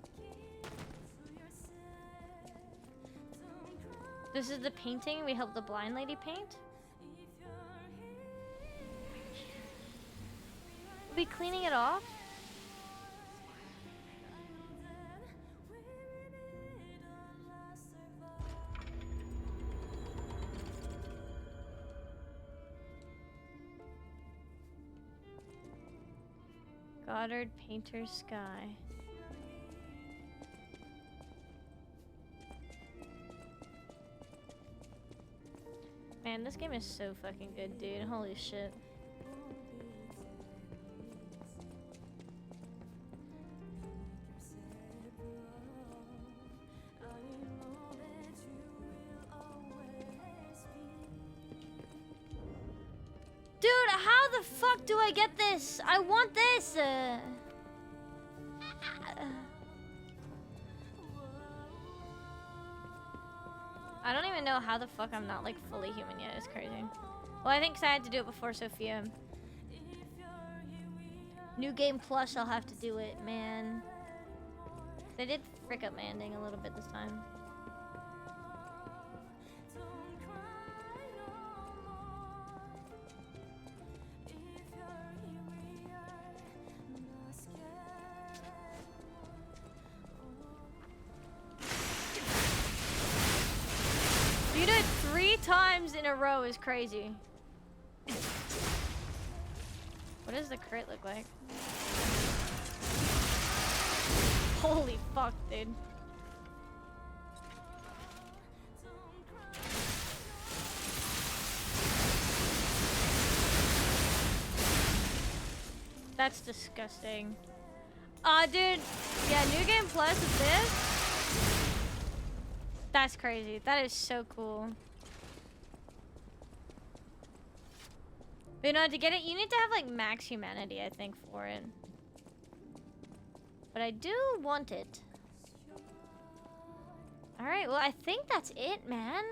This is the painting we helped the blind lady paint. We'll be cleaning it off. Goddard Painter Sky. Man, this game is so fucking good, dude. Holy shit. Dude, how the fuck do I get this? I want this! I don't even know how the fuck I'm not like fully human yet. It's crazy. Well, I think 'cause I had to do it before Sophia. New game plus, I'll have to do it, man. They did frick up my ending a little bit this time. You do it 3 times in a row is crazy. What does the crit look like? Holy fuck, dude. That's disgusting. Dude, yeah, New Game Plus with this? That's crazy. That is so cool. But you know, to get it, you need to have like max humanity, I think, for it. But I do want it. Alright, well, I think that's it, man.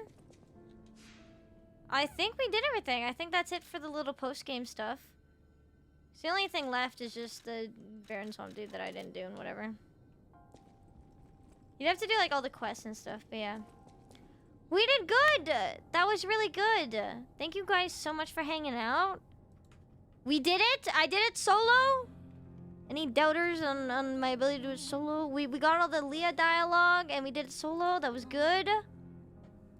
I think we did everything. I think that's it for the little post-game stuff. So the only thing left is just the Baron Swamp dude that I didn't do and whatever. You'd have to do like all the quests and stuff, but yeah. We did good! That was really good. Thank you guys so much for hanging out. We did it! I did it solo! Any doubters on my ability to do it solo? We got all the Leah dialogue and we did it solo. That was good.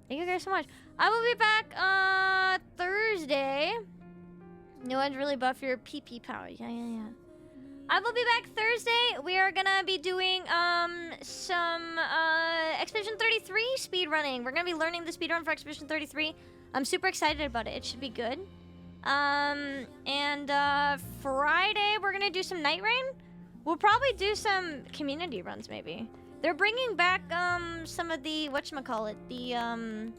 Thank you guys so much. I will be back Thursday. No one's really buff your PP power. Yeah. I will be back Thursday. We are gonna be doing some Expedition 33 speedrunning. We're gonna be learning the speedrun for Expedition 33. I'm super excited about it. It should be good. And Friday we're gonna do some Night Rain. We'll probably do some community runs maybe. They're bringing back some of the whatchamacallit, the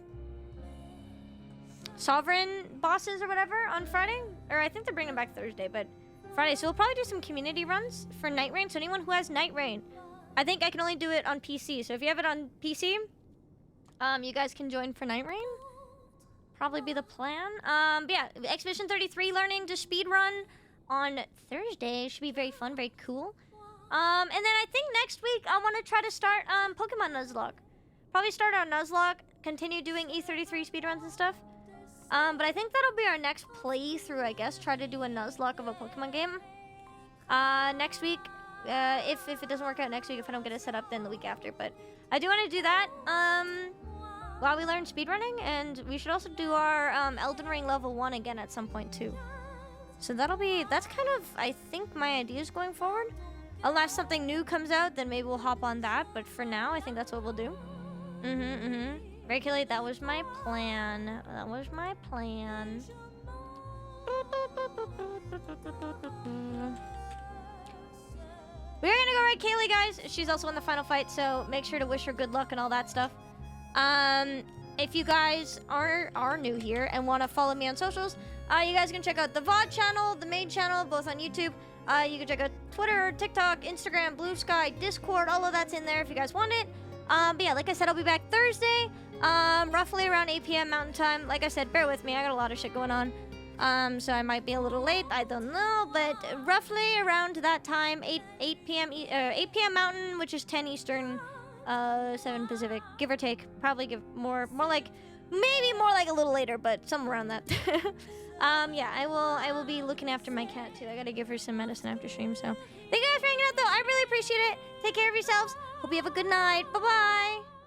Sovereign bosses or whatever on Friday. Or I think they're bringing back Thursday, but Friday. So we'll probably do some community runs for Night Rain. So anyone who has Night Rain, I think I can only do it on PC. So if you have it on PC, you guys can join for Night Rain. Probably be the plan. But yeah, Expedition 33 learning to speedrun on Thursday. Should be very fun, very cool. And then I think next week I want to try to start Pokemon Nuzlocke. Probably start on Nuzlocke, continue doing E33 speedruns and stuff. But I think that'll be our next playthrough, I guess. Try to do a Nuzlocke of a Pokemon game. Next week, if it doesn't work out next week, if I don't get it set up, then the week after. But I do want to do that while we learn speedrunning. And we should also do our Elden Ring level 1 again at some point, too. So that's kind of, I think, my ideas going forward. Unless something new comes out, then maybe we'll hop on that. But for now, I think that's what we'll do. Regulate, that was my plan. That was my plan. We're gonna go right Kaylee, guys. She's also in the final fight, so make sure to wish her good luck and all that stuff. If you guys are new here and want to follow me on socials, you guys can check out the VOD channel, the main channel, both on YouTube. You can check out Twitter, TikTok, Instagram, Blue Sky, Discord, all of that's in there if you guys want it. But yeah, like I said, I'll be back Thursday, roughly around 8 p.m. Mountain Time. Like I said, bear with me, I got a lot of shit going on. So I might be a little late, I don't know, but roughly around that time, 8 p.m. Mountain, which is 10 Eastern, 7 Pacific, give or take. Probably give more like, maybe more like a little later, but somewhere around that. Yeah, I will be looking after my cat too. I gotta give her some medicine after stream, so. Thank you guys for hanging out though, I really appreciate it. Take care of yourselves. Hope you have a good night. Bye-bye.